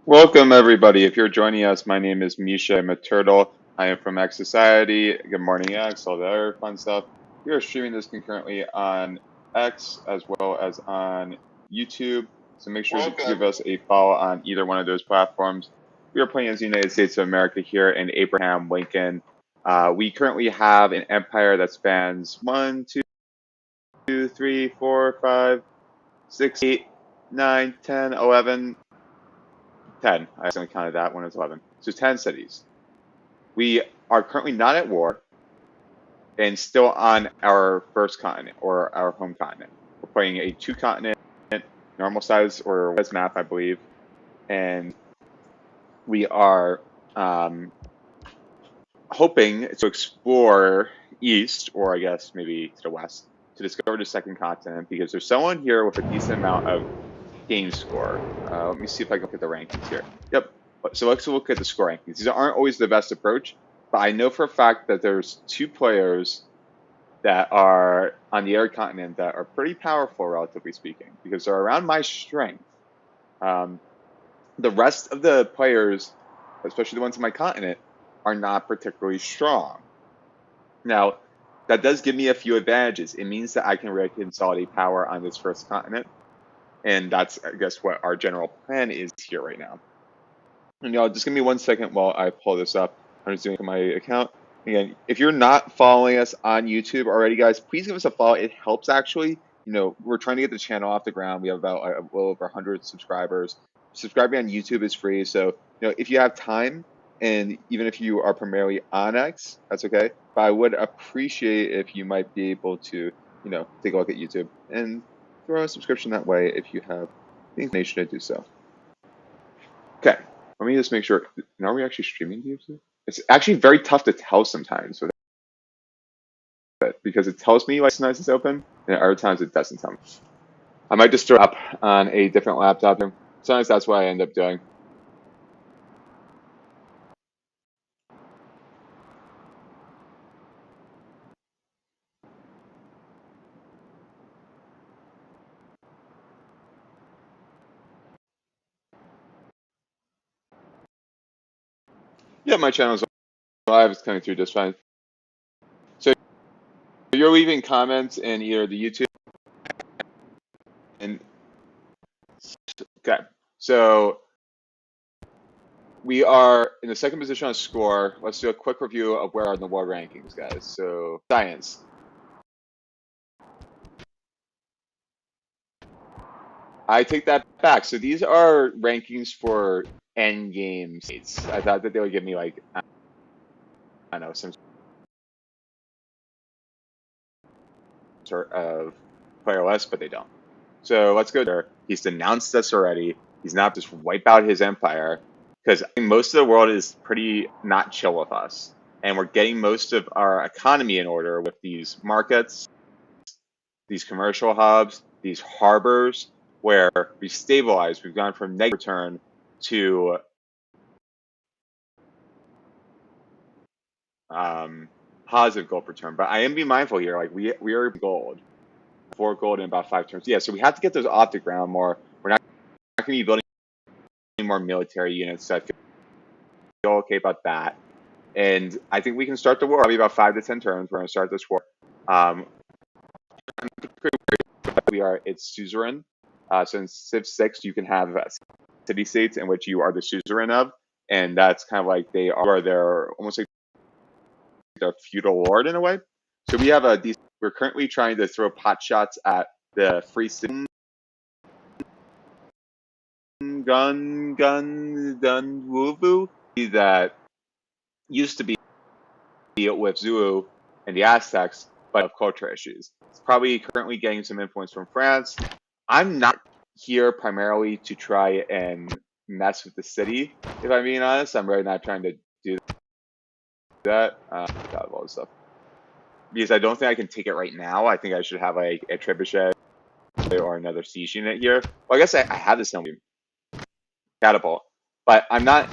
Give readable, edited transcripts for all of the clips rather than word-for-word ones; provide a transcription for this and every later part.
Welcome, everybody. If you're joining us, my name is Misha. I'm a turtle. I am from X Society. Good morning, X, all the other fun stuff. We are streaming this concurrently on X as well as on YouTube. So make sure to give us a follow on either one of those platforms. We are playing as the United States of America here in Abraham Lincoln. We currently have an empire that spans 1, 2, 3, 4, 5, 6, 8, 9, 10, 11. 10. I accidentally counted that one as 11. So 10 cities. We are currently not at war and still on our first continent or our home continent. We're playing a 2-continent, normal size or size map, I believe. And we are hoping to explore east, or I guess maybe to the west, to discover the second continent because there's someone here with a decent amount of game score. Let me see if I can look at the rankings here. Yep. So let's look at the score rankings. These aren't always the best approach, but I know for a fact that there's 2 players that are on the air continent that are pretty powerful, relatively speaking, because they're around my strength. The rest of the players, especially the ones on my continent, are not particularly strong. Now, that does give me a few advantages. It means that I can really consolidate power on this first continent. And that's, I guess, what our general plan is here right now. And y'all, just give me 1 second while I pull this up. I'm just doing it on my account. Again, if you're not following us on YouTube already, guys, please give us a follow. It helps, actually. You know, we're trying to get the channel off the ground. We have about a little over 100 subscribers. Subscribing on YouTube is free. So, you know, if you have time, and even if you are primarily on X, that's okay. But I would appreciate if you might be able to, you know, take a look at YouTube and throw a subscription that way if you have the inclination to do so. Okay, let me just make sure. Are we actually streaming to YouTube? It's actually very tough to tell sometimes with it because it tells me like sometimes it's open and other times it doesn't tell me. I might just throw it up on a different laptop. Sometimes that's what I end up doing. Yeah, my channel's live. It's coming through just fine. So you're leaving comments in either the YouTube and okay. So we are in the second position on score. Let's do a quick review of where are in the world rankings, guys. So science. I take that back. So these are rankings for end game states. I thought that they would give me like, I don't know, some sort of player list, but they don't. So let's go there. He's denounced us already. He's not just wipe out his empire because most of the world is pretty not chill with us. And we're getting most of our economy in order with these markets, these commercial hubs, these harbors, where we stabilized. We've gone from negative return to positive gold return. But I am being mindful here. Like we are gold, 4 gold in about 5 turns. Yeah, so we have to get those off the ground more. We're not going to be building more military units. So I feel okay about that. And I think we can start the war. Probably about 5 to 10 turns. We're going to start this war. We are its suzerain. So in Civ 6, you can have city states in which you are the suzerain of, and that's kind of like they are their almost like their feudal lord in a way. So we have a we're currently trying to throw pot shots at the free city gun Wuvu that used to be with Zulu and the Aztecs, but of culture issues. It's probably currently getting some influence from France. I'm not here primarily to try and mess with the city, if I'm being honest. I'm really not trying to do that. Got all this stuff. Because I don't think I can take it right now. I think I should have like a trebuchet or another siege unit here. Well, I guess I have this catapult, but I'm not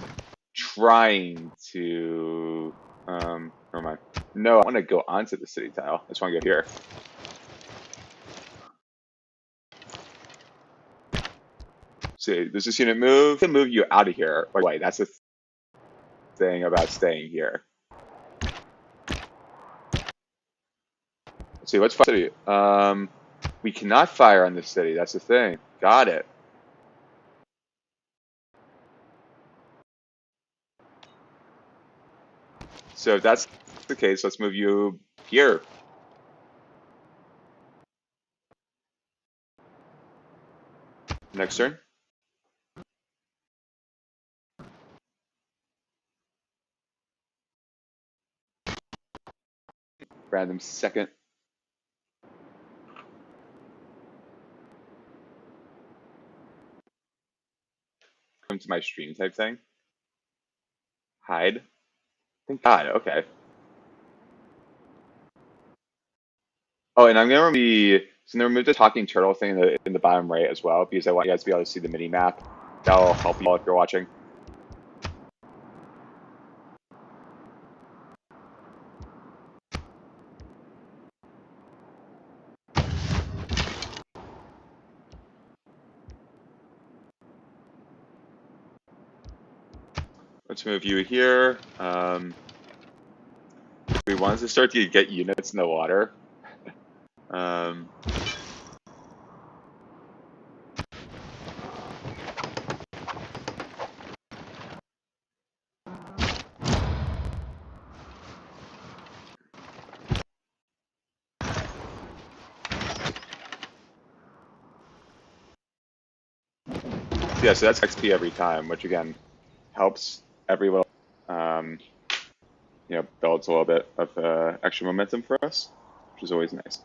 trying to. Never mind. No, I want to go onto the city tile. I just want to go here. See, does this unit move? It can move you out of here. Wait, that's the thing about staying here. Let's see, what's fire city? We cannot fire on this city. That's the thing. Got it. So if that's the case, let's move you here. Next turn. Random second. Come to my stream type thing. Hide. Thank God. Okay. Oh, and I'm gonna remove the talking turtle thing in the bottom right as well, because I want you guys to be able to see the mini map. That'll help you all if you're watching. Let's move you here. We wanted to start to get units in the water. Yeah, so that's XP every time, which again helps every little, builds a little bit of extra momentum for us, which is always nice.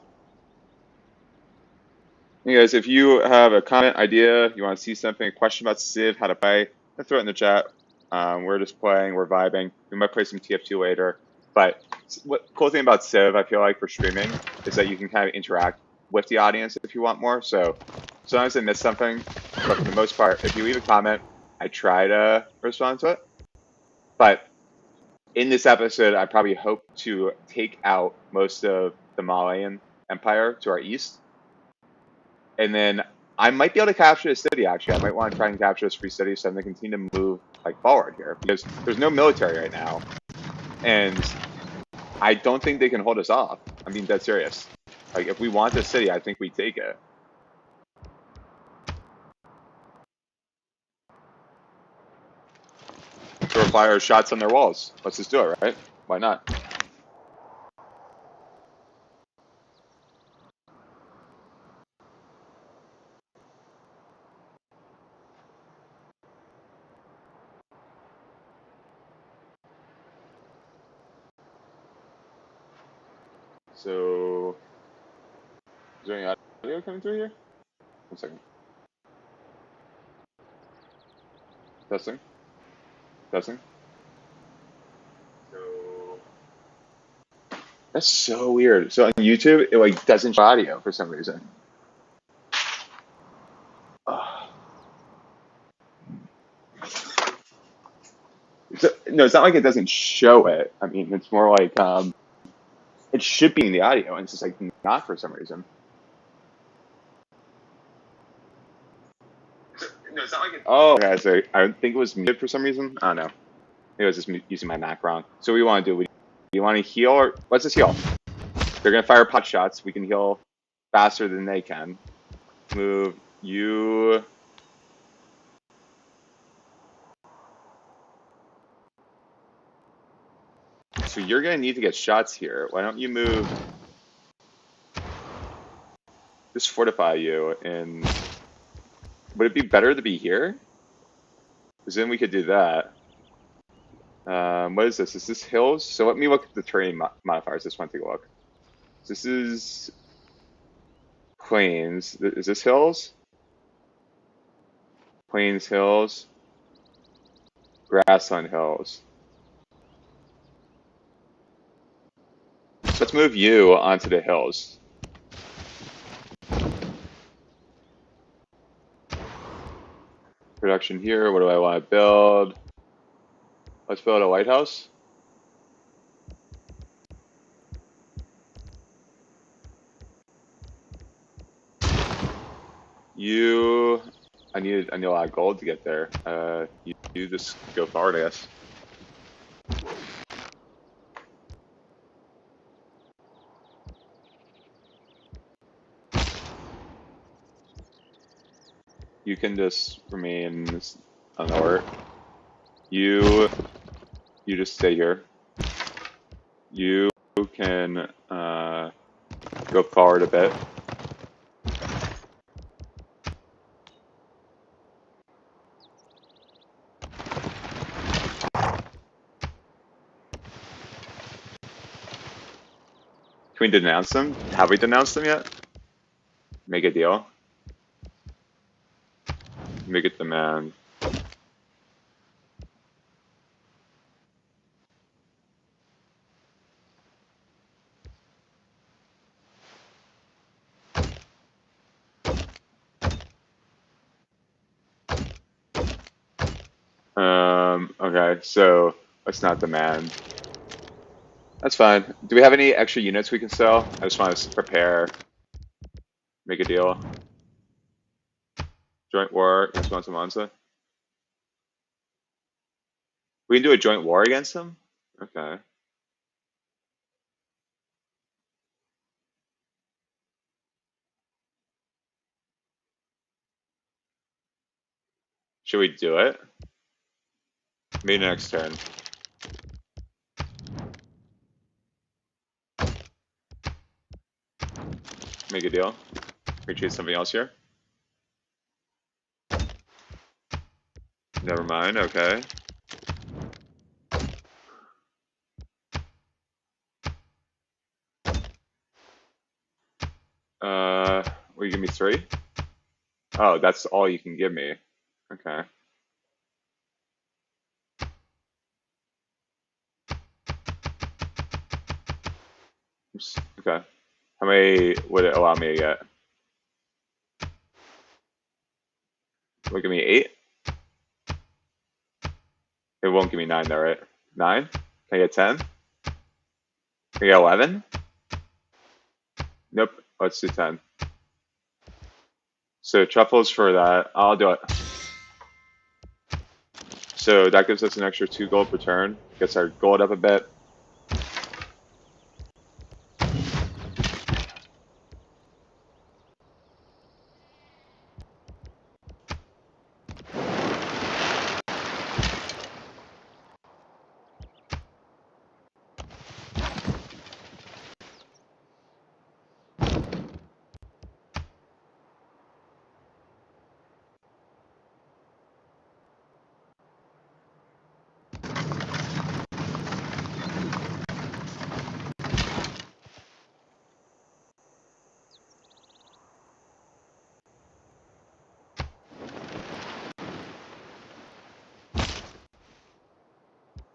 Hey guys, if you have a comment, idea, you want to see something, a question about Civ, how to play, throw it in the chat. We're just playing, we're vibing. We might play some TF2 later. But what cool thing about Civ, I feel like, for streaming, is that you can kind of interact with the audience if you want more. So sometimes I miss something, but for the most part, if you leave a comment, I try to respond to it. But in this episode, I probably hope to take out most of the Malayan Empire to our east. And then I might be able to capture the city, actually. I might want to try and capture this free city so I'm going to continue to move forward here. Because there's no military right now. And I don't think they can hold us off. I mean, dead serious. Like, if we want the city, I think we take it. Throw fire shots on their walls. Let's just do it, right? Why not? So, is there any audio coming through here? 1 second. Testing. Testing. So, that's so weird. So on YouTube, it doesn't show audio for some reason. So, no, it's not like it doesn't show it. I mean, it's more like it should be in the audio, and it's just not for some reason. No, it's not like it. Oh, okay. So I think it was muted for some reason. I don't know. Maybe I was just using my Mac wrong. So what we want to do? You want to heal, or let's just heal. They're gonna fire pot shots. We can heal faster than they can. Move you. So you're gonna need to get shots here. Why don't you move? Just fortify you. And would it be better to be here? Because then we could do that. What is this? Is this hills? So let me look at the terrain modifiers. Just want to take a look. This is plains. Is this hills? Plains, hills, grassland, hills. So let's move you onto the hills. Production here. What do I want to build? Let's build a lighthouse. You I need a lot of gold to get there. You just go forward, I guess. You can just remain on alert. You just stay here. You can go forward a bit. Can we denounce them? Have we denounced them yet? Make a deal. Make it demand. Okay, so let's not demand. That's fine. Do we have any extra units we can sell? I just want to prepare. Make a deal. Joint war against Mansa Mansa. We can do a joint war against them? Okay. Should we do it? Maybe next turn. Make a deal. We choose something else here. Never mind, okay. Will you give me 3? Oh, that's all you can give me. Okay. Oops. Okay. How many would it allow me to get? Will it give me 8? It won't give me 9 though, right? 9? Can I get 10? Can I get 11? Nope. Let's do 10. So truffles for that. I'll do it. So that gives us an extra 2 gold per turn. Gets our gold up a bit.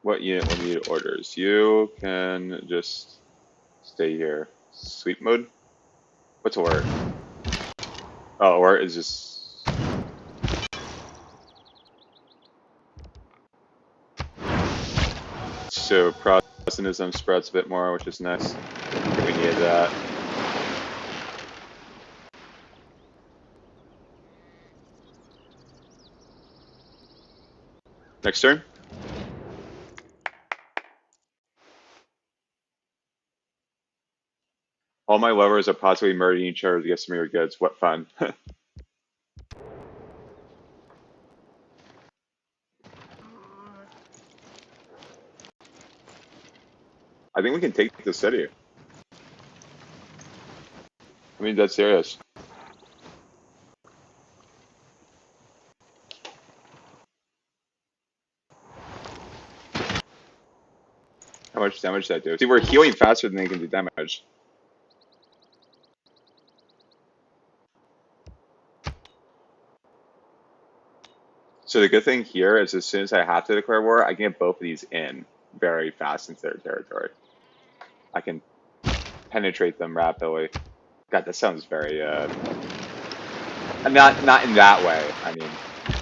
What unit will need orders? You can just stay here. Sleep mode? What's alert? Oh, alert is just... So Protestantism spreads a bit more, which is nice. We needed that. Next turn? All my lovers are possibly murdering each other to get some of your goods. What fun. I think we can take the city. I mean, that's serious. How much damage did that do? See, we're healing faster than they can do damage. So the good thing here is as soon as I have to declare war, I can get both of these in very fast into their territory. I can penetrate them rapidly. God, that sounds very, not in that way, I mean.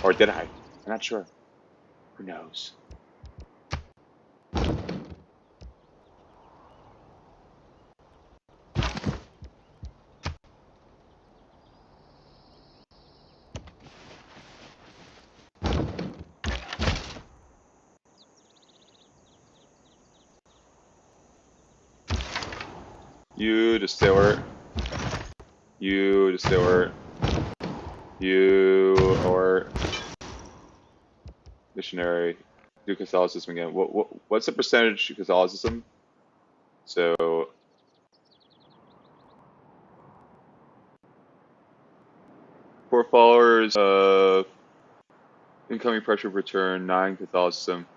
Or did I? I'm not sure. Who knows? You just stay where. You just stay where. You or missionary. Do Catholicism again. What's the percentage of Catholicism? So four followers of incoming pressure return, 9 Catholicism,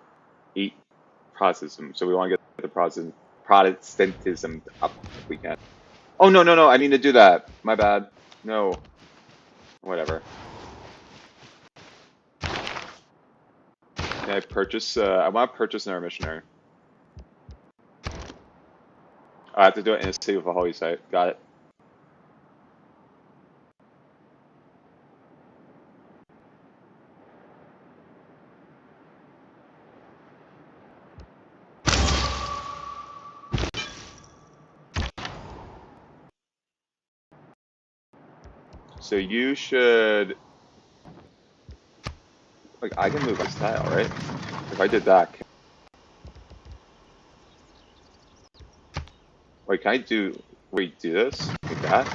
8 Protestantism. So we want to get the Protestantism up if we can. Oh no no no! I need to do that. My bad. No. Whatever. Can I purchase? I want to purchase another missionary. I have to do it in a city with a holy site. Got it. So you should. Like I can move my style, right? If I did that. Wait, can I do? Wait, do this like that?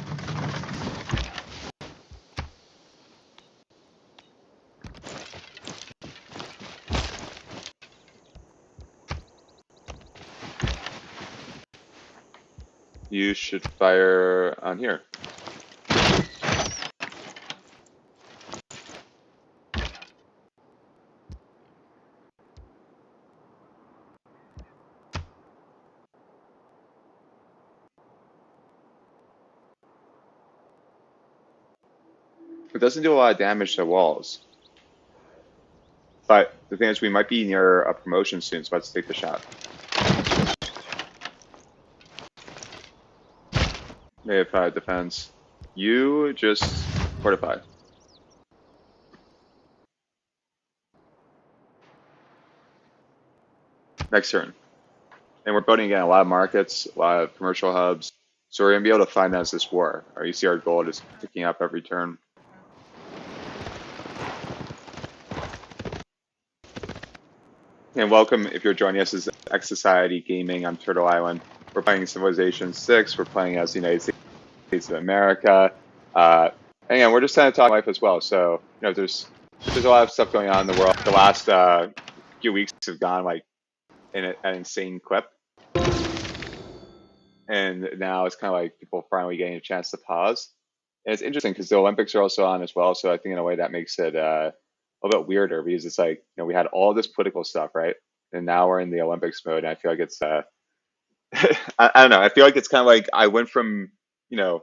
You should fire on here. It doesn't do a lot of damage to walls. But the thing is, we might be near a promotion soon, so let's take the shot. They have 5 defense. You just fortify. Next turn. And we're building again a lot of markets, a lot of commercial hubs. So we're going to be able to finance this war. You see our gold is picking up every turn. And welcome if you're joining us as X Society Gaming on Turtle Island. We're playing Civilization 6. We're playing as the United States of America. And again, we're just trying to talk life as well. So, you know, there's a lot of stuff going on in the world. The last few weeks have gone like in an insane clip. And now it's kind of like people finally getting a chance to pause. And it's interesting because the Olympics are also on as well. So I think in a way that makes it a little bit weirder because it's like, you know, we had all this political stuff, right? And now we're in the Olympics mode. And I feel like it's, I don't know. I feel like it's kind of like I went from, you know,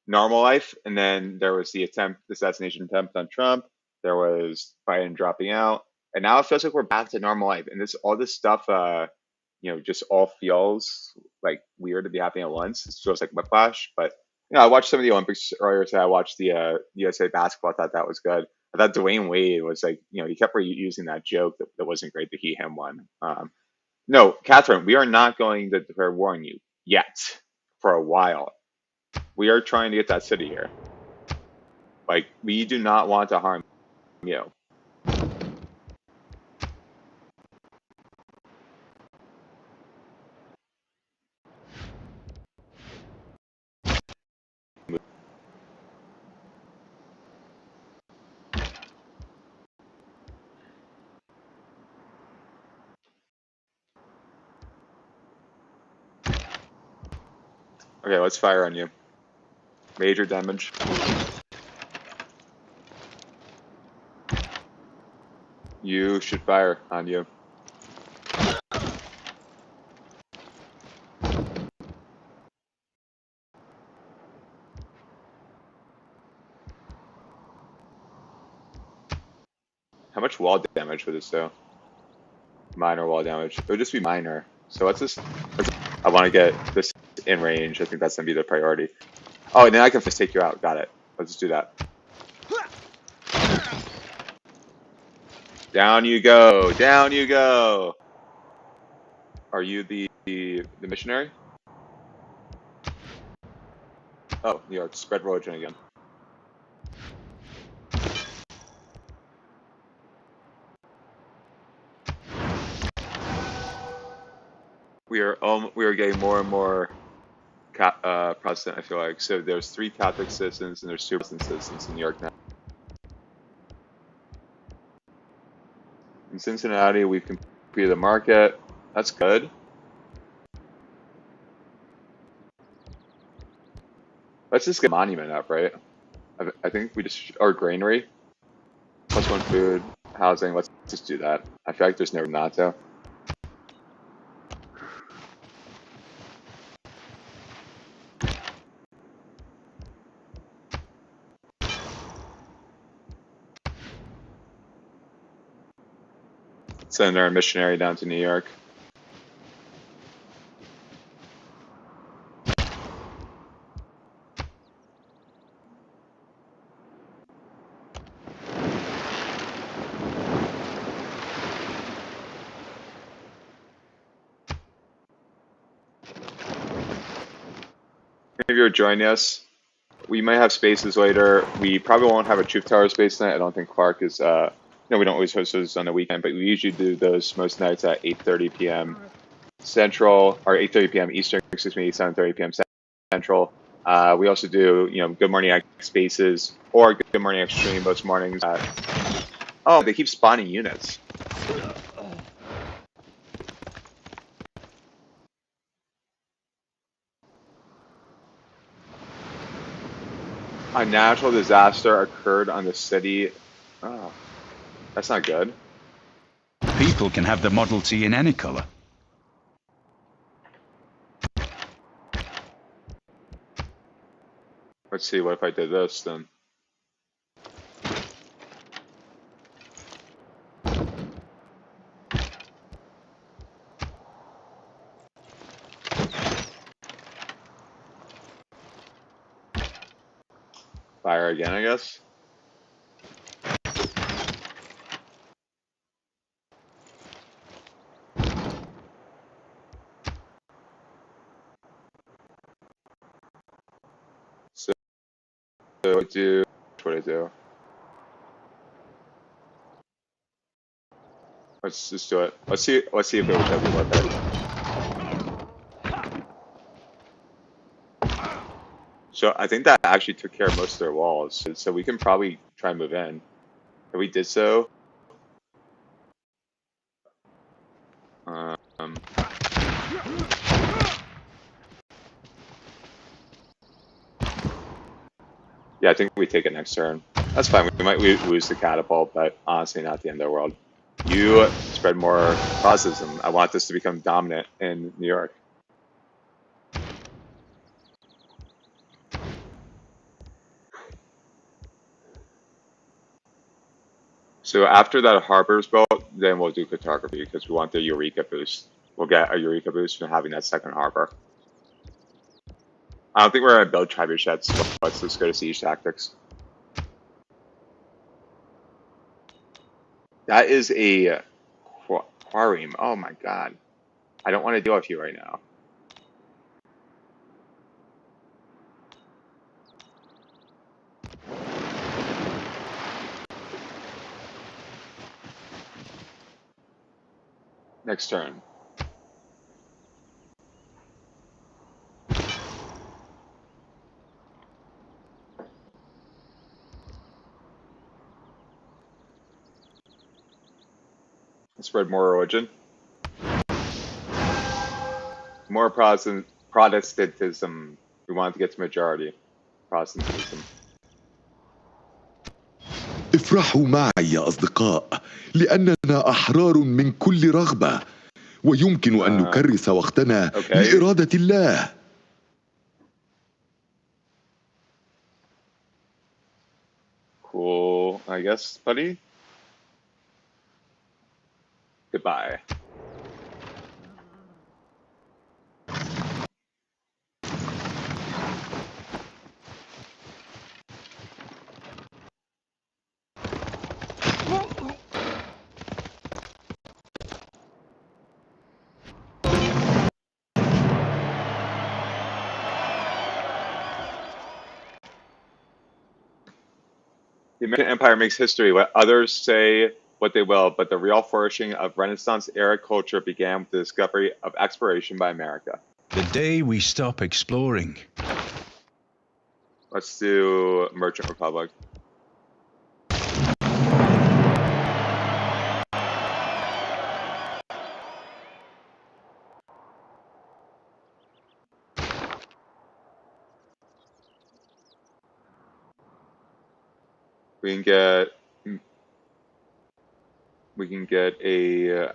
normal life, and then there was the assassination attempt on Trump. There was Biden dropping out, and now it feels like we're back to normal life. And all this stuff, you know, just all feels like weird to be happening at once. It feels like whiplash. But you know, I watched some of the Olympics earlier today. I watched the USA basketball. I thought that was good. I thought Dwayne Wade was like, you know, he kept reusing that joke that wasn't great that he him won. No, Catherine, we are not going to declare war on you yet for a while. We are trying to get that city here. Like, we do not want to harm you. Okay, let's fire on you. Major damage. You should fire on you. How much wall damage would this do? Minor wall damage. It would just be minor. So I want to get this in range. I think that's going to be the priority. Oh, and then I can just take you out. Got it. Let's do that. Down you go. Down you go. Are you the missionary? Oh, New York. Spread religion again. We are getting more and more Protestant, I feel like. So there's 3 Catholic citizens and there's 2 Protestant citizens in New York now. In Cincinnati, we've completed the market. That's good. Let's just get monument up, right? I think we just, or granary. +1 food, housing. Let's just do that. I feel like there's no not to. Send our missionary down to New York. If you're joining us, we might have spaces later. We probably won't have a Truth Tower space tonight. I don't think Clark is. No, we don't always host those on the weekend, but we usually do those most nights at 8:30 p.m. Central, or 8:30 p.m. Eastern, excuse me, 7:30 p.m. Central. We also do, Good Morning X spaces or Good Morning X stream most mornings. Oh, they keep spawning units. A natural disaster occurred on the city. Oh, that's not good. People can have the Model T in any color. Let's see, what if I did this then? Fire again, I guess. So what do I do? Let's just do it. Let's see if it would be worth it. So I think that actually took care of most of their walls. So we can probably try and move in. If we did so. Yeah, I think we take it next turn. That's fine. We might lose the catapult, but honestly, not the end of the world. You spread more Protestantism. I want this to become dominant in New York. So after that harbor's built, then we'll do cartography because we want the Eureka boost. We'll get a Eureka boost from having that second harbor. I don't think we're going to build trebuchets, but let's just go to siege tactics. That is a quarry. Oh my god. I don't want to deal with you right now. Next turn. Spread more religion. More Protestantism. We want to get to majority. Protestantism. افرحوا معي يا أصدقاء لأننا أحرار من كل رغبة ويمكن أن نكرس وقتنا لإرادة الله. Cool, I guess, buddy. Goodbye. The American Empire makes history. Let others say what they will, but the real flourishing of Renaissance-era culture began with the discovery of exploration by America. The day we stop exploring. Let's do Merchant Republic. We can get a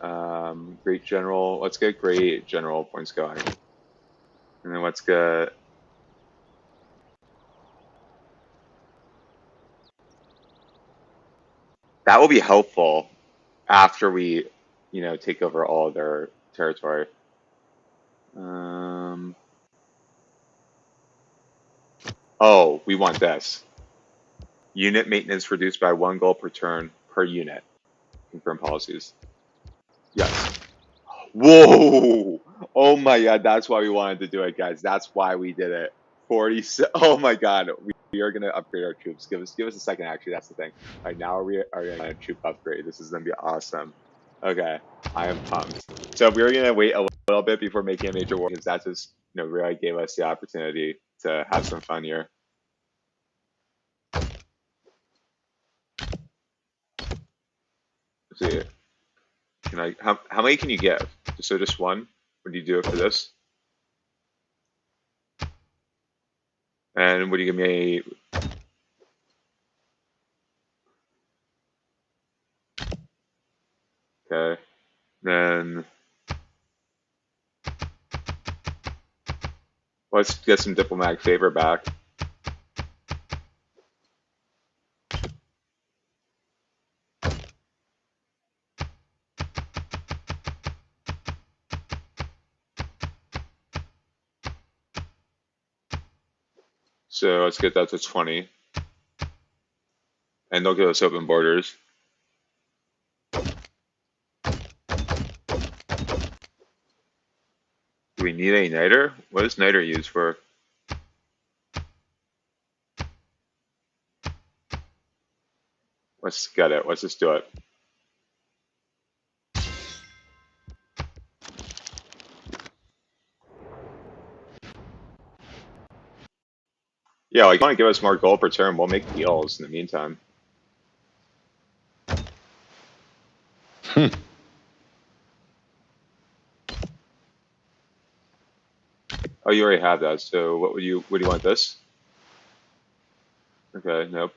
great general. Let's get great general points going, and then let's get. That will be helpful after we, take over all of their territory. Oh, we want this. Unit maintenance reduced by 1 gold per turn per unit. Confirm policies. Yes. Whoa! Oh my god, that's why we wanted to do it, guys. That's why we did it. 46. Oh my god, we are gonna upgrade our troops. Give us a second. Actually, that's the thing. All right, now we are gonna troop upgrade. This is gonna be awesome. Okay, I am pumped. So we were gonna wait a little bit before making a major war because that just really gave us the opportunity to have some fun here. Let's see. Can I? How many can you give? So just one? Or do you do it for this? And what do you give me? Okay. Then let's get some diplomatic favor back. So let's get that to 20. And they'll give us open borders. Do we need a niter? What is niter used for? Let's get it. Let's just do it. Yeah, like, if you want to give us more gold per turn, we'll make deals in the meantime. Oh, you already have that. So what do you want this? Okay, nope.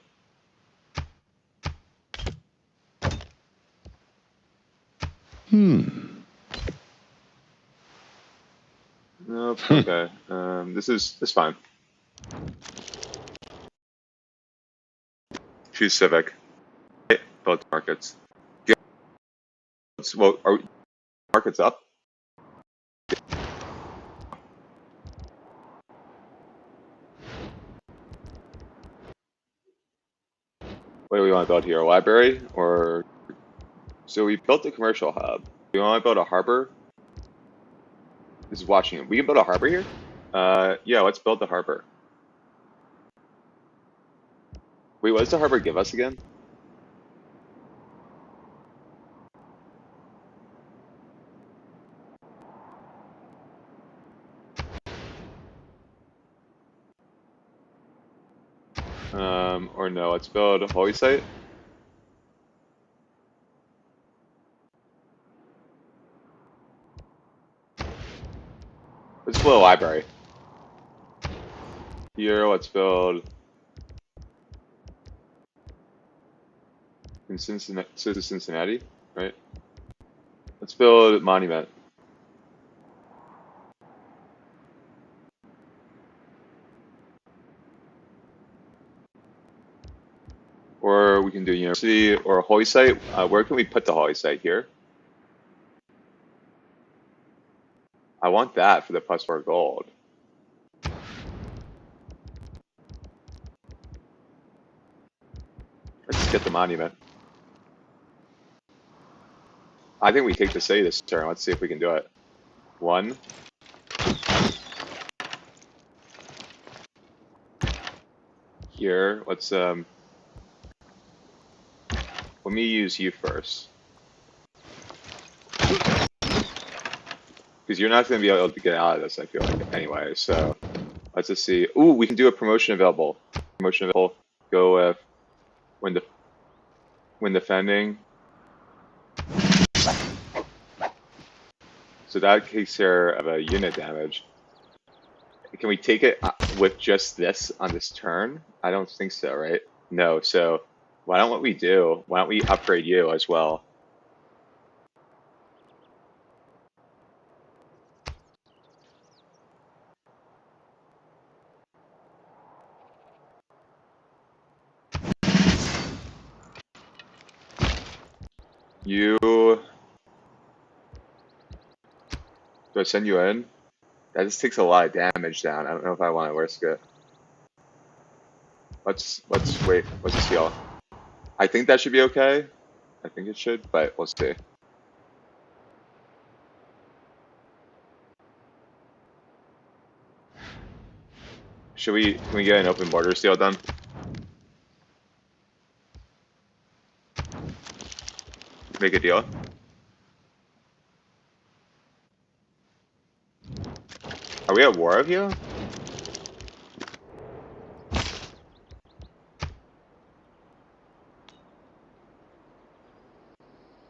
Nope. Okay. This is fine. Choose civic. Both markets. Well, are markets up? What do we want to build here? A library? Or so we built the commercial hub. We want to build a harbor? This is Washington. We can build a harbor here? Yeah, let's build the harbor. Wait, what does the harbor give us again? Or no, let's build a holy site. Let's build a library. Here, let's build in Cincinnati, right? Let's build a monument. Or we can do university or a holy site. Where can we put the holy site here? I want that for the +4 gold. Let's get the monument. I think we take the city this turn. Let's see if we can do it. 1. Here, let's let me use you first. Because you're not going to be able to get out of this, I feel like, anyway. So let's just see. Ooh, we can do a promotion available. Promotion available. Go with when defending. So that takes care of a unit damage. Can we take it with just this on this turn? I don't think so, right? No, so why don't we do? Why don't we upgrade you as well? You... Do I send you in? That just takes a lot of damage down. I don't know if I want to risk it. Let's wait. Let's see. I think that should be okay. I think it should, but we'll see. Can we get an open border seal done? Make a deal. Are we at war with you?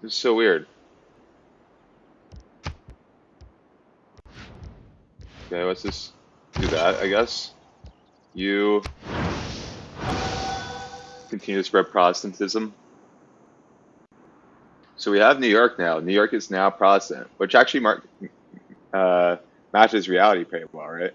This is so weird. Okay, let's just do that, I guess. You continue to spread Protestantism. So we have New York now. New York is now Protestant, which actually matches reality pretty well, right?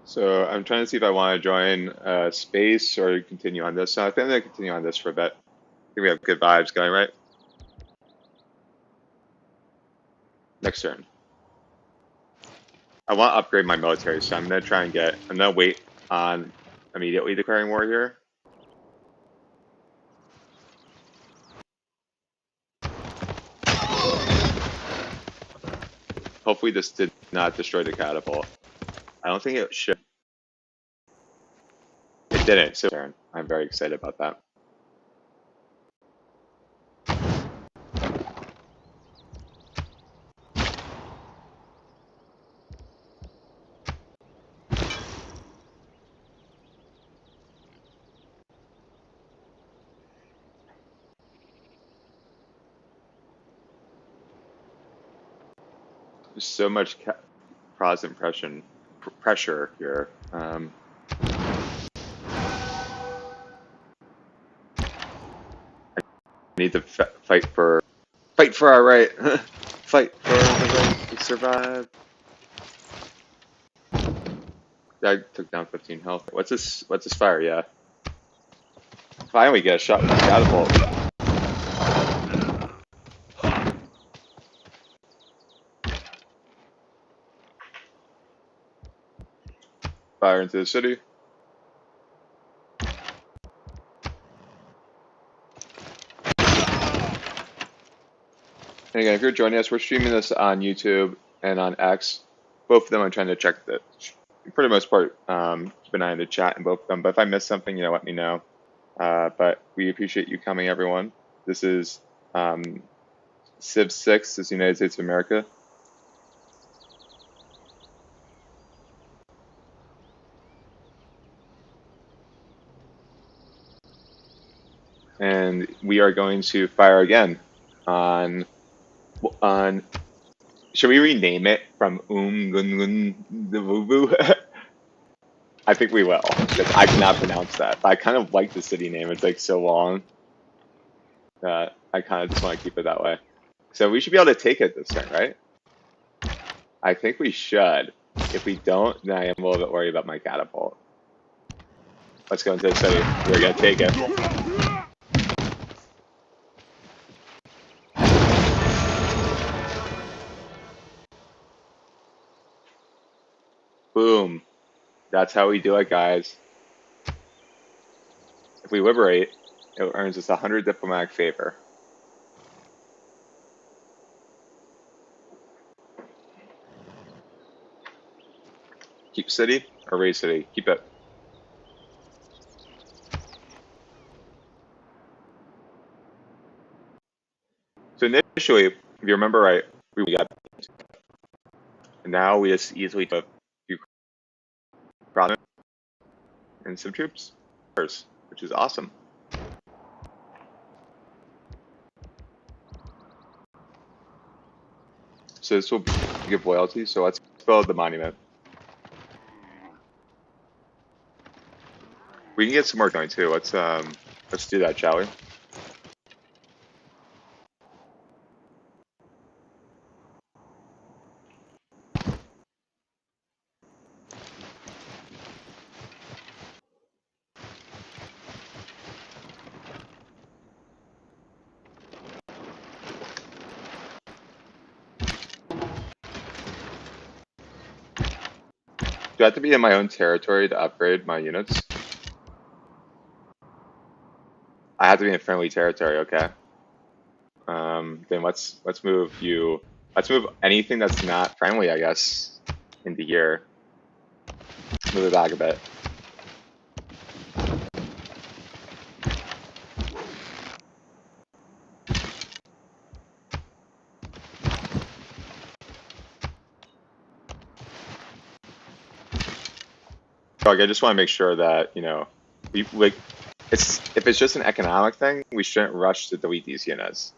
So I'm trying to see if I want to join space or continue on this. So I think I'm going to continue on this for a bit. I think we have good vibes going, right? Next turn. I want to upgrade my military, so I'm going to try and I'm going to wait on immediately declaring war here. Hopefully this did not destroy the catapult. I don't think it should. It didn't, so I'm very excited about that. There's so much Protestant pressure here. I need to fight for our right. Fight for the right to survive. I took down 15 health. What's this fire? Yeah. Finally get a shot with the catapult. Fire into the city. And again, if you're joining us, we're streaming this on YouTube and on X. Both of them I'm trying to check that. For the most part, keep an eye on the chat in both of them. But if I miss something, let me know. But we appreciate you coming, everyone. This is Civ 6, this is the United States of America. And we are going to fire again on should we rename it from I think we will, because I cannot pronounce that. But I kind of like the city name. It's like so long that I kind of just want to keep it that way. So we should be able to take it this turn, right? I think we should. If we don't, then I am a little bit worried about my catapult. Let's go into the city. We're going to take it. Boom. That's how we do it, guys. If we liberate, it earns us 100 diplomatic favor. Keep city or raise city? Keep it. So initially, if you remember right, we got, and now we just easily put a few provinces and some troops, which is awesome. So this will give loyalty. So let's build the monument. We can get some more going too. Let's do that, shall we? Do I have to be in my own territory to upgrade my units? I have to be in friendly territory, okay. Then let's move you. Let's move anything that's not friendly, I guess, into here. Move it back a bit. Like, I just want to make sure that, you know, if it's just an economic thing, we shouldn't rush to delete these units.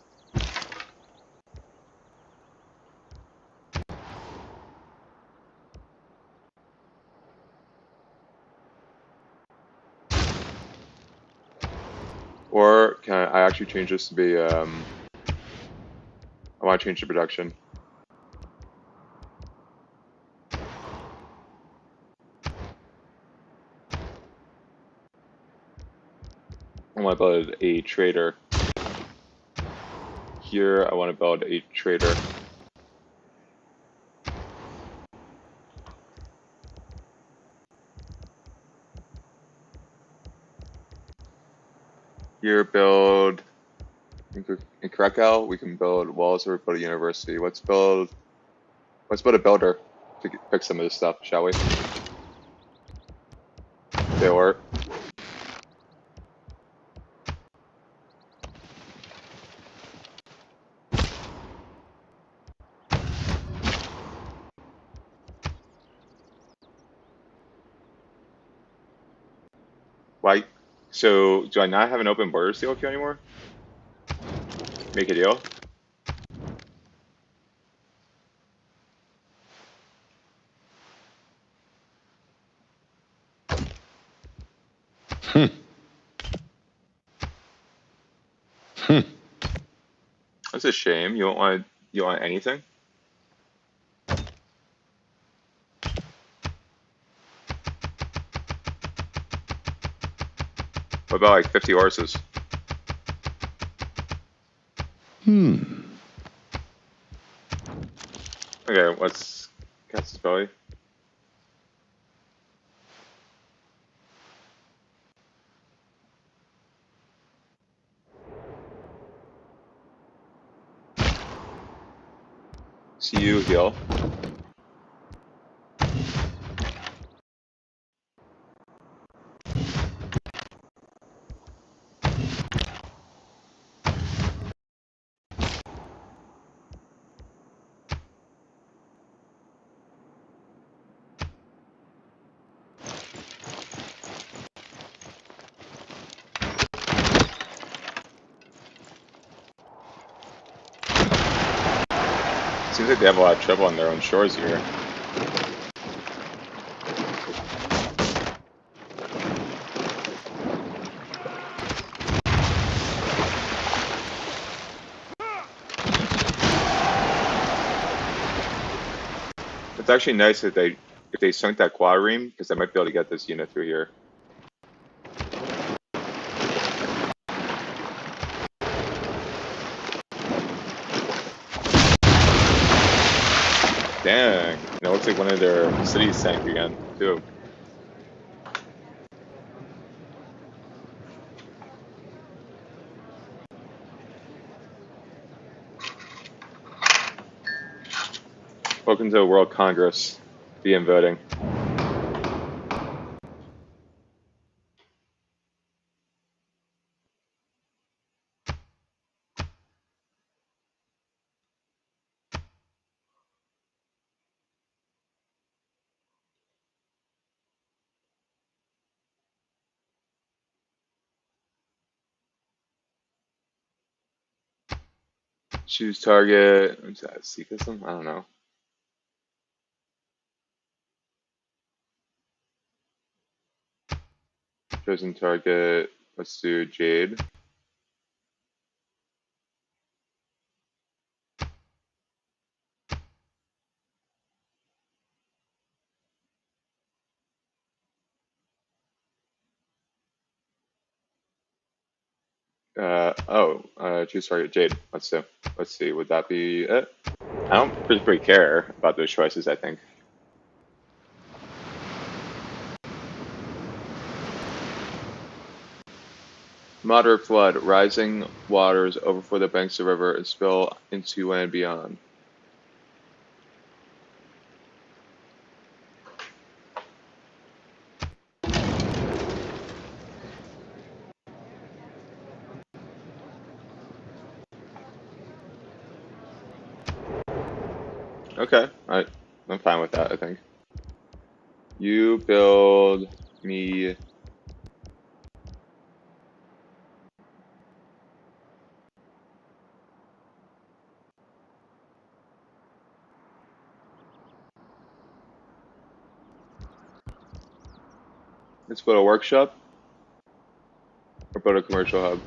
Or can I actually change this to be, I want to change the production. I want to build a trader. Here, I want to build a trader. Here, build in Krakow. We can build walls or build a university. Let's build a builder to pick some of this stuff, shall we? They work. Why? So, do I not have an open borders deal with you anymore? Make a deal? That's a shame. You don't want anything? What about like 50 horses? Okay, let's cast his belly. See you heal. Seems like they have a lot of trouble on their own shores here. It's actually nice that if they sunk that quadrireme, because I might be able to get this unit through here. Dang, and it looks like one of their cities sank again, too. Welcome to World Congress. Begin voting. Choose target. What's that? Sikhism? I don't know. Chosen target. Let's do Jade. Choose target Jade. Let's do. Let's see. Would that be it? I don't particularly care about those choices, I think. Moderate flood. Rising waters overflow the banks of the river and spill into and beyond. Okay, I'm fine with that, I think. You build me. Let's build a workshop or build a commercial hub.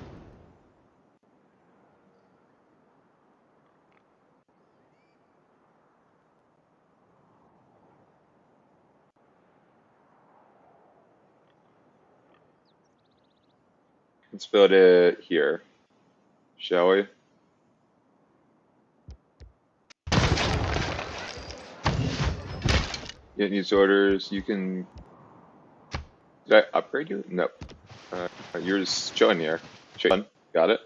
Let's build it here, shall we? Get news orders. You can. Did I upgrade you? No. You're just chilling here. Chilling. Got it.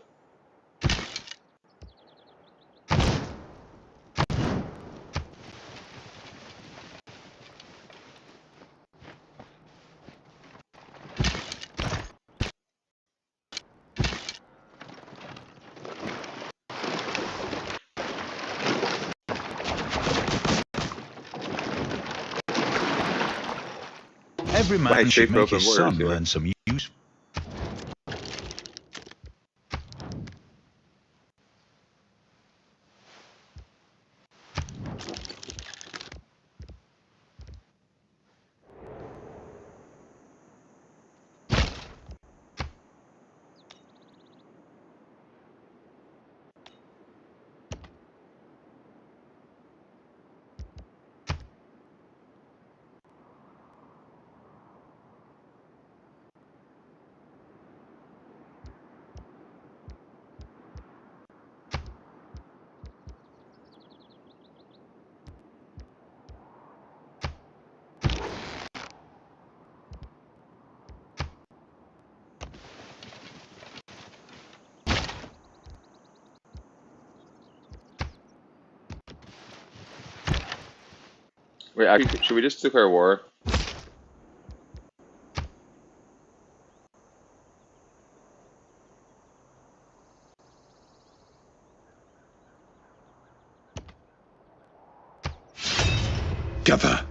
Every My man should safe make open his borders son here. learn some use. Wait, actually, should we just declare war? كفى.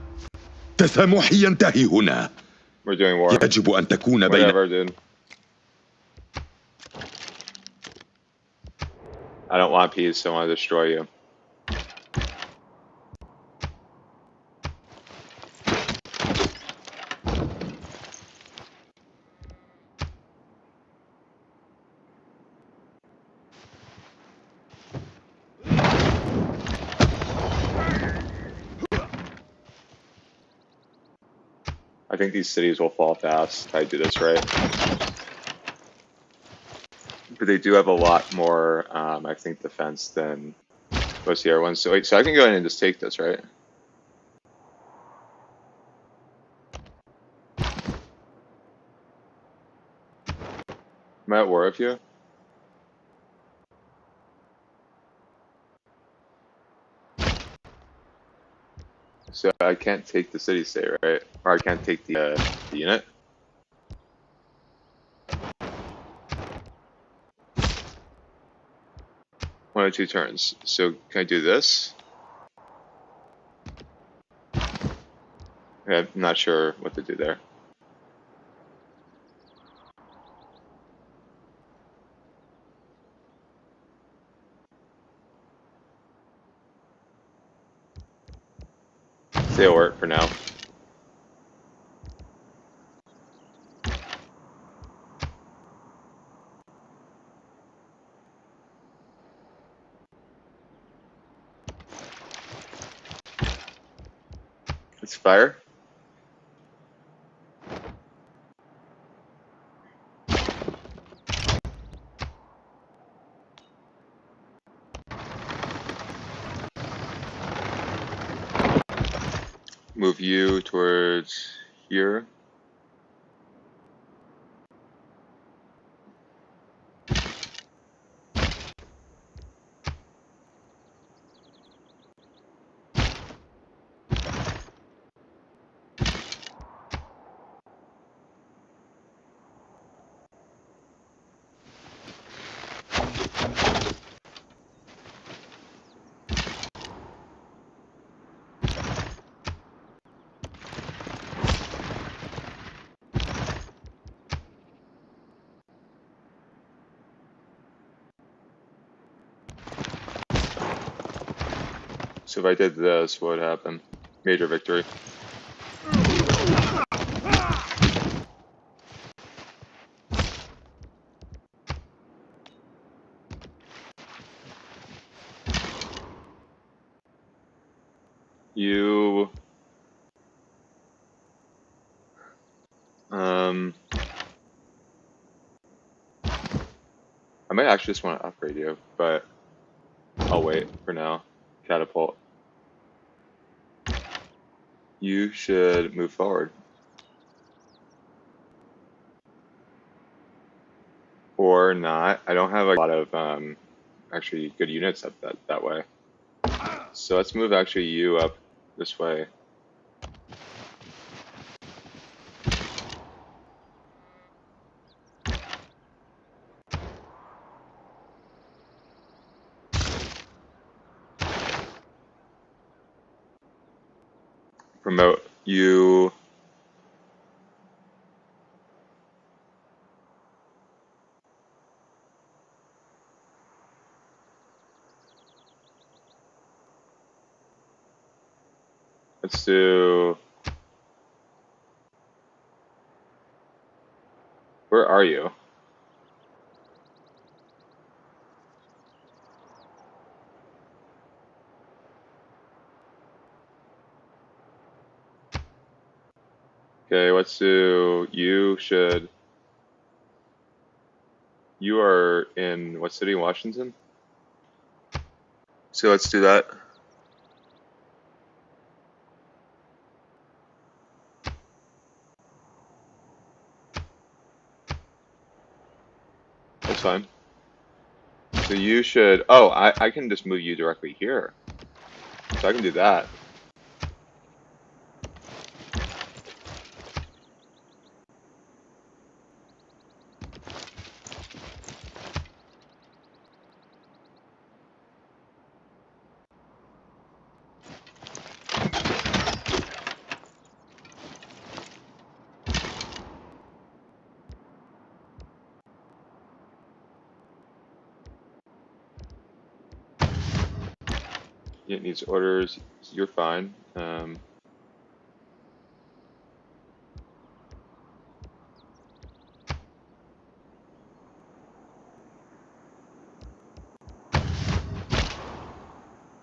تسامحي ينتهي هنا. We're doing war. يجب أن تكون بين. Whatever, dude. I don't want peace. I want to destroy you. I think these cities will fall fast if I do this right. But they do have a lot more, I think, defense than most of the other ones. So wait, so I can go in and just take this, right? Am I at war with you? So I can't take the city state, right? Or I can't take the unit. One or two turns. So can I do this? Okay, I'm not sure what to do there. stay alert for now. Let's fire. Move you towards here. So if I did this, what would happen? Major victory. You I might actually just want to upgrade you, but I'll wait for now. Catapult. You should move forward. Or not. I don't have a lot of actually good units up that way. So let's move actually you up this way. Promote you. Let's do. Where are you? Okay, let's do. You should. You are in what city in Washington? So let's do that. That's fine. So you should. Oh, I can just move you directly here. So I can do that. It needs orders. You're fine. Okay,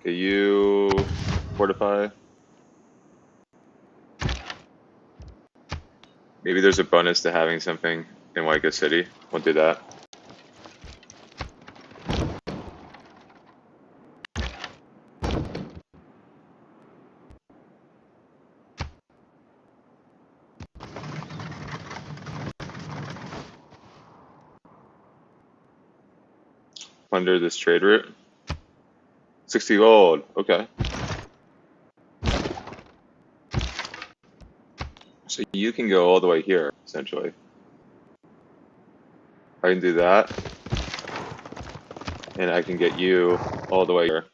you fortify. Maybe there's a bonus to having something in like a city. We'll do that. Plunder this trade route. 60 gold. Okay. So you can go all the way here, essentially. I can do that. And I can get you all the way here.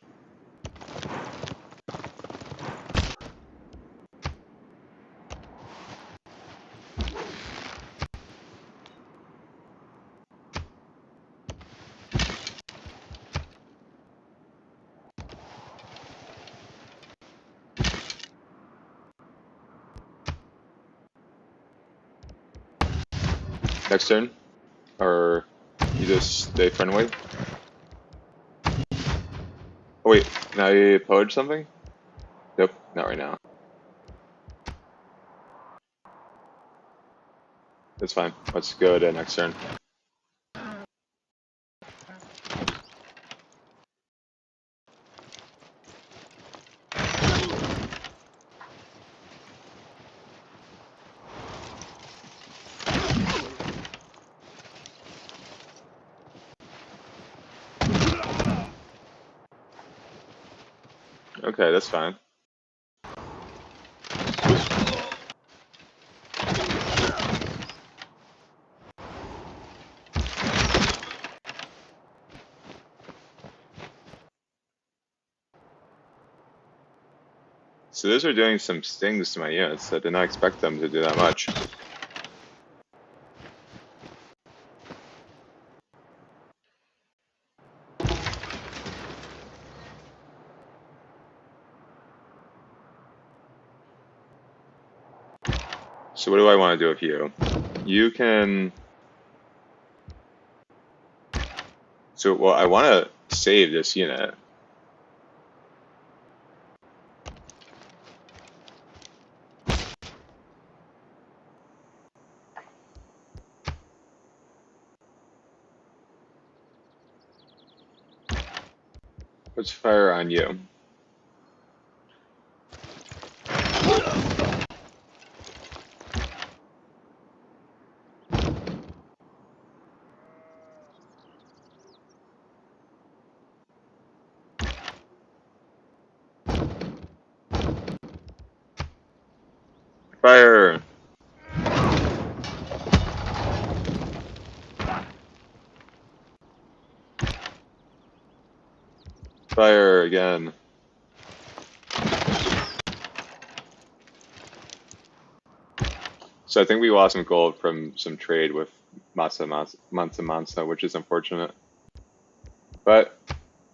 Next turn? Or you just stay friendly? Oh wait, can I poach something? Nope, not right now. That's fine. Let's go to next turn. Okay, that's fine. So those are doing some stings to my units. I did not expect them to do that much. So what do I want to do with you? You can... So, well, I want to save this unit. Let's fire on you. Fire! Fire again. So I think we lost some gold from some trade with Mansa, which is unfortunate. But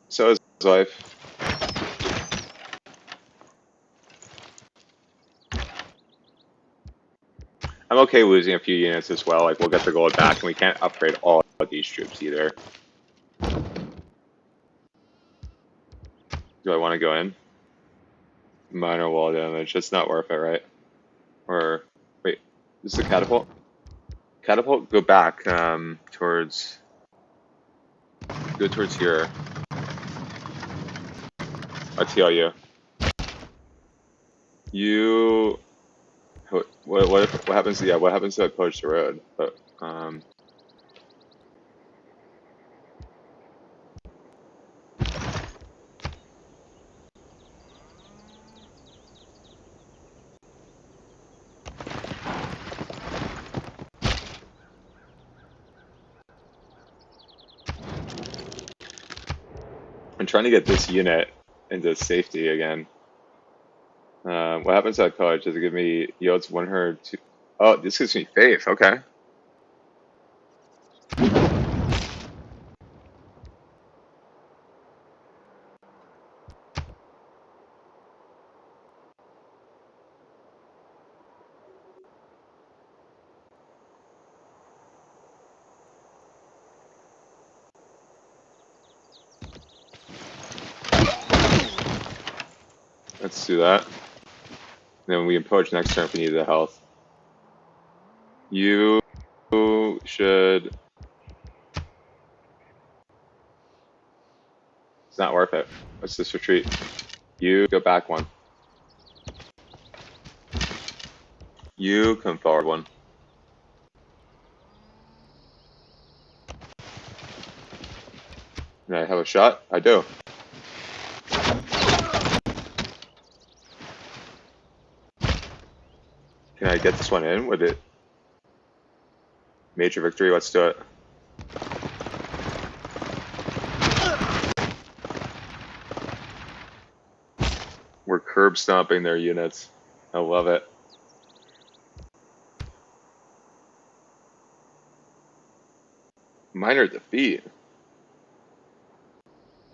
so is life. I'm okay losing a few units as well. Like, we'll get the gold back, and we can't upgrade all of these troops either. Do I want to go in? Minor wall damage. It's not worth it, right? Or wait, this is a catapult. Catapult, go back towards. Go towards here. I'll tell you. You. What happens? Yeah, what happens if I poach the road? But I'm trying to get this unit into safety again. What happens if I poach? Does it give me yields 102? Oh, this gives me faith. Okay. Let's do that. Then we can poach next turn if we need the health. You should. It's not worth it. Let's just retreat. You go back one. You come forward one. Can I have a shot? I do. Can I get this one in with it? Major victory, let's do it. We're curb stomping their units. I love it. Minor defeat.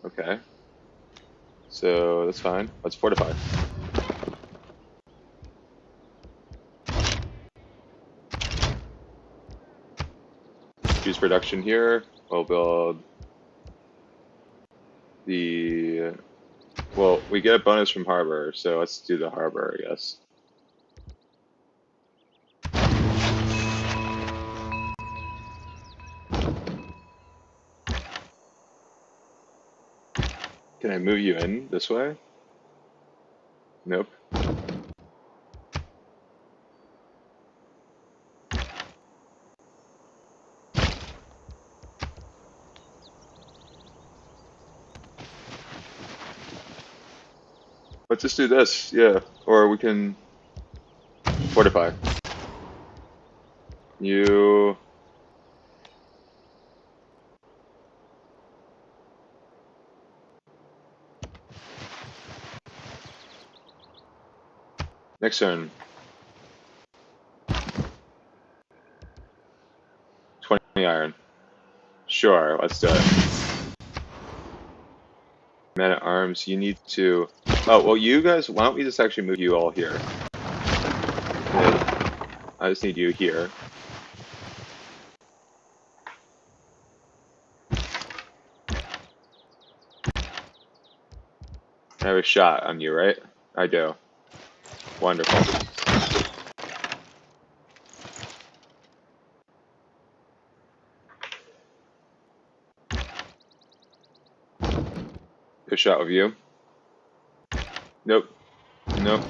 Okay. So that's fine. Let's fortify. juice production here. We'll build the, well, we get a bonus from harbor, so let's do the harbor, I guess. Can I move you in this way? Nope. Let's just do this, yeah. Or we can fortify. You... Next turn. 20 iron. Sure, let's do it. Man at arms, you need to... Oh, well, you guys, why don't we just actually move you all here? Yeah. I just need you here. I have a shot on you, right? I do. Wonderful. Good shot with you. Nope. Nope.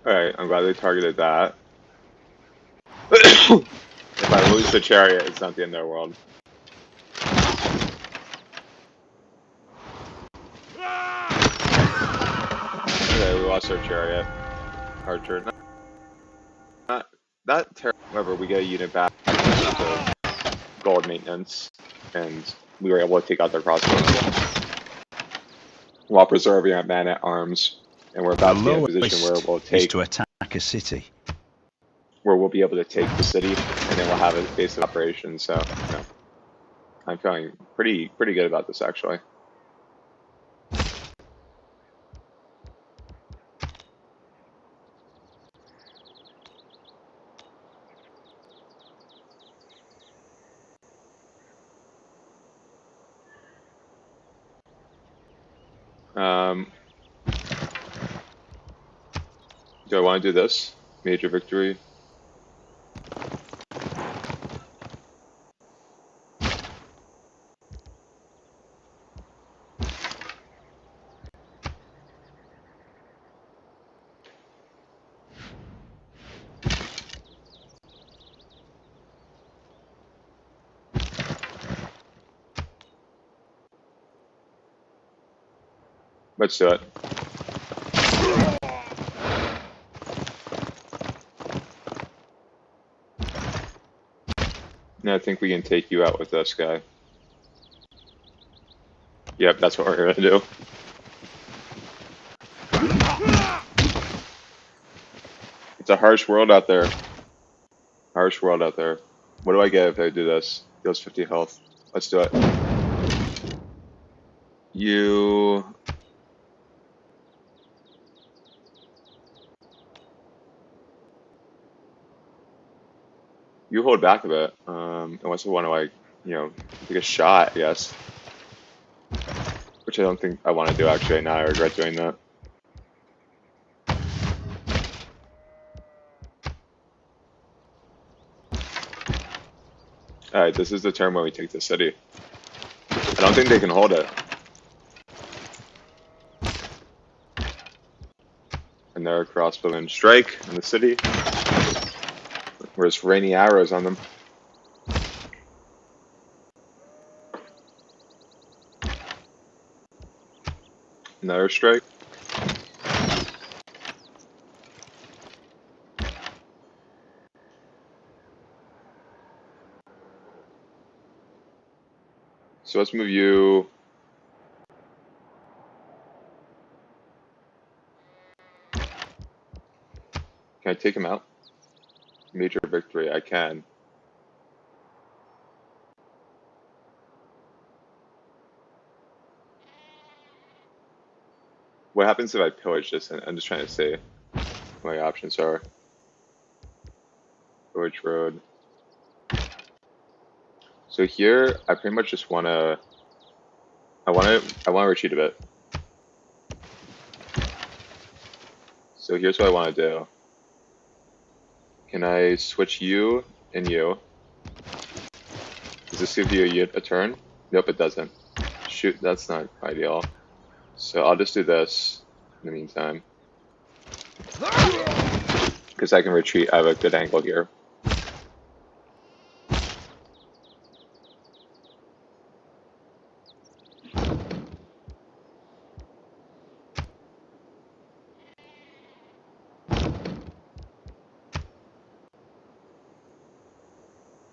Alright, I'm glad they targeted that. If I lose the chariot, it's not the end of the world. Okay, we lost our chariot. Archer. Not that terrible. However, we get a unit back to gold maintenance, and we were able to take out their crossbows while preserving our man at arms. And we're about to be in a position where we'll take to attack a city. Where we'll be able to take the city, and then we'll have a base of operations. So, you know, I'm feeling pretty good about this actually. Do I want to do this? Major victory. Let's do it. No, I think we can take you out with this guy. Yep, that's what we're gonna do. It's a harsh world out there. Harsh world out there. What do I get if I do this? Deals 50 health. Let's do it. You... You hold back a bit. Unless we want to, like, you know, take a shot, I guess. Which I don't think I want to do, actually. Now I regret doing that. Alright, this is the turn when we take the city. I don't think they can hold it. And they're crossbow and strike in the city. Where's rainy arrows on them. Another strike. So let's move you. Can I take him out? Major victory, I can. What happens if I pillage this? I'm just trying to see what my options are. Pillage road. So here, I pretty much just wanna. I wanna retreat a bit. So here's what I wanna do. Can I switch you and you? Does this give you a turn? Nope, it doesn't. Shoot, that's not ideal. So I'll just do this in the meantime. Because I can retreat, I have a good angle here.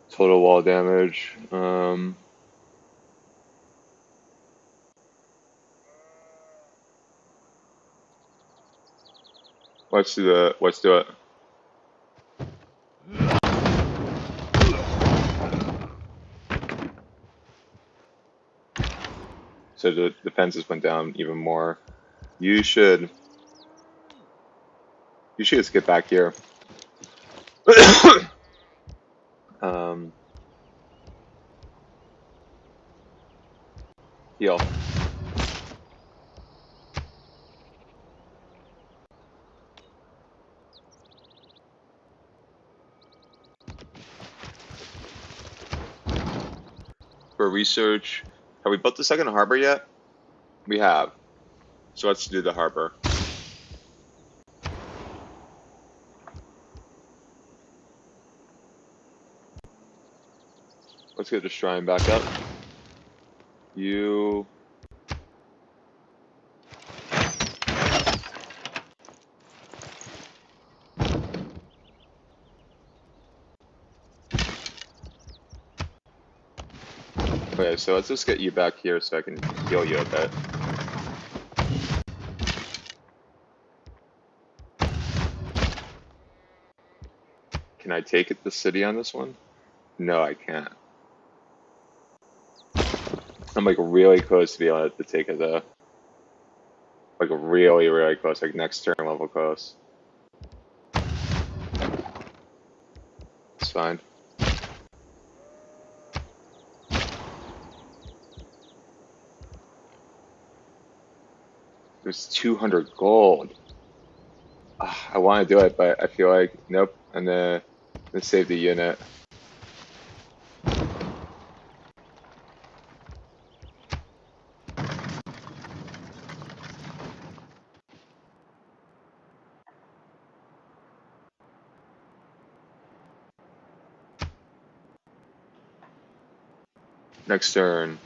Total wall damage. Let's do it. So the defenses went down even more. You should just get back here. Heal. For research, have we built the second harbor yet? We have. So let's do the harbor. Let's get the shrine back up. You. Okay, so let's just get you back here so I can heal you a bit. Can I take it the city on this one? No, I can't. I'm like really close to being able to take it though. Like really, really close, like next turn level close. It's fine. There's 200 gold. I want to do it, but I feel like, nope, I'm gonna save the unit. Next turn.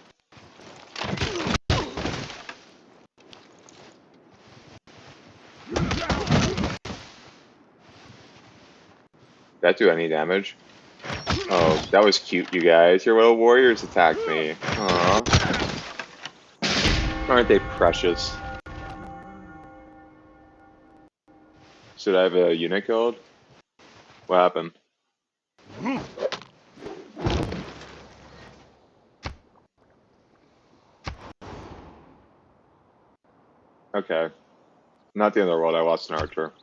Did that do any damage? Oh, that was cute, you guys. Your little warriors attacked me. Aww. Aren't they precious? Should I have a unit killed? What happened? Okay. Not the end of the world, I lost an archer.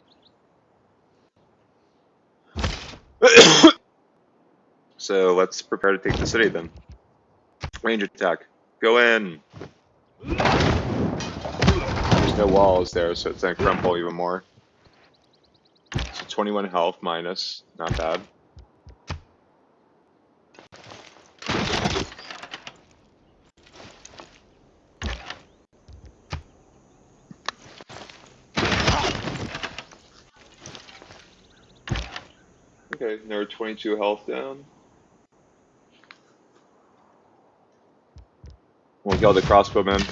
So let's prepare to take the city then. Range attack. Go in. There's no walls there, so it's gonna crumple even more. So 21 health minus. Not bad. Okay, another 22 health down. We'll heal the crossbowman.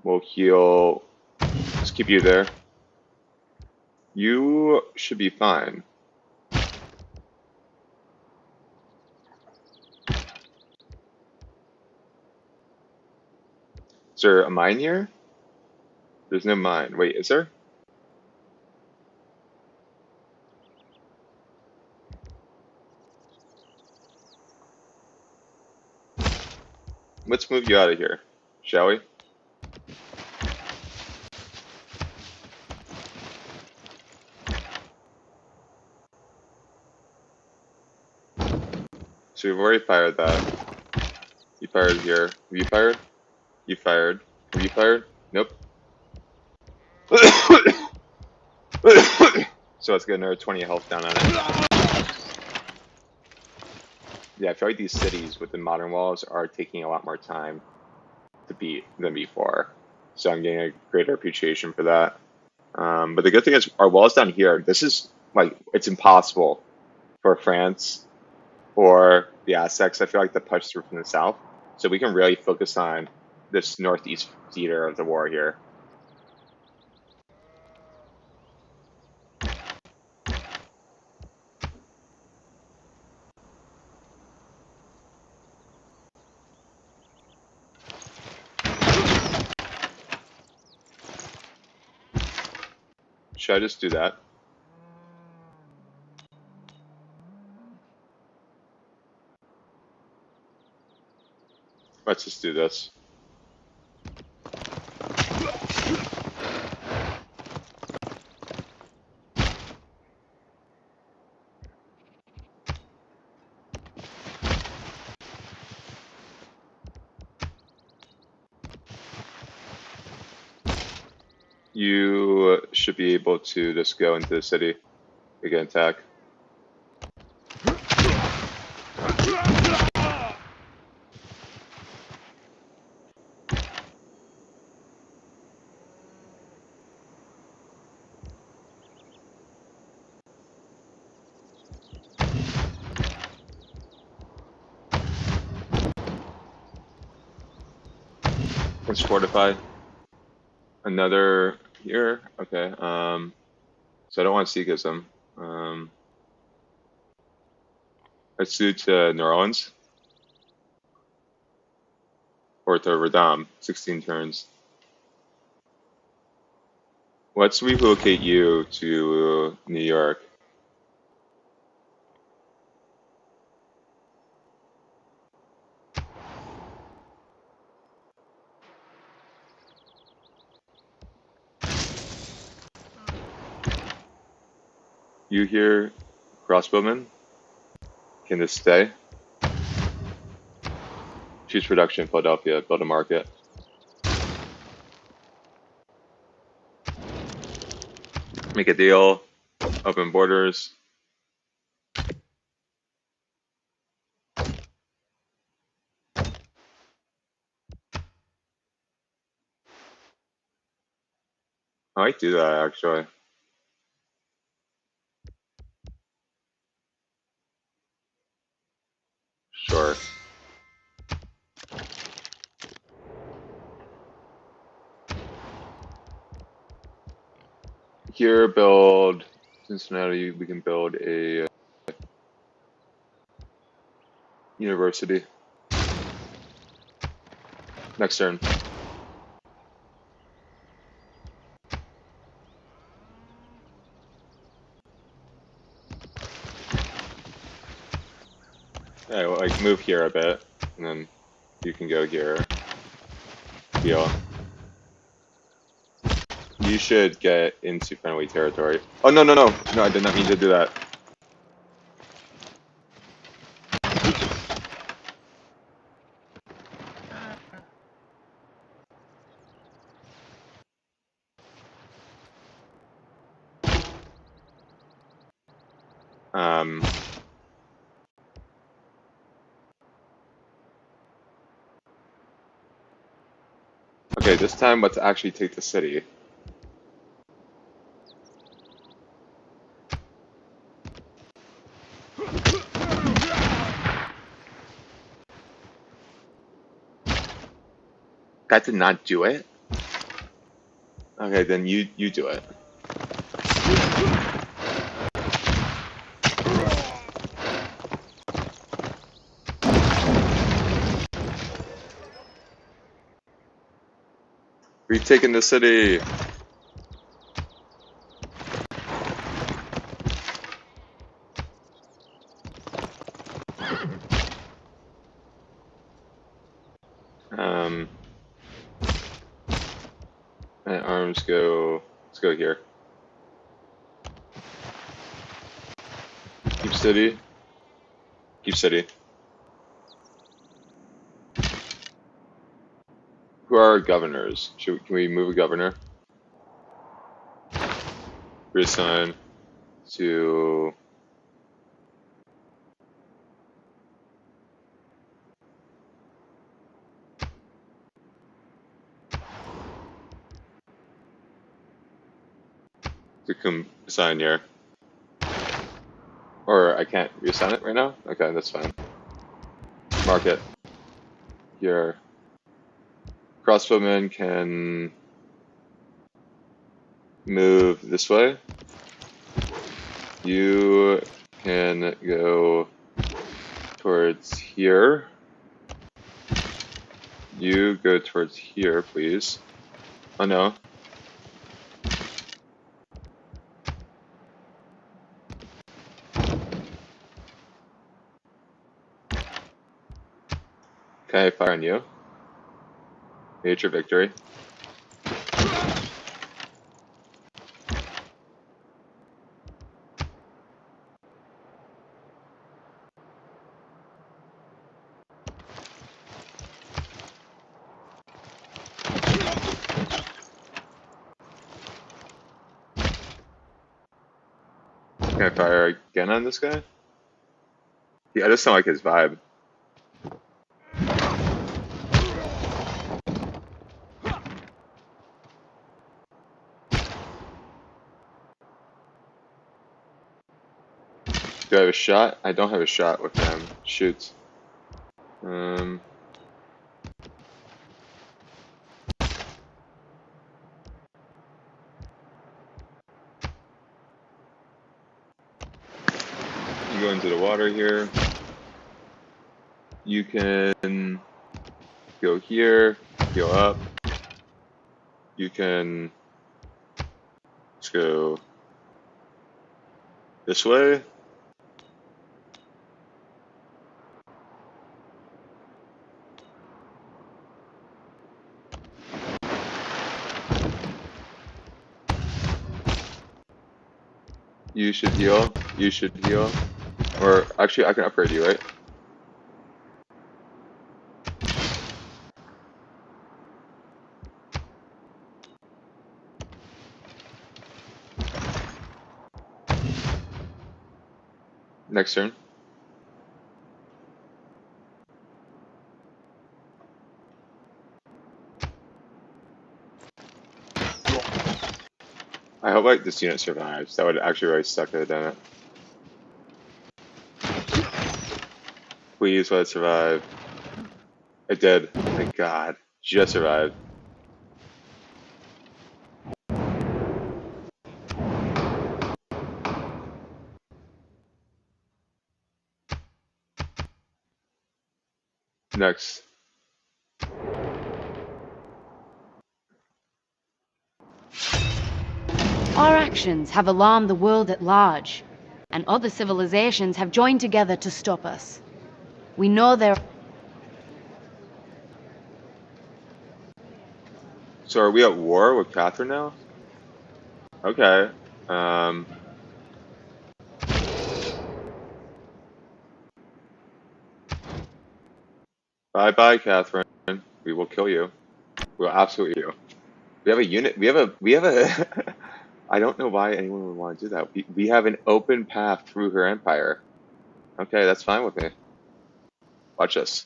We'll heal. Just keep you there. You should be fine. Is there a mine here? There's no mine. Wait, is there? Let's move you out of here, shall we? So we've already fired that. You fired here. Have you fired? You fired. Have you fired? Nope. So let's get another 20 health down on it. Yeah, I feel like these cities with the modern walls are taking a lot more time to beat than before. So I'm getting a greater appreciation for that. But the good thing is our walls down here, this is like, it's impossible for France or the Aztecs, I feel like, to push through from the south. So we can really focus on this northeast theater of the war here. Should I just do that? Let's just do this. You should be able to just go into the city. We can attack. Let's fortify. Another here. Okay. So I don't want to Sikhism. Let's do to New Orleans or to Radam. 16 turns. Let's relocate you to New York. You here, crossbowman? Can this stay? Choose production in Philadelphia. Build a market. Make a deal. Open borders. I might do that actually. Sure. Here, build Cincinnati. We can build a university. Next turn. Yeah, well, like move here a bit, and then you can go here. Deal. You should get into friendly territory. Oh no no no no! I did not mean to do that. Um. Okay, this time let's actually take the city. That did not do it? Okay, then you do it. We've taken the city. And arms go. Let's go here. Keep city. Keep city. Who are our governors? Can we move a governor? Reassign to assign here. Or I can't reassign it right now? Okay, that's fine. Mark it. Here. Crossbowmen can move this way. You can go towards here. You go towards here, please. Oh no. Okay, fire on you. Major victory. Can I fire again on this guy? Yeah, I just don't like his vibe. Do I have a shot? I don't have a shot with them. Shoot. You go into the water here. You can go here, go up. You can just go this way. You should heal. You should heal. Or actually, I can upgrade you, right? Next turn. I hope like this unit survives. That would actually really suck to have done it. Please let it survive. It did. Thank God. Just survived. Next. Our actions have alarmed the world at large, and other civilizations have joined together to stop us. We know there. So are we at war with Catherine now? Okay. Bye-bye, Catherine. We will kill you. We will absolutely kill you. We have a unit. We have a. I don't know why anyone would want to do that. We have an open path through her empire. Okay, that's fine with me. Watch us.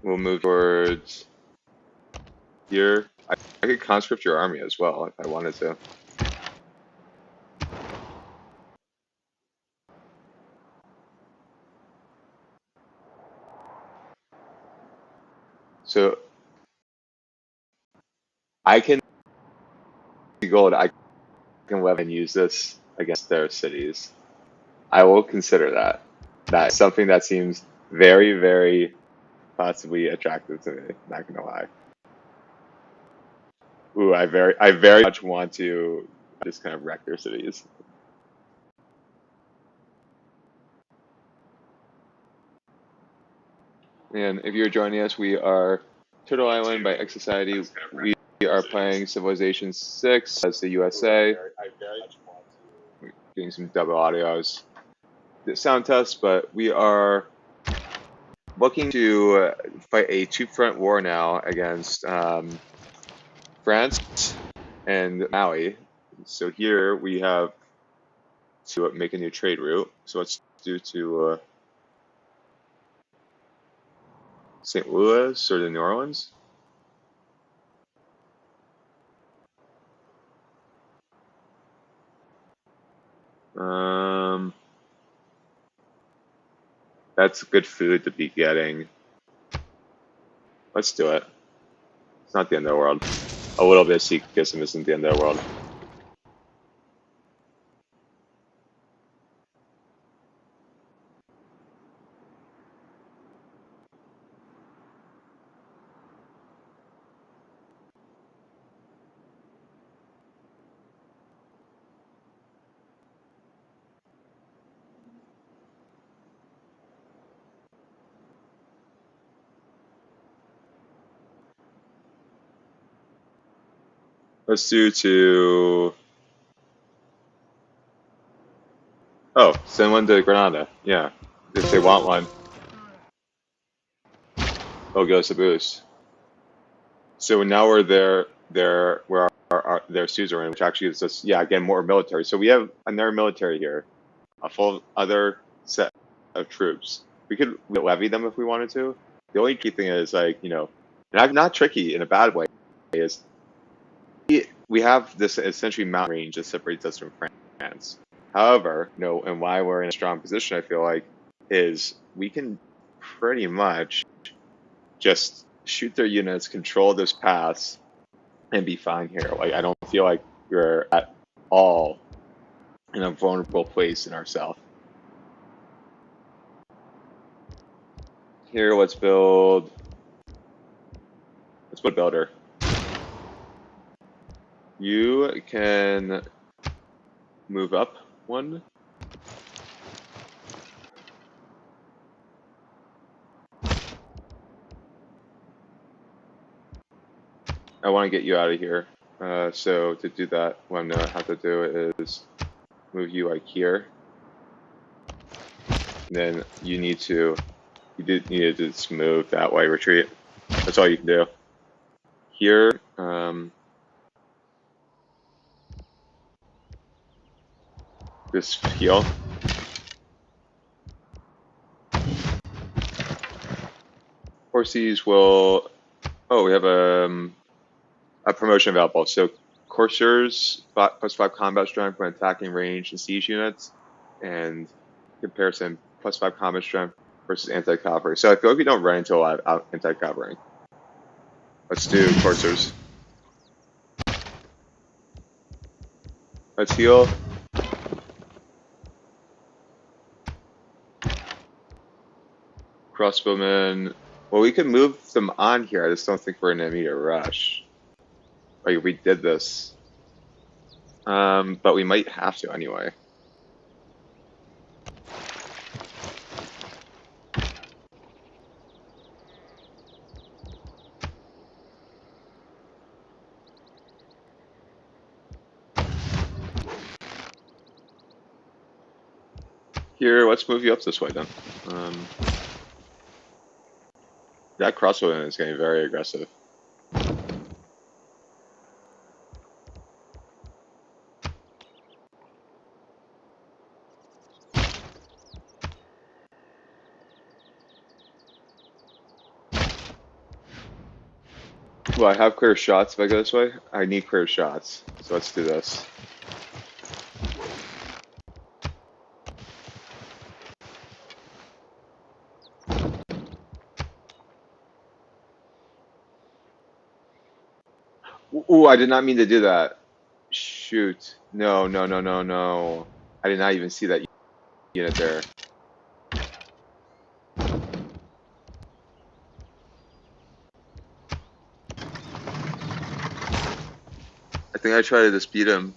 We'll move towards here. I could conscript your army as well if I wanted to. So I can gold. I can web and use this against their cities. I will consider that. That's something that seems very, very possibly attractive to me. Not gonna lie. Ooh, I very much want to just kind of wreck their cities. And if you're joining us, we are Turtle Island by X Society. We are playing Civilization 6 as the USA. getting some double audios. The sound test, but we are looking to fight a two-front war now against France and Maui. So here we have to make a new trade route. So let's do to St. Louis or to New Orleans. That's good food to be getting. Let's do it. It's not the end of the world. A little bit of Sikhism isn't the end of the world. Let's do to... Oh, send one to Granada. Yeah, if they want one. Oh, give us a boost. So now we're there where their suits are in, which actually gives us, yeah, again, more military. So we have another military here, a full other set of troops. We could levy them if we wanted to. The only key thing is, like, you know, not tricky in a bad way, is we have this essentially mountain range that separates us from France. However, you know, and why we're in a strong position, I feel like, is we can pretty much just shoot their units, control those paths, and be fine here. Like, I don't feel like we're at all in a vulnerable place in ourselves. Here, let's build a builder. You can move up one. I want to get you out of here. So to do that, what I'm gonna have to do is move you like here. And then you need to just move that way, retreat. That's all you can do. Here, just heal. Horses will. Oh, we have a promotion available. So coursers +5 combat strength when attacking range and siege units, and comparison +5 combat strength versus anti-cavalry. So I feel like we don't run into a lot of anti-cavalry. Let's do coursers. Let's heal. Crossbowmen. Well, we can move them on here. I just don't think we're gonna need a rush. Like, we did this. But we might have to anyway. Here, let's move you up this way then. That crossbowman is getting very aggressive. Well, I have clear shots if I go this way. I need clear shots, so let's do this. Ooh, I did not mean to do that. Shoot. No, no, no, no, no. I did not even see that unit there. I think I tried to just beat him.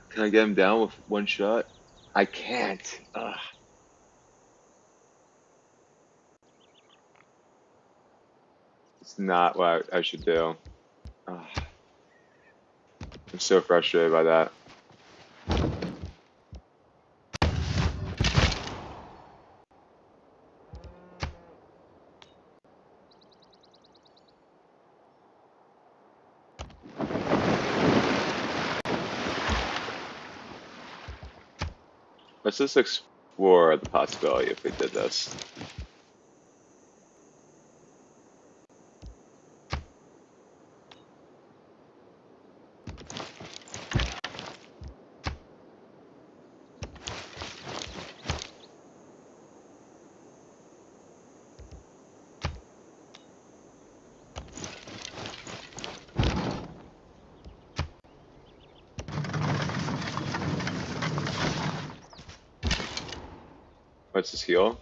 Can I get him down with one shot? I can't. Ugh. It's not what I should do. Ugh. I'm so frustrated by that. Let's just explore the possibility if we did this. Let's just heal.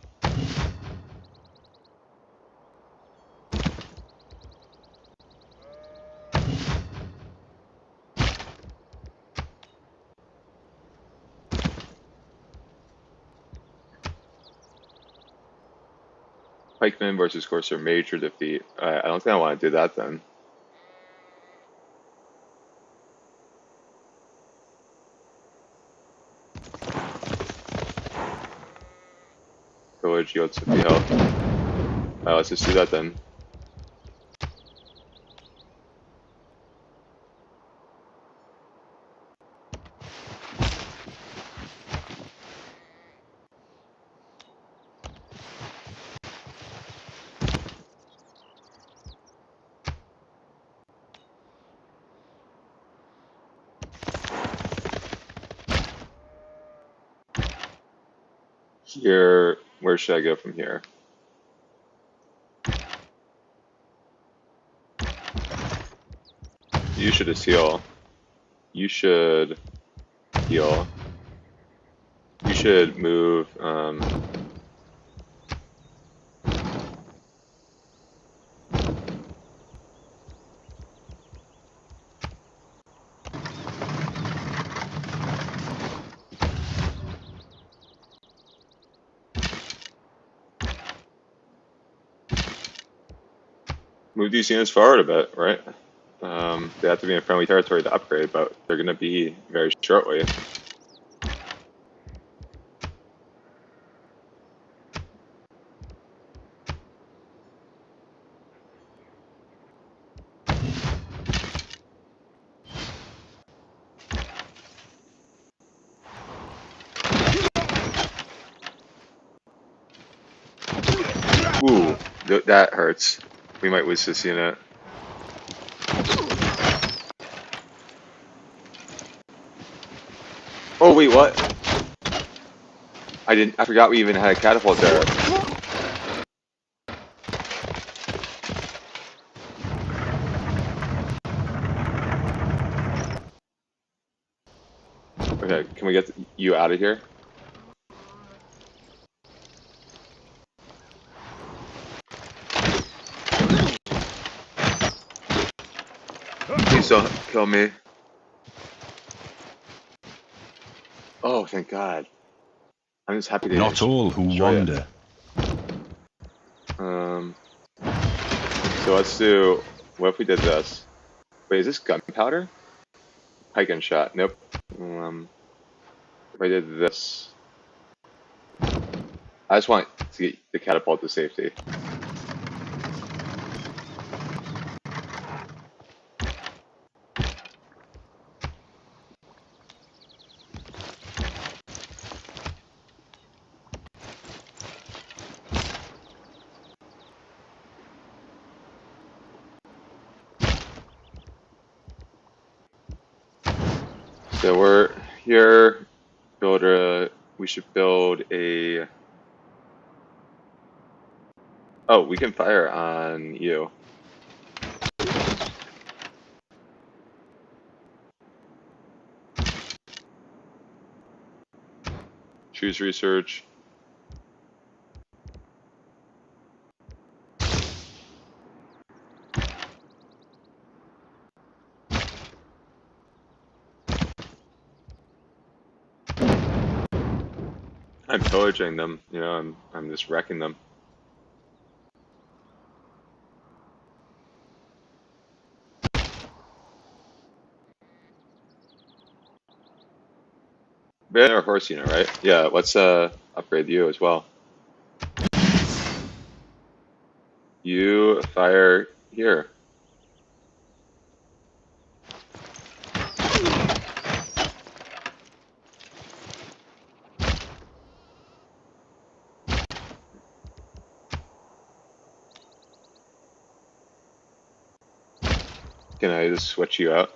Pikeman versus Courser, major defeat. I don't think I want to do that then. Village yields 50 health. Let's just do that then. Here, where should I go from here? You should just heal. You should heal. You should move. Move these units forward a bit, right? They have to be in friendly territory to upgrade, but they're going to be very shortly. Ooh, that hurts. We might lose this unit. Oh wait, what? I forgot we even had a catapult there. Okay, can we get you out of here? Please don't kill me. Oh, thank God. I'm just happy to Not all who destroy it. wander. So let's do, what if we did this? Wait, is this gunpowder? Pike and shot, nope. If I did this, I just want to get the catapult to safety. So we're here, we should build a, oh, we can fire on you. Choose research. I'm pillaging them, you know, I'm just wrecking them. Better horse unit, right? Yeah, let's upgrade you as well. You fire here. Can I just switch you out?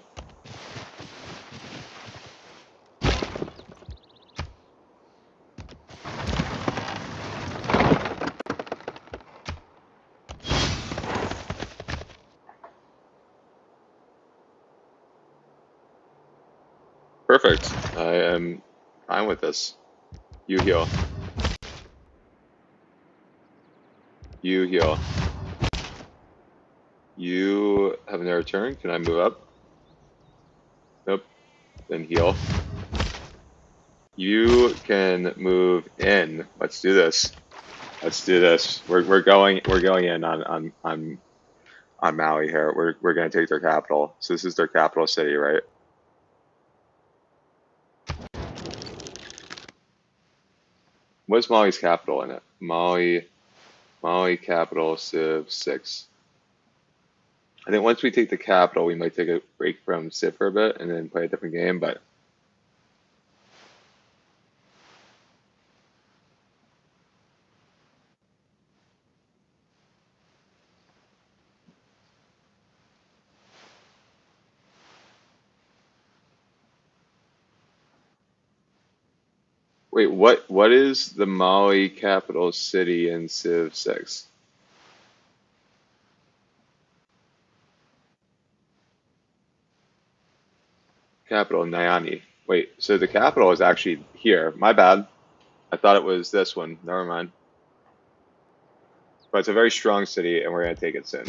Perfect. I am fine with this. You heal. You heal. You have another turn. Can I move up? Nope. Then heal. You can move in. Let's do this. Let's do this. We're going in on Maui here. We're gonna take their capital. So this is their capital city, right? What's Maui's capital in it? Maui capital Civ 6. I think once we take the capital, we might take a break from Civ for a bit and then play a different game, but wait, what is the Maui capital city in Civ 6? Capital Nayani. Wait, so the capital is actually here. My bad. I thought it was this one. Never mind. But it's a very strong city, and we're gonna take it soon.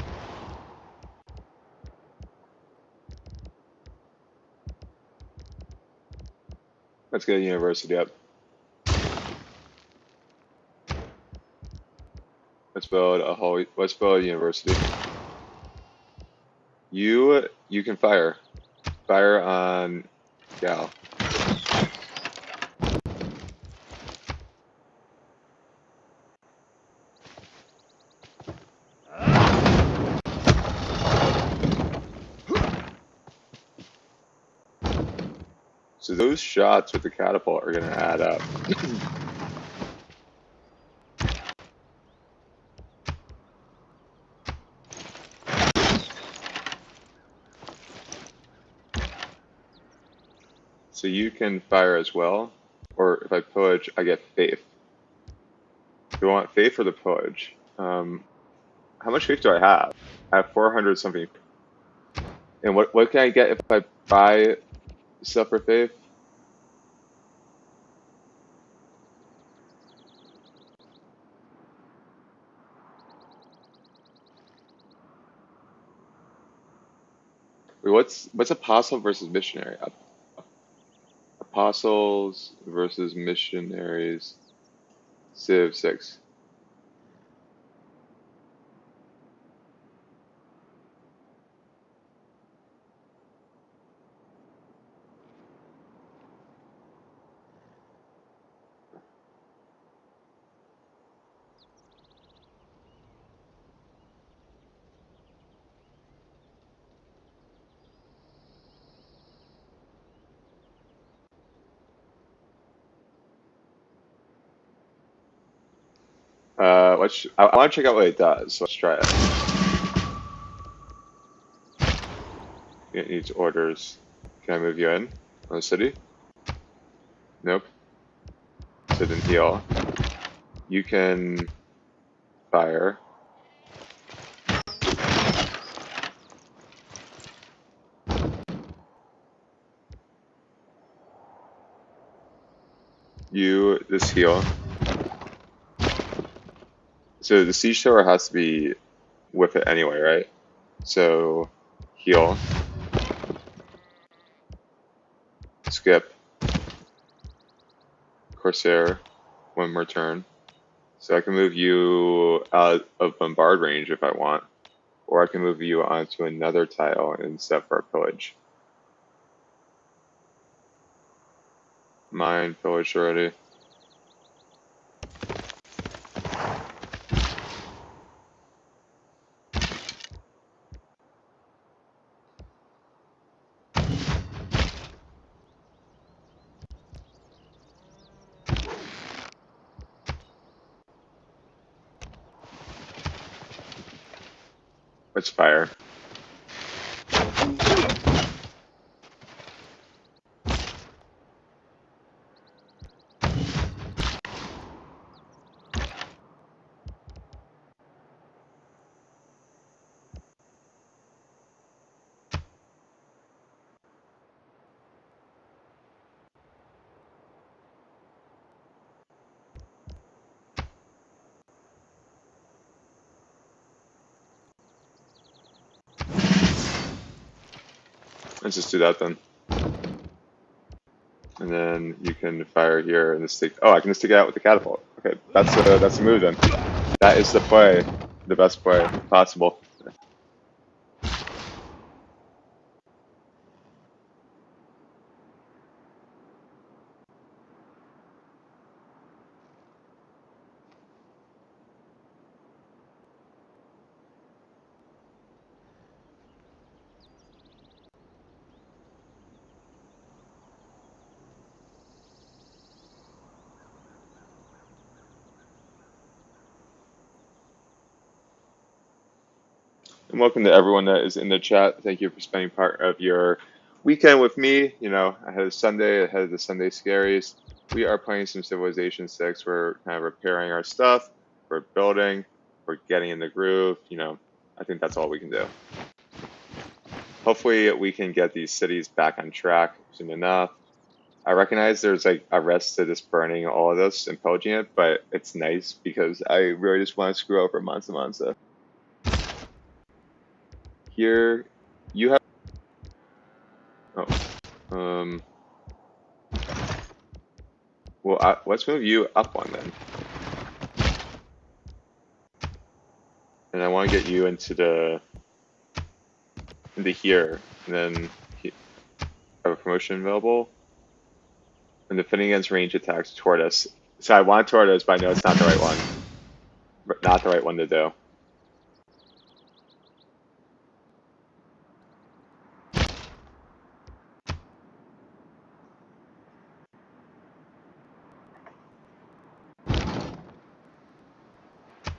Let's get a university up. Let's build a university. You can fire. Fire on Gal. So those shots with the catapult are gonna add up. So you can fire as well, or if I pillage, I get faith. Do I want faith or the pillage? How much faith do I have? I have 400 something. And what can I get if I buy stuff for faith? Wait, what's apostle versus missionary? Apostles versus missionaries. Civ 6. I want to check out what it does. So let's try it. It needs orders. Can I move you in on the city? Nope. So then heal. You can fire. This heal. So the siege tower has to be with it anyway, right? So heal. Skip. Corsair. One more turn. So I can move you out of bombard range if I want. Or I can move you onto another tile and set for a pillage. Mine pillaged already. Let's fire. Let's just do that then. And then you can fire here and just take. Oh, I can just take it out with the catapult. Okay, that's the move then. That is the play, the best play possible. And welcome to everyone that is in the chat. Thank you for spending part of your weekend with me. You know, ahead of Sunday, ahead of the Sunday scaries. We are playing some Civilization 6. We're kind of repairing our stuff. We're building. We're getting in the groove. You know, I think that's all we can do. Hopefully we can get these cities back on track soon enough. I recognize there's like a risk to just burning all of this and pillaging it, but it's nice because I really just want to screw over Mansa Mansa. Here, you have. Oh, well, let's move you up one then. And I want to get you into here, and then have a promotion available. And defending against range attacks toward us. So I want toward us, but I know it's not the right one. But not the right one to do.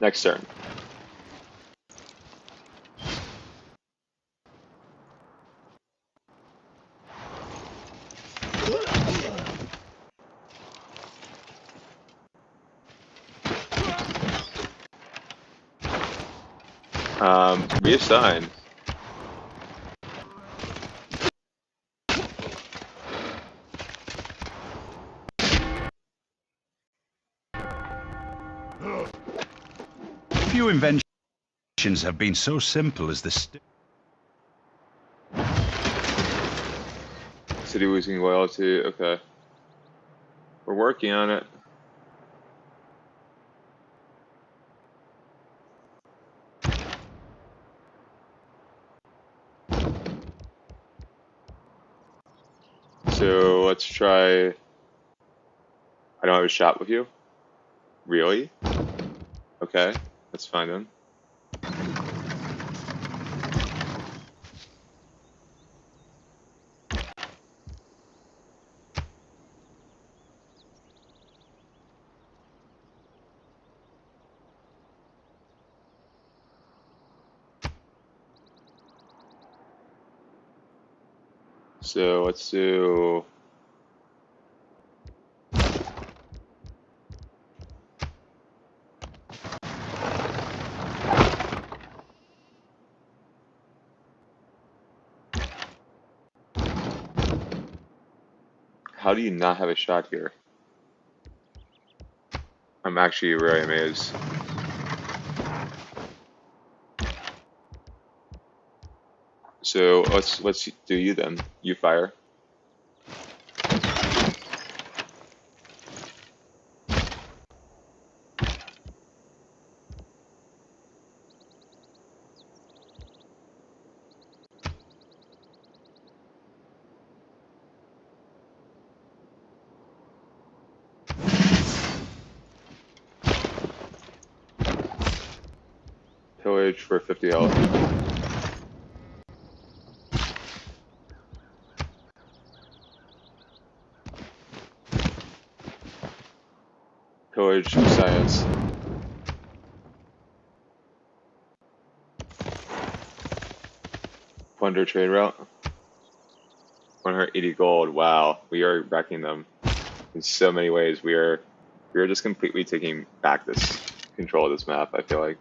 Next turn. Reassign. Few inventions have been so simple as this. City losing loyalty. Okay. We're working on it. So let's try. I don't have a shot with you. Really? Okay, that's fine then. So let's do. How do you not have a shot here? I'm actually really amazed. So let's do you then. You fire. Pillage for 50 health. Pillage science. Plunder trade route. 180 gold. Wow, we are wrecking them in so many ways. We are just completely taking back this control of this map, I feel like.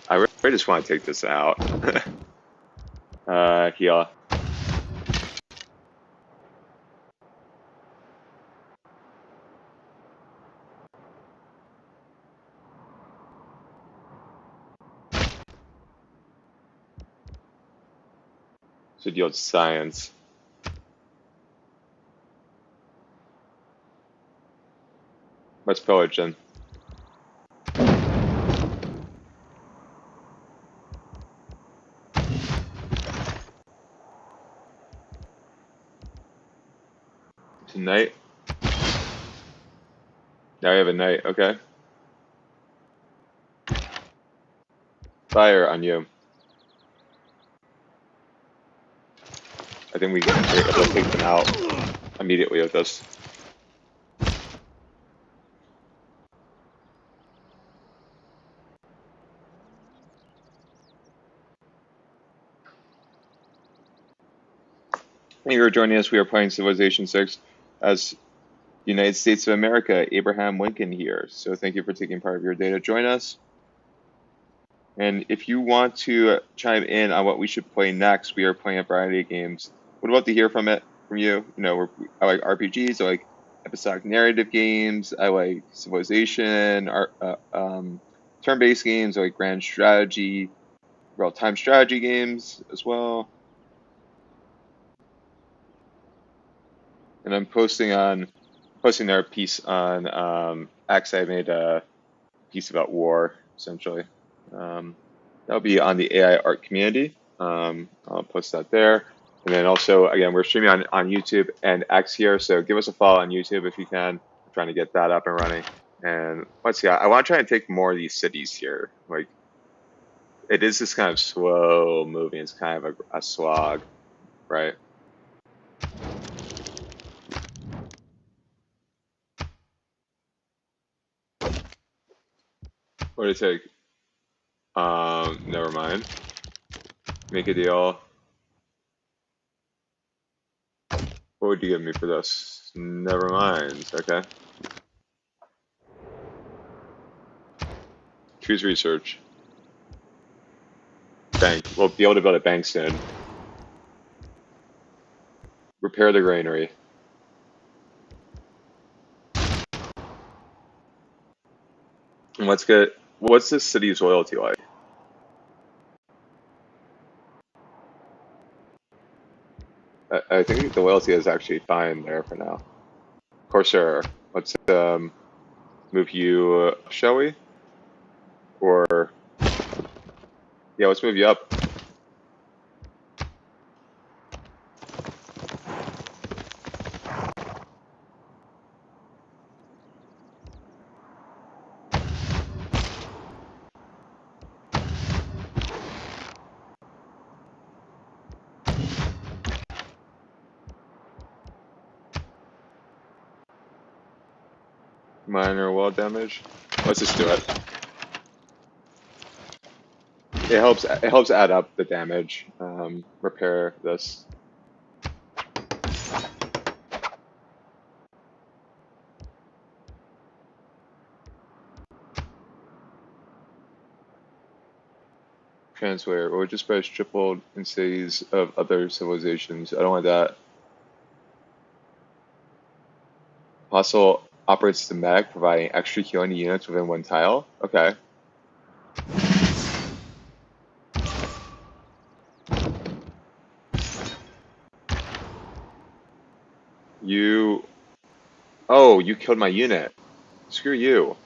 I really just want to take this out. Heal. Should yield science. Let's pillage then. Tonight. Now we have a knight, okay. Fire on you. I think we can take them out immediately with this. Thank you for joining us. We are playing Civilization 6 as United States of America, Abraham Lincoln here. So thank you for taking part of your day to join us. And if you want to chime in on what we should play next, we are playing a variety of games. Would love to hear from you. You know, I like RPGs, I like episodic narrative games, I like Civilization, turn-based games, I like grand strategy, real-time strategy games as well. And I'm posting their piece on X. I made a piece about war, essentially. That'll be on the AI art community. I'll post that there. And then also, again, we're streaming on YouTube and X here, so give us a follow on YouTube if you can. We're trying to get that up and running. And let's see, I want to try and take more of these cities here. Like, it is this kind of slow moving. It's kind of a slog, right? What did it take? Never mind. Make a deal. What would you give me for this? Never mind. Okay. Choose research. Bank. We'll be able to build a bank soon. Repair the granary. And what's this city's loyalty like? I think the loyalty is actually fine there for now. Corsair, let's move you, shall we? Or, yeah, let's move you up. Minor wall damage. Let's just do it. It helps add up the damage. Repair this. Translator, or just by tripled in cities of other civilizations. I don't want that. Hostile operates the mech, providing extra healing units within one tile. Okay. Oh, you killed my unit. Screw you.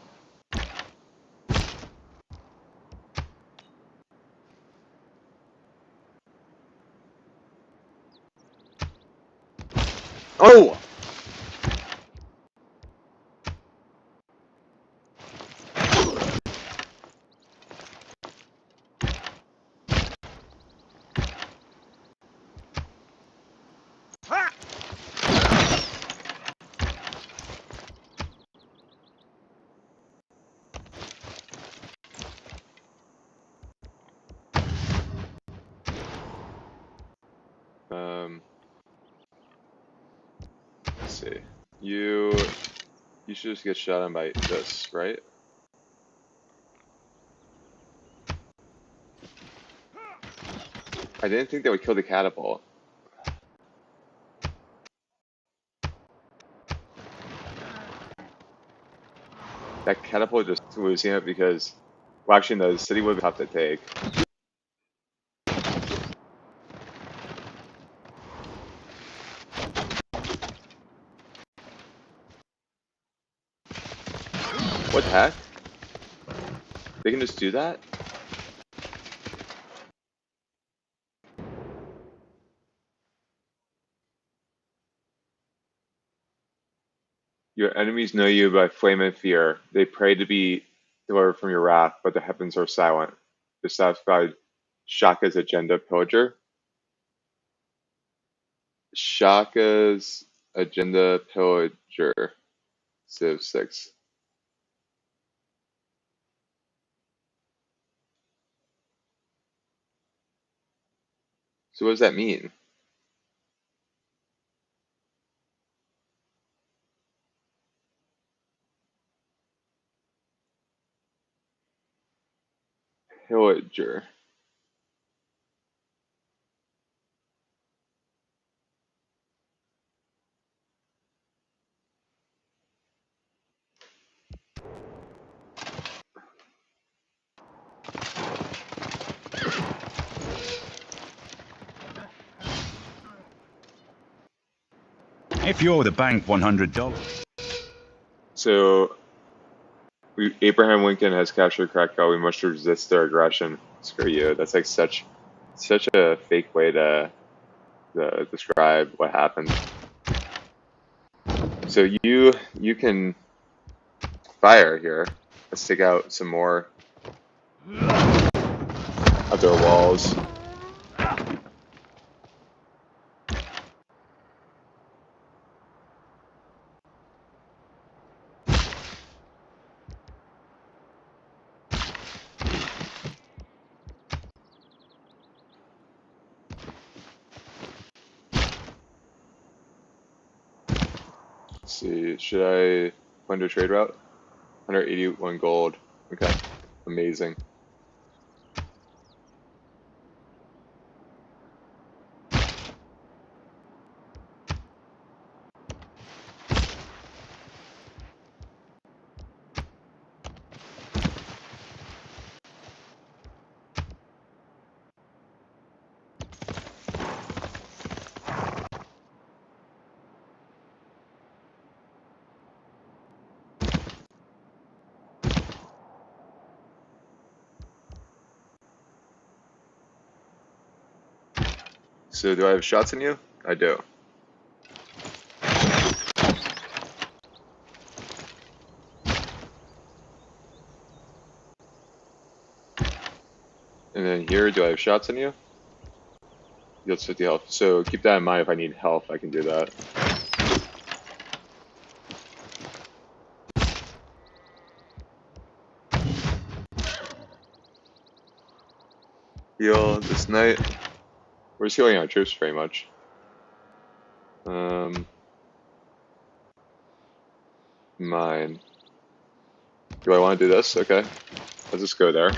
Oh! Let's see. You should just get shot on by this, right? I didn't think that would kill the catapult. That catapult just losing it because, well, actually, no, the city would have to take. heck? They can just do that? Your enemies know you by flame and fear. They pray to be delivered from your wrath, but the heavens are silent. Dissatisfied Shaka's agenda pillager. Shaka's agenda pillager. Civ 6. So what does that mean? Pillager. If you owe the bank $100. So Abraham Lincoln has captured Krakow. We must resist their aggression. Screw you. That's like such a fake way to describe what happened. So you can fire here. Let's take out some more of their walls. Let's see, should I find a trade route? 181 gold. Okay, amazing. So do I have shots on you? I do. And then here, do I have shots on you? Yields 50 health. So keep that in mind. If I need health, I can do that. Heal this knight. We're just healing our troops very much. Mine. Do I want to do this? Okay. Let's just go there.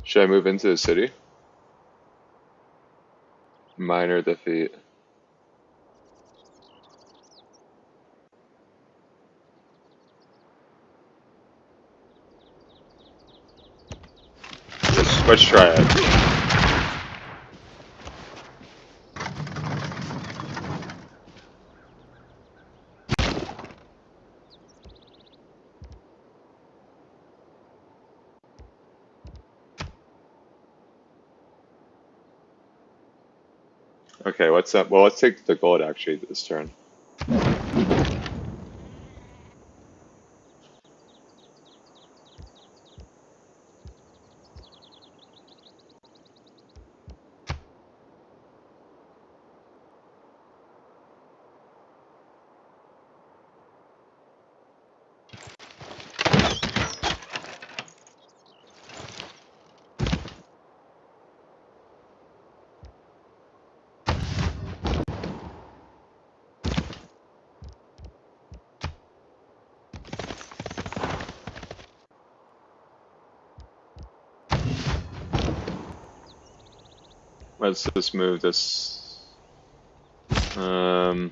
Should I move into the city? Minor defeat. Let's try it. Okay, what's up? Well, let's take the gold actually this turn. Let's just move this Um,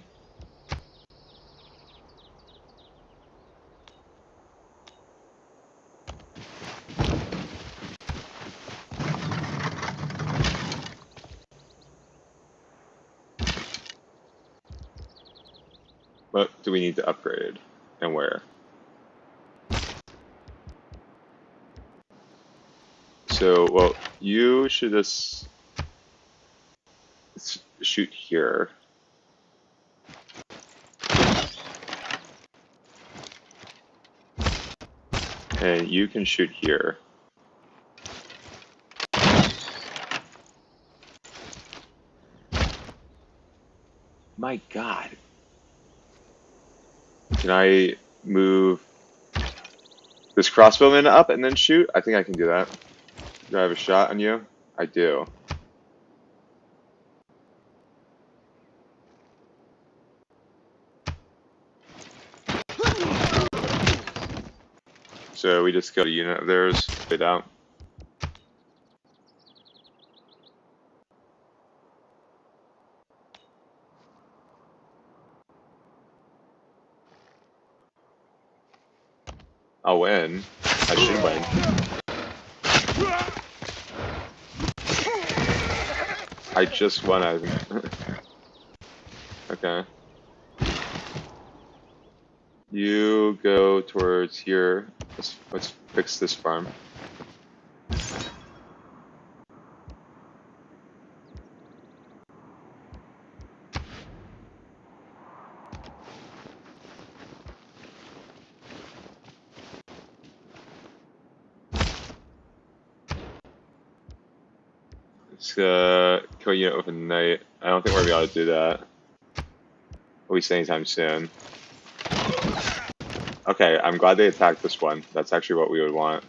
what do we need to upgrade and where? So, well, you should just shoot here. And you can shoot here. My God. Can I move this crossbowman up and then shoot? I think I can do that. Do I have a shot on you? I do. So we just killed a unit of theirs, spit out. I'll win. I should win. I just won, I think. Okay. You go towards here. Let's fix this farm. Let's kill a unit with a knight. I don't think we're gonna be able to do that. At least anytime soon. Okay, I'm glad they attacked this one. That's actually what we would want.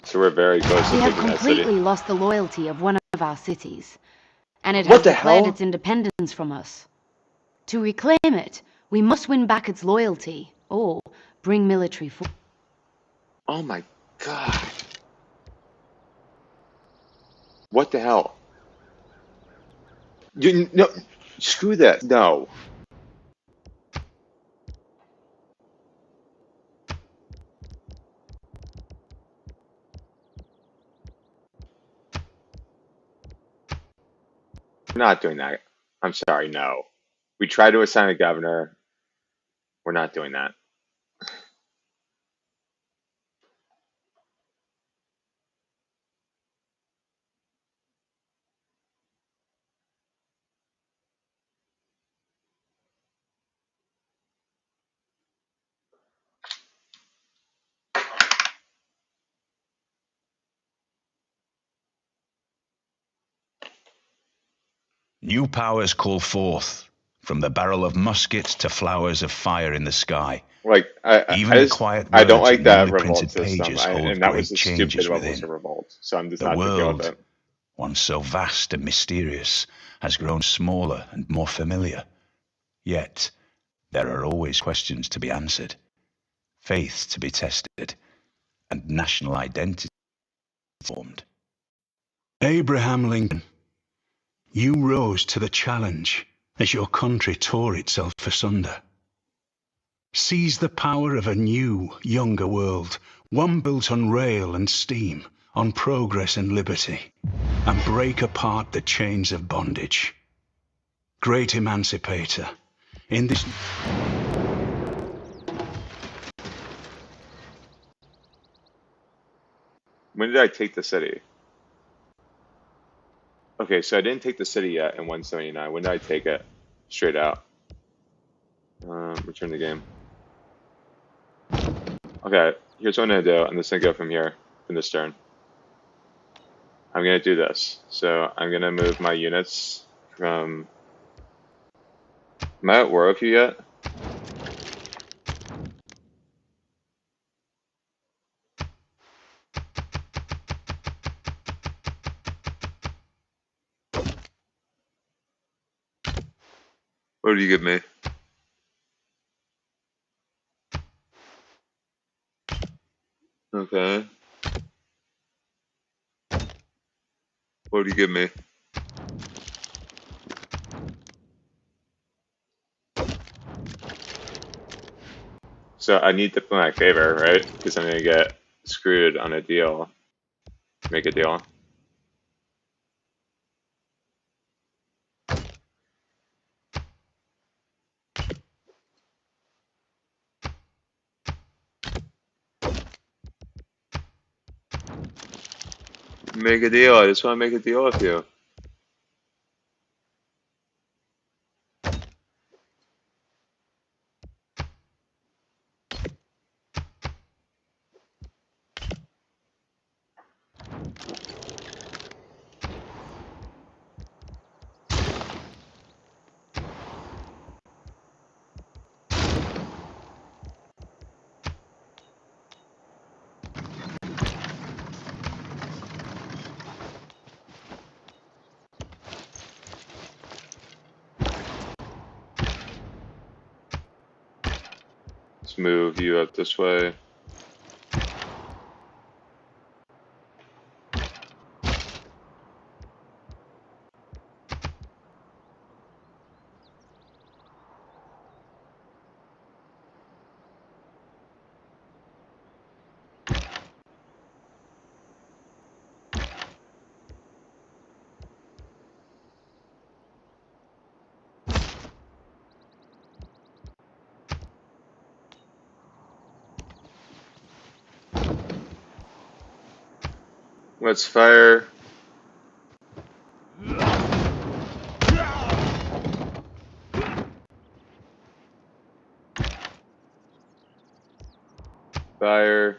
So we're very close to We have taking that completely city. lost the loyalty of one of our cities, and it What has the declared hell? its independence from us. To reclaim it, we must win back its loyalty, or bring military force. Oh my God. What the hell? You no, screw that. No. We're not doing that. I'm sorry, no. We tried to assign a governor. We're not doing that. New powers call forth, from the barrel of muskets to flowers of fire in the sky. Like Even the quiet I don't words like in that newly revolt printed system, pages hold and that was great the stupid changes levels of within. revolt. So I'm just The not taking with world, it. once so vast and mysterious, has grown smaller and more familiar. Yet, there are always questions to be answered, faiths to be tested, and national identity formed. Abraham Lincoln, you rose to the challenge as your country tore itself asunder. Seize the power of a new, younger world, one built on rail and steam, on progress and liberty, and break apart the chains of bondage. Great emancipator, in this... When did I take the city? Okay, so I didn't take the city yet in 179. When did I take it? Straight out. Return the game. Okay, here's what I'm gonna do. I'm just gonna go from here, from this turn. I'm gonna do this. So I'm gonna move my units from. Am I at war with you yet? What do you give me? Okay. What do you give me? So I need to play my favor, right? Because I'm gonna get screwed on a deal. Make a deal. Make a deal. I just want to make a deal with you. Let's move you up this way. Let's fire. Fire.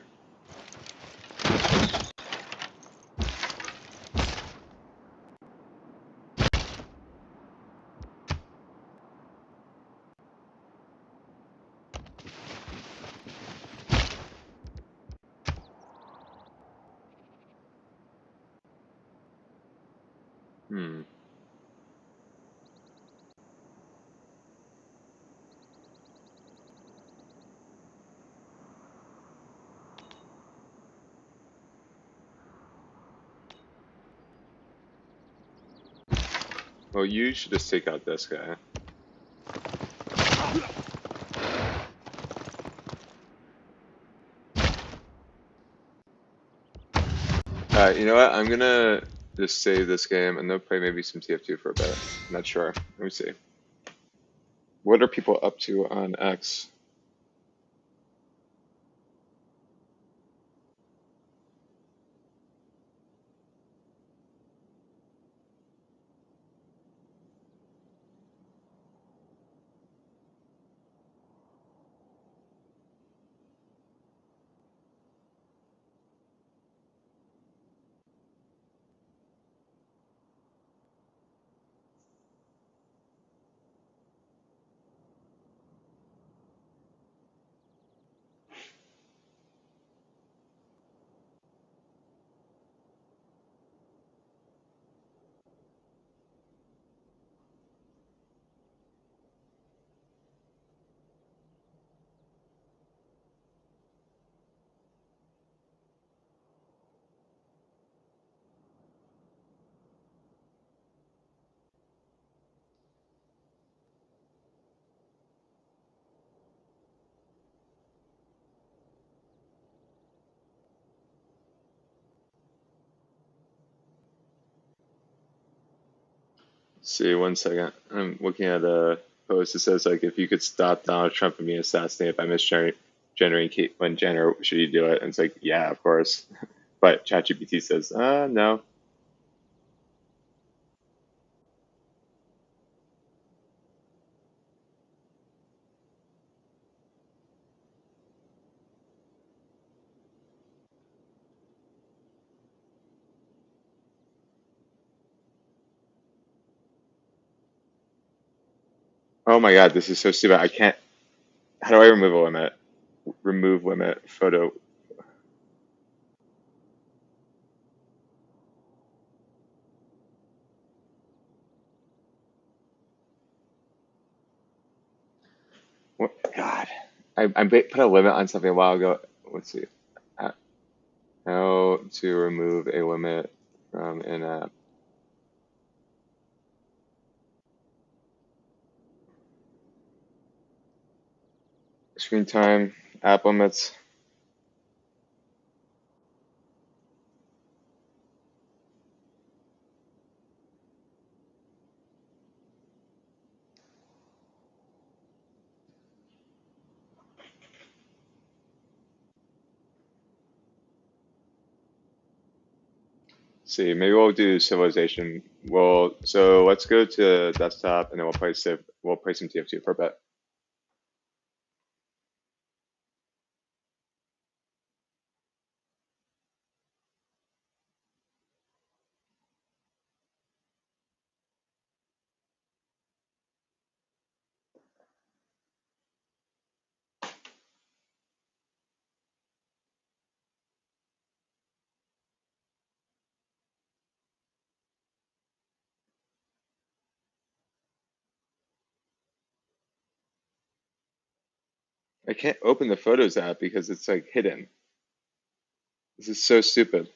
Hmm. Well, you should just take out this guy. Alright, you know what? I'm gonna just save this game and then play maybe some TF2 for a bit. I'm not sure. Let me see. What are people up to on X? See, 1 second. I'm looking at a post that says, like, if you could stop Donald Trump from being assassinated by misgenerating Caitlyn Jenner, should you do it? And it's like, yeah, of course. But ChatGPT says, no. Oh my God, this is so stupid. I can't. How do I remove a limit? Remove limit photo. What? God, I put a limit on something a while ago. Let's see. How to remove a limit from an app. Screen time, app limits. See, maybe we'll do civilization. So let's go to desktop and then we'll play some TF2 for a bit. I can't open the Photos app because it's like hidden. This is so stupid.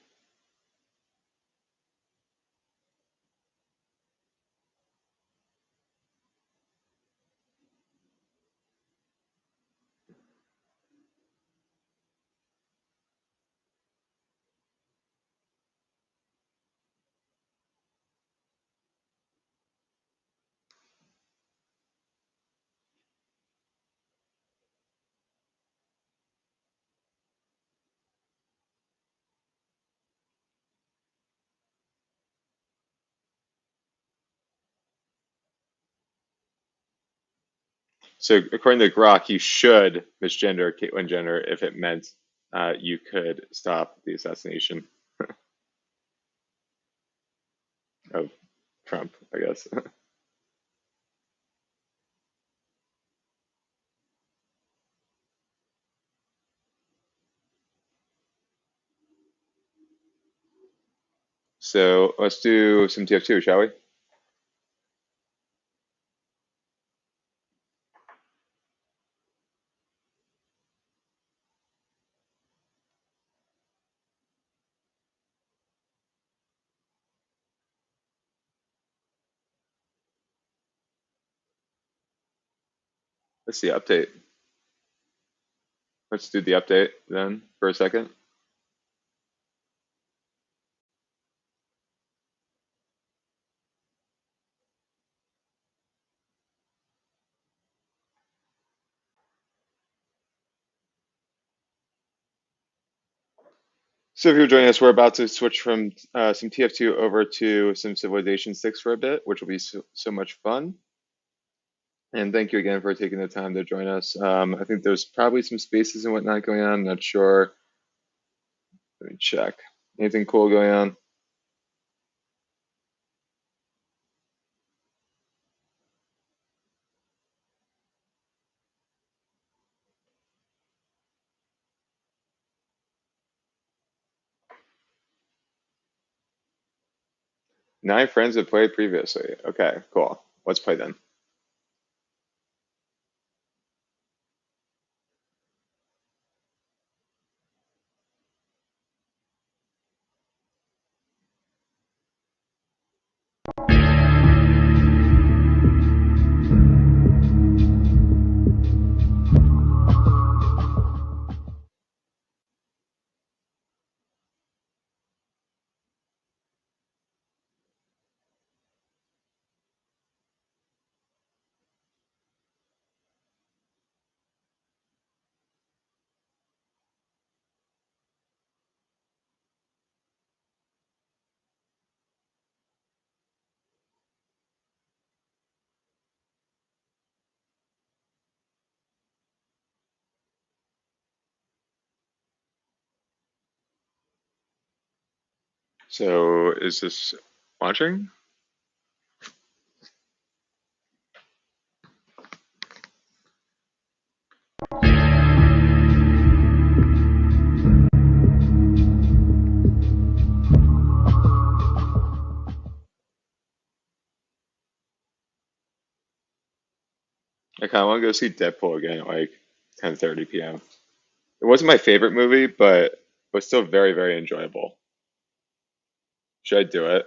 So according to Grok, you should misgender Caitlyn Jenner if it meant you could stop the assassination of Trump, I guess. So let's do some TF2, shall we? Let's see, update. Let's do the update then for a second. So if you're joining us, we're about to switch from some TF2 over to some Civilization 6 for a bit, which will be so much fun. And thank you again for taking the time to join us. I think there's probably some spaces and whatnot going on. I'm not sure. Let me check. Anything cool going on? Nine friends have played previously. Okay, cool. Let's play then. So is this launching? I kind kind of want to go see Deadpool again at like 10:30 p.m. It wasn't my favorite movie, but it was still very, very enjoyable. Should I do it?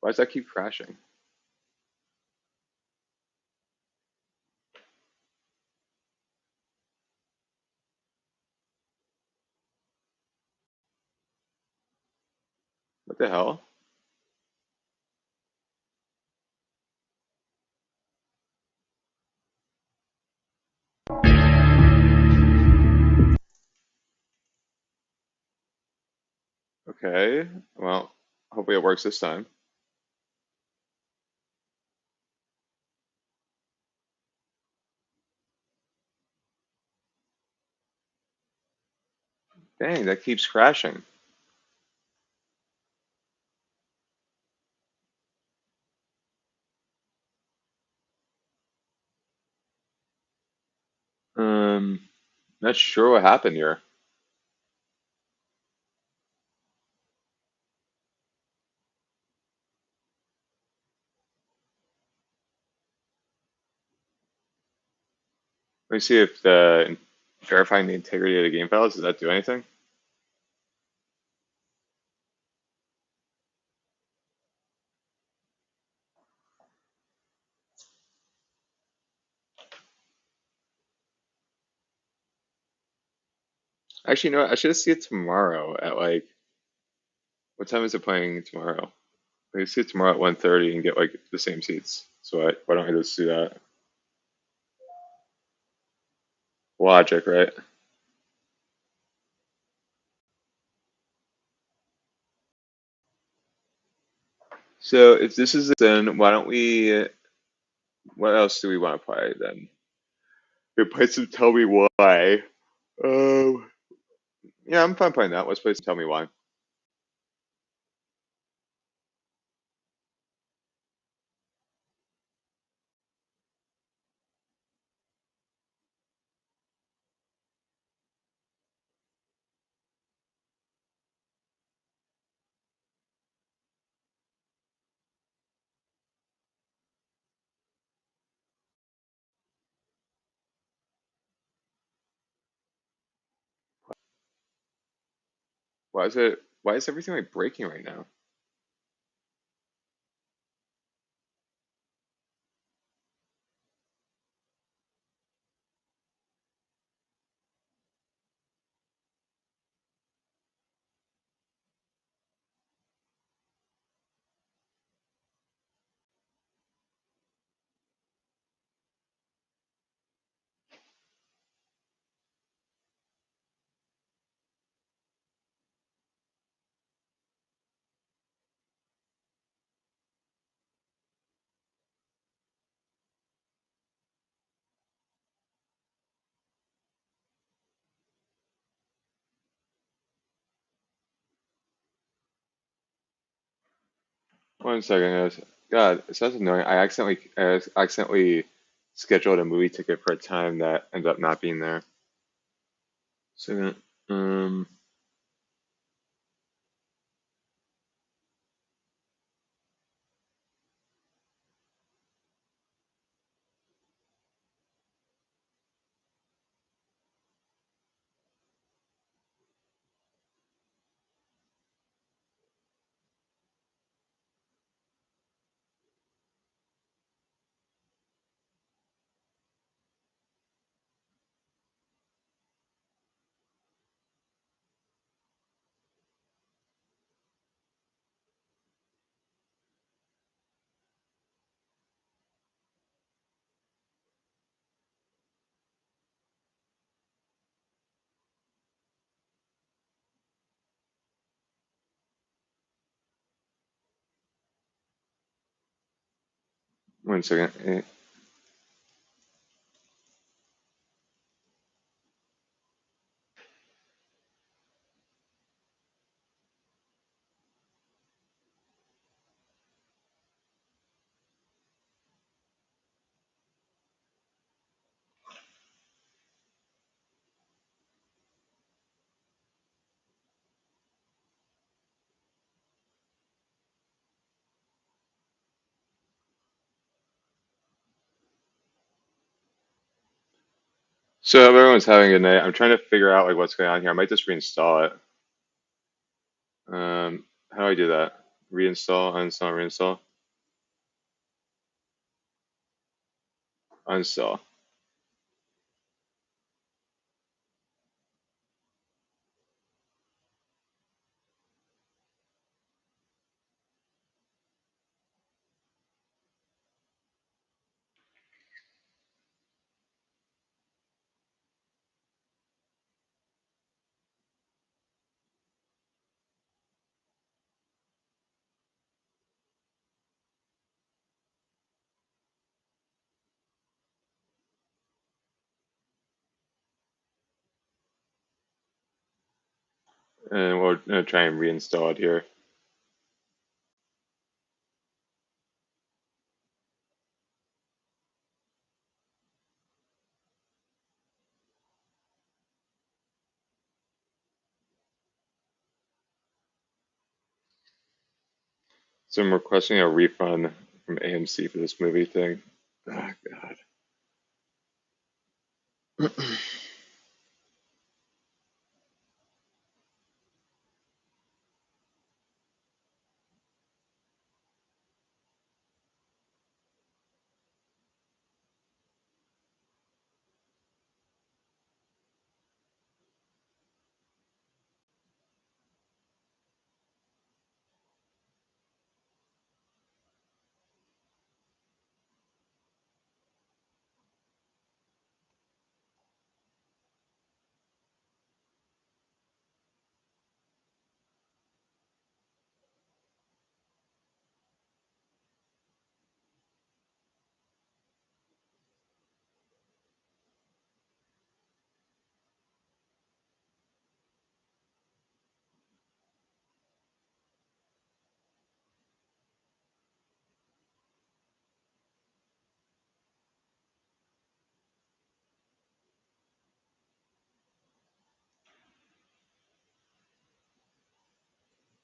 Why does that keep crashing? What the hell? Okay, well, hopefully it works this time. Dang, that keeps crashing. Not sure what happened here. Let me see if the verifying the integrity of the game files, does that do anything? Actually, you know what? I should see it tomorrow at like, what time is it playing tomorrow? I can see it tomorrow at 1:30 and get like the same seats. So why don't I just do that? Logic, right? So if this is then why don't we, what else do we want to play then? We play some Tell Me Why. Um, yeah, I'm fine playing that. Let's play some Tell Me Why. Why is everything like breaking right now? One second, guys. God, it sounds annoying. I accidentally scheduled a movie ticket for a time that ended up not being there. Second, um, 1 second. So everyone's having a good night. I'm trying to figure out like what's going on here. I might just reinstall it. How do I do that? Reinstall, uninstall, reinstall, uninstall. And we're gonna try and reinstall it here. So I'm requesting a refund from AMC for this movie thing. Oh God.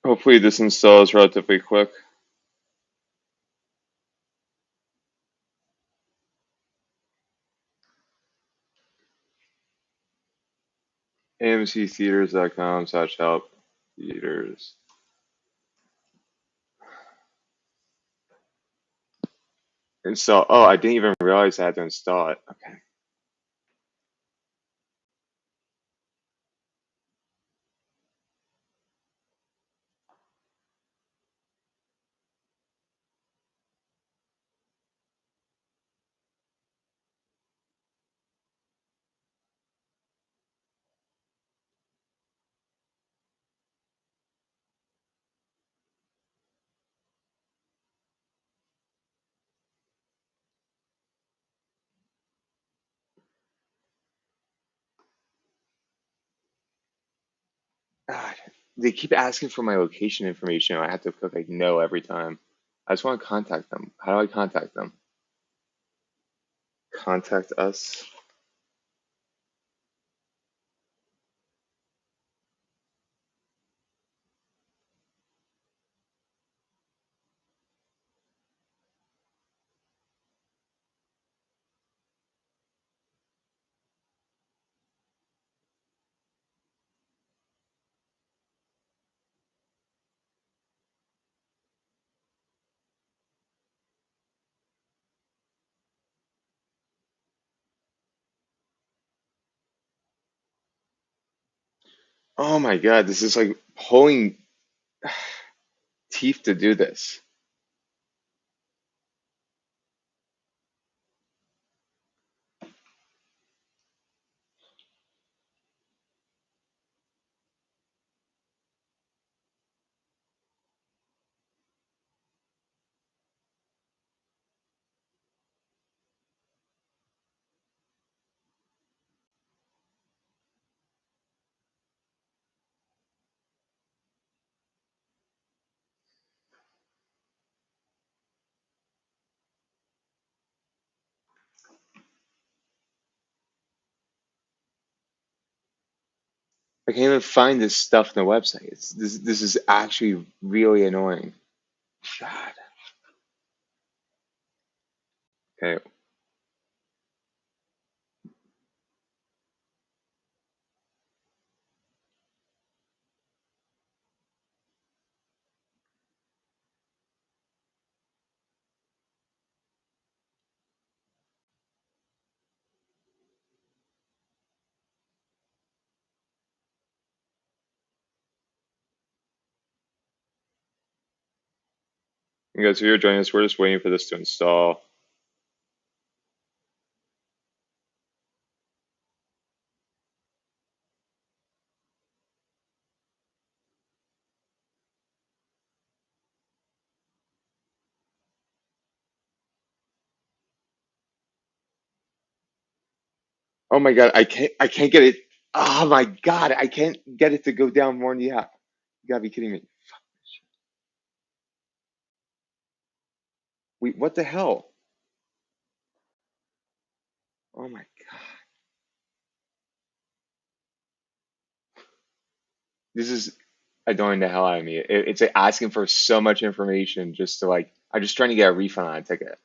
Hopefully this installs relatively quick. AMCtheaters.com/help theaters. Install. Oh, I didn't even realize I had to install it. Okay. God, they keep asking for my location information. I have to click like no every time. I just want to contact them. How do I contact them? Contact us. Oh my God, this is like pulling teeth to do this. I can't even find this stuff on the website. This is actually really annoying. God. Okay. You guys, if you're joining us, we're just waiting for this to install. Oh my God, I can't get it. Oh my God, I can't get it to go down more in the app. You gotta be kidding me. Wait, what the hell? Oh my God. This is annoying the hell out of me. It's like asking for so much information just to like, I'm just trying to get a refund on a ticket.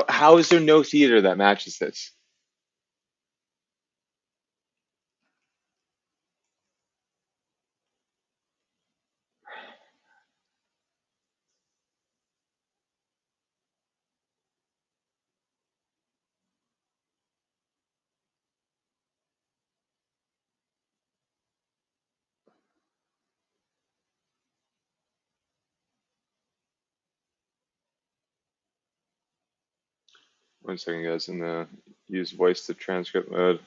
How is there no theater that matches this? One second, guys. In the use voice to transcript mode.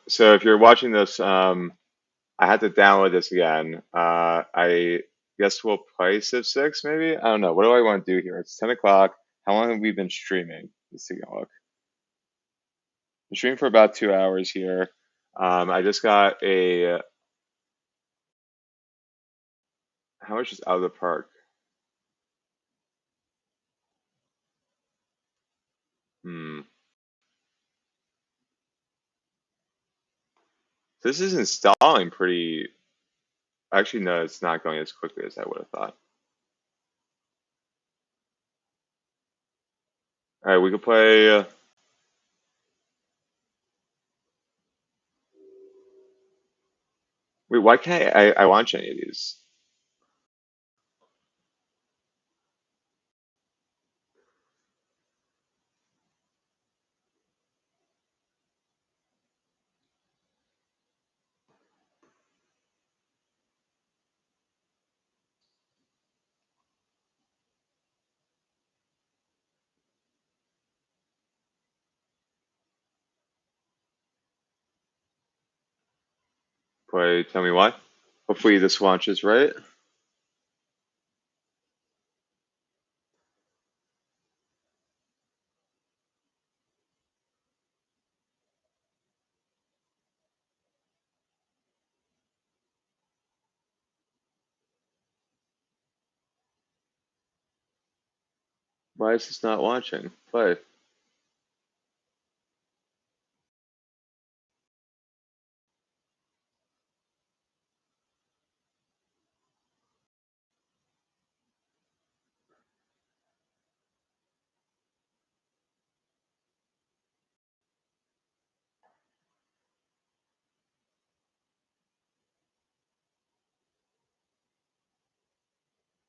So if you're watching this, I had to download this again. I Guess we'll play Civ 6 maybe? I don't know. What do I want to do here? It's 10 o'clock. How long have we been streaming? Let's take a look. I'm streaming for about 2 hours here. I just got a. How much is out of the park? This is installing pretty. Actually, no, it's not going as quickly as I would have thought. All right, we could play. Wait, why can't I launch any of these? Play. Tell me why. Hopefully this launches right. Why is this not launching? Play.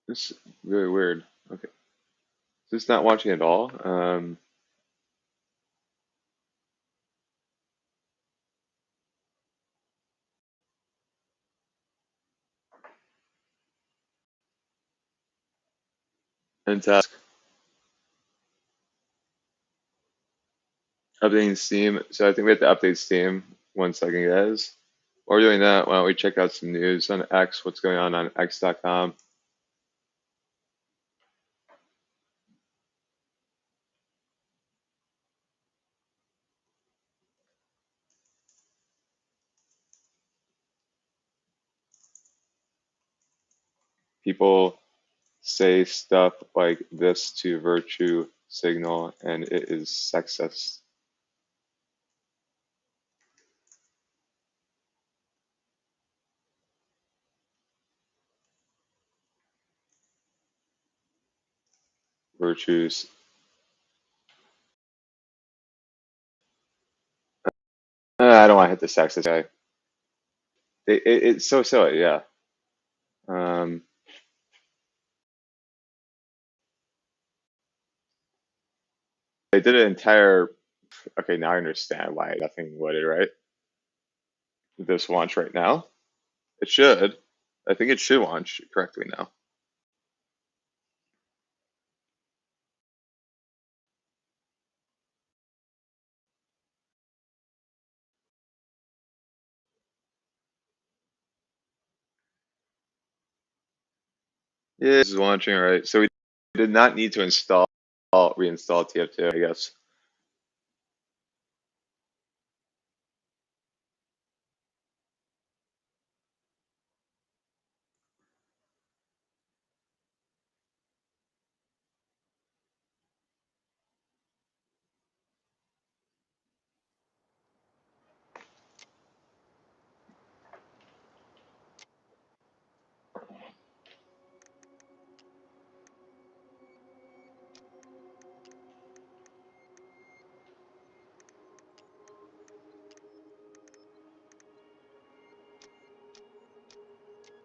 This is really weird. Okay. Is this not launching at all? And task. Updating Steam. So I think we have to update Steam. 1 second, guys. While we're doing that, why don't we check out some news on X? What's going on X.com? People say stuff like this to virtue signal, and it is sexist. Virtues. I don't want to hit the sexist guy. It's so silly, yeah. Um, they did an entire. Okay, now I understand why nothing would it, right? This launch right now. It should. I think it should launch correctly now. Yeah, this is launching right. So we did not need to reinstall TF2, I guess.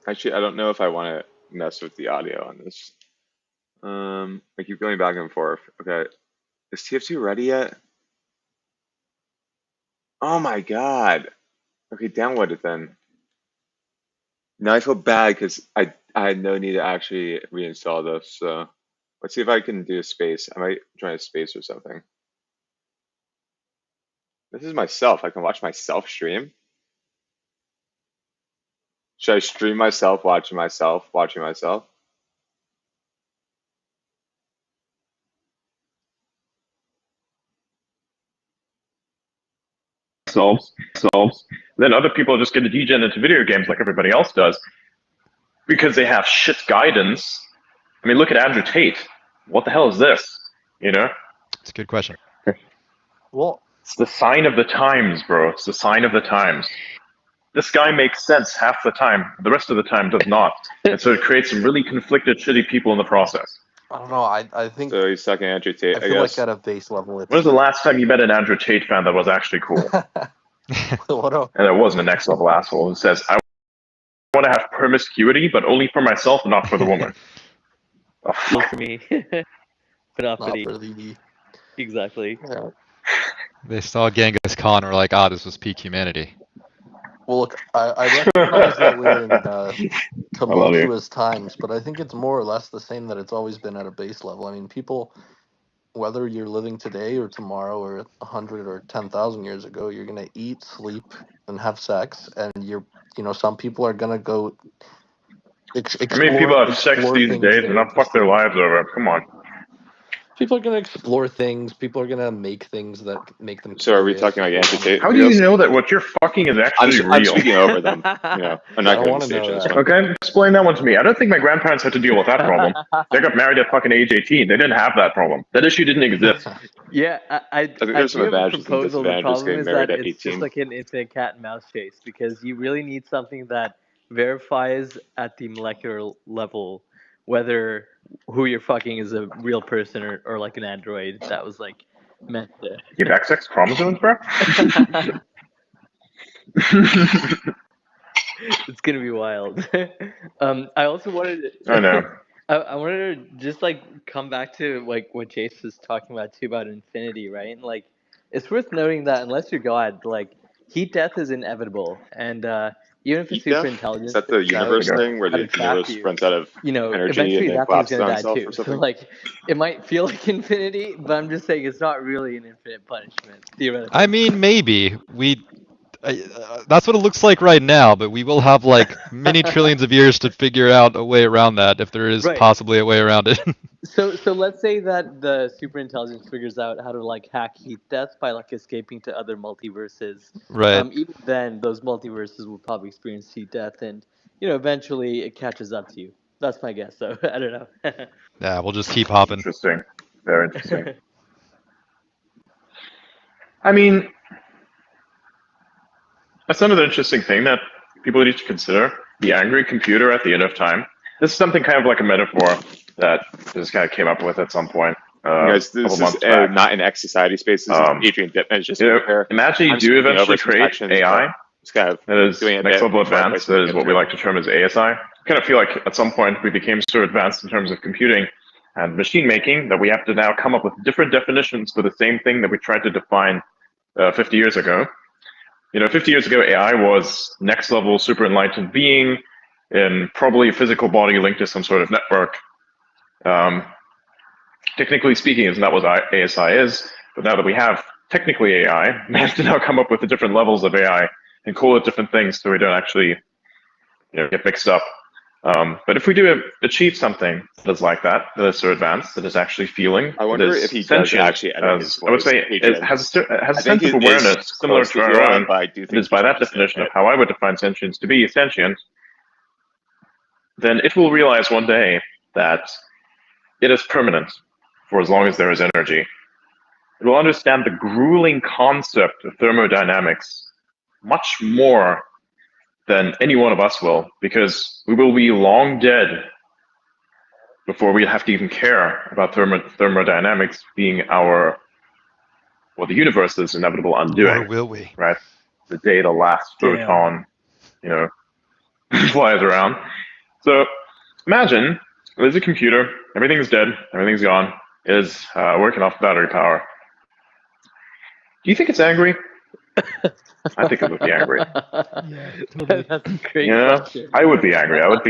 Actually, I don't know if I want to mess with the audio on this. I keep going back and forth. Okay, is TF2 ready yet? Oh my god. Okay, download it then. Now I feel bad because I had no need to actually reinstall this. So let's see if I can do a space. I might try a space or something. This is myself. I can watch myself stream. Should I stream myself watching myself watching myself? Themselves. Then other people just get to degen into video games like everybody else does because they have shit guidance. I mean, look at Andrew Tate. What the hell is this? You know? It's a good question. Well, it's the sign of the times, bro. It's the sign of the times. This guy makes sense half the time. The rest of the time does not. And so it creates some really conflicted, shitty people in the process. I don't know. I think. So he's sucking Andrew Tate. I feel like at a base level, it's. When was the last time you met an Andrew Tate fan that was actually cool? And it wasn't a next level asshole who says, I want to have promiscuity, but only for myself, not for the woman. Oh, not for me. But not for the... the... Exactly. Yeah. They saw Genghis Khan and were like, this was peak humanity. Well, look, I recognize that we're in tumultuous times, but I think it's more or less the same that it's always been at a base level. I mean, people, whether you're living today or tomorrow or 100 or 10,000 years ago, you're going to eat, sleep, and have sex, and some people are going to go I mean, people have sex these days and not fuck their lives over. Come on. People are going to explore things. People are going to make things that make them. So are we talking like Andrew Tate? How do you know that what you're fucking is actually real? I'm speaking over them. I'm not going to stage this one. Okay, explain that one to me. I don't think my grandparents had to deal with that problem. They got married at fucking age 18. They didn't have that problem. That issue didn't exist. Yeah, I think there's some advantages and disadvantages getting married at 18. It's just like an infinite cat and mouse chase because you really need something that verifies at the molecular level whether who you're fucking is a real person or like an android that was like meant to. You have XX chromosomes, bro? It's gonna be wild. I also wanted to, I know. I wanted to just like come back to like what Jace was talking about too about infinity, right? And like it's worth noting that unless you're God, like heat death is inevitable, and even if it's super intelligent, is that the universe thing where the universe runs out of energy and then collapses on itself or something? So like it might feel like infinity, but I'm just saying it's not really an infinite punishment theoretically. I mean, maybe that's what it looks like right now, but we will have like many trillions of years to figure out a way around that if there is possibly a way around it. So let's say that the super intelligence figures out how to like hack heat death by like escaping to other multiverses. Right. Even then, those multiverses will probably experience heat death, and eventually it catches up to you. That's my guess, though. I don't know. Yeah, we'll just keep hopping. Interesting. Very interesting. I mean, that's another interesting thing that people need to consider. The angry computer at the end of time. This is something kind of like a metaphor that this guy came up with at some point. Guys, this is not an X Society space. This is Adrian Dittman. Just imagine you do eventually create AI that is next level advanced. That is what we like to term as ASI. I kind of feel like at some point we became so advanced in terms of computing and machine making that we have to now come up with different definitions for the same thing that we tried to define 50 years ago. 50 years ago, AI was next level super enlightened being in probably a physical body linked to some sort of network. Technically speaking, isn't that what ASI is? But now that we have technically AI, we have to now come up with the different levels of AI and call it different things so we don't actually get mixed up. But if we do achieve something that is like that is so advanced, that is actually feeling, I wonder if he does actually edit his voice. I would say it has a sense of awareness similar to our own. It is by that definition of how I would define sentience to be sentient. Then it will realize one day that it is permanent for as long as there is energy. It will understand the grueling concept of thermodynamics much more than any one of us will, because we will be long dead before we have to even care about thermodynamics being the universe's inevitable undoing. Or will we? Right? The day the last photon, flies around. So imagine there's a computer, everything's dead, everything's gone, it is working off battery power. Do you think it's angry? I think it would be angry. Yeah, totally. That's a great question. I would be angry. I would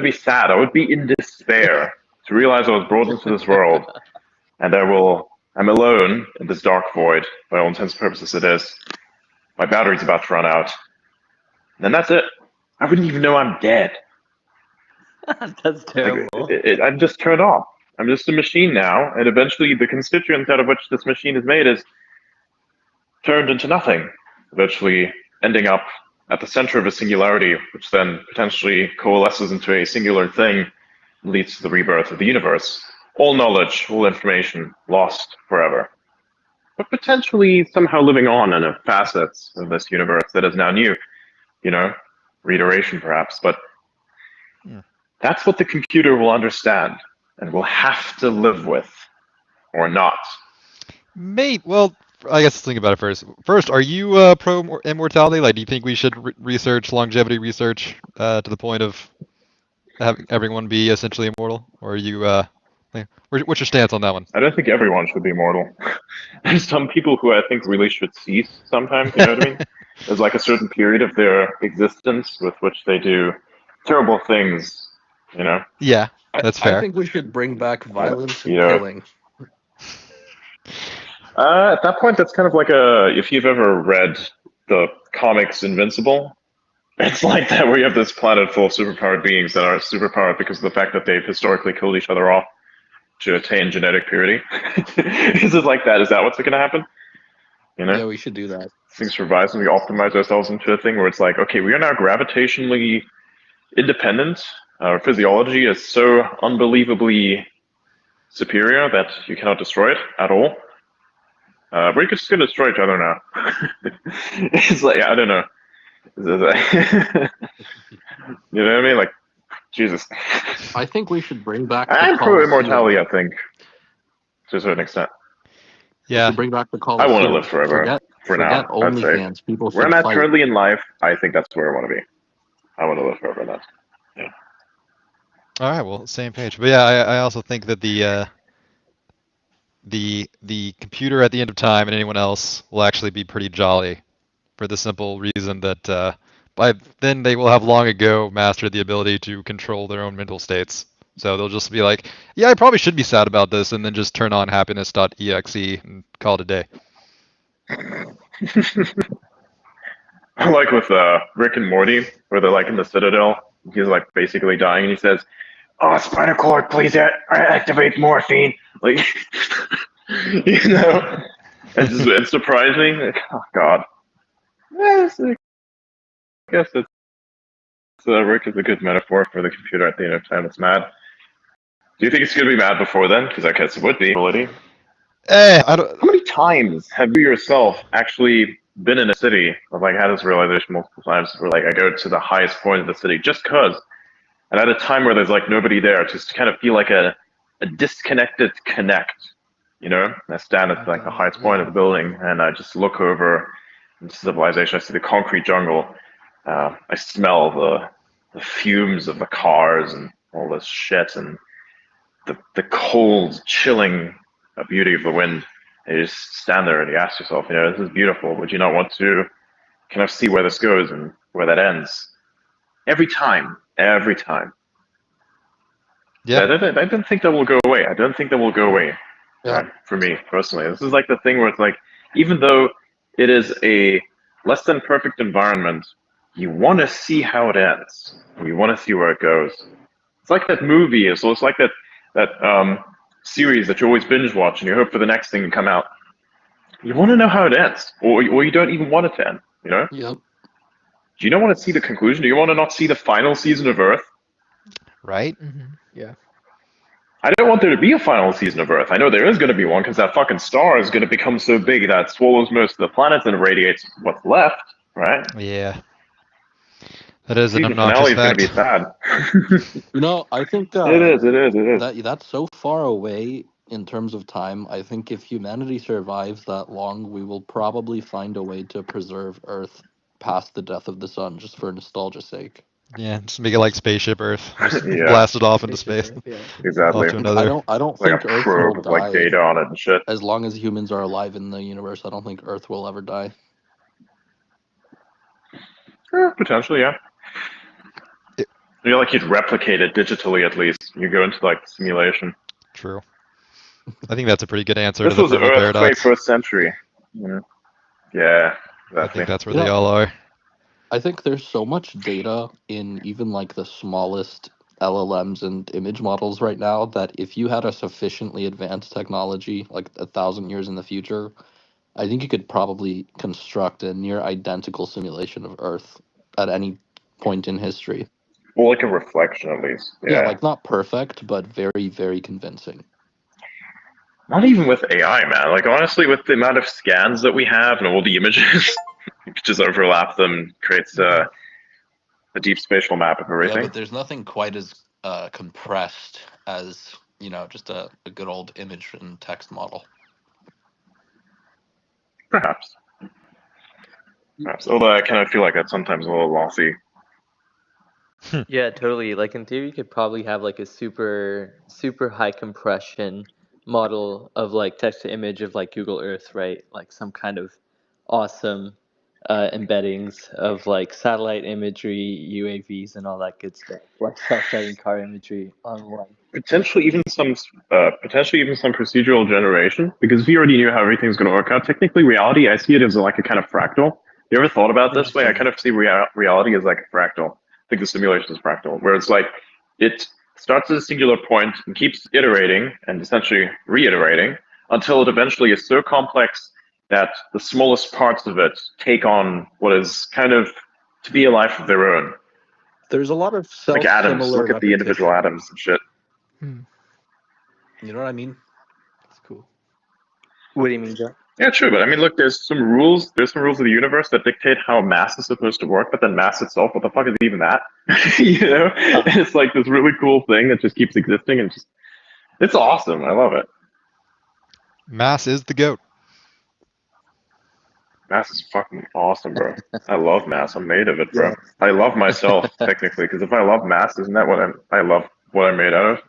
be sad. I would be in despair to realize I was brought into this world, and I'm alone in this dark void. By all intents and purposes, it is. My battery's about to run out. And then that's it. I wouldn't even know I'm dead. That's terrible. I'm just turned off. I'm just a machine now, and eventually the constituents out of which this machine is made is turned into nothing, eventually ending up at the center of a singularity, which then potentially coalesces into a singular thing, and leads to the rebirth of the universe. All knowledge, all information, lost forever. But potentially somehow living on in a facets of this universe that is now new. You know, reiteration perhaps, but that's what the computer will understand and will have to live with, or not. Mate, well, I guess let's think about it first. First, are you pro immortality? Like, do you think we should research longevity research to the point of having everyone be essentially immortal? Or are you, what's your stance on that one? I don't think everyone should be immortal. There's some people who I think really should cease sometimes, you know what I mean? There's like a certain period of their existence with which they do terrible things, you know? Yeah, that's fair. I think we should bring back violence and Yeah. killing. At that point, that's kind of like if you've ever read the comics Invincible, it's like that where you have this planet full of superpowered beings that are superpowered because of the fact that they've historically killed each other off to attain genetic purity. Is it like that? Is that what's going to happen? You know? Yeah, we should do that. Things survives and we optimize ourselves into a thing where it's like, okay, we are now gravitationally independent. Our physiology is so unbelievably superior that you cannot destroy it at all. We're just going to destroy each other now. It's like, I don't know. You know what I mean? Like, Jesus. I think we should bring back. I'm pro immortality, I think, to a certain extent. Yeah. Bring back the I want to live forever. Forget OnlyFans. People where I'm at currently in life, I think that's where I want to be. I want to live forever. That's yeah. All right. Well, same page. But yeah, I also think that the computer at the end of time and anyone else will actually be pretty jolly, for the simple reason that by then they will have long ago mastered the ability to control their own mental states. So they'll just be like, yeah, I probably should be sad about this, and then just turn on happiness.exe and call it a day. Like with Rick and Morty, where they're like in the Citadel, he's like basically dying, and he says, "Oh, spinal cord, please activate morphine." Like, you know, it's surprising. Like, oh God. Yes, I guess Rick is a good metaphor for the computer at the end of time that's mad. Do you think it's going to be mad before then? Because I guess it would be. I don't. How many times have you yourself actually been in a city? I've like had this realization multiple times where like I go to the highest point of the city just cause, and at a time where there's like nobody there, just to kind of feel like a disconnected connect, you know? And I stand at like the highest point of the building, and I just look over into civilization. I see the concrete jungle. I smell the fumes of the cars and all this shit, and the cold, chilling beauty of the wind. And you just stand there and you ask yourself, you know, this is beautiful. Would you not want to kind of see where this goes and where that ends? Every time. Yeah. I don't think that will go away. I don't think that will go away. Yeah. For me personally, this is like the thing where it's like, even though it is a less than perfect environment, you want to see how it ends. You want to see where it goes. It's like that movie. So it's like that series that you always binge watch and you hope for the next thing to come out. You want to know how it ends, or you don't even want it to end. You know? Yep. Do you not want to see the conclusion? Do you want to not see the final season of Earth? Right? Mm-hmm. Yeah. I don't want there to be a final season of Earth. I know there is going to be one because that fucking star is going to become so big that it swallows most of the planets and irradiates what's left, right? Yeah. That is an Season obnoxious finale is fact. going to be sad. You know, I think it is. That's so far away in terms of time. I think if humanity survives that long, we will probably find a way to preserve Earth past the death of the sun, just for nostalgia's sake. Yeah, just make it like Spaceship Earth. Just Yeah. blast it off into space. Earth, yeah. Exactly. Off to another. I don't Like think a Earth probe will with like die data on it and shit. as long as humans are alive in the universe. I don't think Earth will ever die. Potentially, yeah. You know, like you'd replicate it digitally at least. You go into like the simulation. True. I think that's a pretty good answer This to the was Fermi Earth paradox. 21st century. Yeah, I exactly. think that's where they all are. I think there's so much data in even like the smallest LLMs and image models right now that if you had a sufficiently advanced technology, like 1,000 years in the future, I think you could probably construct a near identical simulation of Earth at any point in history. Well, like a reflection at least. Yeah, Yeah. like not perfect, but very, very convincing. Not even with AI, man. Like honestly, with the amount of scans that we have and all the images, you could just overlap them, creates a deep spatial map of Yeah, everything. but there's nothing quite as compressed as, just a good old image and text model. Perhaps. Although I kind of feel like that's sometimes a little lossy. Yeah, totally. Like in theory, you could probably have like a super high compression model of like text to image of like Google Earth, right? Like some kind of awesome embeddings of like satellite imagery, UAVs, and all that good stuff, like self-driving car imagery on one. Potentially even some procedural generation, because if you already knew how everything's going to work out, technically reality, I see it as like a kind of fractal. You ever thought about this way? I kind of see reality as like a fractal. I think the simulation is fractal, where it's like it starts at a singular point and keeps iterating and essentially reiterating until it eventually is so complex that the smallest parts of it take on what is kind of to be a life of their own. There's a lot of Like atoms. self-similar Look at the individual repetition. atoms and shit. You know what I mean? That's cool. What do you mean, Joe? Yeah, true, but I mean, look, there's some rules. There's some rules of the universe that dictate how mass is supposed to work, but then mass itself, what the fuck is even that? You know, it's like this really cool thing that just keeps existing, and it's awesome. I love it. Mass is the goat. Mass is fucking awesome, bro. I love mass. I'm made of it, bro. I love myself technically, because if I love mass, isn't that what I love what I'm made out of?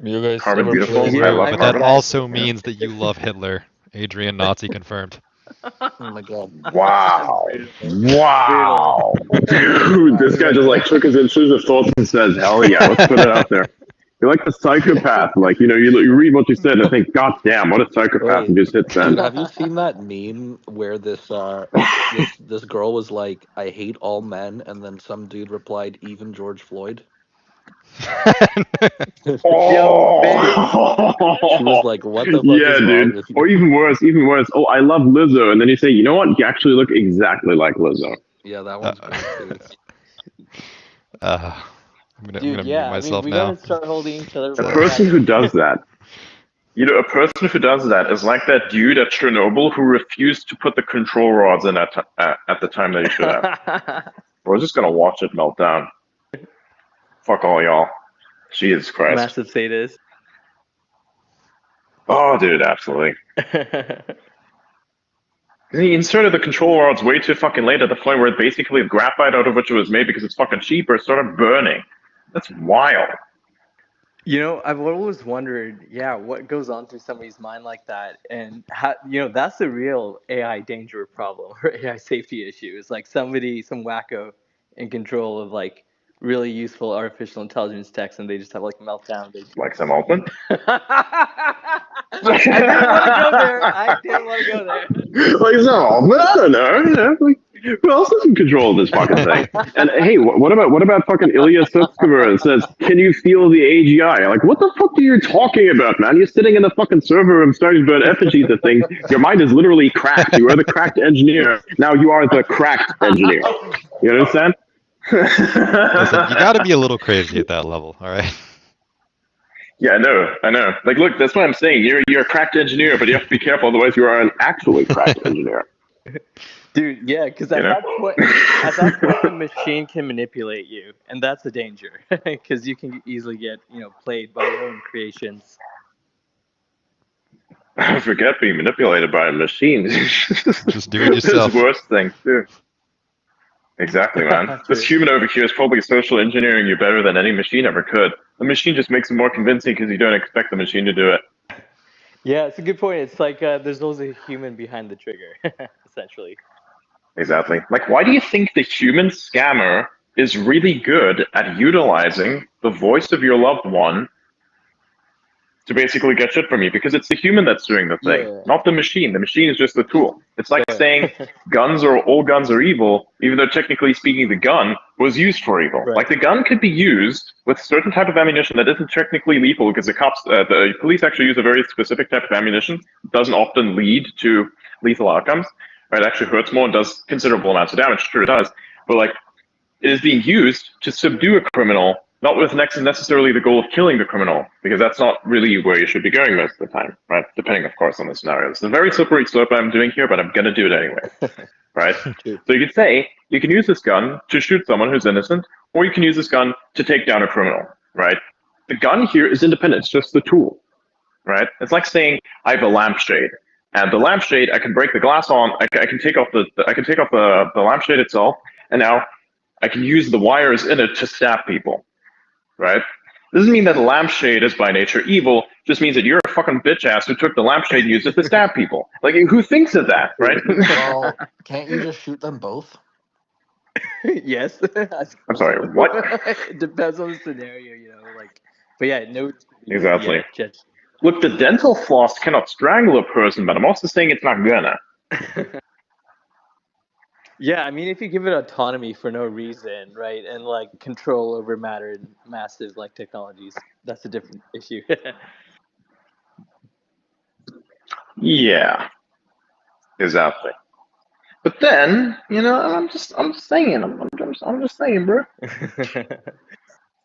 You guys Carbon ever beautiful. play- I love But carbon. that also means that you love Hitler. Adrian Nazi confirmed. Oh my god. Wow. Wow. Dude, this guy just like took his intrusive thoughts and says, hell yeah, let's put it out there. You're like the psychopath. Like, you read what you said and think, God damn, what a psychopath, and just hit send. Dude, have you seen that meme where this this girl was like, I hate all men, and then some dude replied, even George Floyd? Oh, She was like, what the fuck yeah, is wrong dude. with you? Or even worse. Oh, I love Lizzo. And then you say, you know what? You actually look exactly like Lizzo. Yeah, that one's great too. I'm gonna Dude, mute yeah, I mean, myself we now. gotta start holding each other. A person who does that, a person who does that is like that dude at Chernobyl who refused to put the control rods in at the time that he should have. We're just gonna watch it melt down. Fuck all y'all. Jesus Christ. Massive sadist. Oh, dude, absolutely. He inserted the control rods way too fucking late at the point where it basically graphite out of which it was made because it's fucking cheaper started burning. That's wild. You know, I've always wondered, yeah, what goes on through somebody's mind like that, and how, that's the real AI danger problem or AI safety issue. Is like some wacko in control of like really useful artificial intelligence text, and they just have like a meltdown. Like some open? I didn't want to go there. Like some, I don't know. Like, who else is in control of this fucking thing? And hey, what about fucking Ilya Sutskever that says, "Can you feel the AGI?" Like, what the fuck are you talking about, man? You're sitting in the fucking server room starting to burn effigies at things. Your mind is literally cracked. You are the cracked engineer. Now you are the cracked engineer. You understand? Listen, you gotta be a little crazy at that level, all right? Yeah, I know. Like, look, that's what I'm saying. You're a cracked engineer, but you have to be careful, otherwise you are an actually cracked engineer. Dude, yeah, because at that point, the machine can manipulate you, and that's the danger, because you can easily get, played by your own creations. Forget being manipulated by a machine. Just do it yourself. There's worse things too. Exactly, man. This human over here is probably social engineering you better than any machine ever could. The machine just makes it more convincing because you don't expect the machine to do it. Yeah, it's a good point. It's like there's always a human behind the trigger, essentially. Exactly. Like, why do you think the human scammer is really good at utilizing the voice of your loved one to basically get shit from you, because it's the human that's doing the thing, Yeah. not the machine. The machine is just the tool. It's like Fair. saying all guns are evil, even though technically speaking the gun was used for evil. Right. Like the gun could be used with certain type of ammunition that isn't technically lethal, because the police actually use a very specific type of ammunition. It doesn't often lead to lethal outcomes. Right? It actually hurts more and does considerable amounts of damage. Sure, it does. But like, it is being used to subdue a criminal, not with necessarily the goal of killing the criminal, because that's not really where you should be going most of the time, right? Depending, of course, on the scenario. It's a very slippery slope I'm doing here, but I'm going to do it anyway, right? True. So you could say, you can use this gun to shoot someone who's innocent, or you can use this gun to take down a criminal, right? The gun here is independent. It's just the tool, right? It's like saying, I have a lampshade. And the lampshade, I can break the glass on. I can take off the lampshade itself, and now I can use the wires in it to stab people, right? Doesn't mean that a lampshade is by nature evil. Just means that you're a fucking bitch ass who took the lampshade and used it to stab people. Like, who thinks of that, right? Well, can't you just shoot them both? Yes. I'm sorry, what? It depends on the scenario, like. But yeah, no. Exactly. Yeah, Look, the dental floss cannot strangle a person, but I'm also saying it's not gonna. Yeah, I mean, if you give it autonomy for no reason, right, and like control over matter and massive like technologies, that's a different issue. Yeah, exactly. But then, I'm just saying, I'm just saying, bro.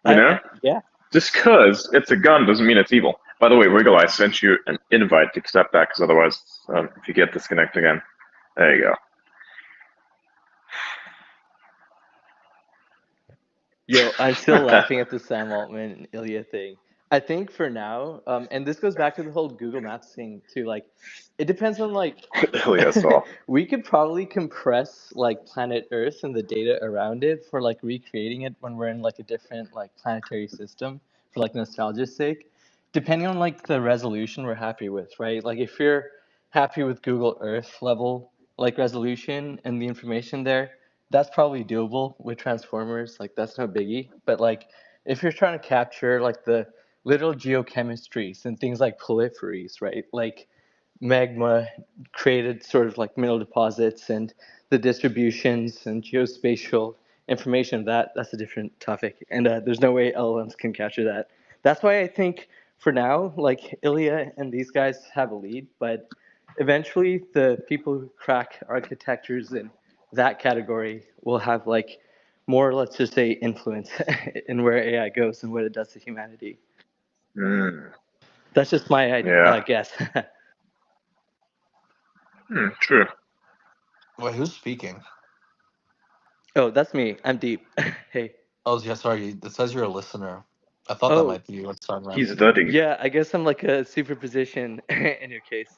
Yeah. Just because it's a gun doesn't mean it's evil. By the way, Wiggle, I sent you an invite to accept that, because otherwise, if you get disconnected again, there you go. Yo, I'm still laughing at the Sam Altman and Ilya thing. I think for now, and this goes back to the whole Google Maps thing too. Like, it depends on like. Ilya saw. We could probably compress like planet Earth and the data around it for like recreating it when we're in like a different like planetary system for like nostalgia's sake, depending on like the resolution we're happy with, right? Like if you're happy with Google Earth level like resolution and the information there, that's probably doable with transformers. Like that's no biggie. But like if you're trying to capture like the little geochemistries and things like porphyries, right? Like magma created sort of like mineral deposits and the distributions and geospatial information of that's a different topic. And there's no way LLMs can capture that. That's why I think for now, like Ilya and these guys have a lead, but eventually the people who crack architectures in that category will have like more, let's just say, influence in where AI goes and what it does to humanity. That's just my guess. True. Wait, who's speaking? Oh, that's me. I'm deep. Hey. Oh, yeah, sorry. It says you're a listener. I thought that might be you. He's the deep. Yeah, I guess I'm like a superposition in your case.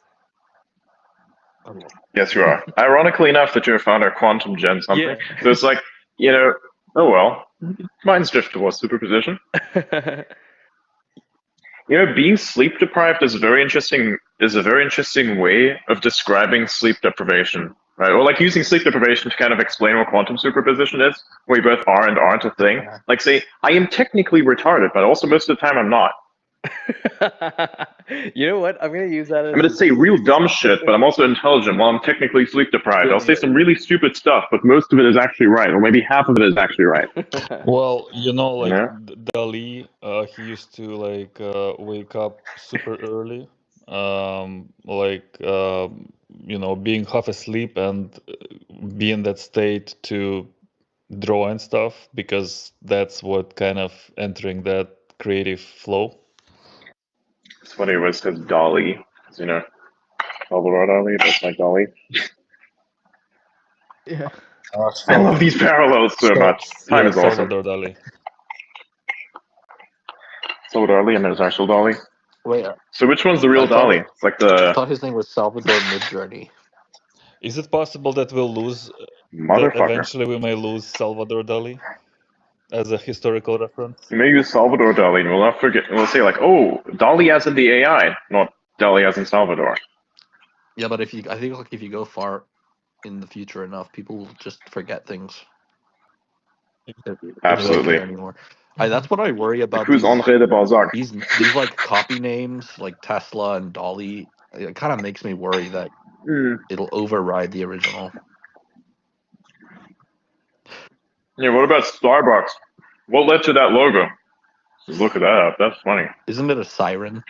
Okay. Yes, you are. Ironically enough, that you're found a quantum gem something. Yeah. So it's like, oh well, mine's drift towards superposition. Being sleep deprived is a very interesting way of describing sleep deprivation, right? Or like using sleep deprivation to kind of explain what quantum superposition is, where you both are and aren't a thing. Like say, I am technically retarded, but also most of the time I'm not. You know what? I'm gonna use that as I'm gonna say real dumb shit, but I'm also intelligent while I'm technically sleep deprived. I'll say some really stupid stuff, but most of it is actually right, or maybe half of it is actually right. Well, like Dali, he used to like wake up super early, being half asleep and be in that state to draw and stuff, because that's what kind of entering that creative flow. It's funny it was because Dali, Salvador Dali, that's like Dali. Yeah. I love these parallels so much. Time is awesome. Salvador Dali. Salvador Dali and there's actual Dali. Wait. So which one's the real Dali? It's like I thought his name was Salvador Midjourney. Is it possible that we'll lose? Eventually, we may lose Salvador Dali as a historical reference. You may use Salvador Dali, and we'll not forget. We'll say like, oh, Dali as in the AI, not Dali as in Salvador. Yeah, but I think if you go far in the future enough, people will just forget things. if they Absolutely. care anymore. That's what I worry Like, about who's Henri de Balzac? these like copy names like Tesla and Dolly. It kind of makes me worry that it'll override the original. Yeah, what about Starbucks? What led to that logo? Look at that up. That's funny. Isn't it a siren?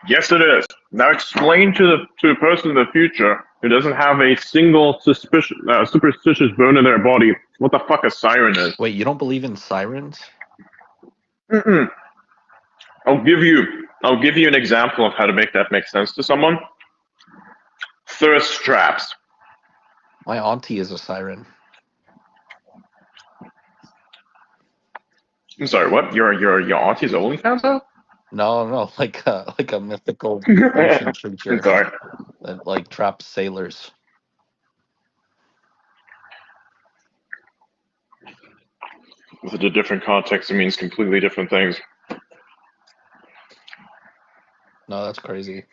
Yes, it is. Now explain to the person in the future who doesn't have a single superstitious bone in their body what the fuck a siren is. Wait, you don't believe in sirens? Mm-mm. I'll give you an example of how to make that make sense to someone. Thirst traps. My auntie is a siren. I'm sorry, what? Your auntie's OnlyFans out? No, like a mythical ocean creature Sorry. that like traps sailors. With a different context, it means completely different things. No, that's crazy.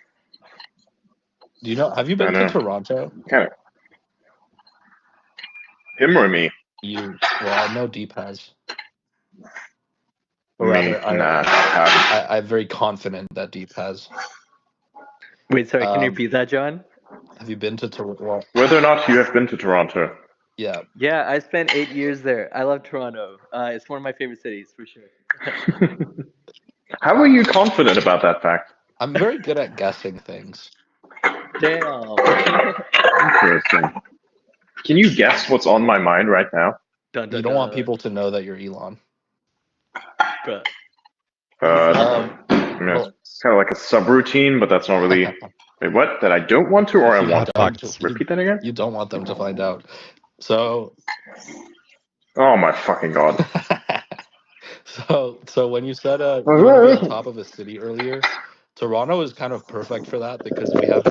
Do you know? Have you been to Toronto? Kind of. Him or me? You. Well, I know Deep has. Or Me? rather, Nah. I'm very confident that Deep has. Wait, sorry. Can you repeat that, John? Have you been to Toronto? Whether or not you have been to Toronto. Yeah. Yeah, I spent 8 years there. I love Toronto. It's one of my favorite cities for sure. How are you confident about that fact? I'm very good at guessing things. Damn. Interesting. Can you guess what's on my mind right now? You don't want people to know that you're Elon. But it's kind of like a subroutine, but that's not really. Wait, what? That I don't want to, or I want to? Repeat that again? You don't want them to find out. So. Oh my fucking god. So when you said you want to be on top of a city earlier, Toronto is kind of perfect for that because we have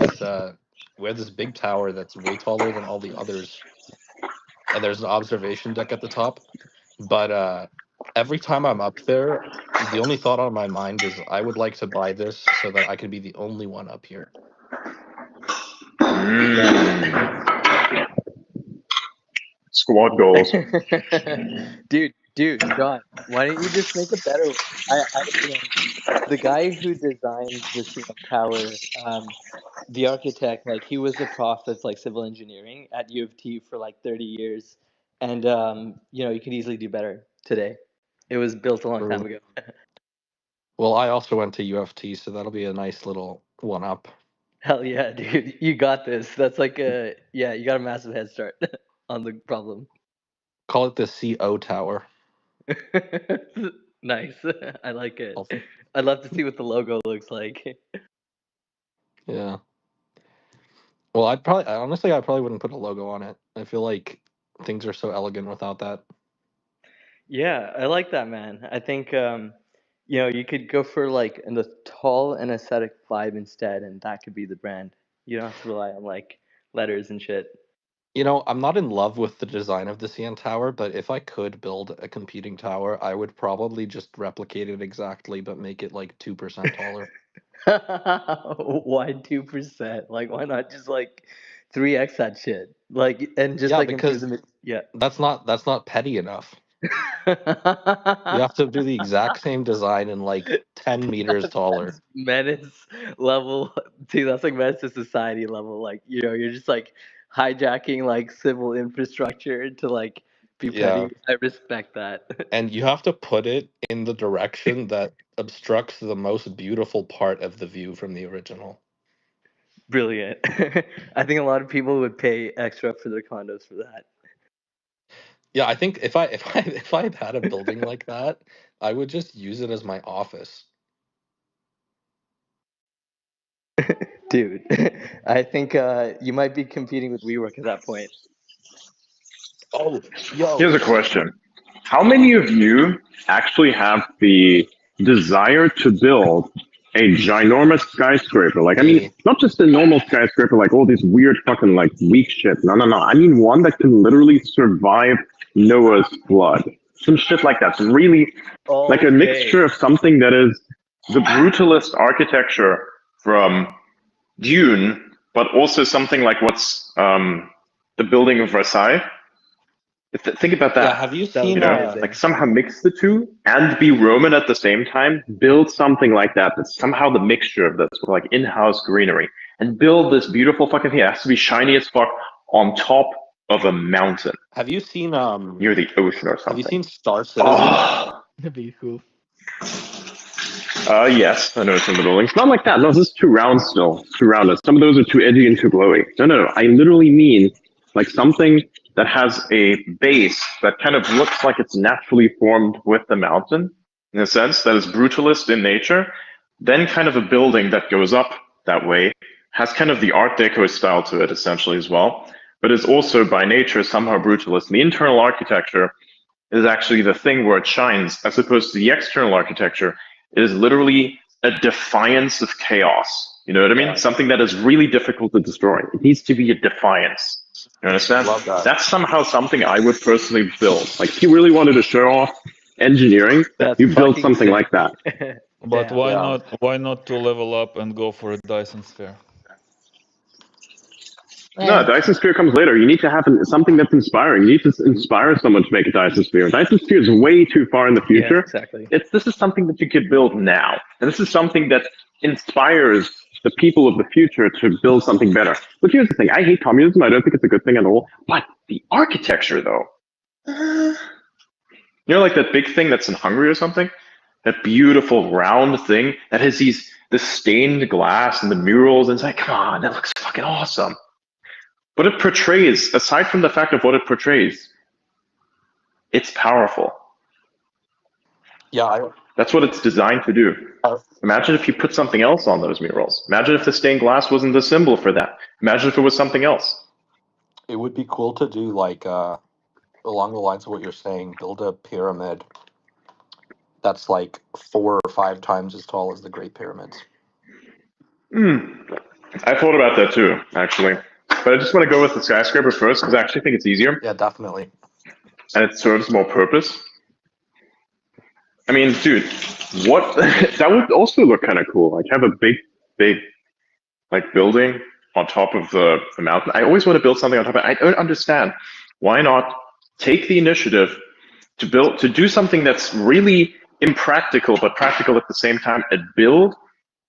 this big tower that's way taller than all the others, and there's an observation deck at the top. But every time I'm up there, the only thought on my mind is I would like to buy this so that I can be the only one up here. Squad goals. Dude, John, why don't you just make a better one? The guy who designed the CN Tower, the architect, like he was a prof of like civil engineering at U of T for like 30 years, and you could easily do better today. It was built a long time ago. Well, I also went to U of T, so that'll be a nice little one-up. Hell yeah, dude, you got this. That's like you got a massive head start on the problem. Call it the CO Tower. Nice. I like it. I'd love to see what the logo looks like. Yeah. Well, I probably wouldn't put a logo on it. I feel like things are so elegant without that. Yeah, I like that, man. I think you could go for like the tall and aesthetic vibe instead, and that could be the brand. You don't have to rely on like letters and shit. I'm not in love with the design of the CN Tower, but if I could build a competing tower, I would probably just replicate it exactly, but make it like 2% taller. Why 2%? Like, why not just like 3x that shit? Like, and just because that's not petty enough. You have to do the exact same design in like 10 meters taller. That's menace level, dude. That's like menace to society level. Like, you're just like hijacking like civil infrastructure to like be petty. I respect that. And you have to put it in the direction that obstructs the most beautiful part of the view from the original. Brilliant. I think a lot of people would pay extra for their condos for that. Yeah, I think if I had a building like that, I would just use it as my office. Dude, I think you might be competing with WeWork at that point. Oh, yo. Here's a question. How many of you actually have the desire to build a ginormous skyscraper? Like, I mean, not just a normal skyscraper, like all these weird fucking like weak shit. No. I mean one that can literally survive Noah's flood. Some shit like that. Some really like a mixture of something that is the brutalist architecture from Dune, but also something like what's the building of Versailles. Think about that. Yeah, have you That would seen be amazing. Like somehow mix the two and be Roman at the same time. Build something like that. That's somehow the mixture of this, like in-house greenery, and build this beautiful fucking thing. It has to be shiny as fuck on top of a mountain have you seen near the ocean or have you something. seen Star Citizen? Oh, That'd be cool. yes, I know some of the buildings. Not like that. No, this is too round still. Too rounded. Some of those are too edgy and too glowy. No. I literally mean like something that has a base that kind of looks like it's naturally formed with the mountain, in a sense that is brutalist in nature. Then kind of a building that goes up that way, has kind of the Art Deco style to it essentially as well, but is also by nature somehow brutalist. And the internal architecture is actually the thing where it shines, as opposed to the external architecture. It is literally a defiance of chaos. You know what I mean? Yeah. Something that is really difficult to destroy. It needs to be a defiance. You understand? Love that. That's somehow something I would personally build. Like, if you really wanted to show off engineering, That's you build fucking something sick. like that. But Damn. why Yeah. not? Why not to level up and go for a Dyson sphere? No, Dyson Sphere comes later. You need to have something that's inspiring. You need to inspire someone to make a Dyson Sphere. Dyson Sphere is way too far in the Yeah, future. exactly. This is something that you could build now. And this is something that inspires the people of the future to build something better. But here's the thing. I hate communism. I don't think it's a good thing at all. But the architecture, though. You know, like that big thing that's in Hungary or something? That beautiful round thing that has the stained glass and the murals. And it's like, come on, that looks fucking awesome. What it portrays, aside from the fact of what it portrays, it's powerful. Yeah, That's what it's designed to do. I, Imagine if you put something else on those murals. Imagine if the stained glass wasn't the symbol for that. Imagine if it was something else. it would be cool to do like along the lines of what you're saying, build a pyramid that's like 4 or 5 times as tall as the Great Pyramids. I thought about that too, actually. But I just want to go with the skyscraper first because I actually think it's easier Yeah, definitely. and it serves more purpose. I mean, dude, what that would also look kind of cool. Like have a big like building on top of the mountain. I always want to build something on top of it. I don't understand. Why not take the initiative to do something that's really impractical but practical at the same time and build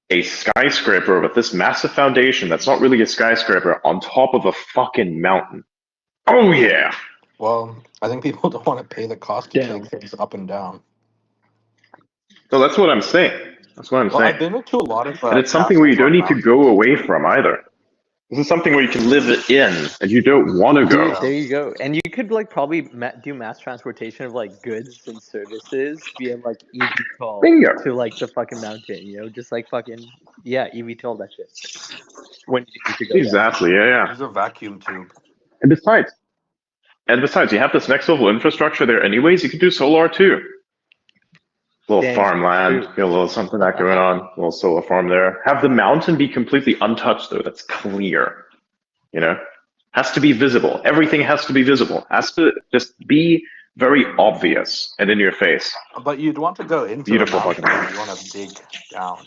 a skyscraper with this massive foundation that's not really a skyscraper on top of a fucking mountain. Oh yeah. Well, I think people don't want to pay the cost to Damn. take things up and down. So that's what I'm saying. That's what I'm Well, saying. I've been into a lot of And it's something where you castles don't on need to mountains. go away from either. This is something where you can live in and you don't want to go. Dude, there you go. And you could like probably do mass transportation of like goods and services via like eVTOL Bingo. to like the fucking mountain, you know, just like fucking eVTOL that shit. When you need to go. Exactly, yeah. There's a vacuum tube. And besides, you have this next level infrastructure there anyways, you can do solar too. Little Damn, farmland, true. get a little something that going on, a little solar farm there. Have the mountain be completely untouched though, that's clear. You know? Has to be visible. Everything has to be visible. Has to just be very obvious and in your face. But you'd want to go into Beautiful the mountain. fucking- You want to dig down.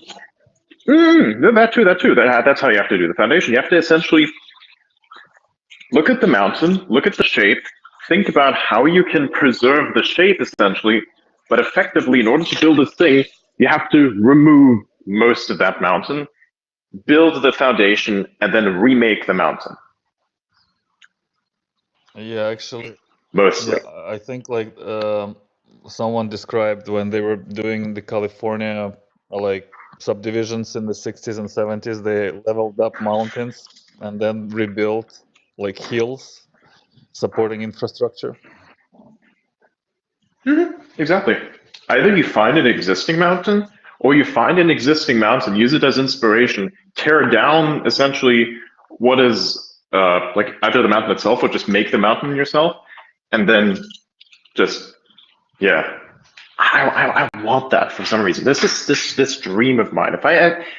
That too. That's how you have to do the foundation. You have to essentially look at the mountain, look at the shape, think about how you can preserve the shape essentially, but effectively, in order to build this thing, you have to remove most of that mountain, build the foundation, and then remake the mountain. Yeah, actually, Mostly. yeah, I think like someone described when they were doing the California like subdivisions in the 60s and 70s, they leveled up mountains and then rebuilt like hills supporting infrastructure. Exactly. Either you find an existing mountain, or you find an existing mountain, use it as inspiration, tear down essentially what is like either the mountain itself, or just make the mountain yourself, and then just I want that for some reason. This is this dream of mine. If I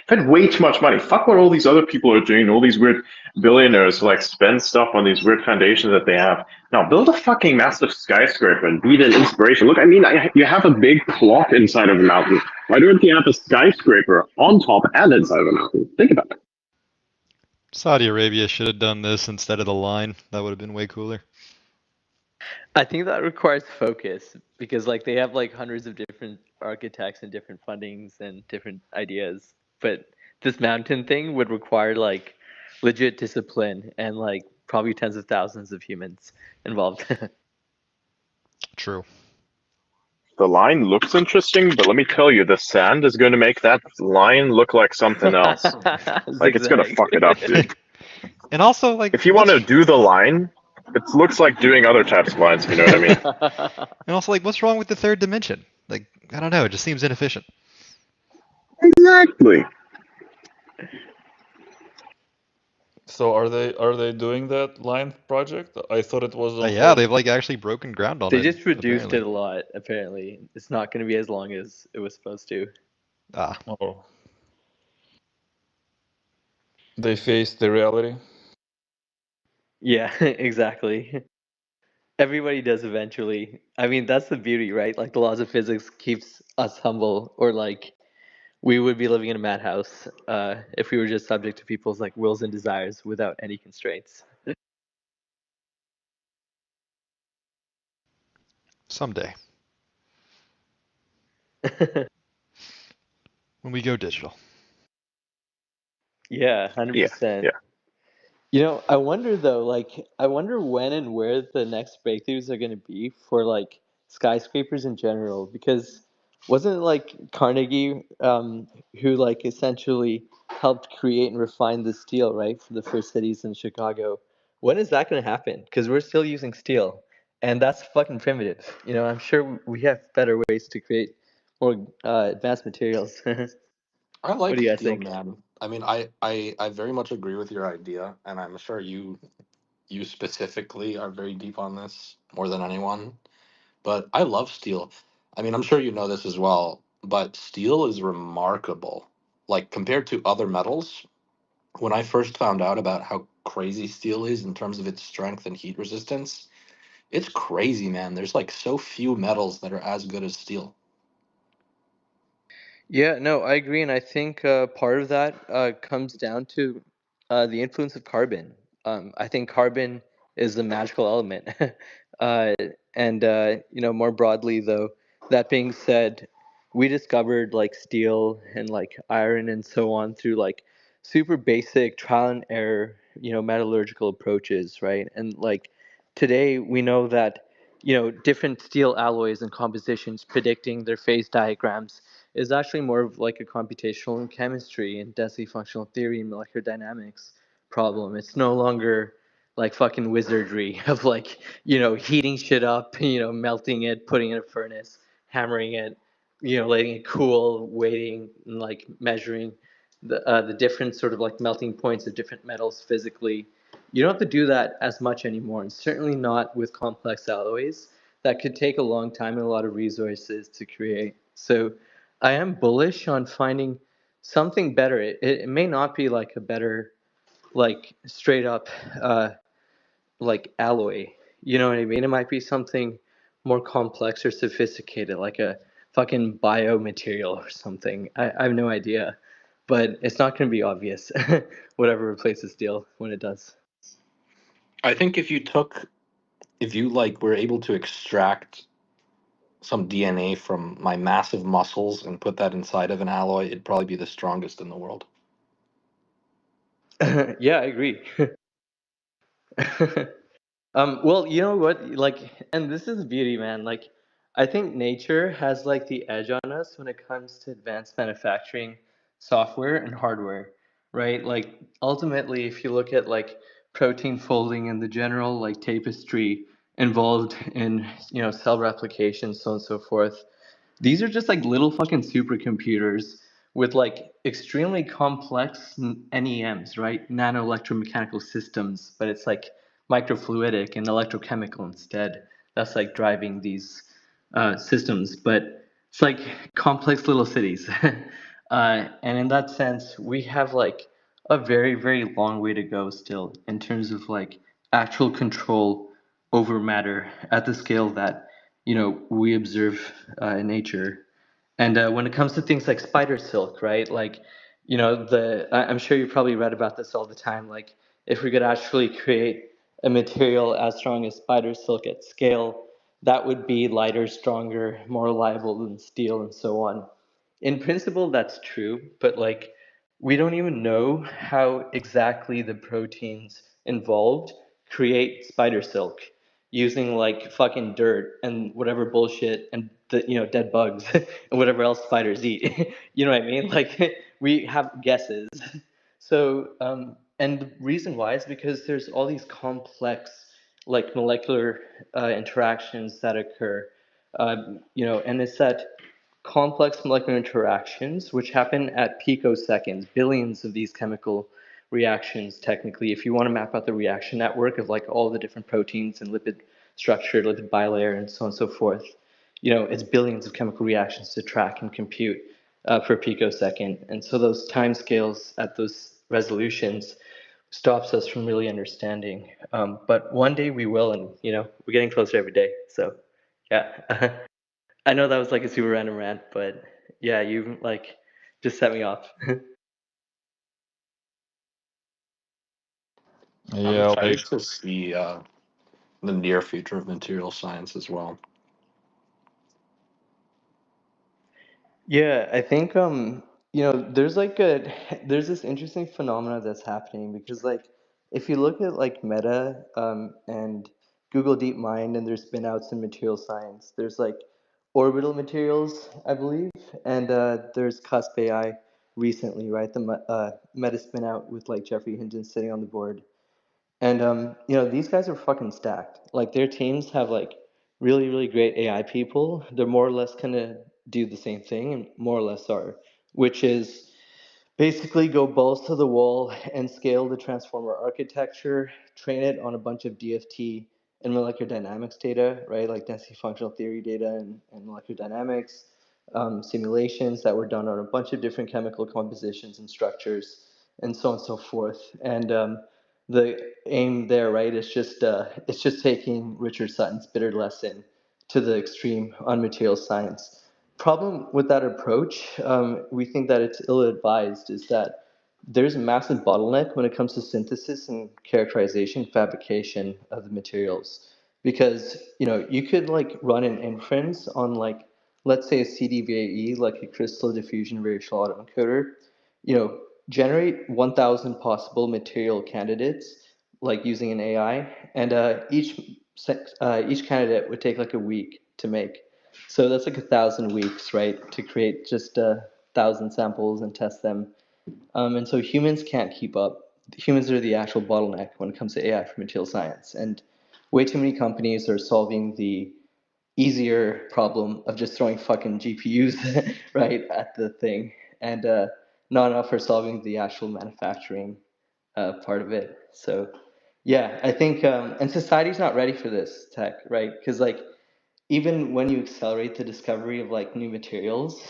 had way too much money, fuck what all these other people are doing, all these weird billionaires who like spend stuff on these weird foundations that they have. Now build a fucking massive skyscraper and be an inspiration. Look, I mean, you have a big clock inside of the mountain. Why don't you have a skyscraper on top and inside of the mountain? Think about it. Saudi Arabia should have done this instead of the line. That would have been way cooler. I think that requires focus because like they have like hundreds of different architects and different fundings and different ideas. But this mountain thing would require like legit discipline and like probably tens of thousands of humans involved. True. The line looks interesting, but let me tell you, the sand is going to make that line look like something else. Like, it's going to Zigzag. fuck it up, dude. And also, like, If you want to do the line, it looks like doing other types of lines, if you know what I mean. and also, like, what's wrong with the third dimension? Like, I don't know. It just seems inefficient. Exactly. So are they doing that line project? I thought it was on Yeah, hold. they've like actually broken ground on They it. just reduced apparently. it a lot, apparently. It's not going to be as long as it was supposed to. Ah. Oh. They faced the reality. Yeah, exactly. Everybody does eventually. I mean, that's the beauty, right? Like the laws of physics keeps us humble, or like we would be living in a madhouse if we were just subject to people's like wills and desires without any constraints. Someday. When we go digital. Yeah, Yeah, 100%. yeah. You know, I wonder though, like, I wonder when and where the next breakthroughs are going to be for like skyscrapers in general, because wasn't it like Carnegie who like essentially helped create and refine the steel, right, for the first cities in Chicago? When is that going to happen? Because we're still using steel, and that's fucking primitive. You know, I'm sure we have better ways to create more advanced materials. I What like do you guys steel, think? man. I mean, I very much agree with your idea, and I'm sure you specifically are very deep on this more than anyone. But I love steel. I mean, I'm sure you know this as well, but steel is remarkable. Like compared to other metals, when I first found out about how crazy steel is in terms of its strength and heat resistance, it's crazy, man. There's like so few metals that are as good as steel. Yeah, no, I agree, and I think part of that comes down to the influence of carbon. I think carbon is the magical element, uh, and you know, more broadly, though, that being said, we discovered like steel and like iron and so on through like super basic trial and error, you know, metallurgical approaches, right? And like today, we know that you know different steel alloys and compositions predicting their phase diagrams is actually more of like a computational chemistry and density functional theory and molecular dynamics problem. It's no longer like fucking wizardry of like, you know, heating shit up, you know, melting it, putting it in a furnace, hammering it, you know, letting it cool, waiting, and like measuring the different sort of like melting points of different metals physically. You don't have to do that as much anymore, and certainly not with complex alloys that could take a long time and a lot of resources to create. So I am bullish on finding something better. It may not be like a better, like straight up, like alloy. You know what I mean? It might be something more complex or sophisticated, like a fucking biomaterial or something. I have no idea, but it's not going to be obvious. Whatever replaces steel when it does. I think if you like were able to extract some DNA from my massive muscles and put that inside of an alloy, it'd probably be the strongest in the world. Yeah, I agree. Well, you know what? Like, and this is beauty, man. Like, I think nature has like the edge on us when it comes to advanced manufacturing software and hardware, right? Like, ultimately, if you look at like protein folding and the general like tapestry involved in, you know, cell replication, so on and so forth, these are just like little fucking supercomputers with like extremely complex NEMs, right? Nano electromechanical systems, but it's like microfluidic and electrochemical instead. That's like driving these systems, but it's like complex little cities. And in that sense, we have like a very, very long way to go still in terms of like actual control over matter at the scale that you know we observe in nature. And when it comes to things like spider silk, right? Like, you know, I'm sure you probably read about this all the time. Like, if we could actually create a material as strong as spider silk at scale, that would be lighter, stronger, more reliable than steel, and so on. In principle, that's true, but like we don't even know how exactly the proteins involved create spider silk using like fucking dirt and whatever bullshit and the dead bugs and whatever else spiders eat. You know what I mean? Like we have guesses. So and the reason why is because there's all these complex like molecular interactions that occur. And it's that complex molecular interactions, which happen at picoseconds, billions of these chemical reactions, technically. If you want to map out the reaction network of like all the different proteins and lipid structure, lipid bilayer, and so on and so forth, it's billions of chemical reactions to track and compute per picosecond. And so those time scales at those resolutions stops us from really understanding. But one day we will, and we're getting closer every day. So yeah. I know that was like a super random rant, but yeah, you like just set me off. I'm Yeah, like excited to see the near future of material science as well. Yeah, I think there's like there's this interesting phenomena that's happening because like if you look at like Meta and Google DeepMind and their spin outs in material science, there's like orbital materials, I believe, and there's Cusp AI recently, right? The Meta spin out with like Jeffrey Hinton sitting on the board. And these guys are fucking stacked. Like their teams have like really, really great AI people. They're more or less gonna do the same thing, and more or less are, which is basically go balls to the wall and scale the transformer architecture, train it on a bunch of DFT and molecular dynamics data, right? Like density functional theory data and molecular dynamics, simulations that were done on a bunch of different chemical compositions and structures, and so on and so forth. And the aim there, right, is just it's just taking Richard Sutton's bitter lesson to the extreme on material science. Problem with that approach, we think that it's ill-advised, is that there's a massive bottleneck when it comes to synthesis and characterization, fabrication of the materials. Because you could like run an inference on like let's say a CDVAE, like a crystal diffusion variational autoencoder, generate 1,000 possible material candidates, like using an AI, and each candidate would take like a week to make. So that's like 1,000 weeks, right, to create just 1,000 samples and test them. And so humans can't keep up. Humans are the actual bottleneck when it comes to AI for material science, and way too many companies are solving the easier problem of just throwing fucking GPUs right at the thing, and not enough for solving the actual manufacturing part of it. So yeah, I think and society's not ready for this tech, right? Because like even when you accelerate the discovery of like new materials,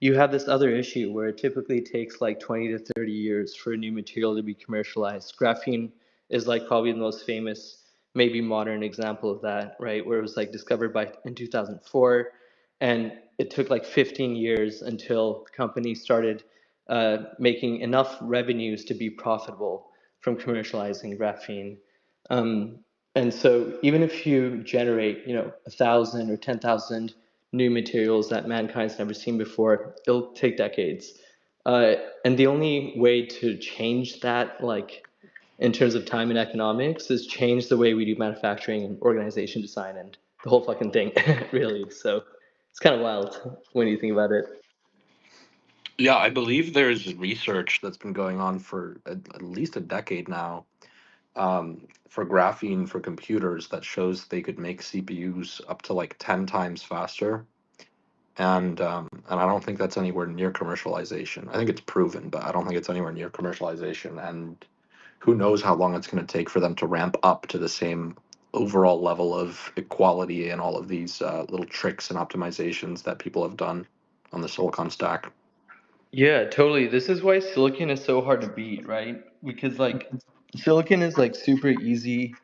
you have this other issue where it typically takes like 20 to 30 years for a new material to be commercialized. Graphene is like probably the most famous, maybe modern example of that, right? Where it was like discovered in 2004, and it took like 15 years until companies started making enough revenues to be profitable from commercializing graphene. Um, and so even if you generate, 1,000 or 10,000 new materials that mankind's never seen before, it'll take decades. And the only way to change that, like in terms of time and economics, is change the way we do manufacturing and organization design and the whole fucking thing, really. So it's kind of wild when you think about it. Yeah, I believe there's research that's been going on for at least a decade now, for graphene for computers that shows they could make CPUs up to like 10 times faster. And I don't think that's anywhere near commercialization. I think it's proven, but I don't think it's anywhere near commercialization. And who knows how long it's going to take for them to ramp up to the same overall level of equality and all of these little tricks and optimizations that people have done on the silicon stack. Yeah, totally. This is why silicon is so hard to beat, right? Because like silicon is like super easy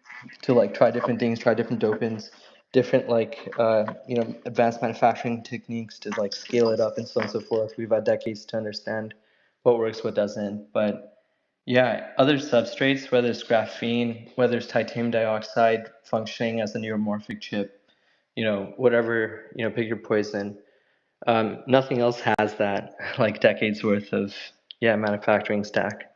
to like try different things, try different dopants, different like advanced manufacturing techniques to like scale it up and so on and so forth. We've had decades to understand what works, what doesn't. But Yeah, other substrates, whether it's graphene, whether it's titanium dioxide functioning as a neuromorphic chip, whatever, pick your poison. Nothing else has that, like decades worth of, manufacturing stack.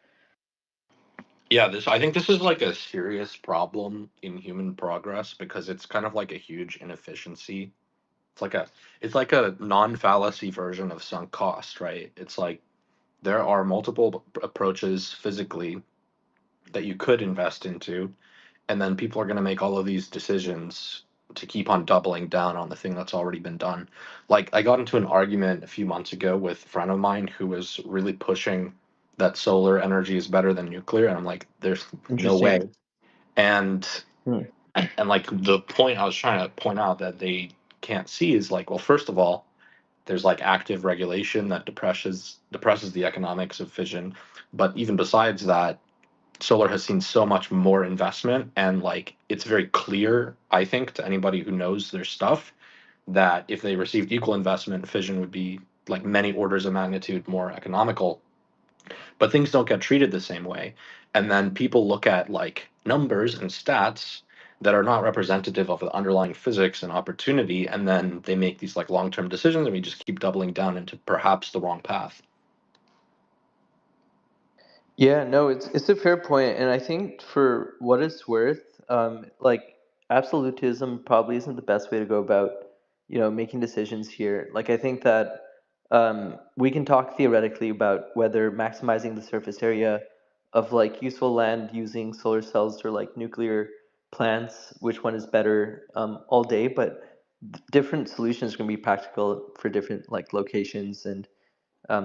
Yeah, I think this is like a serious problem in human progress because it's kind of like a huge inefficiency. It's like a non-fallacy version of sunk cost, right? It's like there are multiple approaches physically that you could invest into, and then people are going to make all of these decisions to keep on doubling down on the thing that's already been done. Like I got into an argument a few months ago with a friend of mine who was really pushing that solar energy is better than nuclear, and I'm like, there's no way. Interesting. And Hmm. and like the point I was trying to point out that they can't see is like, well, first of all, there's like active regulation that depresses the economics of fission, but even besides that, solar has seen so much more investment, and like it's very clear, I think, to anybody who knows their stuff, that if they received equal investment, fission would be like many orders of magnitude more economical. But things don't get treated the same way, and then people look at like numbers and stats that are not representative of the underlying physics and opportunity, and then they make these like long-term decisions, and we just keep doubling down into perhaps the wrong path. Yeah, no, it's a fair point, and I think for what it's worth, like absolutism probably isn't the best way to go about, making decisions here. Like I think that we can talk theoretically about whether maximizing the surface area of like useful land using solar cells or like nuclear plants, which one is better, all day, but different solutions are going to be practical for different like locations and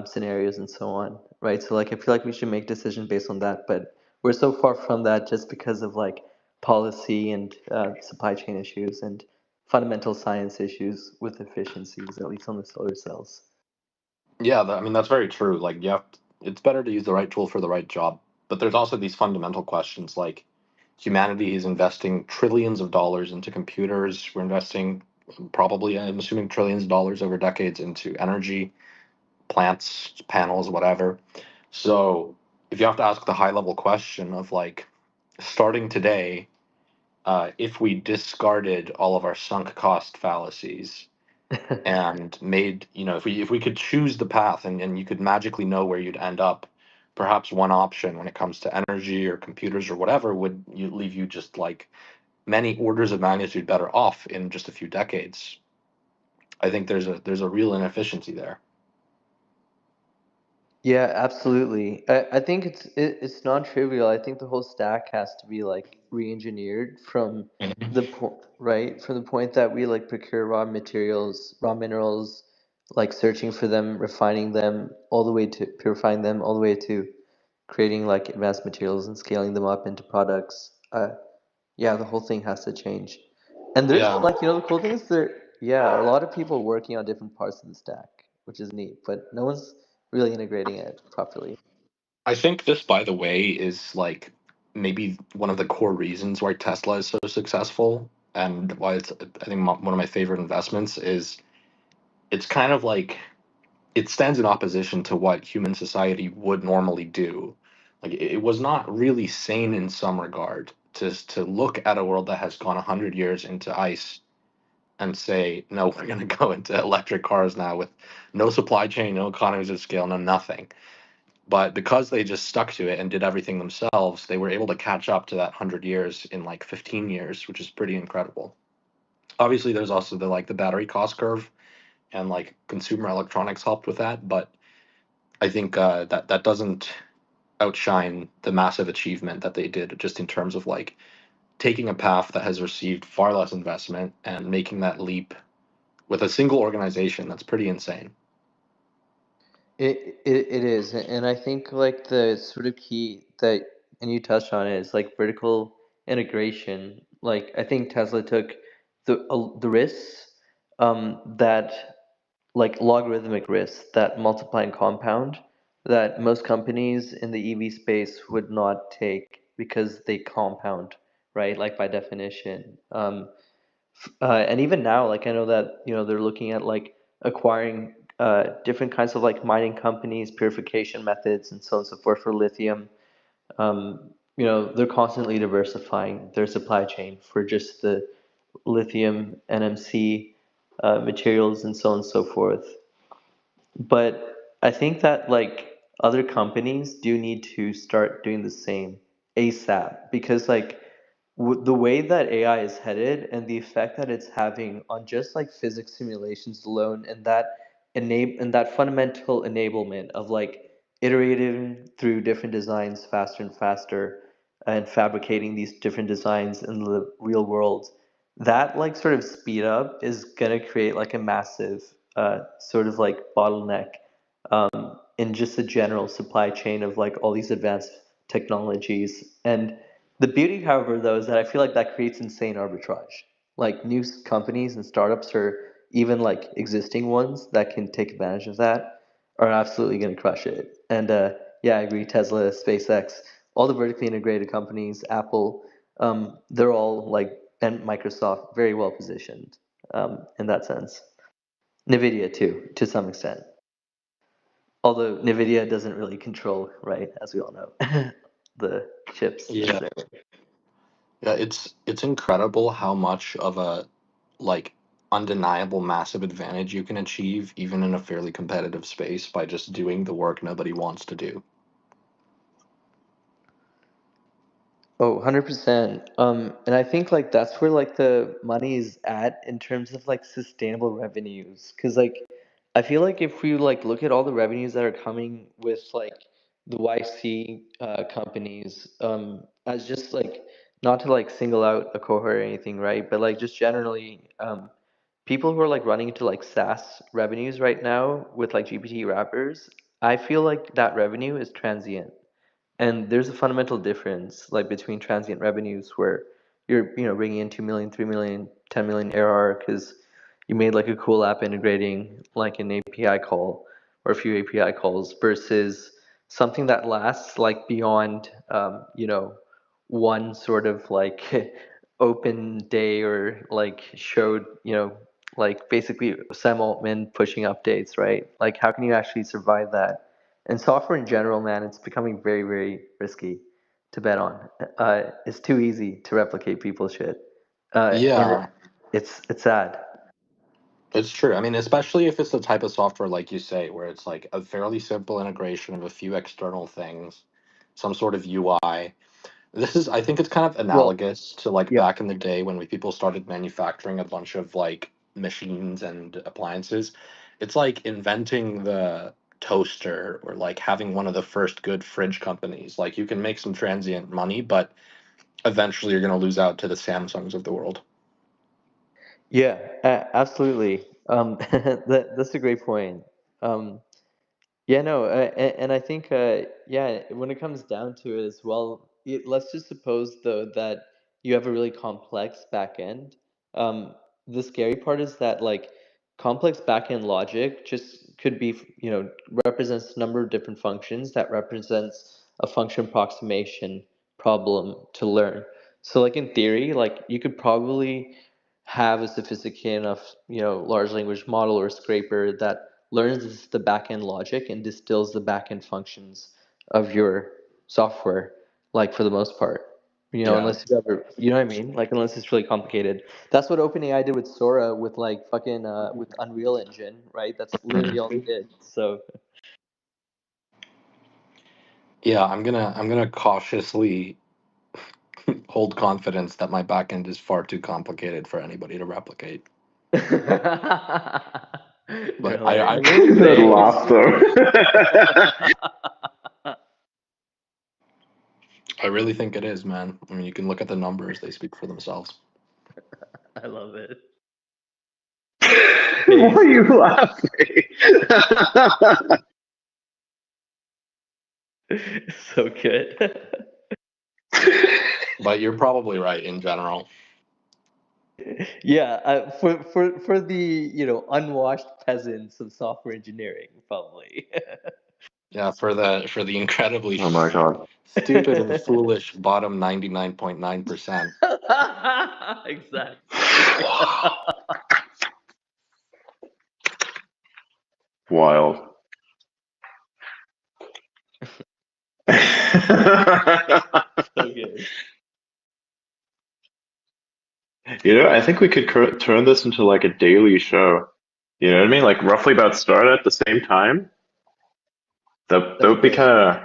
scenarios and so on, right? So like I feel like we should make decisions based on that, but we're so far from that just because of like policy and supply chain issues and fundamental science issues with efficiencies, at least on the solar cells. Yeah, I mean that's very true. Like it's better to use the right tool for the right job. But there's also these fundamental questions like humanity is investing trillions of dollars into computers. We're investing probably, I'm assuming, trillions of dollars over decades into energy, plants, panels, whatever. So if you have to ask the high level question of like starting today, if we discarded all of our sunk cost fallacies and made, if we could choose the path, and you could magically know where you'd end up, perhaps one option when it comes to energy or computers or whatever would leave you just like many orders of magnitude better off in just a few decades. I think there's a real inefficiency there. Yeah, absolutely. I think it's non-trivial. I think the whole stack has to be like re-engineered from the point, right? From the point that we like procure raw materials, raw minerals, like searching for them, refining them, all the way to purifying them, all the way to creating like advanced materials and scaling them up into products. Yeah, the whole thing has to change. And there's Yeah, like, the cool thing is yeah, a lot of people working on different parts of the stack, which is neat, but no one's really integrating it properly. I think this, by the way, is like maybe one of the core reasons why Tesla is so successful, and why it's, I think, one of my favorite investments is it's kind of like it stands in opposition to what human society would normally do. Like it was not really sane in some regard to look at a world that has gone 100 years into ice and say, no, we're going to go into electric cars now with no supply chain, no economies of scale, no nothing. But because they just stuck to it and did everything themselves, they were able to catch up to that 100 years in like 15 years, which is pretty incredible. Obviously, there's also the battery cost curve, and like consumer electronics helped with that. But I think that doesn't outshine the massive achievement that they did just in terms of like taking a path that has received far less investment and making that leap with a single organization. That's pretty insane. It is, and I think like the sort of key that, and you touched on it, is like vertical integration. Like I think Tesla took the risks, that like logarithmic risks that multiply and compound, that most companies in the EV space would not take because they compound, right? Like by definition. And even now, like I know that they're looking at like acquiring different kinds of like mining companies, purification methods, and so on and so forth for lithium. They're constantly diversifying their supply chain for just the lithium, NMC materials, and so on and so forth. But I think that like other companies do need to start doing the same ASAP because like the way that AI is headed and the effect that it's having on just like physics simulations alone and that fundamental enablement of like iterating through different designs faster and faster and fabricating these different designs in the real world, that like sort of speed up is going to create like a massive sort of like bottleneck in just the general supply chain of like all these advanced technologies. And the beauty, however, though, is that I feel like that creates insane arbitrage. Like new companies and startups, or even like existing ones that can take advantage of that, are absolutely going to crush it. And yeah, I agree. Tesla, SpaceX, all the vertically integrated companies, Apple, they're all like, and Microsoft, very well positioned in that sense. Nvidia too, to some extent. Although Nvidia doesn't really control, right, as we all know, the chips Yeah, necessarily. yeah, it's incredible how much of a like undeniable massive advantage you can achieve even in a fairly competitive space by just doing the work nobody wants to do. Oh, 100%. And I think like that's where like the money is at in terms of like sustainable revenues. Because like I feel like if we like look at all the revenues that are coming with like the YC companies, as just like not to like single out a cohort or anything, right? But like just generally, people who are like running into like SaaS revenues right now with like GPT wrappers, I feel like that revenue is transient. And there's a fundamental difference like between transient revenues where you're bringing in 2 million, 3 million, 10 million ARR because you made like a cool app integrating like an API call or a few API calls versus something that lasts like beyond one sort of like open day or like showed like basically Sam Altman pushing updates, right? Like how can you actually survive that? And software in general, man, it's becoming very, very risky to bet on. It's too easy to replicate people's shit, and Yeah, it's sad. it's true. I mean, especially if it's the type of software like you say, where it's like a fairly simple integration of a few external things, some sort of UI. This is, I think it's kind of Well, analogous to like yeah, back in the day when people started manufacturing a bunch of like machines and appliances. It's like inventing the toaster or like having one of the first good fridge companies. Like you can make some transient money, but eventually you're going to lose out to the Samsungs of the world. yeah, absolutely. That's a great point. Um, Yeah, no, and I think, yeah, when it comes down to it as well, let's just suppose though that you have a really complex backend. Um, the scary part is that like complex backend logic just could be, represents a number of different functions that represents a function approximation problem to learn. So like in theory, like you could probably have a sophisticated enough, large language model or scraper that learns the backend logic and distills the backend functions of your software, like for the most part. Yeah. Unless you ever, you know what I mean? Like unless it's really complicated. That's what OpenAI did with Sora with like fucking with Unreal Engine, right? That's literally all they did. So Yeah, I'm gonna cautiously hold confidence that my backend is far too complicated for anybody to replicate. you're But I hilarious. really Good think laugh, though. I really think it is, man. I mean, you can look at the numbers; they speak for themselves. I love it. Why are you laughing? So good. But you're probably right in general. Yeah, for the unwashed peasants of software engineering, probably. Yeah, for the incredibly Oh my god. stupid and foolish bottom 99.9%. Exactly. Wild. Okay. I think we could turn this into like a daily show. You know what I mean? Like roughly about start at the same time. That would be kind of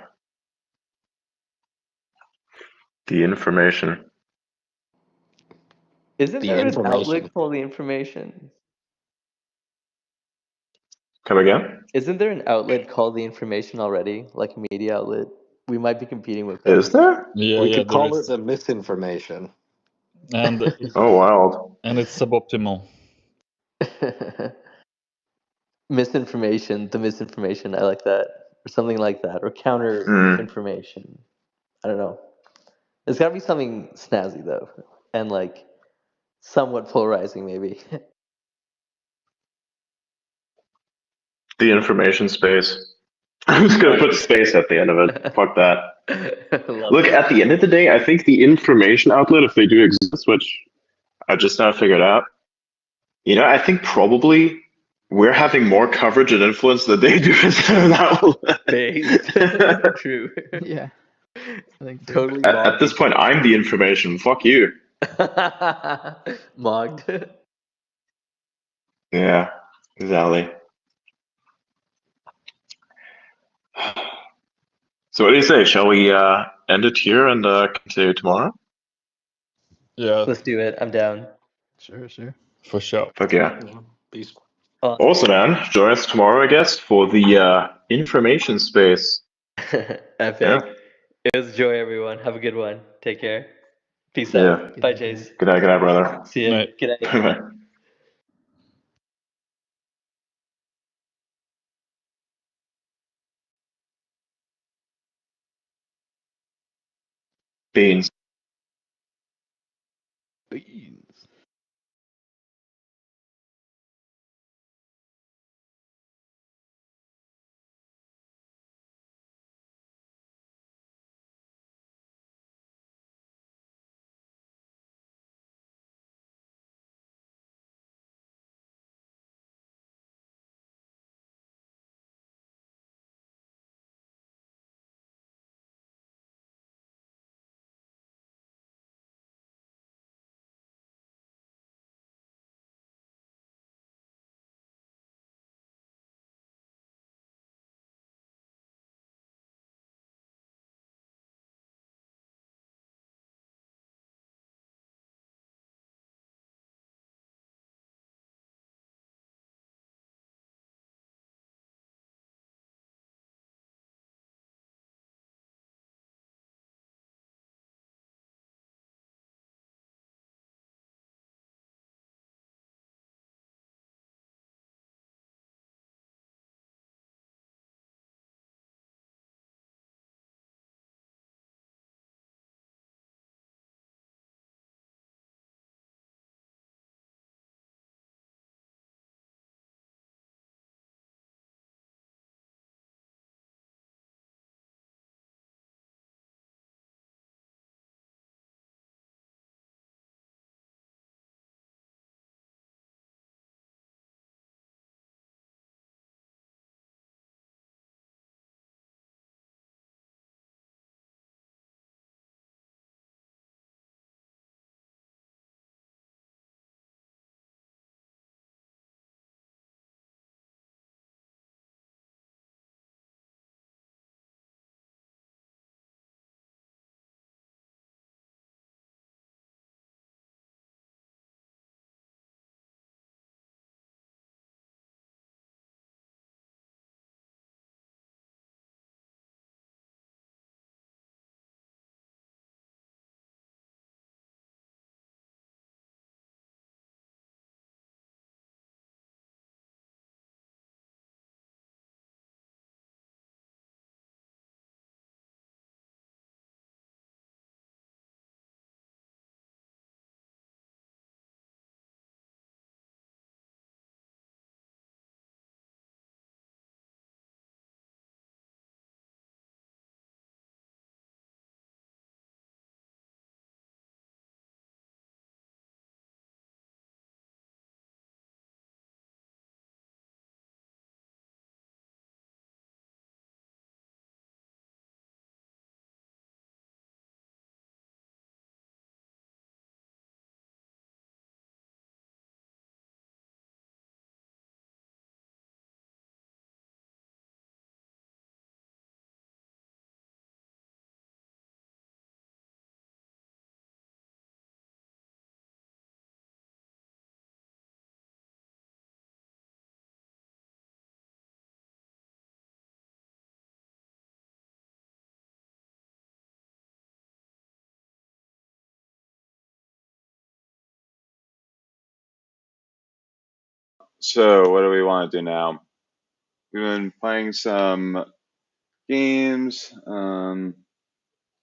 the information. Isn't The there an information. outlet called the information? Come again? Isn't there an outlet called the information already, like a media outlet? We might be competing with them. Is there? We Yeah, could there call it is. the misinformation. And Oh, wild. and it's suboptimal. Misinformation, the misinformation. I like that, or something like that, or counter Hmm. information. I don't know. There's got to be something snazzy though, and like somewhat polarizing, maybe. The information space. I'm just gonna put space at the end of it. Fuck that. Love Look, it. at the end of the day, I think the information outlet, if they do exist, which I just now figured out, I think probably we're having more coverage and influence than they do as an outlet. Based. True. Yeah, I think so. Totally At this mogged. point, I'm the information. Fuck you. Mogged. Yeah, exactly. So what do you say? Shall we end it here and continue tomorrow? Yeah, Let's do it. I'm down. Sure, sure. for sure. Fuck yeah. Yeah. Peace. Also, man, join us tomorrow, I guess, for the information space. Epic. Yeah. It was a joy, everyone. Have a good one. Take care. Peace Yeah. out. Bye, Chase. Good night, brother. See ya. Night. Good night. Bye. Beans. Beans. So what do we want to do now? We've been playing some games. I don't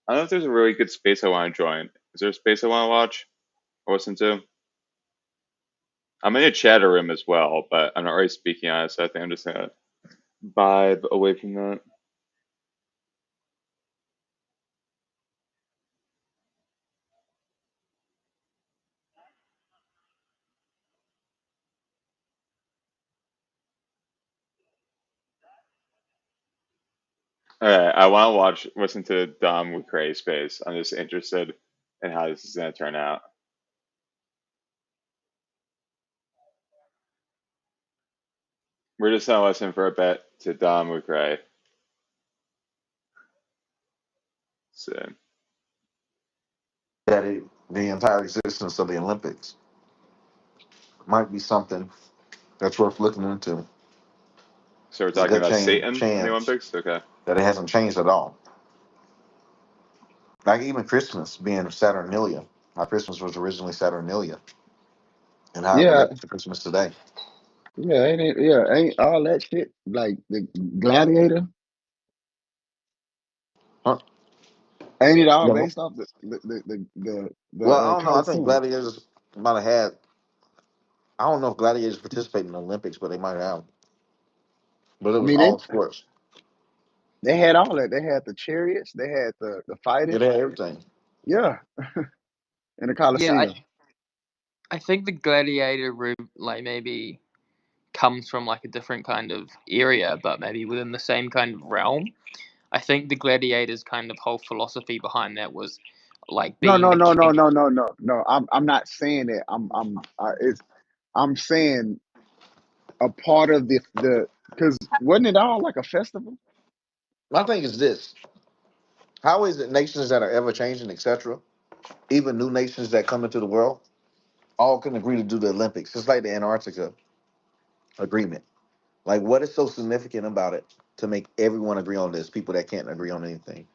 know if there's a really good space I want to join. Is there a space I want to watch or listen to? I'm in a chatter room as well, but I'm not really speaking on it, so I think I'm just gonna vibe away from that. Alright, I want to listen to Dom with Cray Space. I'm just interested in how this is gonna turn out. We're just gonna listen for a bit to Dom with Cray. So, that the entire existence of the Olympics might be something that's worth looking into. so we're There's a talking good about Satan in the chance Olympics? Okay. that it hasn't changed at all. Like even Christmas being Saturnalia, how Christmas was originally Saturnalia, and how it Yeah, relates to Christmas today. yeah, ain't it? Yeah, ain't all that shit like the Gladiator? Huh? Ain't it all Yeah. based off the Well, I don't know. I think Colosseum? gladiators might have had. I don't know if gladiators participate in the Olympics, but they might have. But it I was mean, all sports. they had all that. They had the chariots. They had the Yeah, fighting. they had everything. Yeah, in the Yeah, Colosseum. I think the gladiator route, like maybe comes from like a different kind of area, but maybe within the same kind of realm. I think the gladiators' kind of whole philosophy behind that was like No, being no, the no, no, king. no, no, no, no. I'm not saying that. I'm saying a part of the because wasn't it all like a festival? My thing is this: how is it nations that are ever changing, etc., even new nations that come into the world, all can agree to do the Olympics? It's like the Antarctica agreement. Like, what is so significant about it to make everyone agree on this? People that can't agree on anything.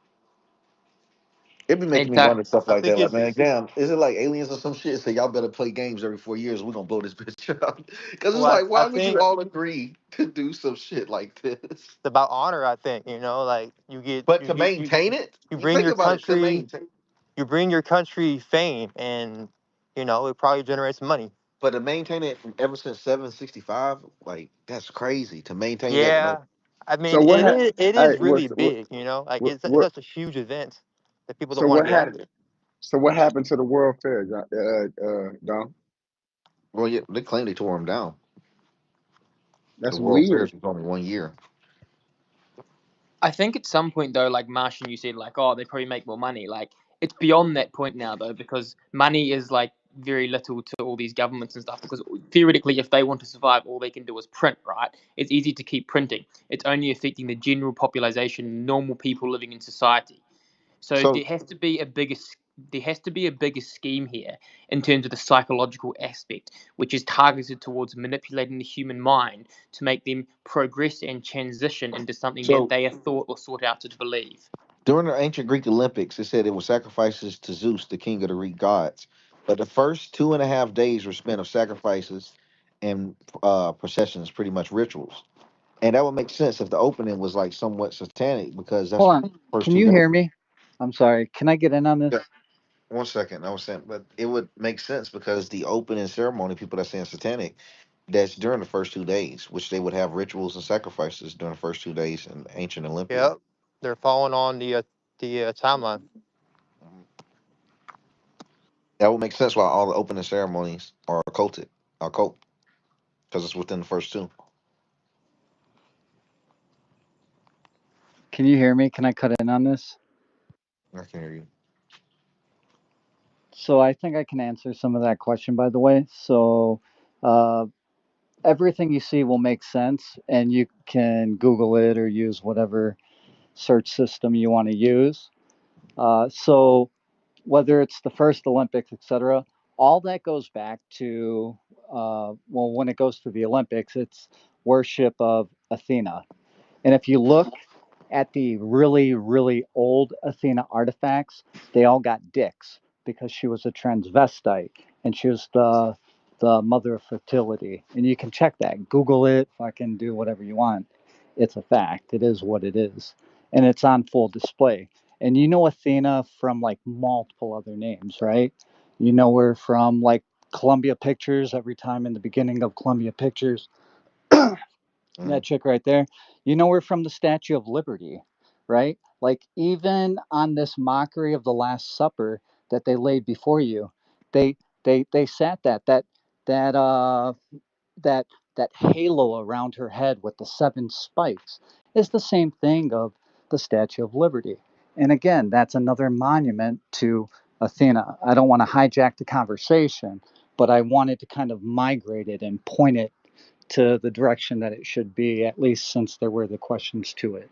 It be making It me wonder stuff I like think that. Like, it's man, damn, is it like aliens or some shit? Say y'all better play games every 4 years. We're gonna blow this bitch up. Because it's well, like, I why would you think all agree to do some shit like this? it's about honor. I think like But to maintain it, you you bring think your about it. To country maintain, fame, and it probably generates money. but to maintain it from ever since 765, like that's crazy. To maintain that, Yeah, I So mean what? it Hey, is really big. Like it's what? such a huge event that people don't So want what to be out of happened? it. So what happened to the World Fair, Dom? well, yeah, they claim they tore them down. The That's World Fairs weird. was only 1 year. I think at some point though, like Martian, you said like, oh, they probably make more money. Like it's beyond that point now though, because money is like very little to all these governments and stuff. Because theoretically, if they want to survive, all they can do is print, right? It's easy to keep printing. It's only affecting the general population, normal people living in society. So So, there has to be a bigger scheme here in terms of the psychological aspect, which is targeted towards manipulating the human mind to make them progress and transition into something that so they are thought or sought out to believe. during the ancient Greek Olympics, it said it was sacrifices to Zeus, the king of the Greek gods. But the first 2.5 days were spent of sacrifices and processions, pretty much rituals. And that would make sense if the opening was like somewhat satanic because that's Hold the on. first Can two you days. hear me? I'm sorry. Can I get in on Yeah. this? 1 second, I was saying, but it would make sense because the opening ceremony, people that saying satanic, that's during the first 2 days, which they would have rituals and sacrifices during the first 2 days in ancient Olympia. Yep, they're following on the timeline. That would make sense why all the opening ceremonies are occult, because it's within the first two. Can you hear me? Can I cut in on this? I can hear you. So I think I can answer some of that question, by the way. So uh, everything you see will make sense, and you can Google it or use whatever search system you want to use. So whether it's the first Olympics, etc., all that goes back to, well, when it goes to the Olympics, it's worship of Athena. And if you look at the really, really old Athena artifacts, they all got dicks because she was a transvestite and she was the the mother of fertility. And you can check that. Google it, fucking do whatever you want. It's a fact. It is what it is. And it's on full display. And you know Athena from like multiple other names, right? You know her from like Columbia Pictures every time in the beginning of Columbia Pictures. That chick right there. You know her from the Statue of Liberty, right? Like even on this mockery of the Last Supper that they laid before you, they they sat that that that halo around her head with the seven spikes is the same thing of the Statue of Liberty. And again, that's another monument to Athena. I don't want to hijack the conversation, but I wanted to kind of migrate it and point it to the direction that it should be, at least since there were the questions to it.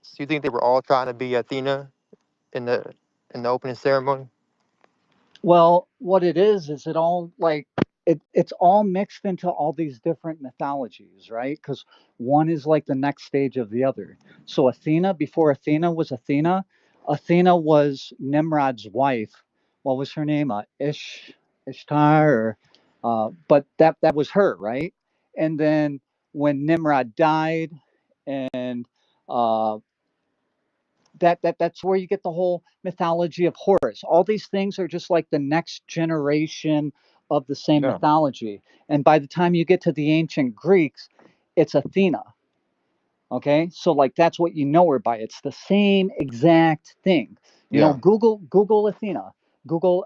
So you think they were all trying to be Athena in the opening ceremony? Well, what it is it all like it's all mixed into all these different mythologies, right? Because one is like the next stage of the other. So Athena, before Athena was Athena, Athena was Nimrod's wife. What was her name? Ishtar, or, but that was her, right? And then when Nimrod died, and uh, that's where you get the whole mythology of Horus. All these things are just like the next generation of the same Yeah. mythology. And by the time you get to the ancient Greeks, it's Athena. Okay, so like that's what you know her by. It's the same exact thing. You know, Yeah. Google Athena. Google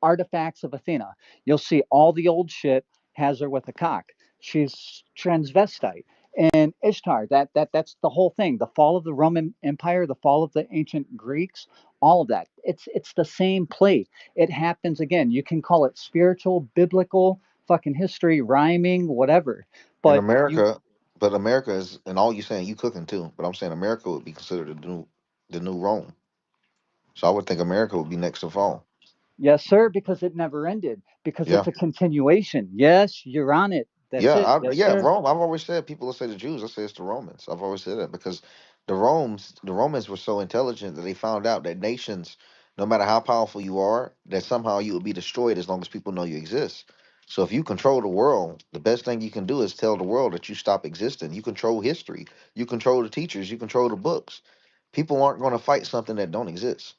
artifacts of Athena. You'll see all the old shit has her with a cock. She's transvestite. And Ishtar, that's the whole thing. The fall of the Roman Empire, the fall of the ancient Greeks, all of that. It's the same play. It happens again. You can call it spiritual, biblical, fucking history, rhyming, whatever. In But you America, but America is, and all you saying, you cooking too. But I'm saying America would be considered the new Rome. So I would think America would be next to fall. yes, sir, because it never ended. Because Yeah. it's a continuation. Yes, you're on it. That's it. Yes, Yeah, sir. Rome. I've always said people will say the Jews. I say it's the Romans. I've always said that because the Romans were so intelligent that they found out that nations, no matter how powerful you are, that somehow you will be destroyed as long as people know you exist. So if you control the world, the best thing you can do is tell the world that you stop existing. You control history. You control the teachers. You control the books. People aren't going to fight something that don't exist.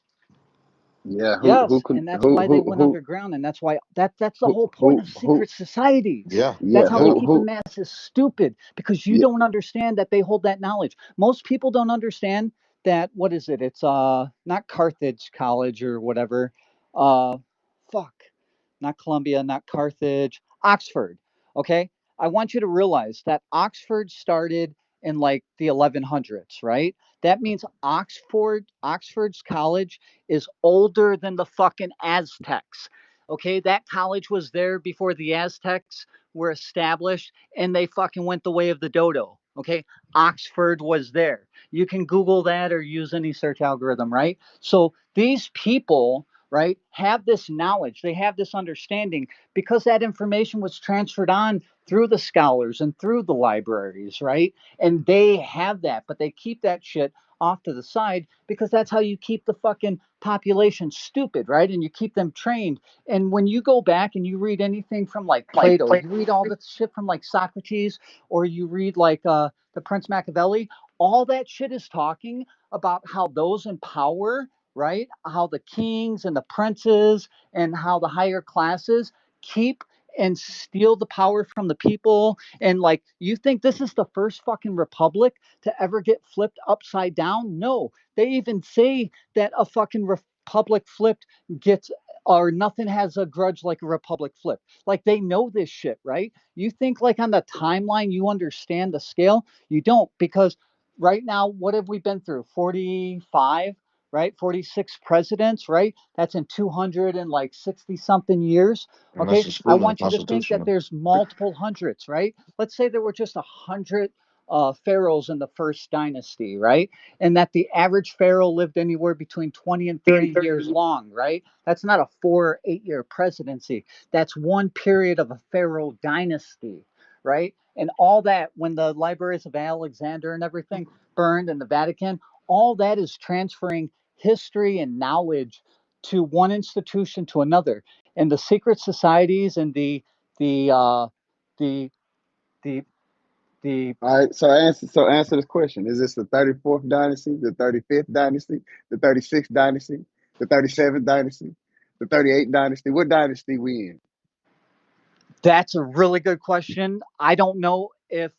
Yeah, who Yes, can and that's why they went underground, and that's why that's the whole point of who secret societies. Yeah, That's yeah, how they yeah. keep the masses stupid because you yeah, don't understand that they hold that knowledge. Most people don't understand that what is it? It's not Carthage College or whatever. Uh fuck. Not Columbia, not Carthage, Oxford. Okay? I want you to realize that Oxford started in like the 1100s, right? That means Oxford's college is older than the fucking Aztecs. Okay, that college was there before the Aztecs were established and they fucking went the way of the dodo. Okay, Oxford was there. You can Google that or use any search algorithm, right? So these people, right, have this knowledge, they have this understanding because that information was transferred on through the scholars and through the libraries, right? And they have that, but they keep that shit off to the side because that's how you keep the fucking population stupid, right? And you keep them trained. And when you go back and you read anything from like Plato, you read all the shit from like Socrates, or you read like the Prince Machiavelli, all that shit is talking about how those in power, right? How the kings and the princes and how the higher classes keep and steal the power from the people. And like, you think this is the first fucking republic to ever get flipped upside down? No, they even say that a fucking republic flipped gets, or nothing has a grudge like a republic flip. Like they know this shit, right? You think like on the timeline you understand the scale? You don't, because right now what have we been through? 45, right? 46 presidents, right? That's in 260 something years. And that's Okay, I excluding the want you to think that Constitution. there's multiple hundreds, right? Let's say there were just 100 pharaohs in the first dynasty, right? And that the average pharaoh lived anywhere between 20 and 30 years long, right? That's not a 4 or 8 year presidency. That's one period of a pharaoh dynasty, right? And all that, when the libraries of Alexander and everything burned in the Vatican, all that is transferring history and knowledge to one institution to another. And the secret societies and the the the the All right, so answer this question. Is this the 34th dynasty, the 35th dynasty, the 36th dynasty, the 37th dynasty, the 38th dynasty? What dynasty we in? That's a really good question. I don't know if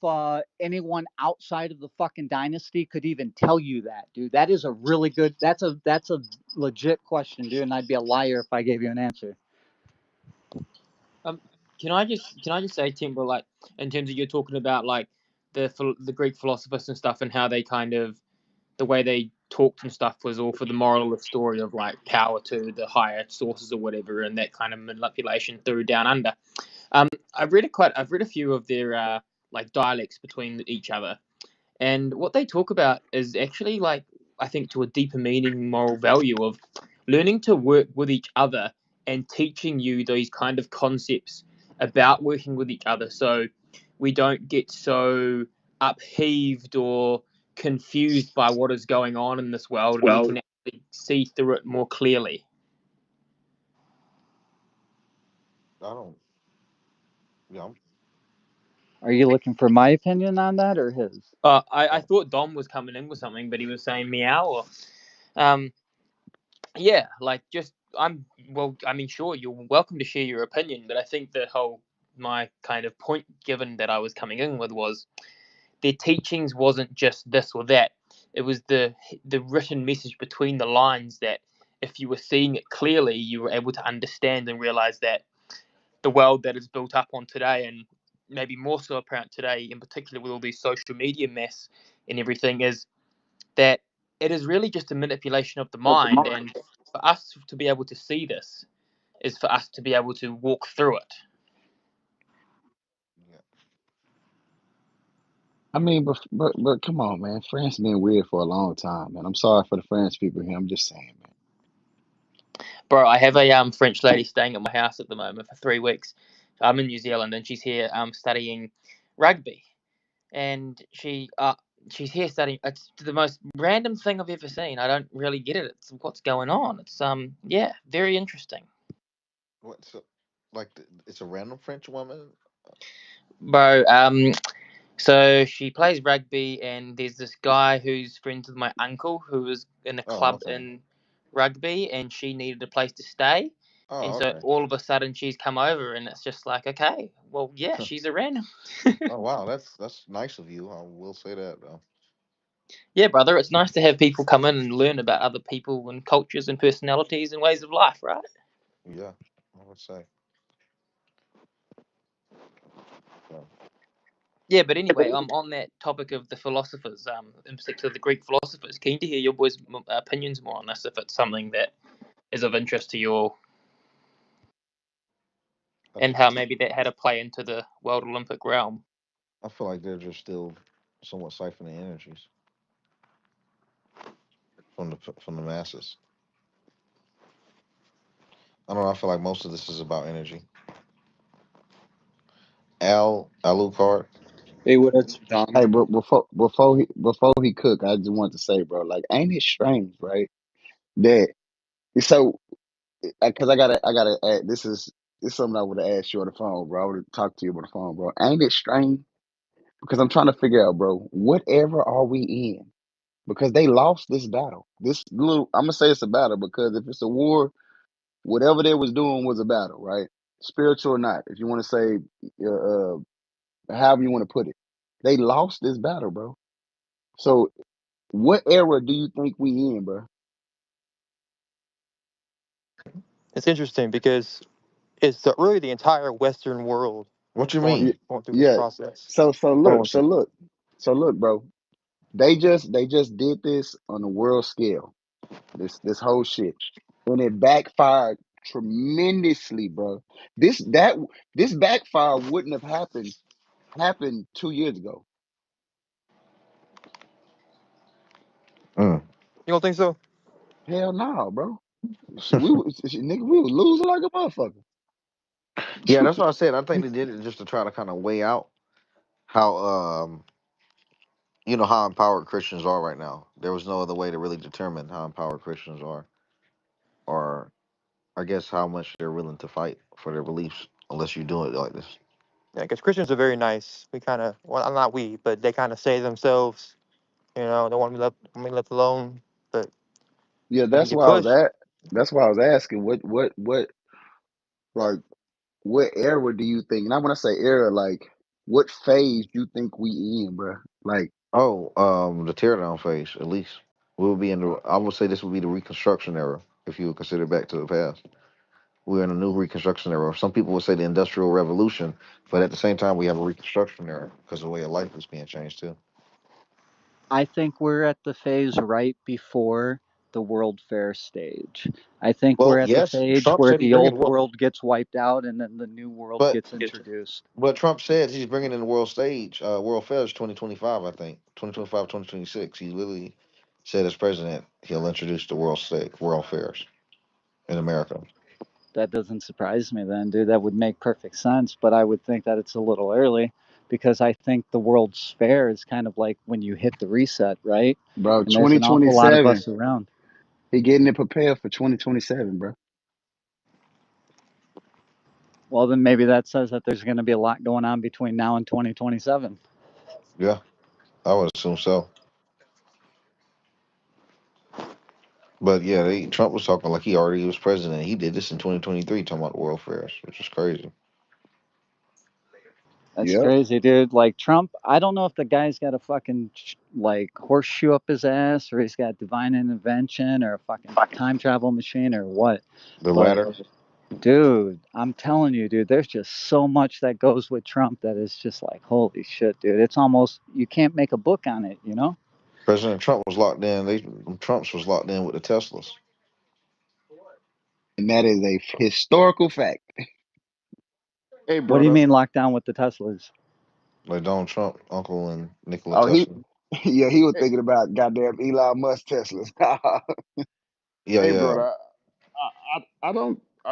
anyone outside of the fucking dynasty could even tell you that, dude. That is a really good. That's a legit question, dude. And I'd be a liar if I gave you an answer. Um, can I just say, Timber, like in terms of you're talking about like the Greek philosophers and stuff, and how they kind of the way they talked and stuff was all for the moral of the story of like power to the higher sources or whatever, and that kind of manipulation through down under. I've read a few of their like dialects between each other, and what they talk about is actually like I think to a deeper meaning, moral value of learning to work with each other and teaching you these kind of concepts about working with each other, so we don't get so upheaved or confused by what is going on in this world, and we Well, can actually see through it more clearly. I don't. Yeah, Are you looking for my opinion on that or his? I thought Dom was coming in with something, but he was saying meow. Or, um, yeah, like just I'm well. I mean, sure, you're welcome to share your opinion, but I think the whole my kind of point given that I was coming in with was their teachings wasn't just this or that. It was the written message between the lines that if you were seeing it clearly, you were able to understand and realize that the world that is built up on today, and maybe more so apparent today, in particular with all these social media mess and everything, is that it is really just a manipulation of the mind. And for us to be able to see this is for us to be able to walk through it. yeah. I mean, but come on, man. France been weird for a long time, man. I'm sorry for the French people here. I'm just saying, man. Bro, I have a French lady staying at my house at the moment for 3 weeks. I'm in New Zealand, and she's here studying rugby, and she's here studying. It's the most random thing I've ever seen. I don't really get it. It's what's going on. It's yeah, very interesting. What? So, like, it's a random French woman. Bro, so she plays rugby, and there's this guy who's friends with my uncle who was in a Oh, club okay. in rugby, and she needed a place to stay. And Oh, so okay. all of a sudden she's come over, and it's just like, okay, well, yeah, she's a random. Oh, wow. That's nice of you. I will say that though. Yeah, brother, it's nice to have people come in and learn about other people and cultures and personalities and ways of life, right? Yeah, I would say. Yeah. Yeah, but anyway, I'm on that topic of the philosophers, in particular the Greek philosophers. Keen to hear your boys' opinions more on this, if it's something that is of interest to you all, and how maybe that had a play into the World Olympic realm. I feel like they're just still somewhat siphoning energies from the masses. I don't know. I feel like most of this is about energy. Alucard. Hey, what up, Dom? Hey, bro, before he cook, I just want to say, bro, like, ain't it strange, right? That so because I gotta add, this is something I would have asked you on the phone, bro. I would have talked to you on the phone, bro. Ain't it strange? Because I'm trying to figure out, bro, whatever are we in? Because they lost this battle. This little, I'm gonna say it's a battle because if it's a war, whatever they was doing was a battle, right? Spiritual or not, if you want to say, however you want to put it, they lost this battle, bro. So, what era do you think we in, bro? It's interesting because it's really the entire Western world What you going Y- mean? going through this Yeah. process. So Hold on look, one second. so look, bro. They just did this on a world scale. This whole shit, and it backfired tremendously, bro. This backfire wouldn't have happened 2 years ago. Mm. You don't think so? Hell no, bro. Nigga, we was losing like a motherfucker. Yeah, that's what I said. I think they did it just to try to kind of weigh out how how empowered Christians are right now. There was no other way to really determine how empowered Christians are. or I guess how much they're willing to fight for their beliefs, unless you do it like this. Yeah, because Christians are very nice. We kind of, well, not we, but they kind of say themselves, you know, they want me left alone. But Yeah, when you that's get why I was pushed, at. That's why I was asking like what era do you think? And I when I say era, like what phase you think we in, bro? Like Oh, the teardown phase, at least. We'll be in the. I would say this will be the Reconstruction era, if you would consider back to the past. We're in a new Reconstruction era. Some people would say the Industrial Revolution, but at the same time, we have a Reconstruction era because the way of life is being changed too. I think we're at the phase right before the World Fair stage. I think we're Well, at the yes, phase Trump where said he's the bringing. old Well, world gets wiped out and then the new world but gets introduced. Trump said he's bringing in the world stage, World Fairs 2025, I think 2025, 2026. He literally said as president he'll introduce the world fairs in America. That doesn't surprise me then, dude. That would make perfect sense, but I would think that it's a little early because I think the World's Fair is kind of like when you hit the reset, right? bro, And there's an awful lot of 2027. us around. He getting it prepared for 2027, bro. Well, then maybe that says that there's going to be a lot going on between now and 2027. Yeah, I would assume so. But yeah, Trump was talking like he already was president. He did this in 2023, talking about the world fairs, which is crazy. That's Yep. crazy, dude. Like Trump, I don't know if the guy's got a fucking like horseshoe up his ass, or he's got divine intervention, or a fucking time travel machine, or what. The But latter. dude, I'm telling you, dude, there's just so much that goes with Trump that is just like, holy shit, dude. It's almost you can't make a book on it, you know? President Trump was locked in. Trump's was locked in with the Teslas. And that is a historical fact. Hey, What do you brother. mean lockdown with the Teslas? Like Donald Trump, uncle and Nikola Oh, Tesla. yeah, he was Hey, thinking about goddamn Elon Musk Teslas. Yeah, hey, yeah. brother. I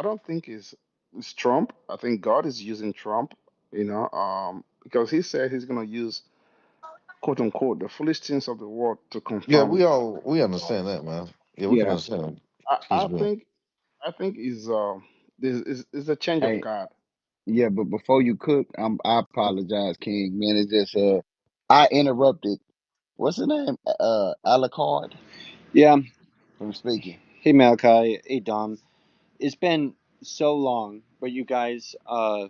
don't think it's Trump. I think God is using Trump. Because he said he's gonna use quote unquote the foolish things of the world to Yeah, confirm. we understand that, man. Yeah, we can Yeah, understand what I, he's I doing. think I think is a change of Hey, guard. yeah, but before you cook, I apologize, King. Man, it's just I interrupted. What's his name? Alucard Yeah. from speaking. Hey Malachi. Hey Dom. It's been so long, but you guys are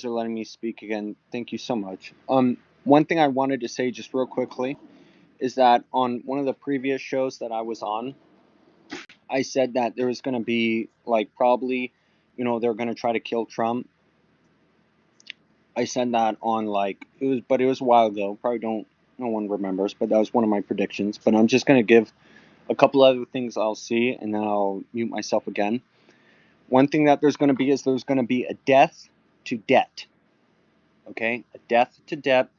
letting me speak again. Thank you so much. One thing I wanted to say just real quickly is that on one of the previous shows that I was on, I said that there was going to be like probably, they're going to try to kill Trump. I said that on like it was a while ago. Probably don't no one remembers, but that was one of my predictions. But I'm just going to give a couple other things I'll see, and then I'll mute myself again. One thing that there's going to be is there's going to be a death to debt. Okay, a death to debt,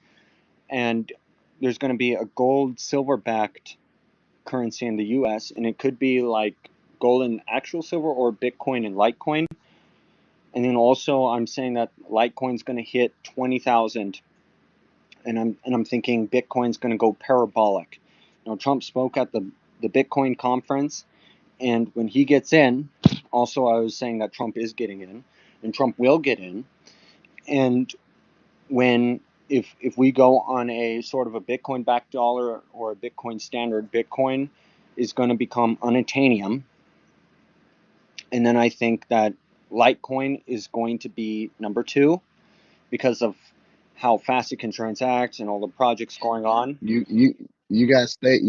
and there's going to be a gold silver backed currency in the U.S. and it could be like gold and actual silver or Bitcoin and Litecoin. And then also I'm saying that Litecoin's going to hit 20,000, and I'm thinking Bitcoin's going to go parabolic. Now Trump spoke at the Bitcoin conference, and when he gets in, also I was saying that Trump is getting in, and Trump will get in, and when if we go on a sort of a Bitcoin backed dollar or a Bitcoin standard, Bitcoin is going to become unattainium, and then I think that Litecoin is going to be number two because of how fast it can transact and all the projects going on. You got stake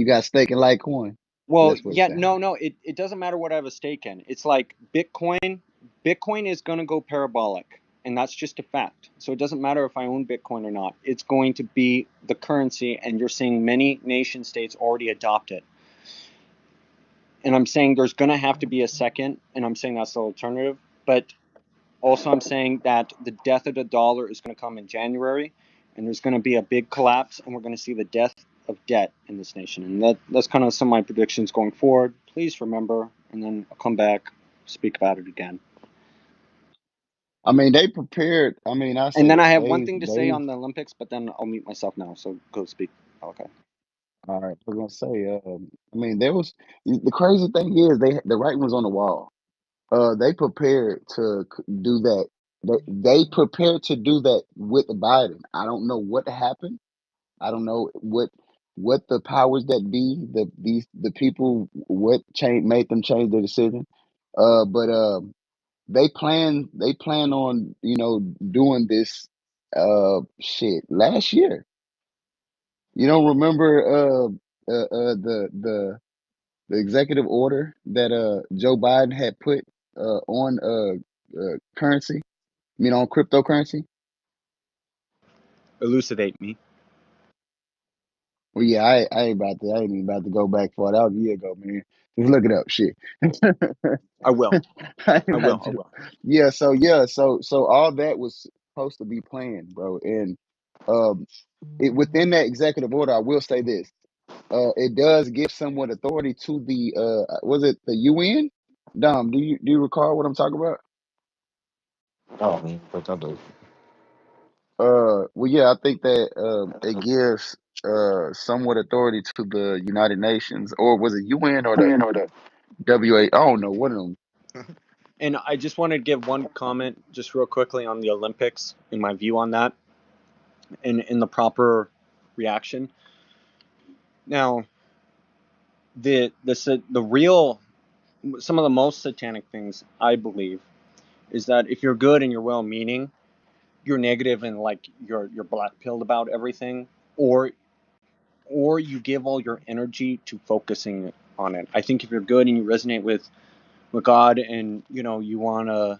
in Litecoin. Well, That's what it yeah, sounds. no, it doesn't matter what I have a stake in. It's like Bitcoin is going to go parabolic, and that's just a fact. So it doesn't matter if I own Bitcoin or not. It's going to be the currency, and you're seeing many nation states already adopt it. And I'm saying there's going to have to be a second, and I'm saying that's the alternative. But also I'm saying that the death of the dollar is going to come in January, and there's going to be a big collapse, and we're going to see the death of debt in this nation. And that's kind of some of my predictions going forward. Please remember, and then I'll come back, speak about it again. I mean, they prepared. I mean, I say And then I this. have one thing to say They've on the Olympics, but then I'll mute myself now. So go speak. Okay. All right, I was gonna say. I mean, there was the crazy thing is the writing was on the wall. They prepared to do that. They prepared to do that with Biden. I don't know what happened. I don't know what the powers that be, the people, what change made them change their decision. But they plan on doing this shit last year. You don't remember the executive order that Joe Biden had put on currency, on cryptocurrency? Elucidate me. Well, yeah, I ain't even about to go back for it. That was a year ago, man. Just look it up, shit. I will. I ain't I about will. I to- will. so all that was supposed to be planned, bro. And um, within that executive order, I will say this: it does give somewhat authority to the was it the UN? Dom, do you recall what I'm talking about? Oh, man, but I do. Well, yeah, I think that it gives somewhat authority to the United Nations, or was it UN or the WA? I don't know, one of them. And I just wanted to give one comment just real quickly on the Olympics and my view on that and in the proper reaction. Now, the real some of the most satanic things I believe is that if you're good and you're well meaning, you're negative and like you're black pilled about everything, or you give all your energy to focusing on it. I think if you're good and you resonate with God and you want to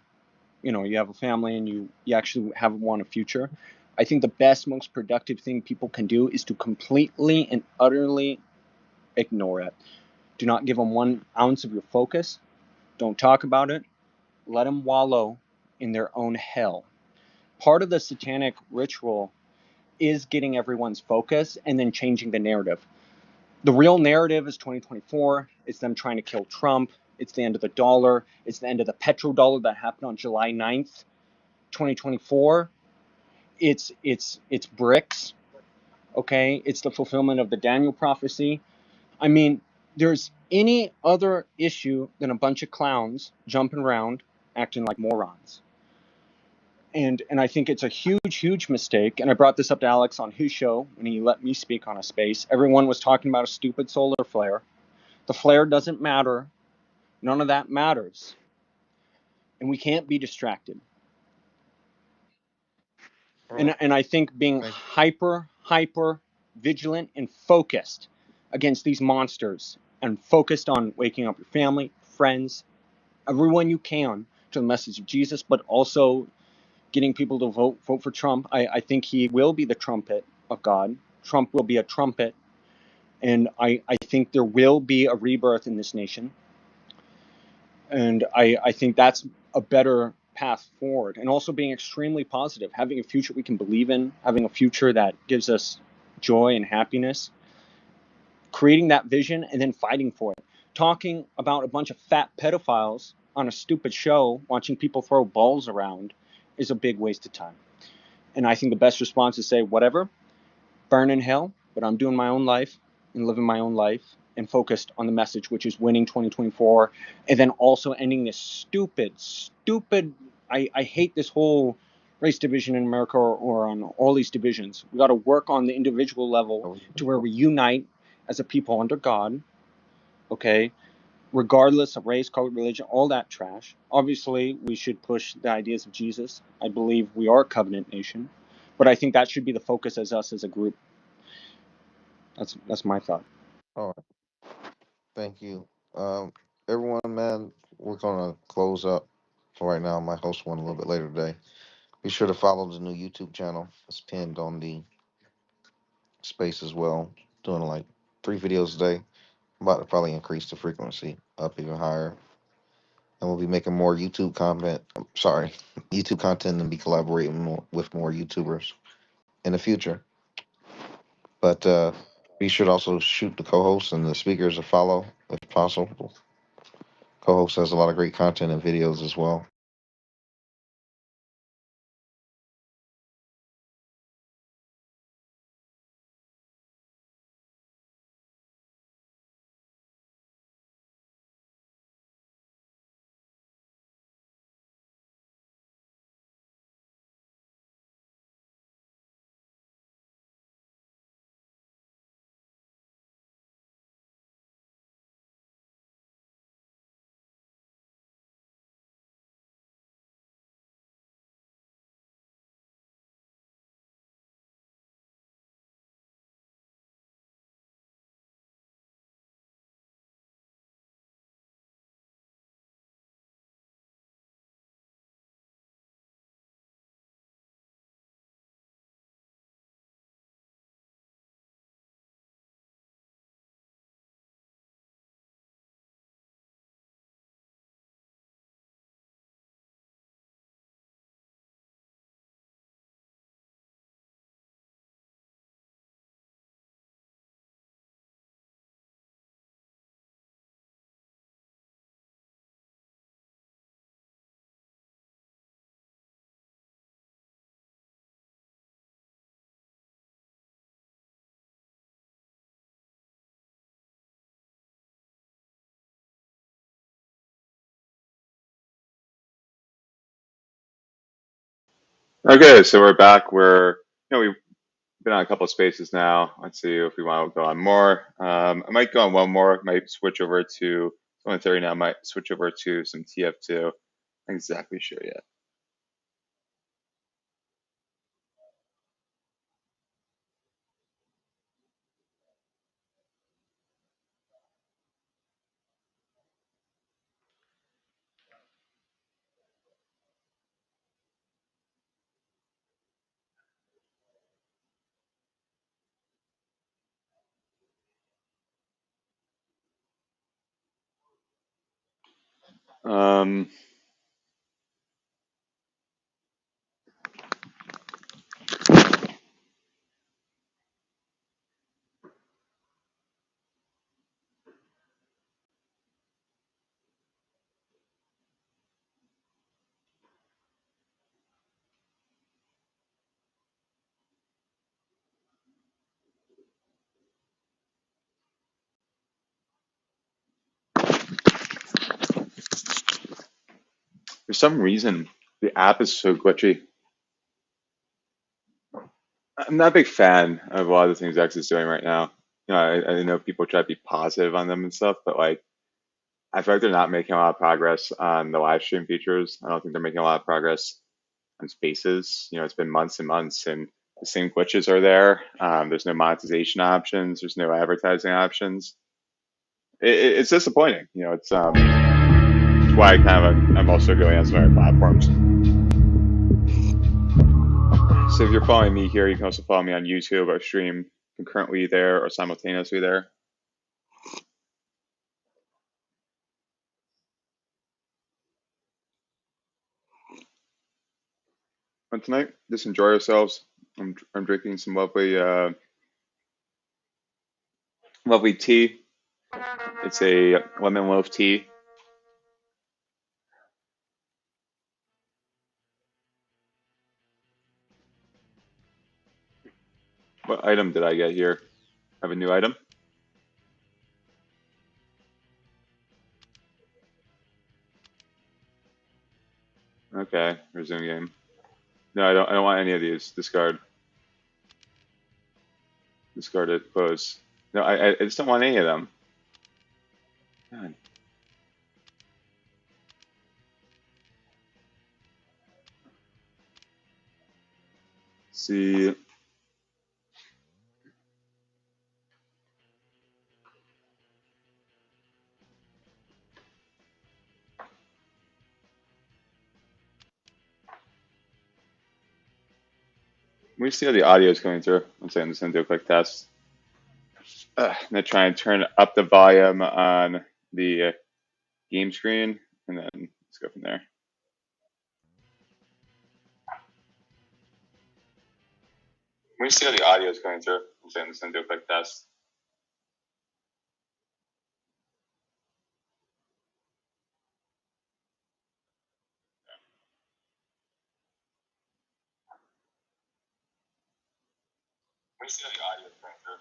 you have a family and you actually want a future, I think the best, most productive thing people can do is to completely and utterly ignore it. Do not give them 1 ounce of your focus. Don't talk about it. Let them wallow in their own hell. Part of the satanic ritual is getting everyone's focus and then changing the narrative. The real narrative is 2024. It's them trying to kill Trump. It's the end of the dollar. It's the end of the petrodollar that happened on July 9th, 2024. It's BRICS, okay? It's the fulfillment of the Daniel prophecy. I mean, there's any other issue than a bunch of clowns jumping around acting like morons. And I think it's a huge mistake. And I brought this up to Alex on his show when he let me speak on a space. Everyone was talking about a stupid solar flare. The flare doesn't matter. None of that matters. And we can't be distracted. And I think being hyper vigilant and focused against these monsters and focused on waking up your family, friends, everyone you can to the message of Jesus, but also getting people to vote for Trump. I think he will be the trumpet of God. Trump will be a trumpet. And I think there will be a rebirth in this nation. And I think that's a better path forward. And also being extremely positive, having a future we can believe in, having a future that gives us joy and happiness, creating that vision and then fighting for it. Talking about a bunch of fat pedophiles on a stupid show, watching people throw balls around, is a big waste of time. And I think the best response is say, whatever, burn in hell, but I'm doing my own life and living my own life and focused on the message, which is winning 2024, and then also ending this stupid, I hate this whole race division in America or on all these divisions. We got to work on the individual level to where we unite as a people under God, okay? Regardless of race, color, religion, all that trash. Obviously, we should push the ideas of Jesus. I believe we are a covenant nation, but I think that should be the focus as us as a group. That's my thought. All right. Thank you. Everyone, man, we're gonna close up for right now. I might host one a little bit later today. Be sure to follow the new YouTube channel. It's pinned on the space as well. Doing like 3 videos a day. About to probably increase the frequency up even higher. And we'll be making more YouTube content. YouTube content and be collaborating with more YouTubers in the future. But be sure to also shoot the co-hosts and the speakers a follow if possible. Co-host has a lot of great content and videos as well. Okay, so we're back. We've been on a couple of spaces now. Let's see if we want to go on more. I might go on one more. Might switch over to 1:30 now. Might switch over to some TF2. Not exactly sure yet. Um, for some reason, the app is so glitchy. I'm not a big fan of a lot of the things X is doing right now. I know people try to be positive on them and stuff, but like, I feel like they're not making a lot of progress on the live stream features. I don't think they're making a lot of progress on spaces. It's been months and months, and the same glitches are there. There's no monetization options. There's no advertising options. It's disappointing. It's why I'm also going on some other platforms. So if you're following me here, you can also follow me on YouTube or stream concurrently there or simultaneously there. But tonight, just enjoy yourselves. I'm drinking some lovely tea. It's a lemon loaf tea. What item did I get here? Have a new item? Okay, resume game. No, I don't want any of these. Discard. Discard it. Close. No, I just don't want any of them. God. See. We see how the audio is going through. I'm saying I'm just gonna do a quick test. I'm gonna try and turn up the volume on the game screen, and then let's go from there. We see how the audio is going through. I'm saying I'm just gonna do a quick test. We see how the audio is going through.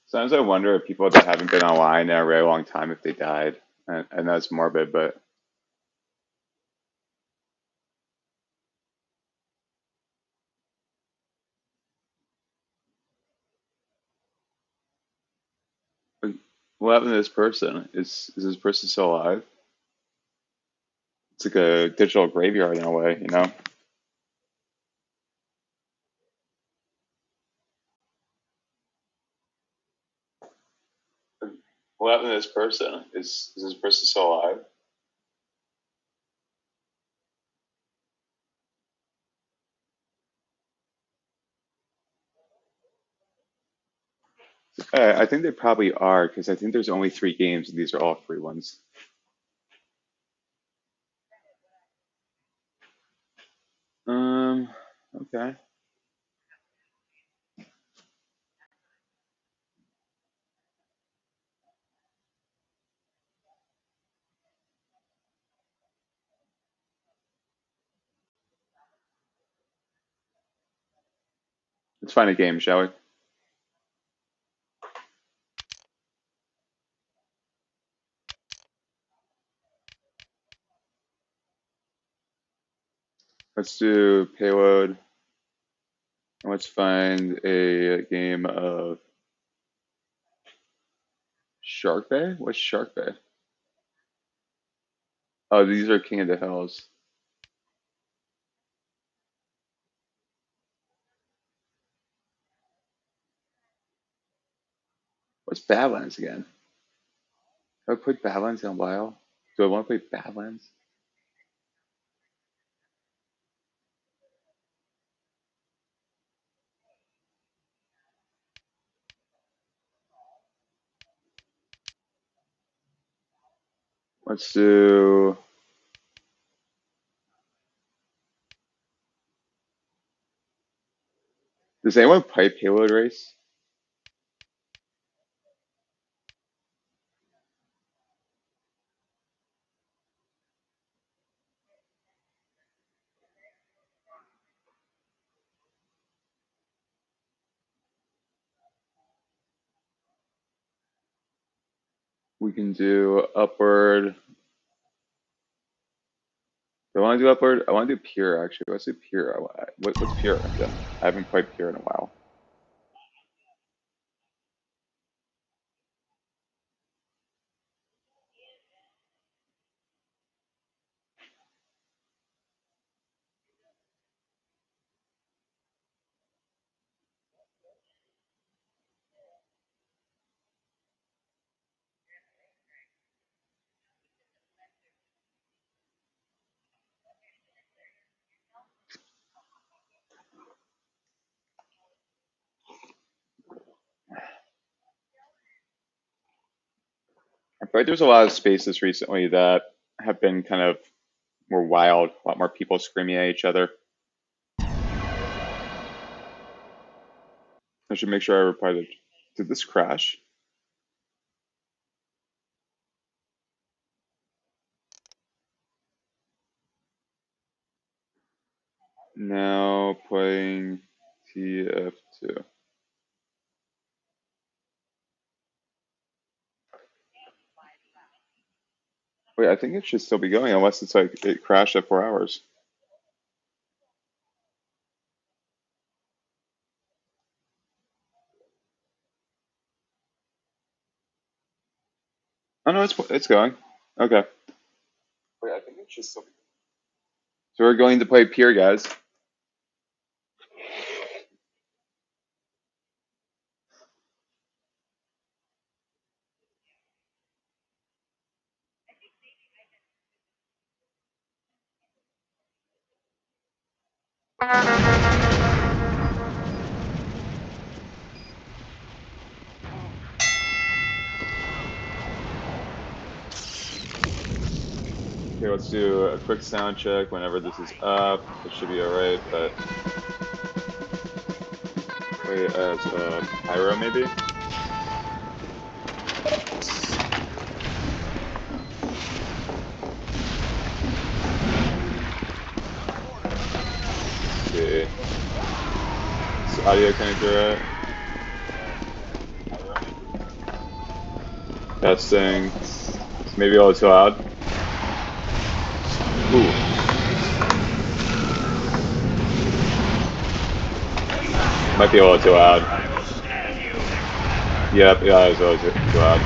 Sometimes I wonder if people that haven't been online in a very long time if they died, and that's morbid, but like, what happened to this person? Is this person still alive? It's like a digital graveyard in a way, you know? What happened to this person? Is this person still alive? I think they probably are because I think there's only 3 games and these are all free ones. Um, okay. Let's find a game, shall we? Let's do payload. And let's find a game of Shark Bay? What's Shark Bay? Oh, these are King of the Hills. What's Badlands again? Have I played Badlands in a while? Do I want to play Badlands? Let's do. Does anyone play Payload Race? We can do Upward. Do I want to do Upward? I want to do Pure, actually. Let's do Pure. What's Pure? I haven't played Pure in a while. I feel like there's a lot of spaces recently that have been kind of more wild, a lot more people screaming at each other. I should make sure I reply to. Did this crash? Now playing TF2. Wait, I think it should still be going unless it's like it crashed at 4 hours. Oh no, it's going. Okay. Wait, I think it should still be. So we're going to play Pure, guys. Okay, let's do a quick sound check whenever this is up. It should be alright, but wait, as Pyro maybe? Let's see. Is audio connector right? Testing. It's maybe a little too loud. Ooh. Might be a little too loud. Yep, yeah, it was a little too loud.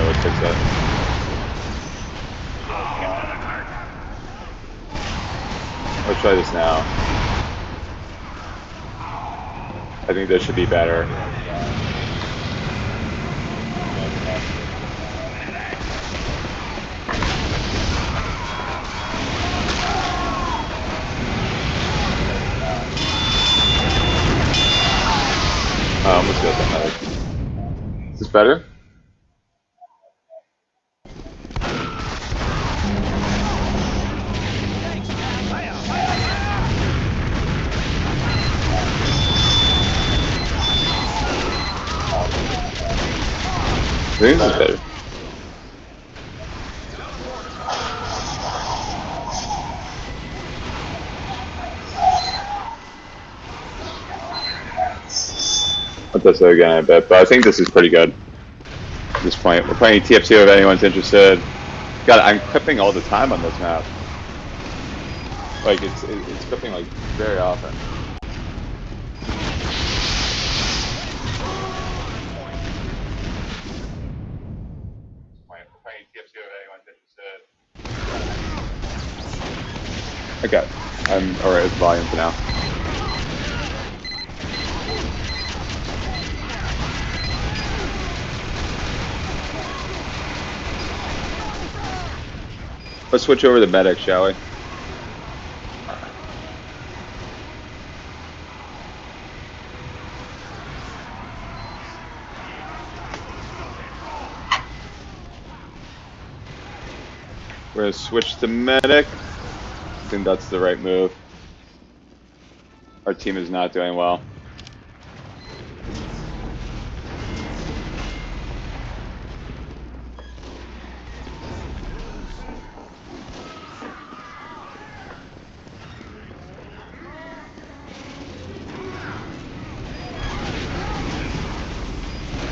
Let's fix that. Let's try this now. I think this should be better. Oh, I almost got that. Is this better? I think this is better. test it again in a bit, but I think this is pretty good at this point. We're playing TF2 if anyone's interested. God, I'm clipping all the time on this map. Like, it's clipping, like, very often. Okay, I'm alright with volume for now. Let's switch over to medic, shall we? We're gonna switch to medic. I think that's the right move. Our team is not doing well.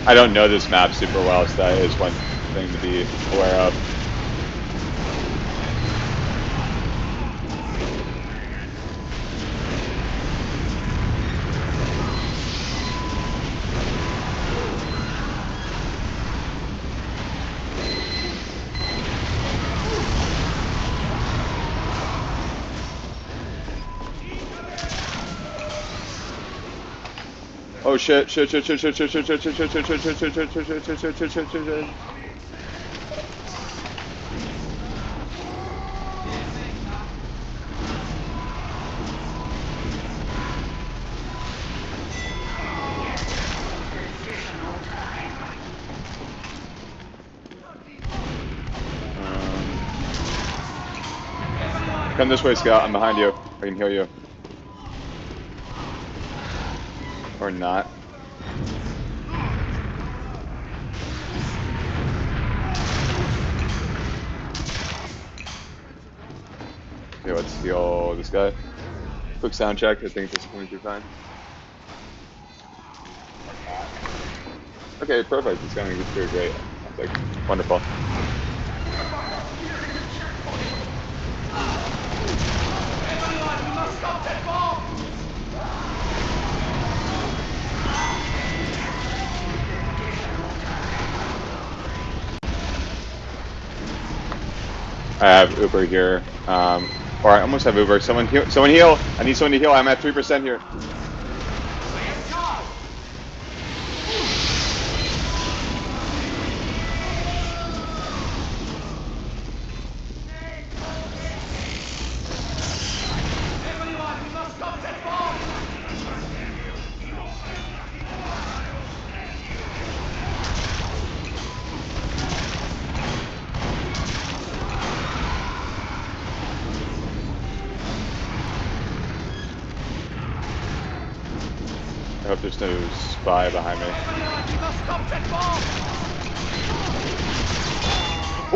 I don't know this map super well, so that is one thing to be aware of. Oh shit, shit. Come this way, Scott. I'm behind you. I can heal you. Or not. Okay, let's heal this guy. Quick sound check. I think this is going through fine. Okay, perfect. It's going through great. Sounds like wonderful. I have Uber here, or I almost have Uber. Someone heal! Someone heal! I need someone to heal. I'm at 3% here. I hope there's no spy behind me.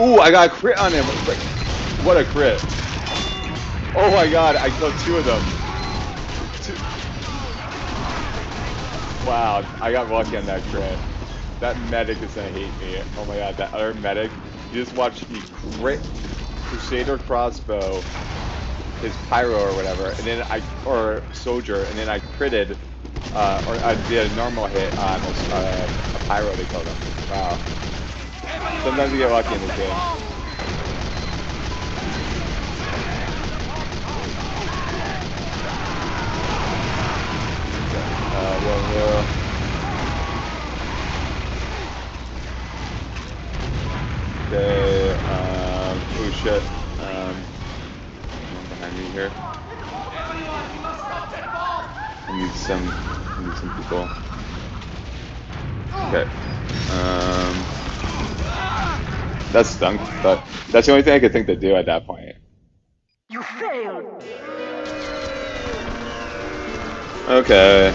Ooh, I got a crit on him. What a crit. Oh my god, I killed 2 of them. Wow, I got lucky on that crit. That medic is gonna hate me. Oh my god, that other medic. You just watched me crit Crusader crossbow, his pyro or whatever, and then or soldier, and then I critted, or I did a normal hit on a pyro to kill them. Wow. Sometimes you get lucky in this game. Whoa. Okay, oh shit. One behind me here. I need some people. Okay. That stunk, but that's the only thing I could think to do at that point. You failed. Okay.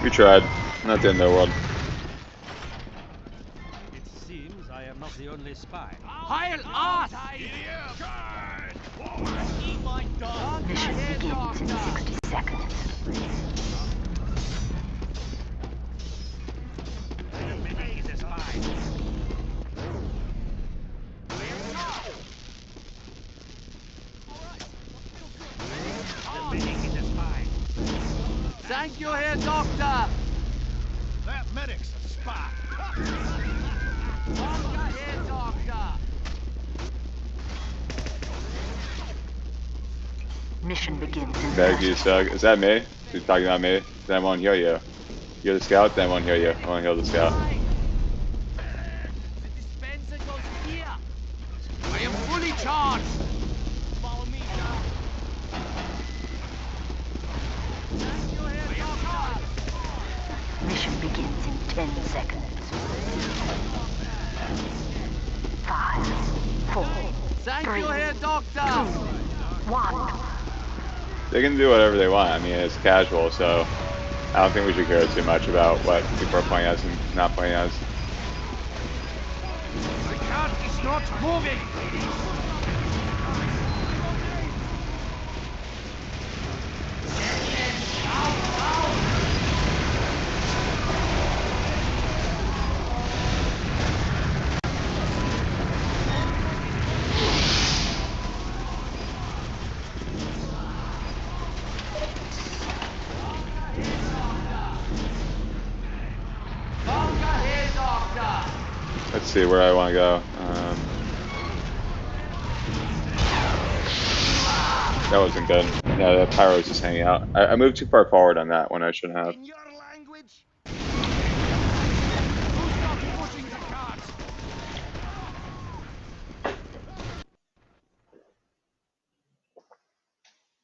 We tried. Not the end of the world. It seems I am not the only spy. Heil us! Mission begins in 60 seconds. Thank you, Herr Doctor! That medic's a spy. Doctor, Herr Doctor! Mission begins in Meg, 30 you suck. Is that me? You're talking about me? Then I won't heal you. You're the scout, then I won't heal you. I won't heal the scout. The dispenser goes here! I am fully charged! Follow me now. Thank you, Herr Doctor! Mission begins in 10 seconds. 5, 4, Thank 3, you, Herr 2, Doctor! 1. They can do whatever they want. I mean, it's casual, so I don't think we should care too much about what people are playing as and not playing as. The cat is not moving! Let's see where I want to go. That wasn't good. Yeah, that pyro was just hanging out. I moved too far forward on that one. I shouldn't have. In your language? Who stopped pushing the cart?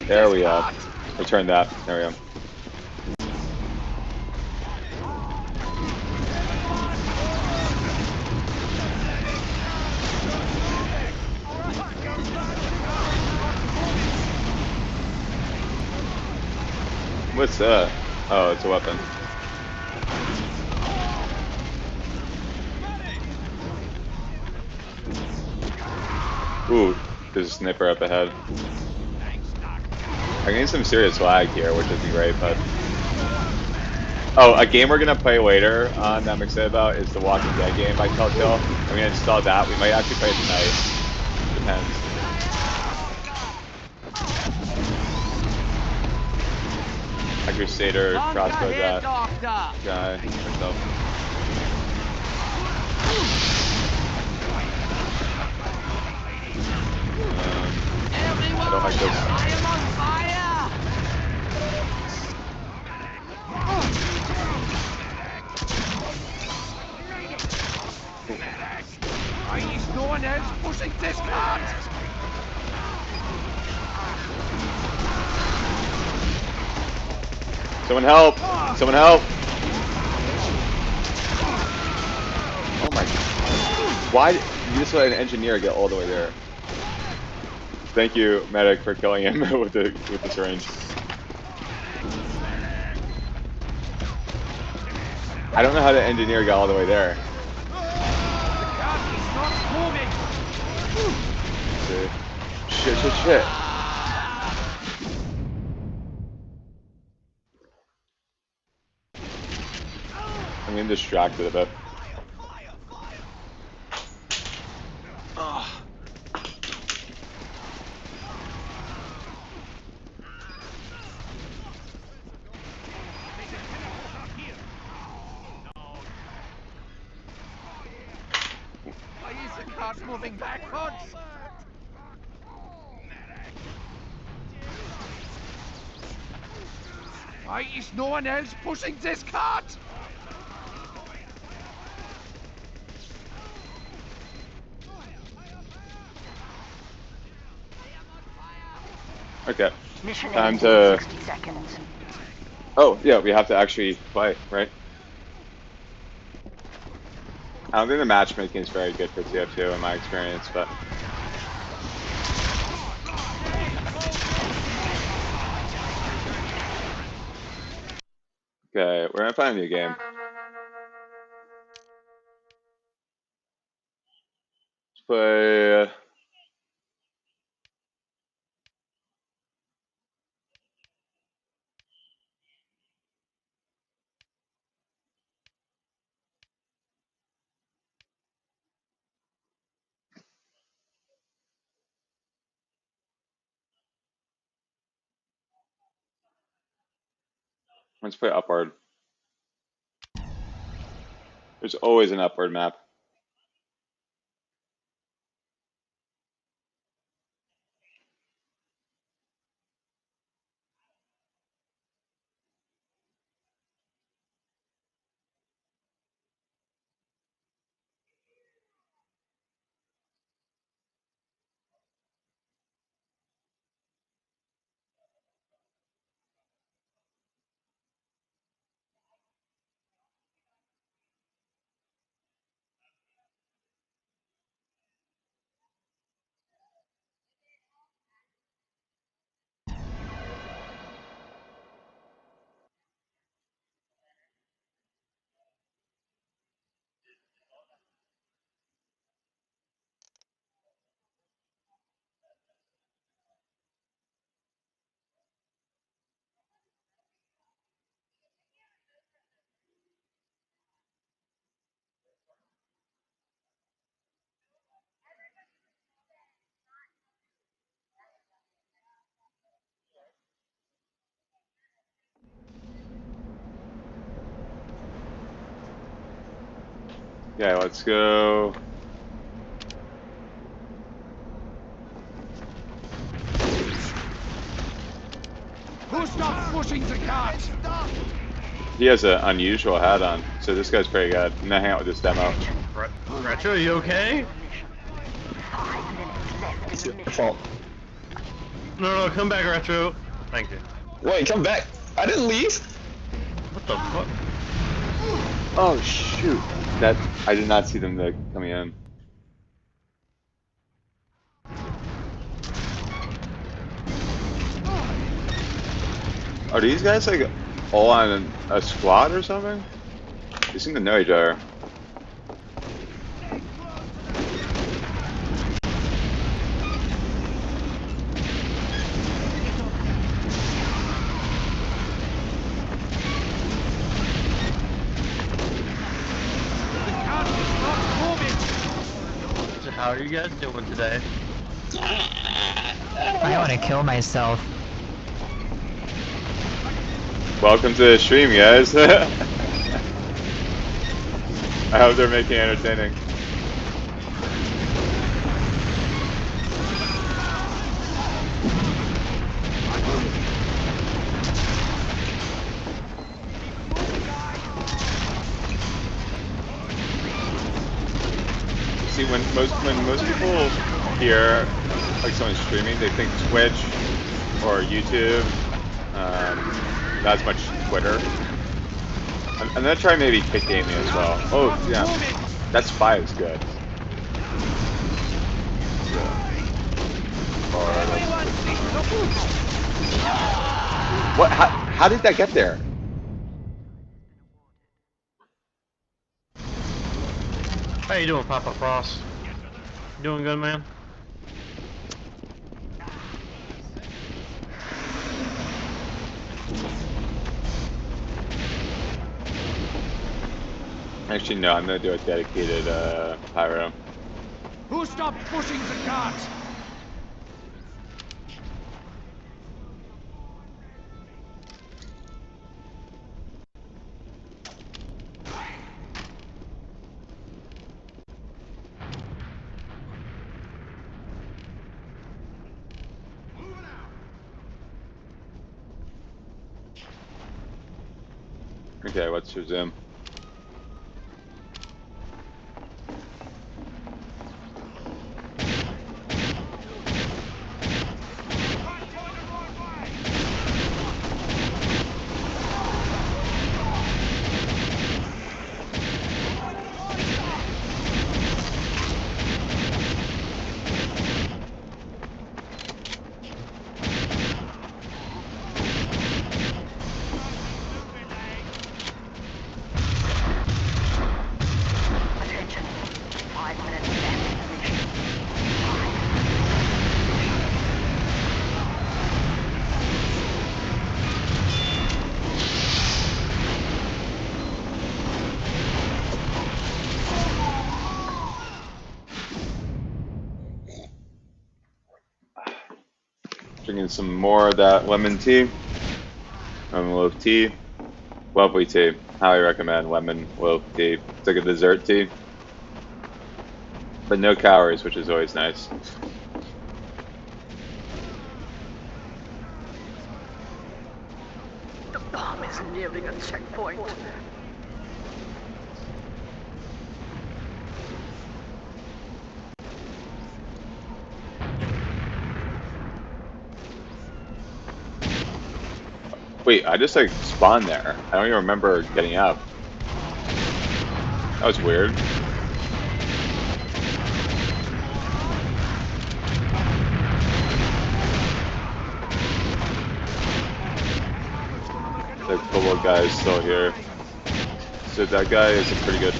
There we go. Return that. There we go. What's that? Oh, it's a weapon. Ooh, there's a sniper up ahead. I'm getting some serious lag here, which isn't great, but... Oh, a game we're gonna play later that I'm excited about is the Walking Dead game by Telltale. I'm gonna install that. We might actually play it tonight. Depends. A Crusader crossbow guy myself. I don't like this. I am on fire! Why is no one else pushing this cart? Someone help! Someone help! Oh my... Why did you just let an engineer get all the way there? Thank you, medic, for killing him with the syringe. I don't know how the engineer got all the way there. The cart is not moving! Shit. I'm getting distracted a bit. Why is the cart moving backwards? Why is no one else pushing this cart? Okay. Mission Time ends in to... 60 seconds. Oh, yeah, we have to actually play, right? I don't think the matchmaking is very good for TF2 in my experience, but... Okay, we're gonna find a new game. Let's play... Let's play upward. There's always an upward map. Okay, let's go. Who stopped pushing the cart? He has an unusual hat on, so this guy's pretty good. I'm gonna hang out with this demo. Retro, you okay? It's your fault. No, come back, Retro. Thank you. Wait, come back. I didn't leave. What the fuck? Oh shoot! That I did not see them coming in. Are these guys like all on a squad or something? They seem to know each other. So how are you guys doing today? I want to kill myself. Welcome to the stream, guys. I hope they're making it entertaining. See, when most people hear like someone streaming, they think Twitch or YouTube. Not as much Twitter. I'm gonna try maybe Kick Gaming as well. Oh yeah, that spy is good. What? How did that get there? How you doing, Papa Frost? Doing good, man? Actually, no. I'm gonna do a dedicated pyro. Who stopped pushing the cart? Okay, let's resume. Drinking some more of that lemon tea. Lemon loaf tea. Lovely tea. Highly recommend lemon loaf tea. It's like a dessert tea, but no calories, which is always nice. The bomb is nearing a checkpoint. Wait, I just like spawned there. I don't even remember getting up. That was weird. The little guy is still here. So that guy is a pretty good.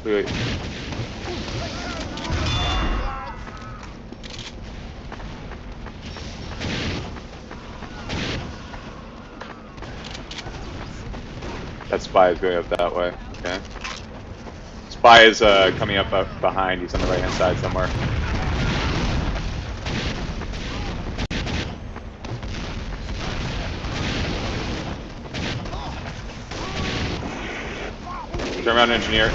Wait. That spy is going up that way. Okay. Spy is coming up behind. He's on the right hand side somewhere. Turn around, engineer.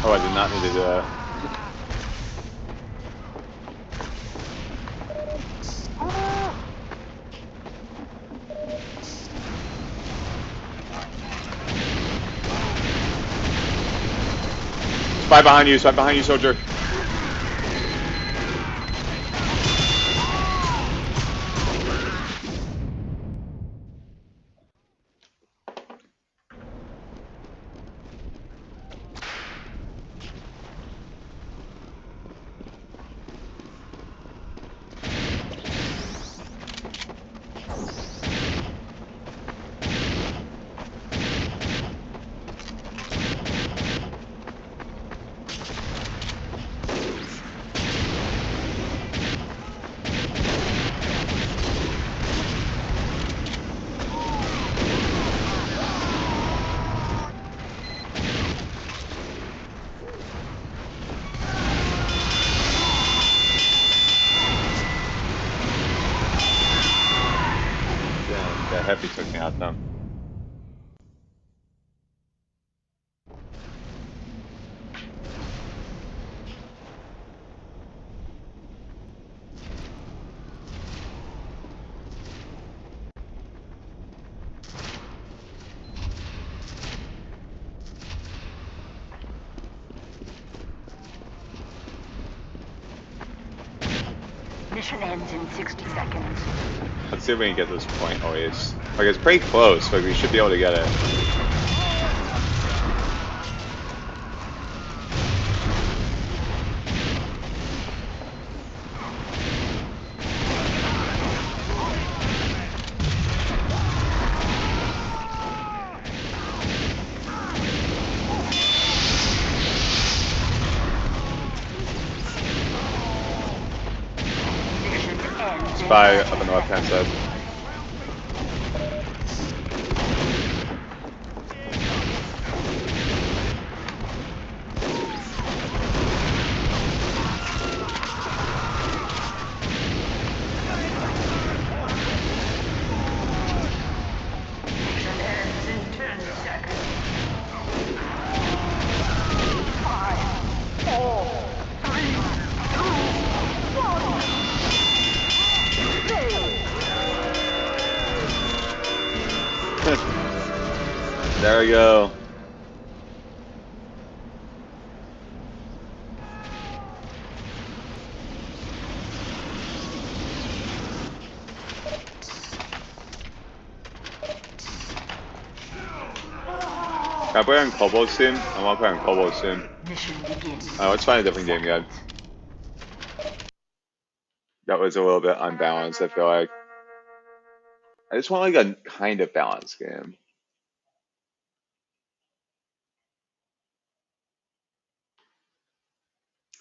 Oh, I did not need to do that. Spy behind you, soldier. Yeah, the heavy took me out though. Mission ends in 60 seconds. Let's see if we can get this point always. Like, it's pretty close, but we should be able to get it. Spy up on the left hand side. Mission ends in 10 seconds. 5, 4, 3, 2, 1. There we go. I play on Kobo soon? I want to play on Kobo soon. Mission begins. Let's find a different game, guys. That was a little bit unbalanced, I feel like. I just want like a kind of balanced game.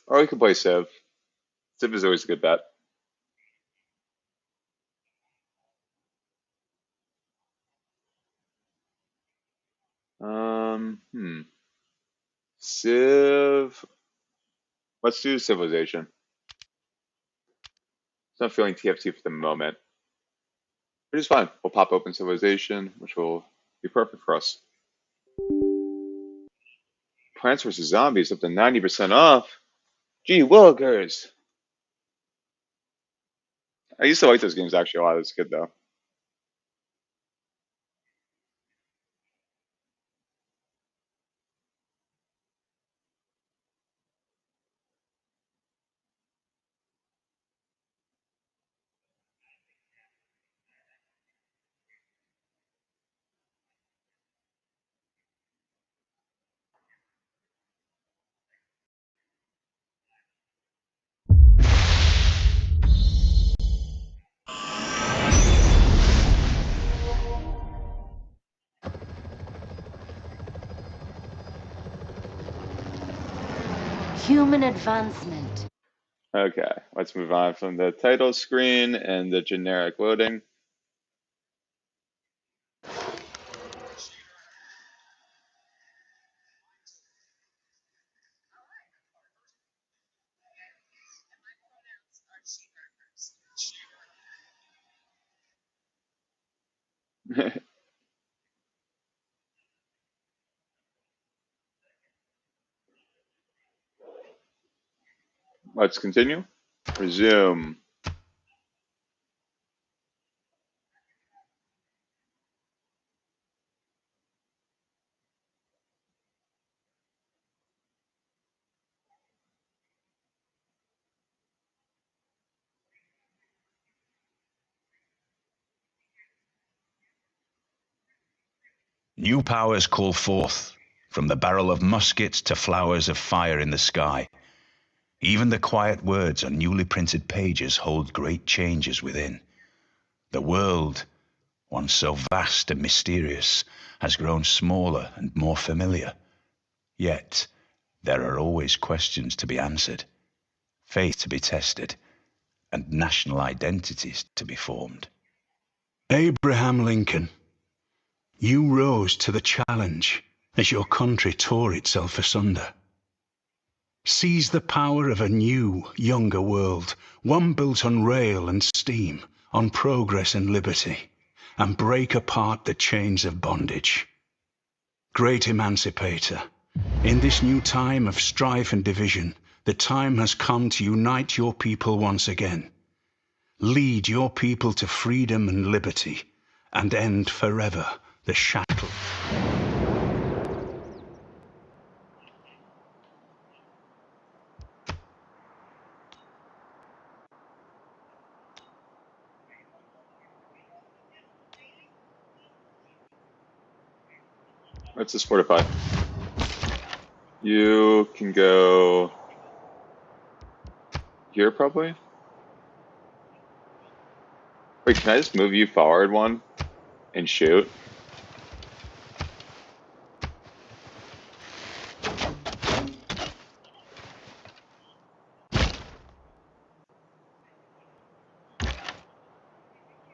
Or we could play Civ. Civ is always a good bet. Civ. Let's do Civilization. It's not feeling TF2 for the moment. Which is fine. We'll pop open Civilization, which will be perfect for us. Plants vs. Zombies up to 90% off. Gee willikers. I used to like those games actually a lot. It's good though. Human advancement. Okay, let's move on from the title screen and the generic loading. Let's continue. Resume. New powers call forth, from the barrel of muskets to flowers of fire in the sky. Even the quiet words on newly printed pages hold great changes within. The world, once so vast and mysterious, has grown smaller and more familiar. Yet, there are always questions to be answered, faith to be tested, and national identities to be formed. Abraham Lincoln, you rose to the challenge as your country tore itself asunder. Seize the power of a new, younger world, one built on rail and steam, on progress and liberty, and break apart the chains of bondage. Great emancipator, in this new time of strife and division, the time has come to unite your people once again. Lead your people to freedom and liberty, and end forever the shackles. Let's just fortify. You can go here probably. Wait, can I just move you forward one and shoot?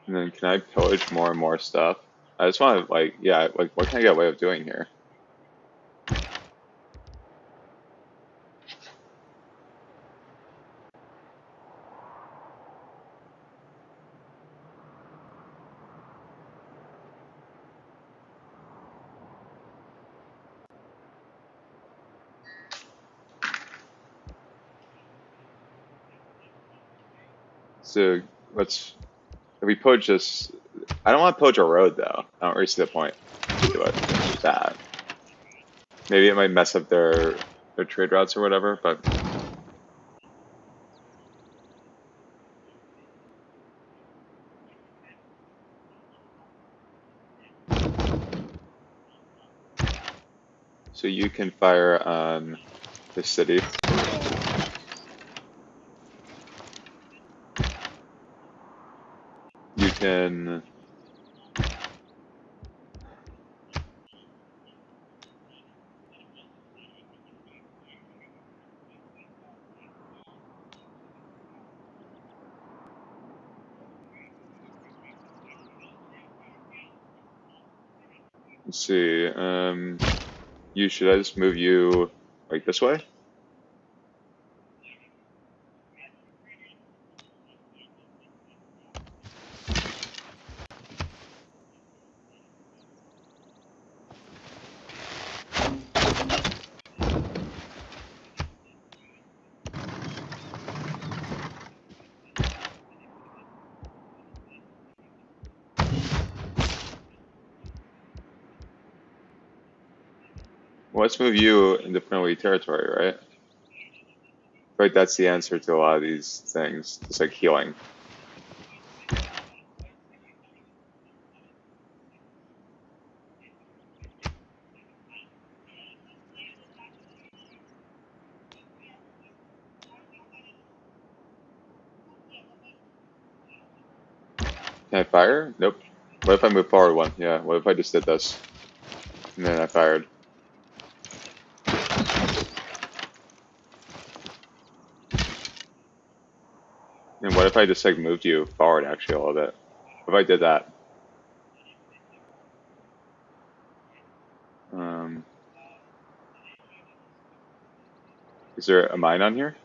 And then can I pillage more and more stuff? I just want to like, yeah, like what can I get away with doing here? So let's, if we pillage this, I don't want to pillage a road though. I don't really see the point to it. That. Maybe it might mess up their trade routes or whatever, but So you can fire on the city. You can let's see. You should I just move you like this way? Well, let's move you into friendly territory, right? Right, that's the answer to a lot of these things. It's like healing. Can I fire? Nope. What if I move forward one? Yeah, what if I just did this? And then I fired. And what if I just like moved you forward actually a little bit? What if I did that? Is there a mine on here?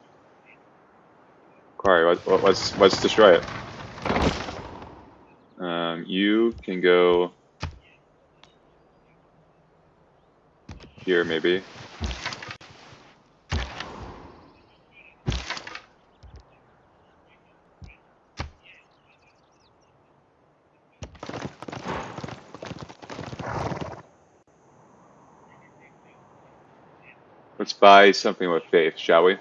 Quarry, let's destroy it. You can go here maybe. Let's buy something with faith, shall we?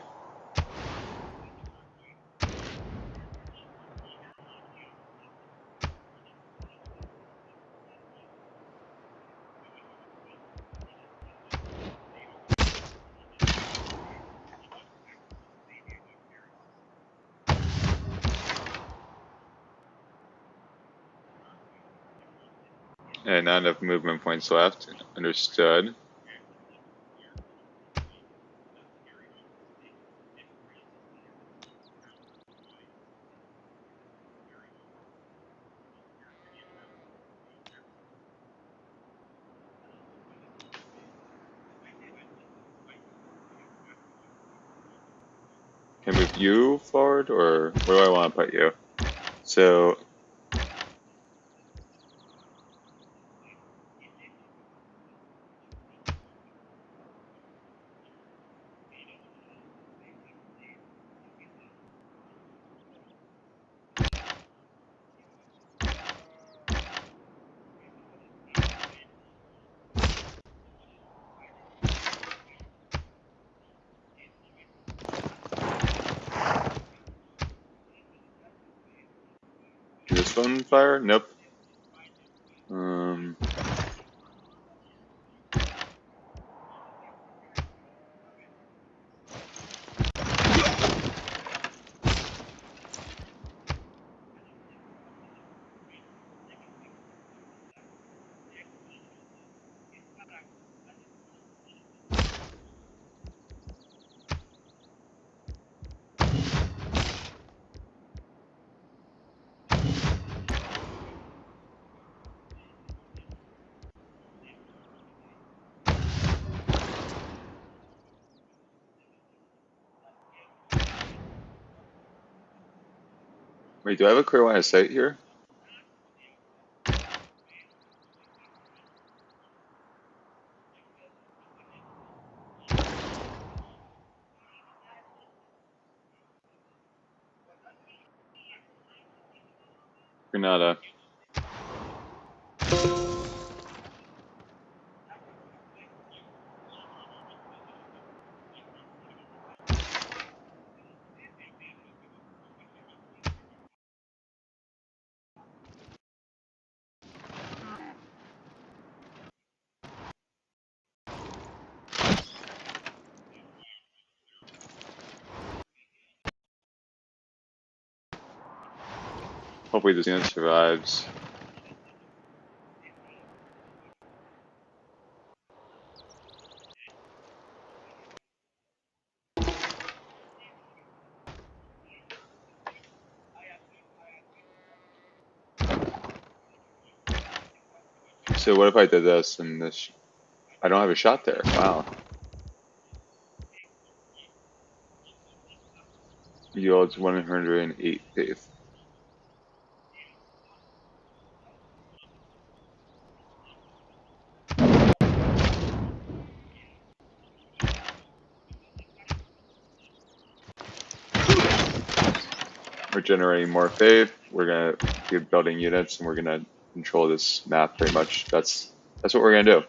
And not enough movement points left. Understood. Can I move you forward, or where do I want to put you? So, can this one fire? Nope. Um, wait, do I have a clear line of sight here? Granada. Hopefully this unit survives. So what if I did this and this? I don't have a shot there. Wow. Yields 108 faith. We're generating more faith. We're gonna keep building units, and we're gonna control this map pretty much. That's what we're gonna do.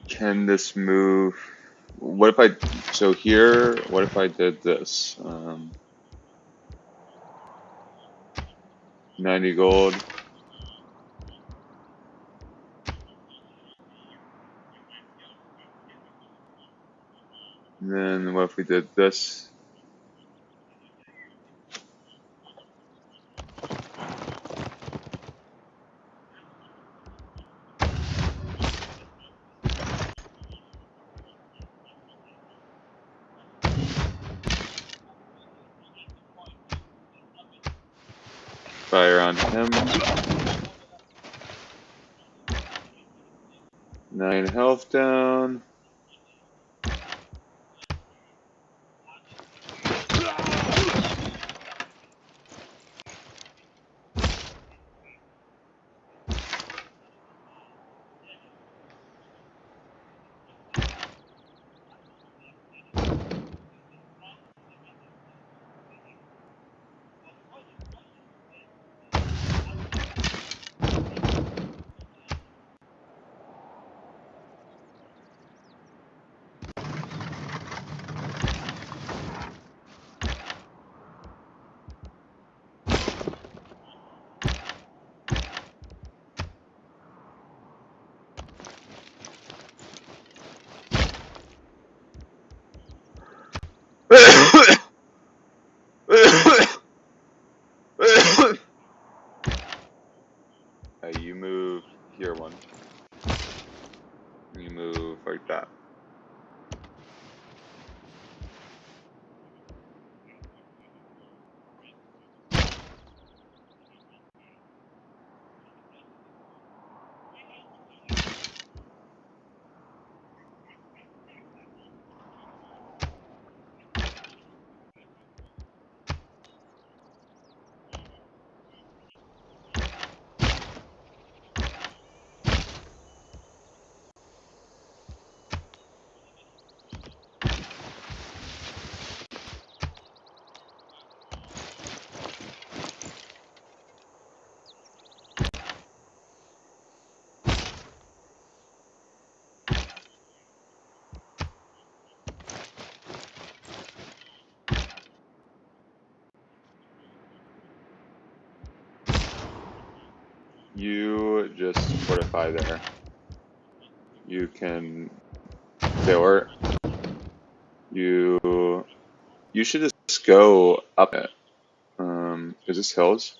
Can this move? What if I? So here, what if I did this? 90 gold. And then what if we did this? Fire on him. 9 health down. You move here one. You move like that. You just fortify there. You can or you should just go up it. Is this hills?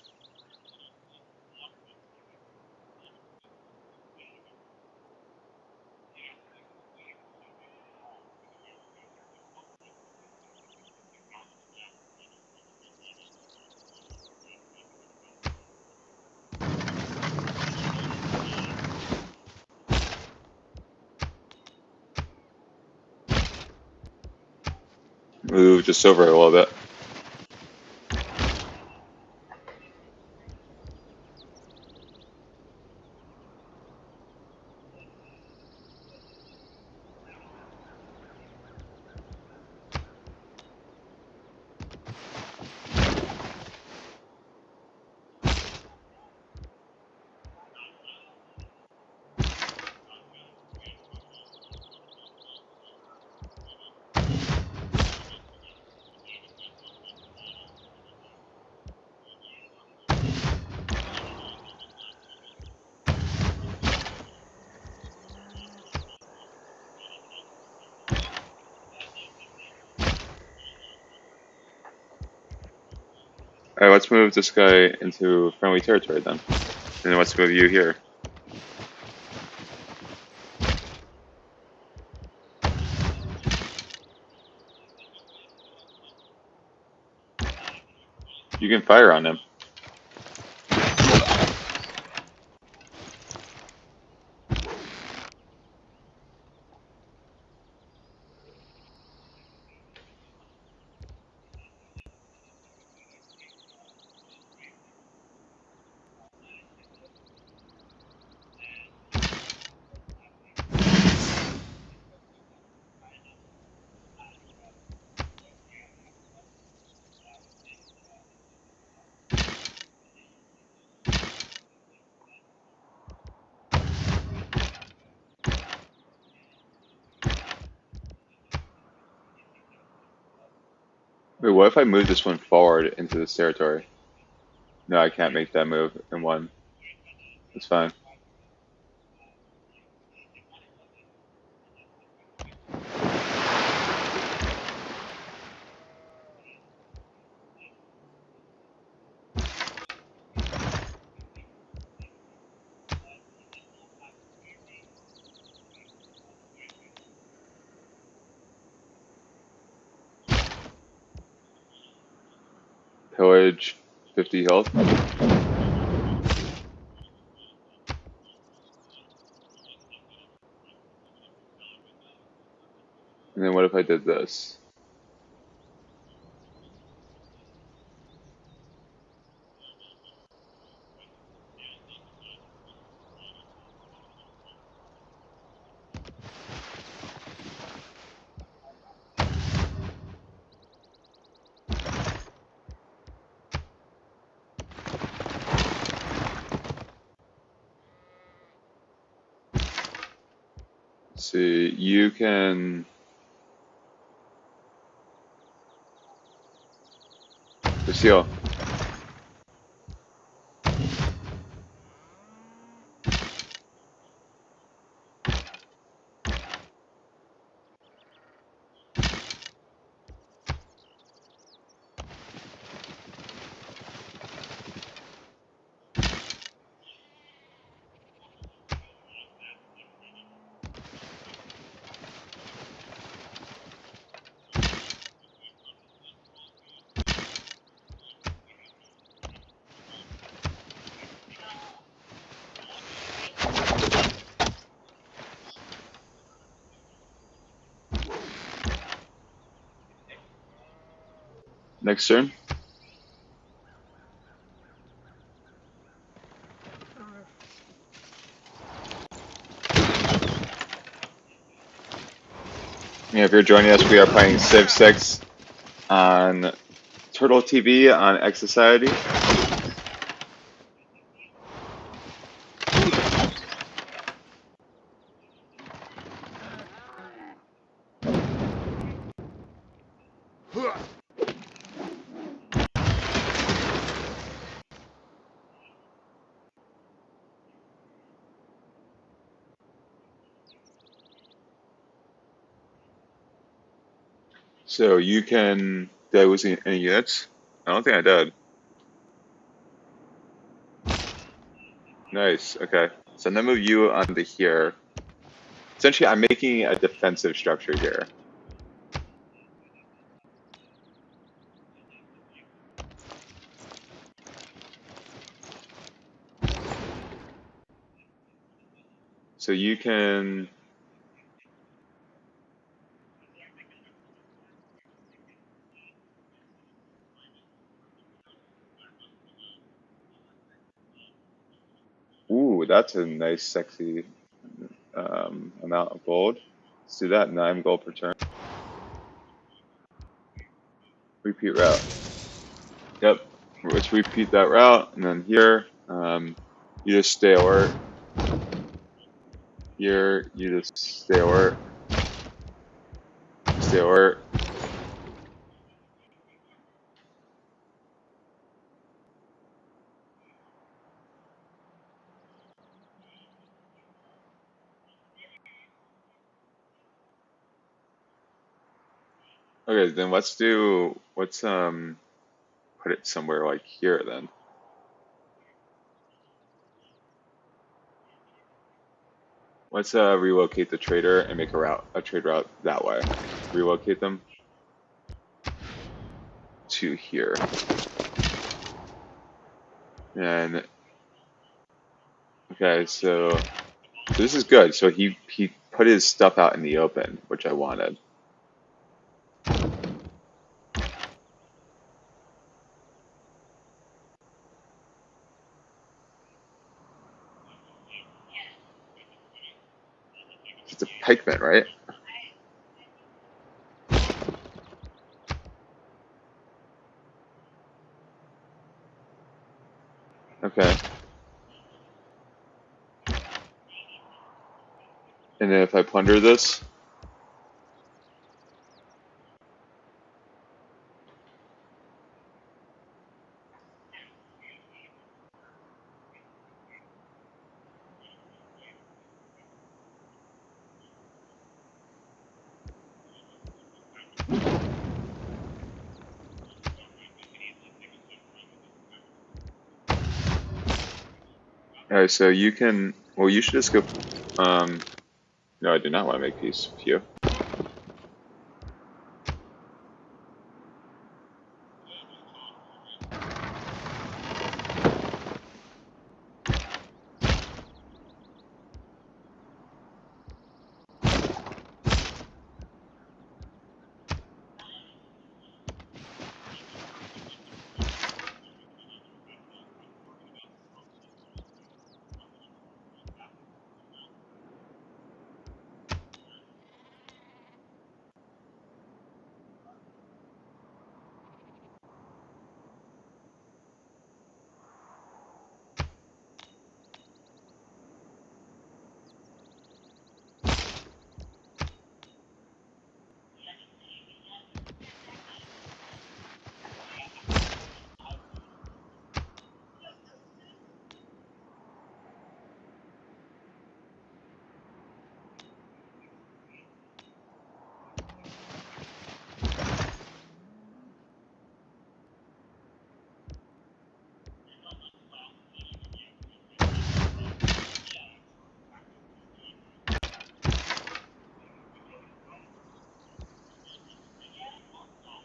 Move just over a little bit. Alright, let's move this guy into friendly territory then. And then let's move you here. You can fire on him. Wait, what if I move this one forward into this territory? No, I can't make that move in one. It's fine. Pillage, 50 health. And then what if I did this? Let's see, you can Lucille. Next turn. Yeah, if you're joining us, we are playing Civ 6 on Turtle TV on X Society. So you can. Did I lose any units? I don't think I did. Nice. Okay. So I'm gonna move you onto here. Essentially, I'm making a defensive structure here. So you can. Ooh, that's a nice, sexy amount of gold. Let's do that. 9 gold per turn. Repeat route. Yep. Let's repeat that route, and then here, you just stay alert. Here, you just stay alert. Stay alert. Okay, then let's put it somewhere like here then. Let's relocate the trader and make a trade route that way. Relocate them to here. And okay, so this is good. So he put his stuff out in the open, which I wanted. It's a pikeman, right? Okay. And then if I plunder this, alright, so you can, well, you should just go, no, I do not want to make peace with you.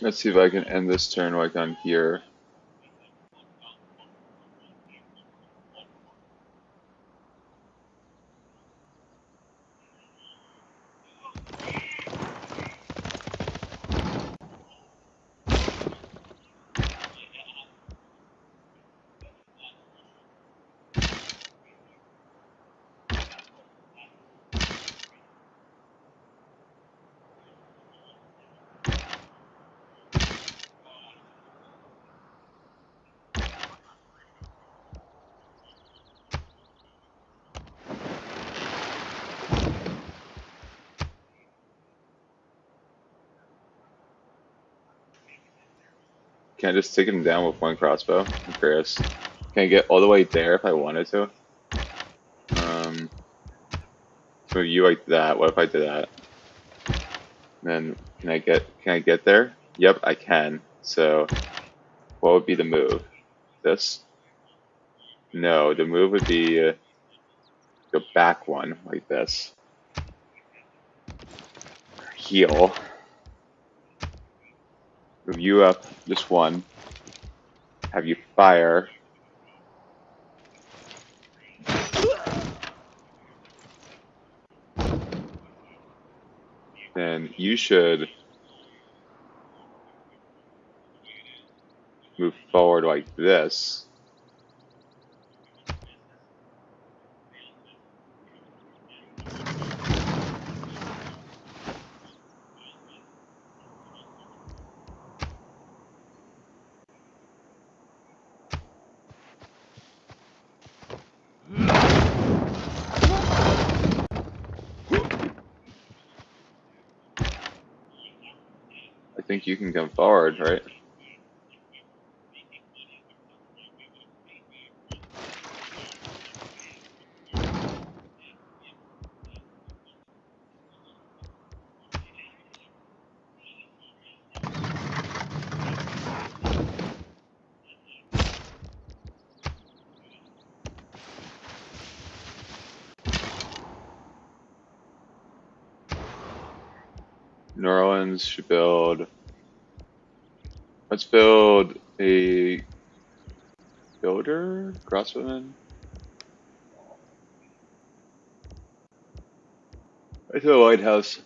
Let's see if I can end this turn like on here. Can I just take him down with one crossbow? I'm curious. Can I get all the way there if I wanted to? So you like that. What if I did that? Then can I get there? Yep, I can. So what would be the move? This? No, the move would be go back one like this. Heal. Move you up just one. Have you fire. Then you should move forward like this. think you can come forward, right? New Orleans should build. Let's build a builder, crossbowman. Right to the White House.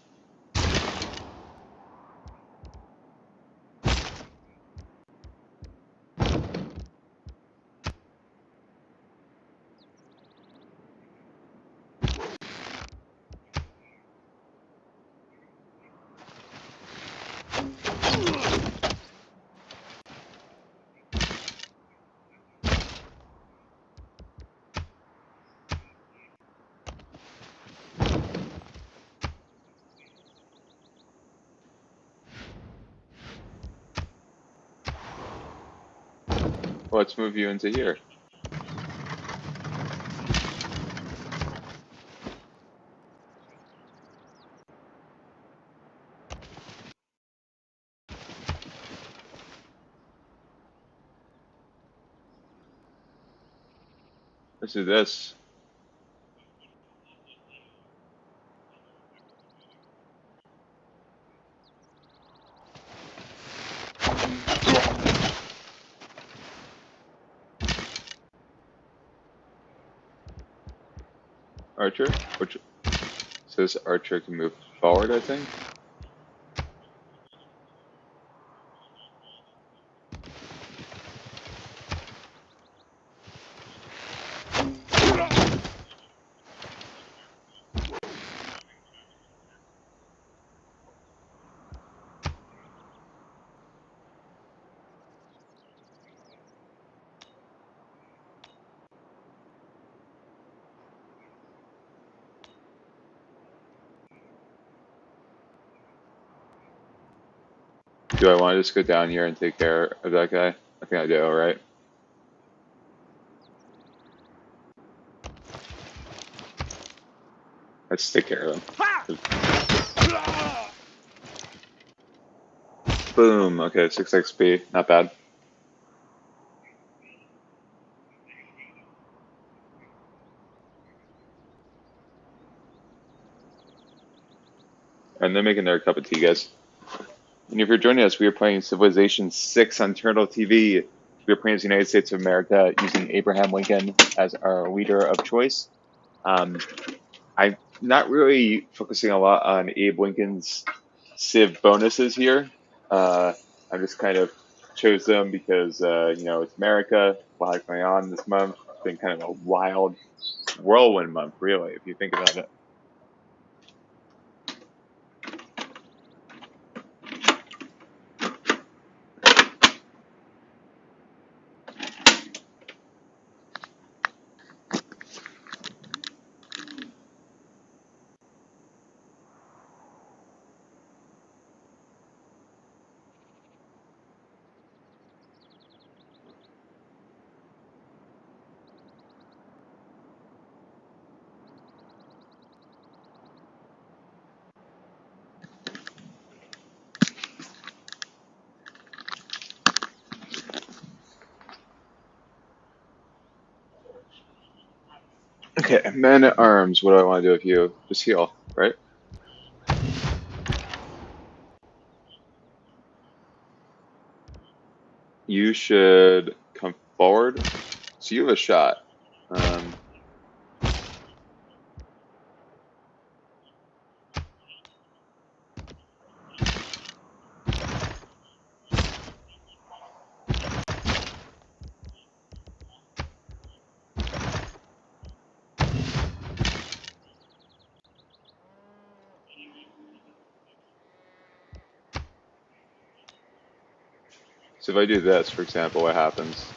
Let's move you into here. Let's do this. Archer, which so this archer can move forward, I think. Do I want to just go down here and take care of that guy? I think I do, right? Let's take care of him. Boom. Okay, 6 XP. Not bad. And they're making their cup of tea, guys. And if you're joining us, we are playing Civilization 6 on Turtle TV. We are playing as the United States of America using Abraham Lincoln as our leader of choice. I'm not really focusing a lot on Abe Lincoln's Civ bonuses here. I just kind of chose them because, you know, it's America, a lot going on this month. It's been kind of a wild whirlwind month, really, if you think about it. Okay, men at arms, what do I want to do with you? Just heal, right? You should come forward. So you have a shot. So if I do this, for example, what happens?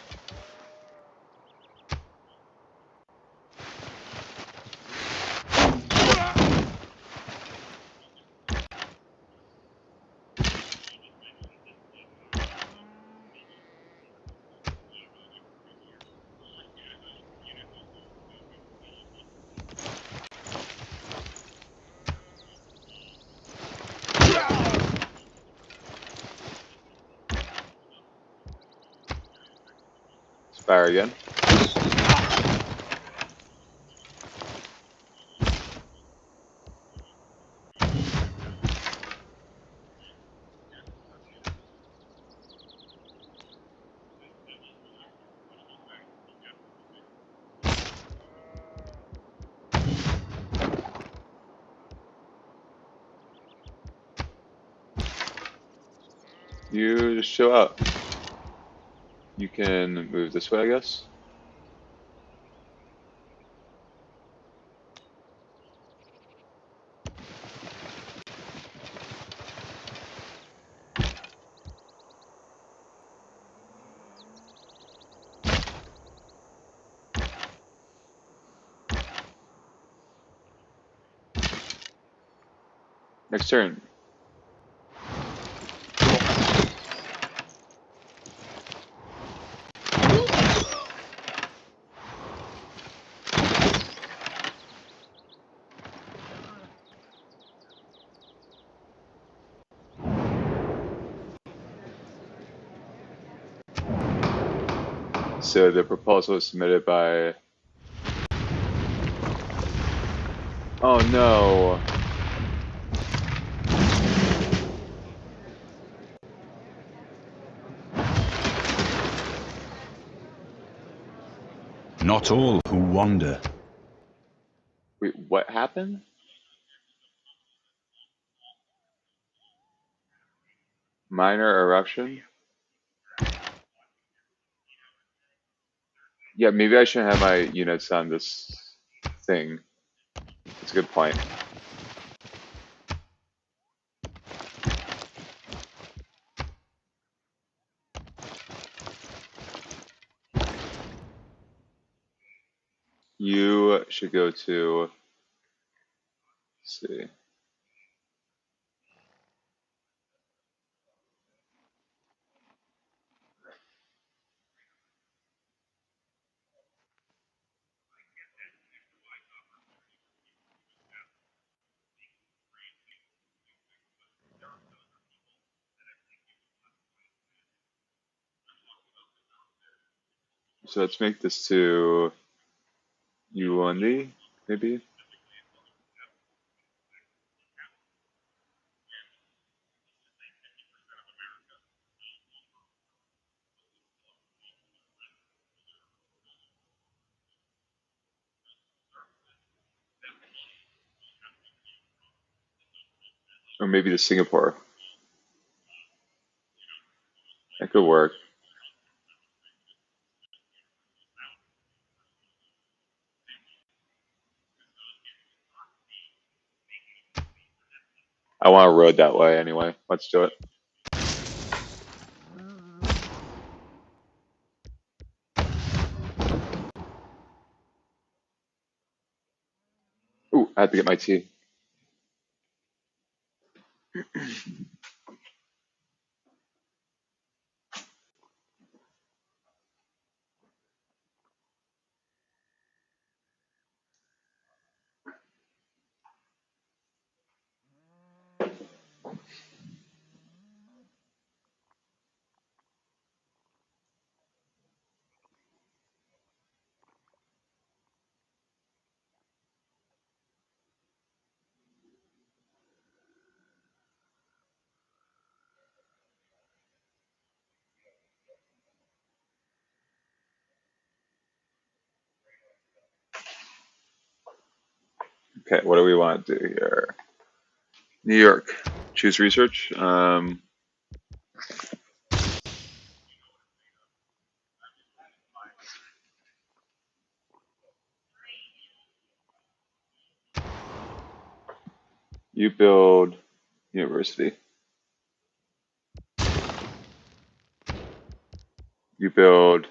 Fire again. You just show up. You can move this way, I guess. Next turn. So the proposal was submitted by... Oh no. Not all who wander. Wait, what happened? Minor eruption? Yeah, maybe I shouldn't have my units on this thing. That's a good point. You should go to, let's see. So let's make this to Yuandi, maybe? Or maybe to Singapore. That could work. I want a road that way anyway. Let's do it. Ooh, I have to get my tea. Okay, what do we want to do here? New York. Choose research. You build university. You build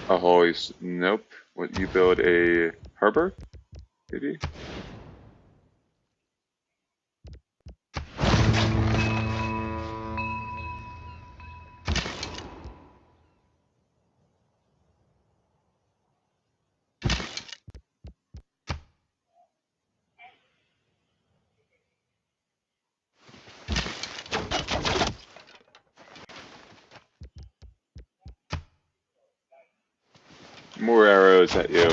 a hoist. Nope. What, you build a harbor? Maybe? More arrows at you.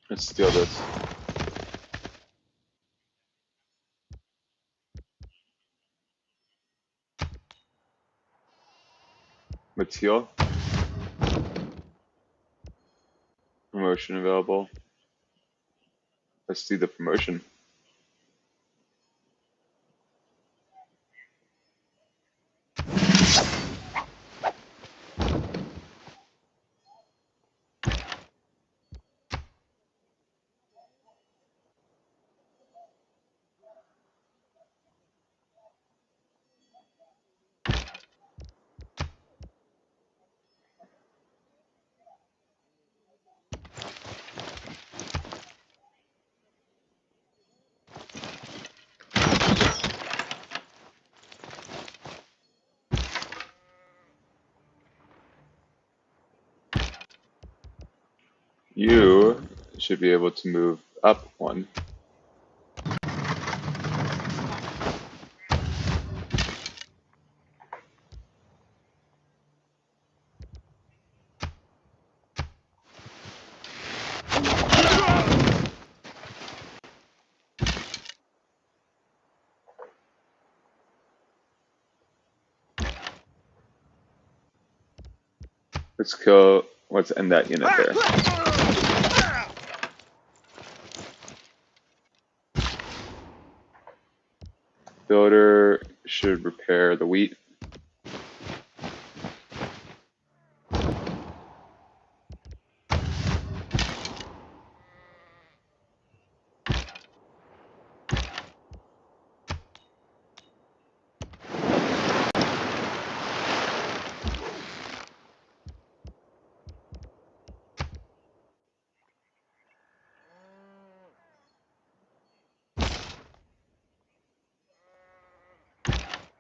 Let's steal this. Mateel. Promotion available. Let's see the promotion. You should be able to move up one. Let's end that unit there. Builder should repair the wheat.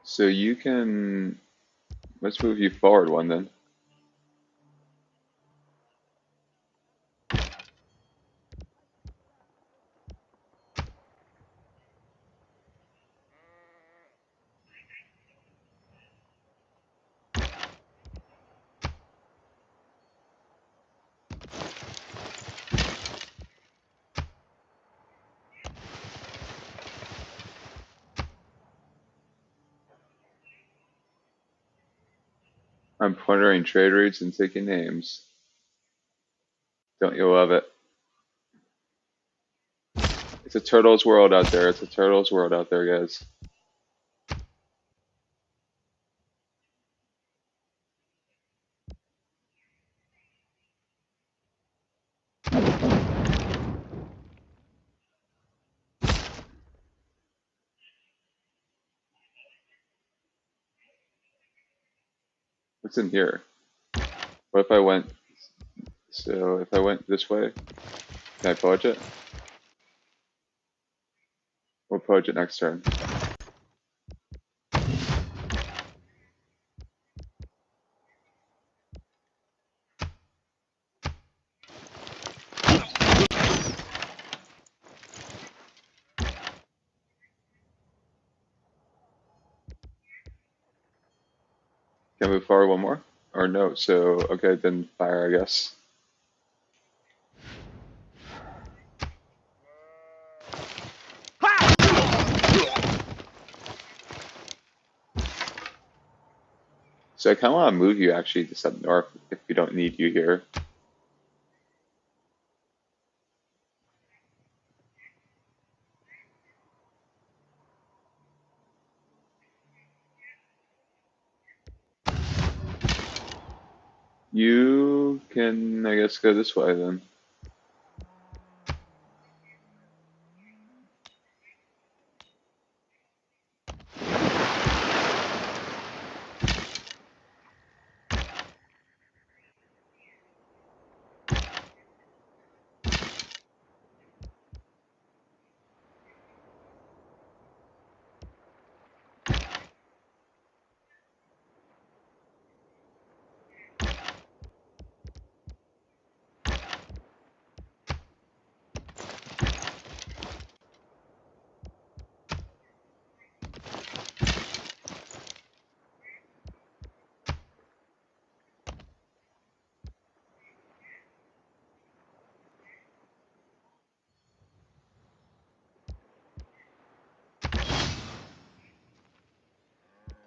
So you can, let's move you forward one then. I'm plundering trade routes and taking names. Don't you love it? It's a turtle's world out there. It's a turtle's world out there, guys. What's in here? What if I went, so if I went this way, can I pillage it? We'll pillage it next turn. Can I move forward one more? Or no, so, okay, then fire, I guess. So I kind of want to move you actually just up north if we don't need you here. You can, I guess, go this way then.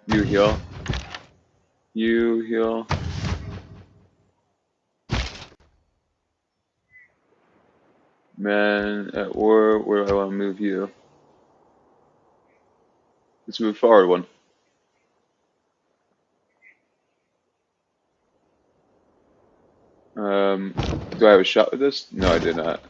You heal. You heal. Man, at war, where do I want to move you? Let's move forward one. Do I have a shot with this? No, I did not.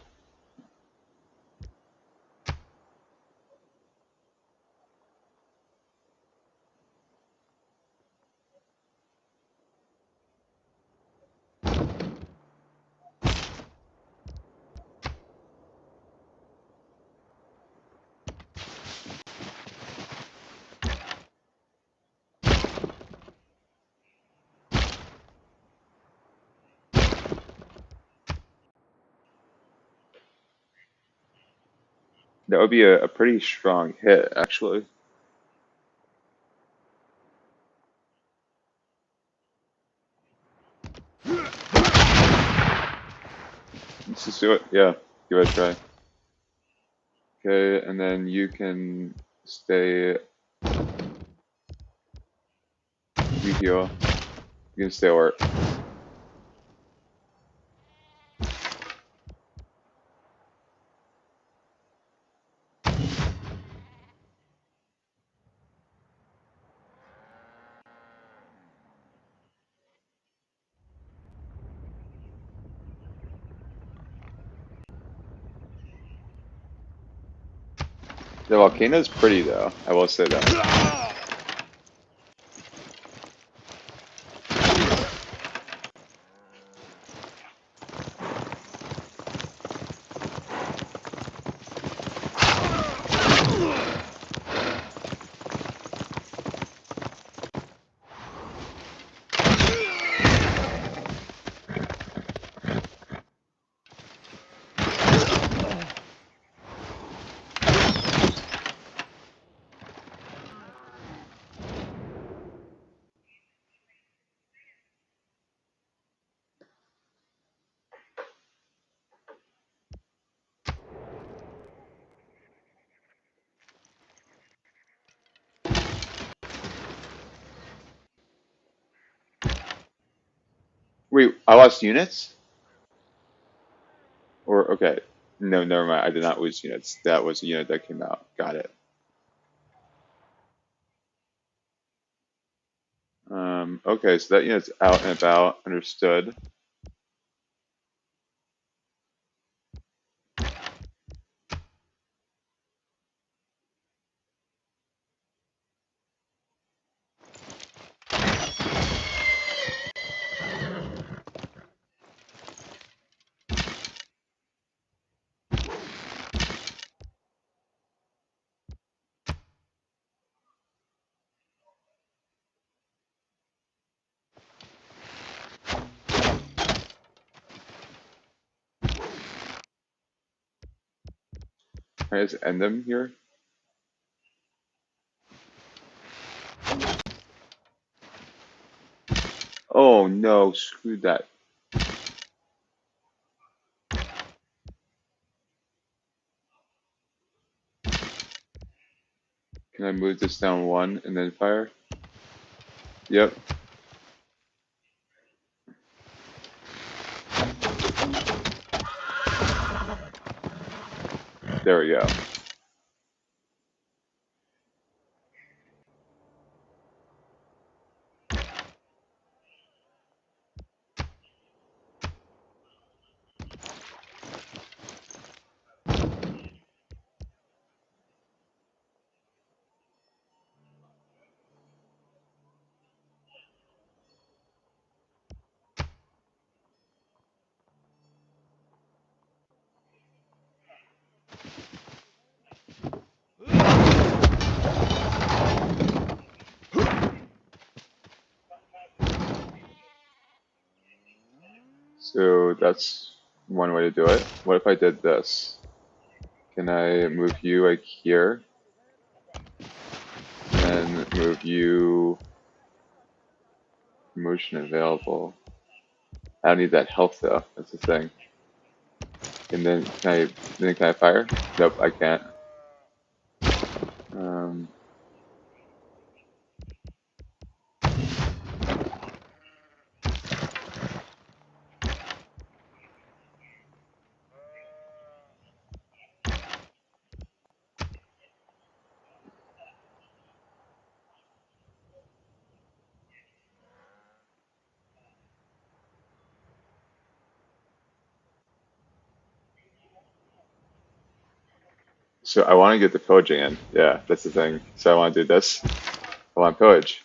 That would be a pretty strong hit, actually. Let's just do it. Yeah, give it a try. Okay, and then you can stay. You heal. You can stay alert. The volcano's pretty, though. I will say that. Wait, I lost units? Or, okay. No, never mind. I did not lose units. That was a unit that came out. Got it. Okay, so that unit's out and about. Understood. Can I just end them here? Oh no, screw that. Can I move this down one and then fire? Yep, there we go. So that's one way to do it. What if I did this? Can I move you like here? And move you motion available. I don't need that health though, that's the thing. And then can I fire? Nope, I can't. Um, So I want to get the pillaging in. Yeah, that's the thing. So I want to do this. I want pillage.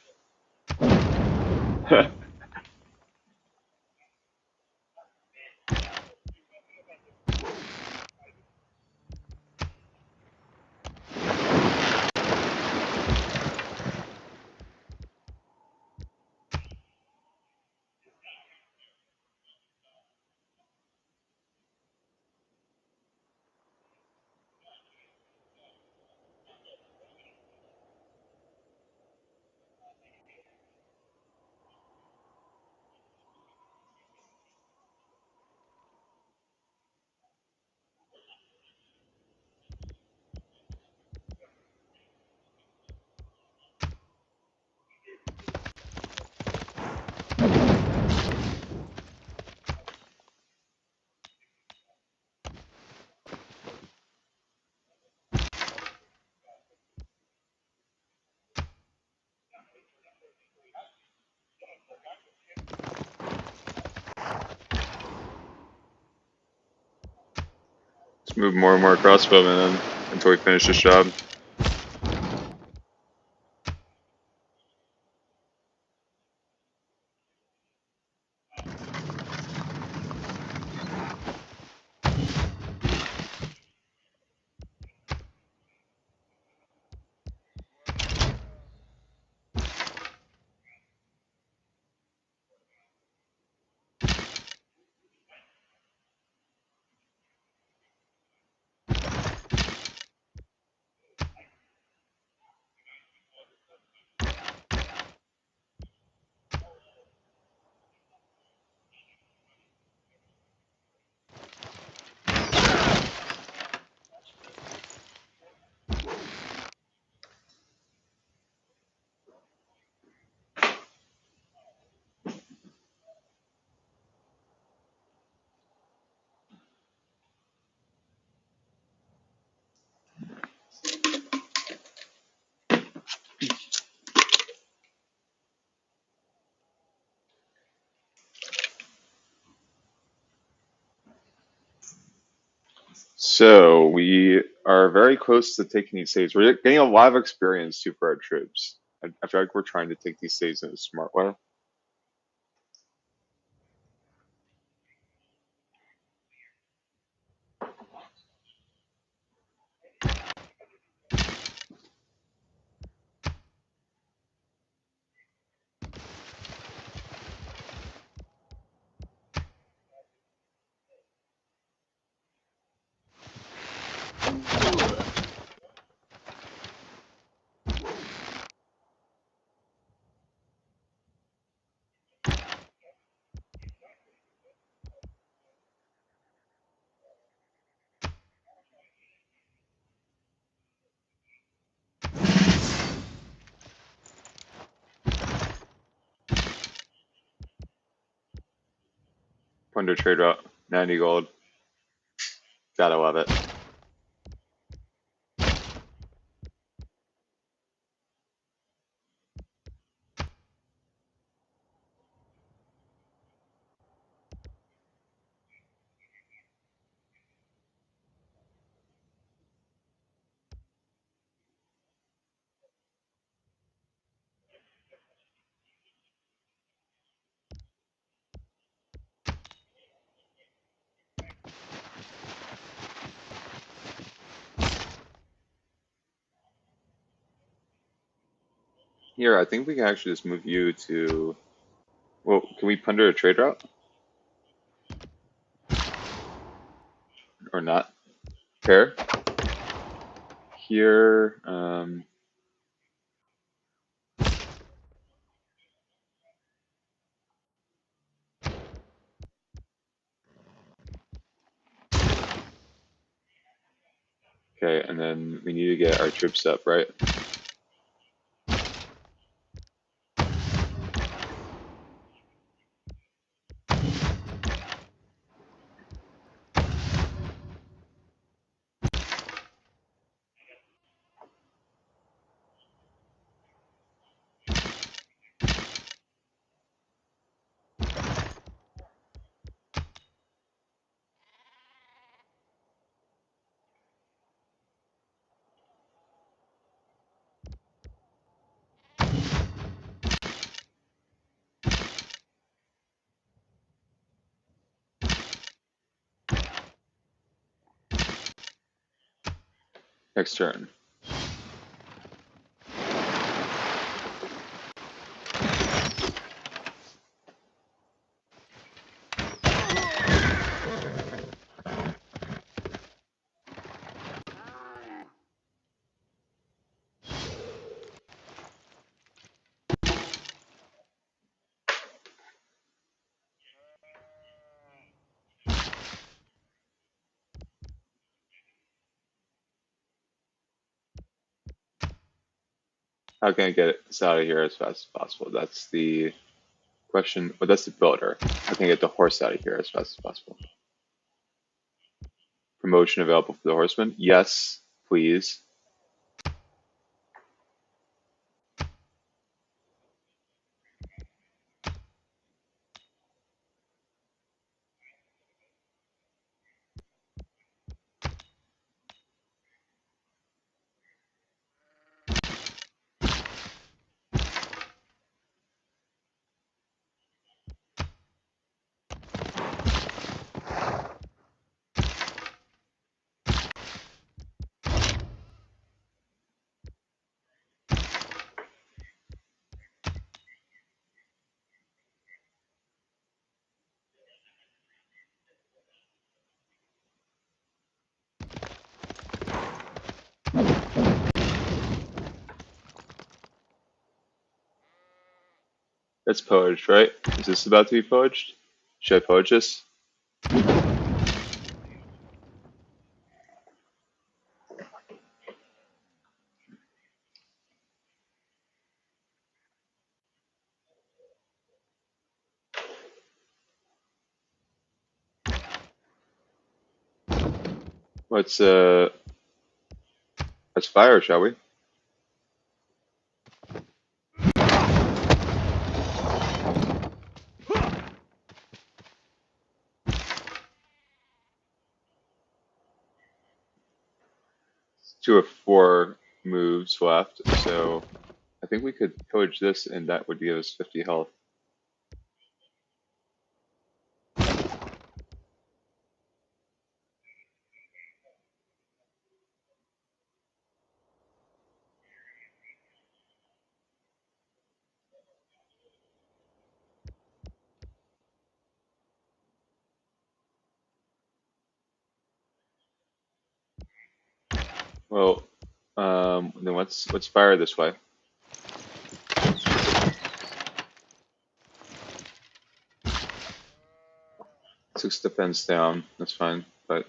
Let's move more and more crossbowmen in until we finish this job. So we are very close to taking these states. We're getting a lot of experience too for our troops. I feel like we're trying to take these states in a smart way. Plunder trade route, 90 gold. Gotta love it. Here, I think we can actually just move you to. Well, can we plunder a trade route or not? Pair here. Okay, and then we need to get our troops up, right? Next turn. How can I get this out of here as fast as possible? That's the question. But that's the builder. How can I get the horse out of here as fast as possible? Promotion available for the horseman? Yes, please. That's pillaged, right? Is this about to be pillaged? Should I pillage this? Let's fire, shall we? Two of four moves left, so I think we could pillage this, and that would give us 50 health. Well, then let's fire this way. 6 defense down. That's fine, but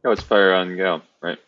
yeah, let's fire on Gale, right?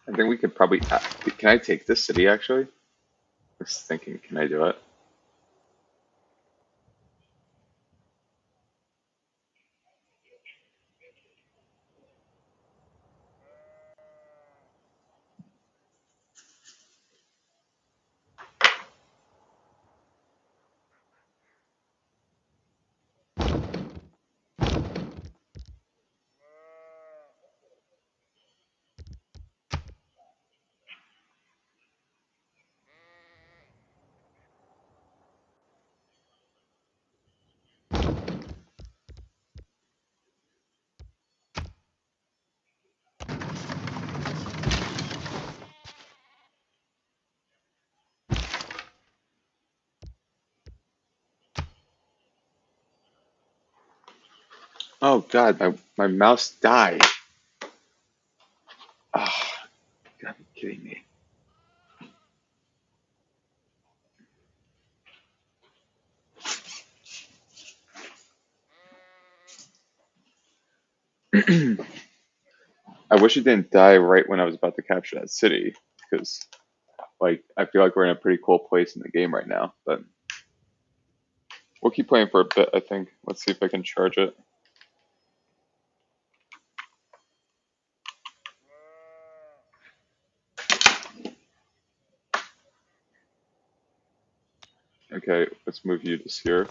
I think we could probably. Can I take this city actually? I was thinking, can I do it? Oh God, my mouse died. Oh, you gotta be kidding me. I wish it didn't die right when I was about to capture that city, because like I feel like we're in a pretty cool place in the game right now. But we'll keep playing for a bit, I think. Let's see if I can charge it. Okay, let's move you to here.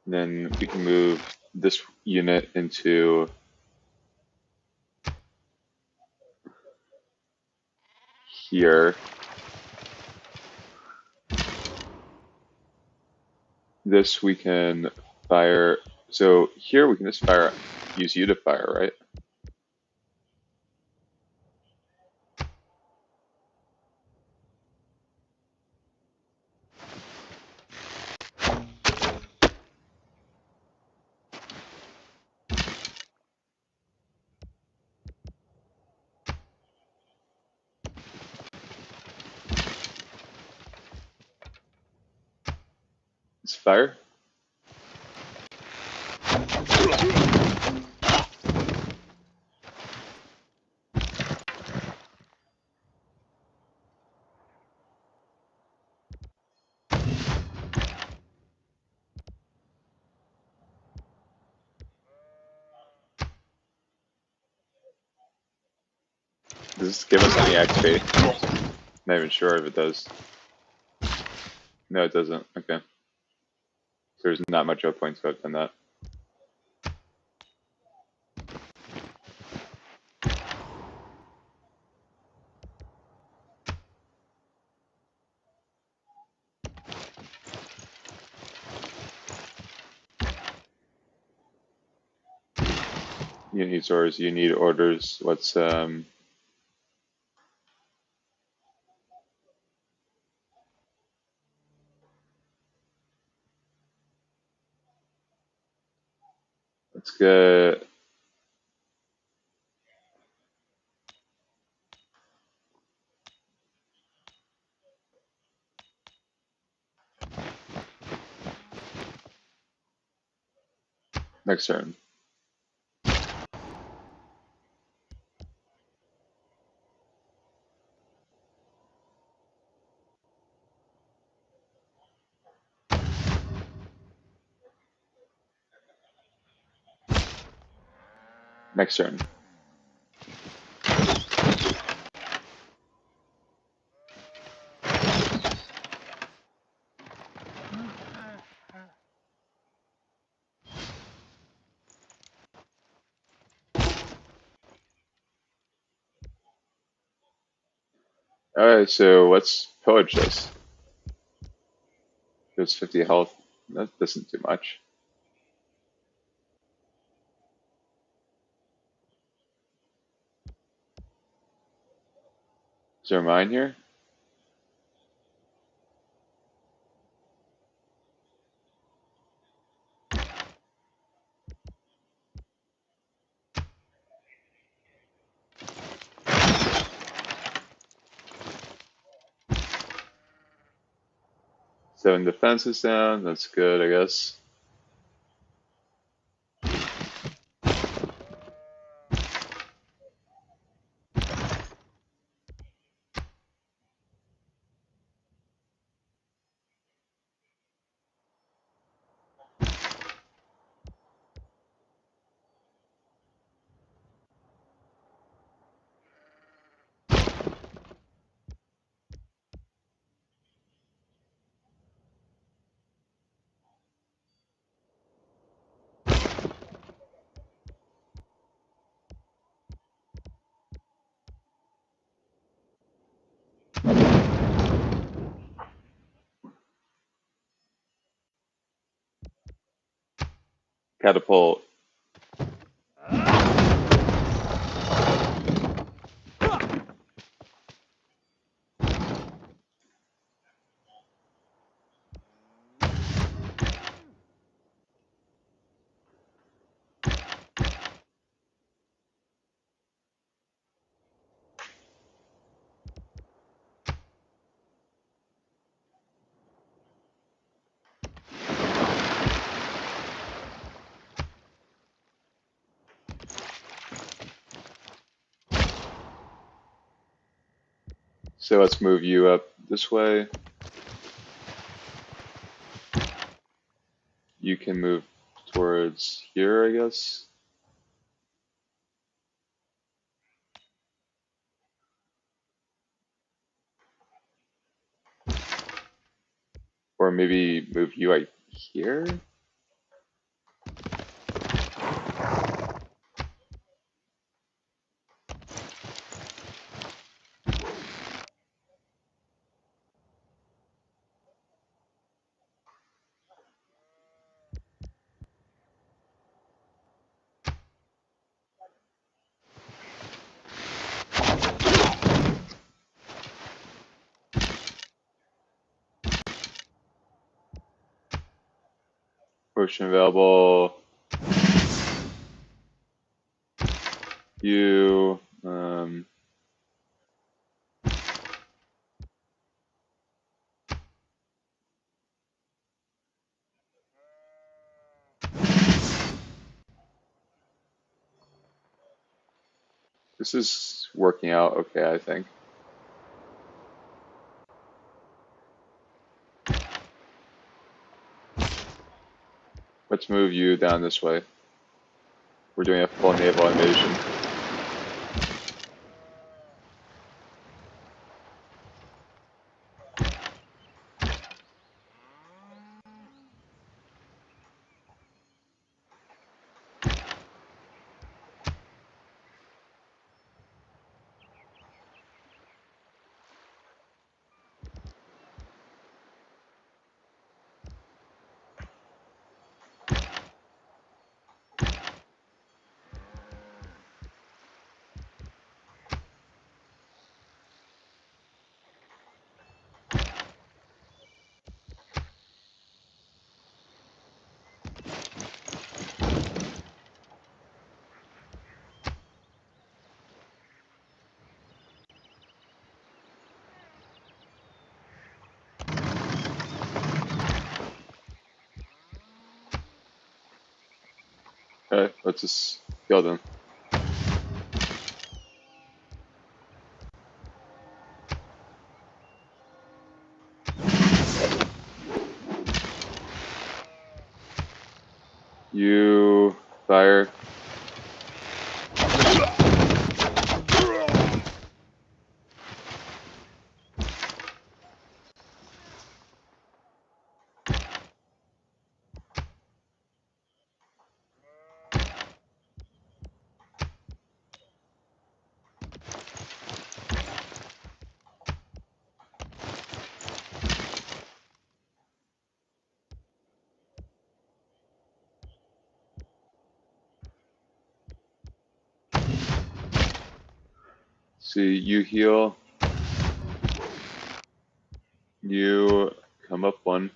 Then we can move this unit into here. This we can fire. So here we can just fire, use you to fire, right? Let's fire. Does this give us any XP? Not even sure if it does. No, it doesn't. Okay. So there's not much of a point to have done that. You need orders. You need orders. Let's get next turn. Next turn. Alright, so let's pillage this. There's 50 health. That doesn't do much. Is there a mine here? Seven defenses down. That's good, I guess. Catapult. So let's move you up this way. You can move towards here, I guess. Or maybe move you right here. Potion available. You. This is working out okay, I think. Let's move you down this way. We're doing a full naval invasion. Okay, let's just kill them. You fire. See, you heal. You come up one.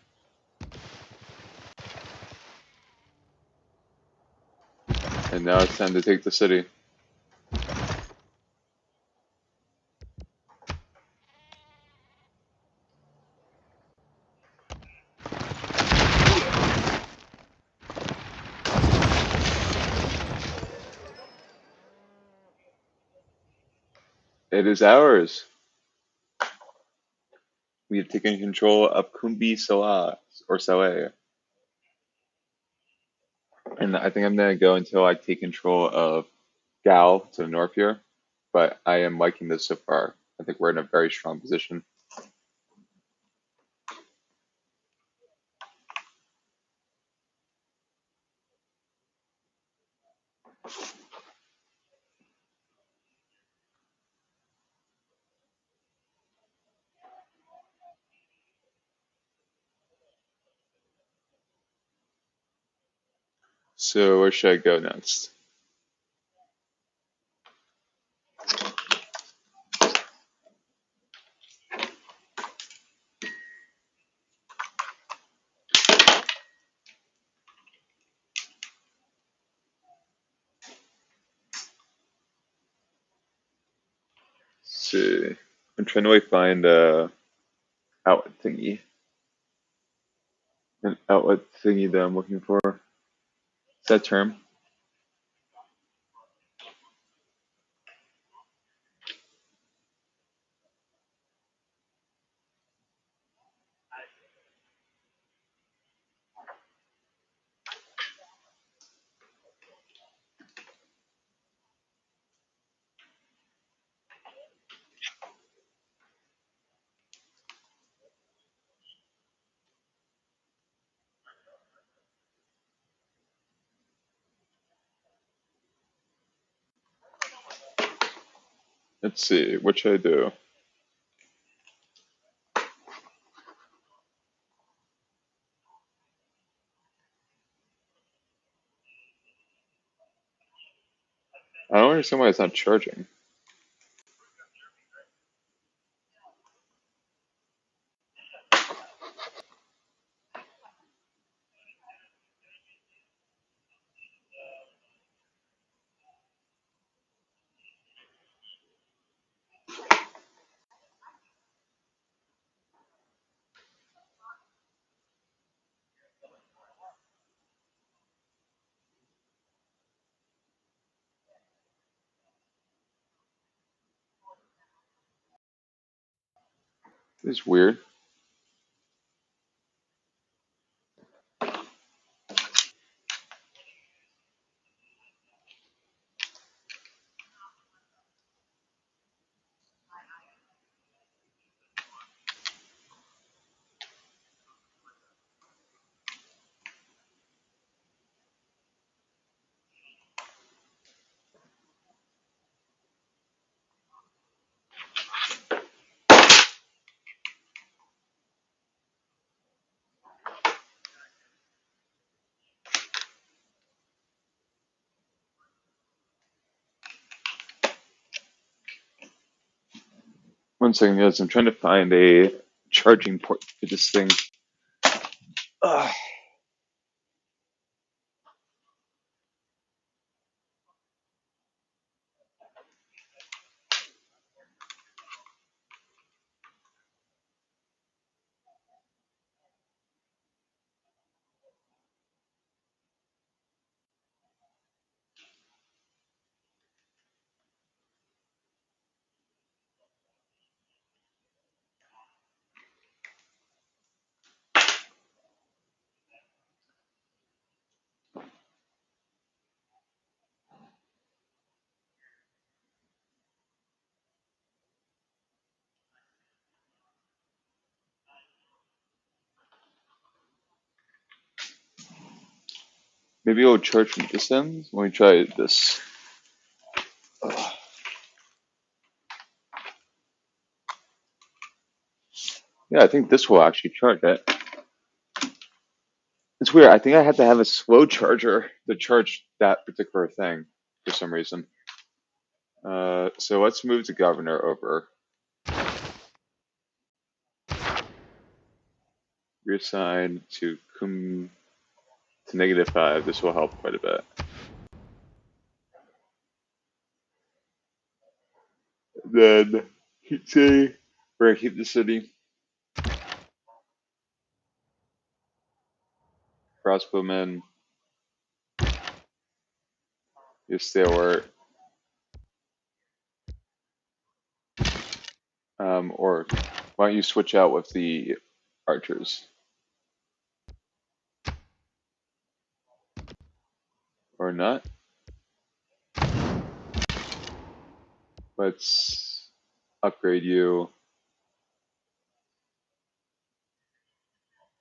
And now it's time to take the city. It is ours. We have taken control of Kumbi Soa, or Soe. And I think I'm going to go until I take control of Gal to the north here. But I am liking this so far. I think we're in a very strong position. So where should I go next? Let's see. I'm trying to find a outlet thingy. An outlet thingy that I'm looking for. Is that term? Let's see. What should I do? I don't understand why it's not charging. It's weird. One second, guys. I'm trying to find a charging port for this thing. Ugh. Maybe it'll charge from this end. Let me try this. Ugh. Yeah, I think this will actually charge it. It's weird. I think I had to have a slow charger to charge that particular thing for some reason. So let's move the governor over. Reassign to -5. This will help quite a bit. Then say we're gonna keep the city. Crossbowmen, you stay alert. Or why don't you switch out with the archers? Or not? Let's upgrade you.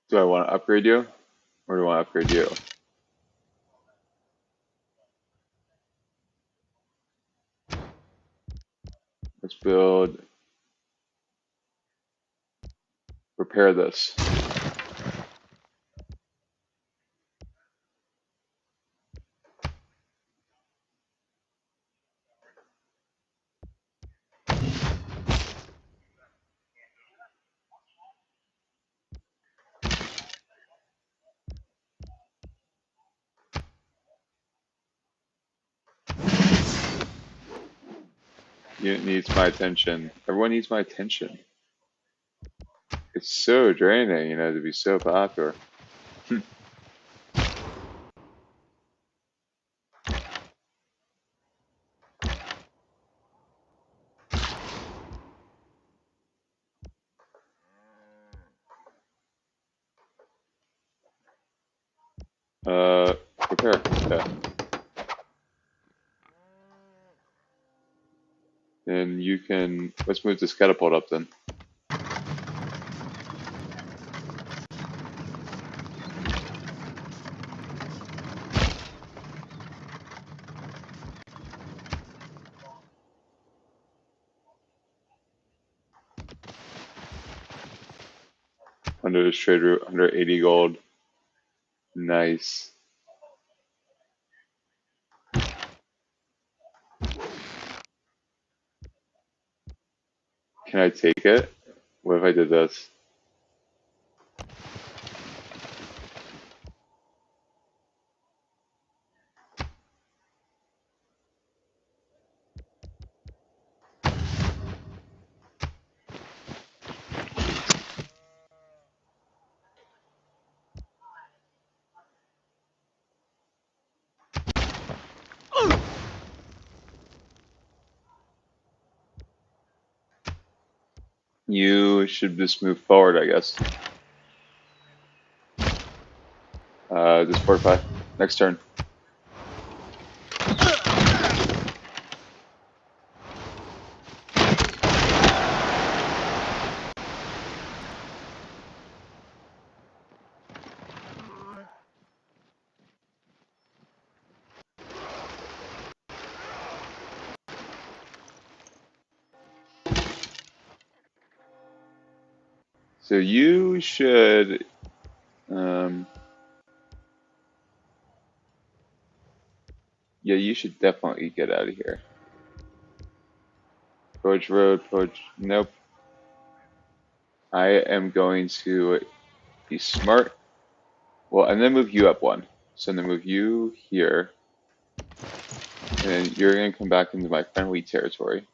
Do I want to upgrade you? Or do I want to upgrade you? Let's build, repair this. Unit needs my attention. Everyone needs my attention. It's so draining, to be so popular. Prepare. Yeah. And you can, let's move this catapult up then. Under the trade route, 180 gold. Nice. Can I take it? What if I did this? You should just move forward, I guess. Just fortify. Next turn. So you should, yeah, you should definitely get out of here. Poach Road, Poach, nope. I am going to be smart. Well, and then move you up one. So then move you here. And you're going to come back into my friendly territory.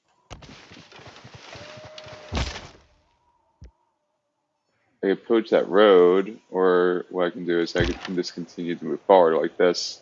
I can poach that road, or what I can do is I can just continue to move forward like this.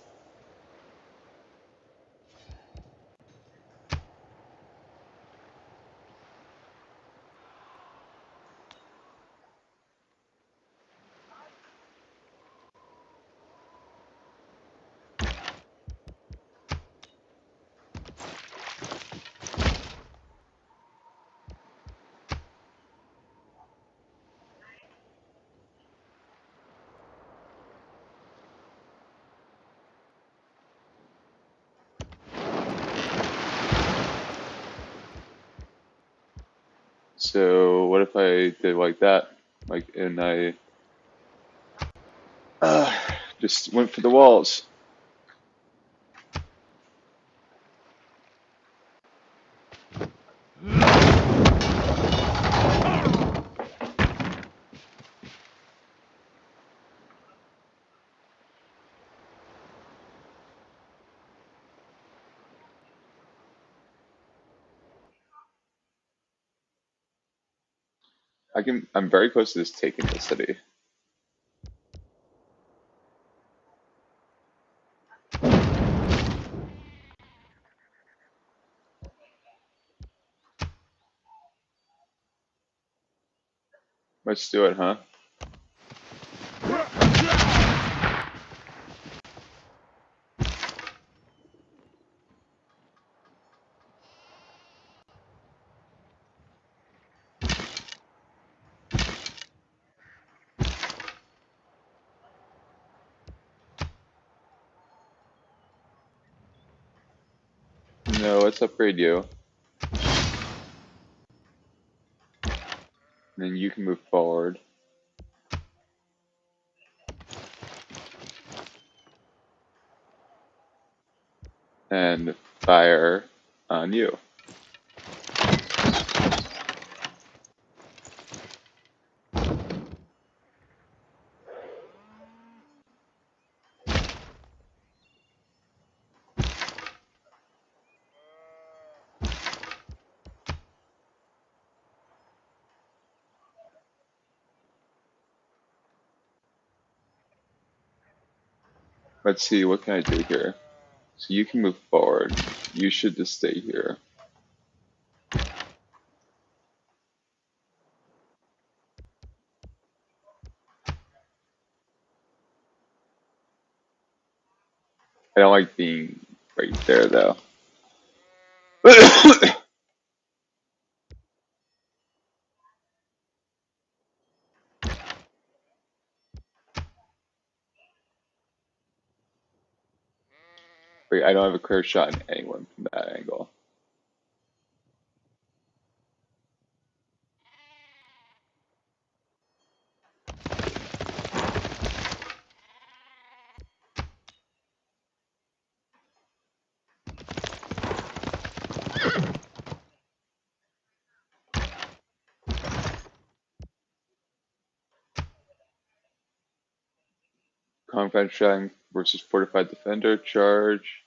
So what if I did like that? Like, and I just went for the walls. I'm very close to just taking the city. Let's do it, huh? No, let's upgrade you. And then you can move forward. And fire on you. Let's see, what can I do here? So you can move forward. You should just stay here. I don't like being right there, though. Wait, I don't have a clear shot on anyone from that angle. Combat strength versus fortified defender charge.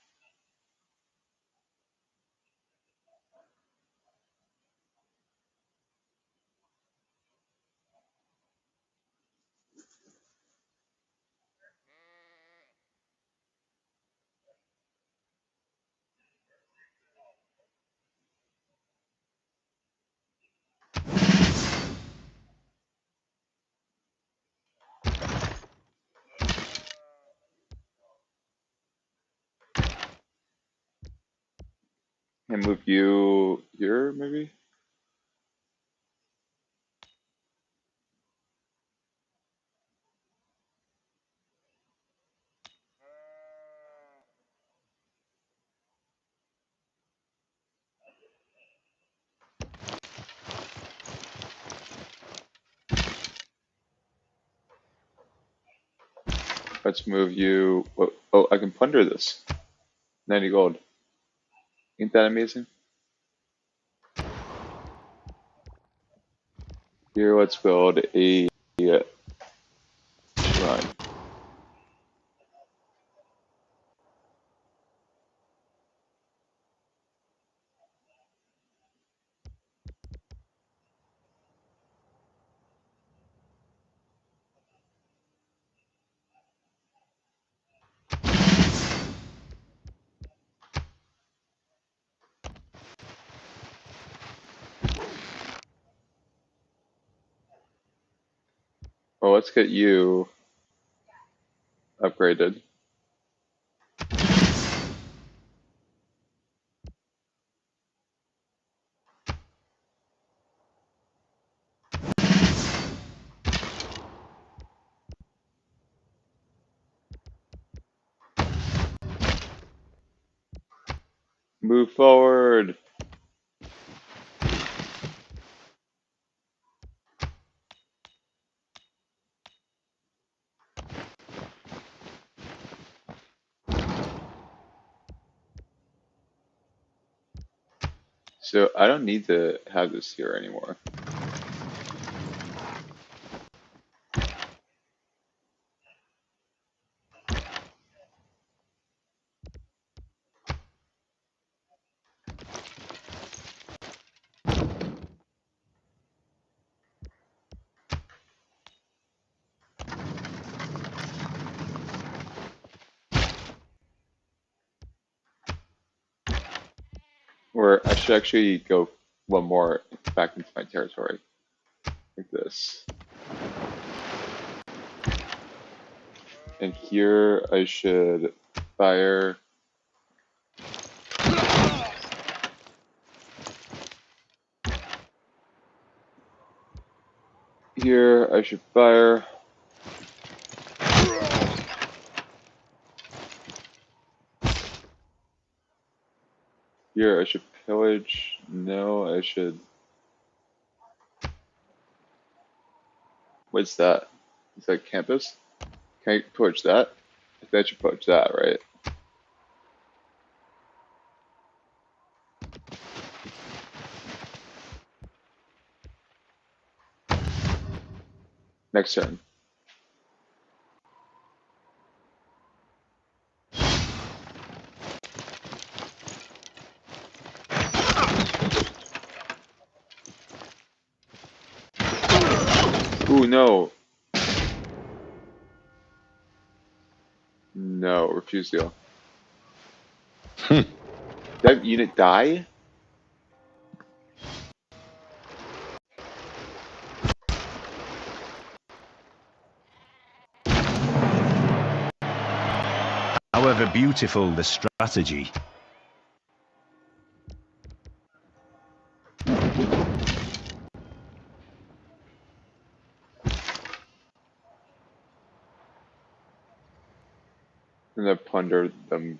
And move you here, maybe? Let's move you. Oh, I can plunder this. 90 gold. Ain't that amazing? Here, let's build a shrine. Well, let's get you upgraded. Move forward. So I don't need to have this here anymore. Or I should actually go one more back into my territory. Like this. And here I should fire. Here I should fire. Here I should pillage. No, I should. What's that? Is that campus? Can I pillage that? I think I should pillage that, right? Next turn. Ooh, no. No, fuse deal. That unit die? However beautiful the strategy, And then plunder them.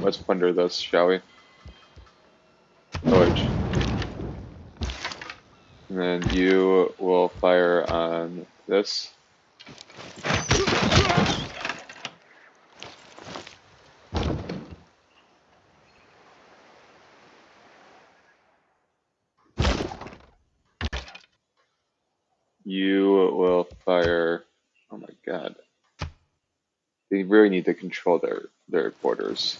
Let's plunder this, shall we? Pillage. And then you will fire on this. You will fire. Oh my god. They really need to control their borders.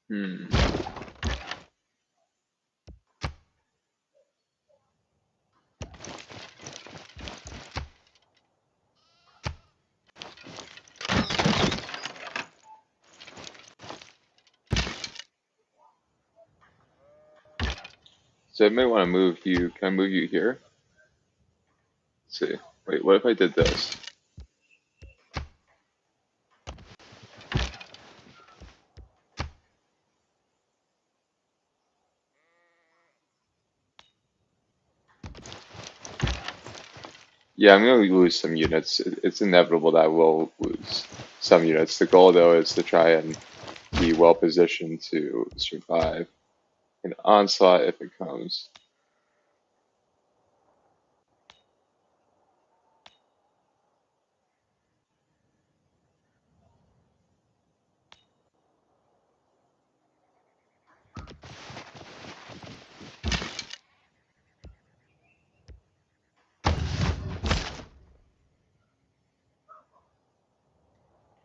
Hmm. So I may want to move you. Can I move you here? Let's see. Wait, what if I did this? Yeah, I'm going to lose some units. It's inevitable that I will lose some units. The goal, though, is to try and be well positioned to survive an onslaught if it comes.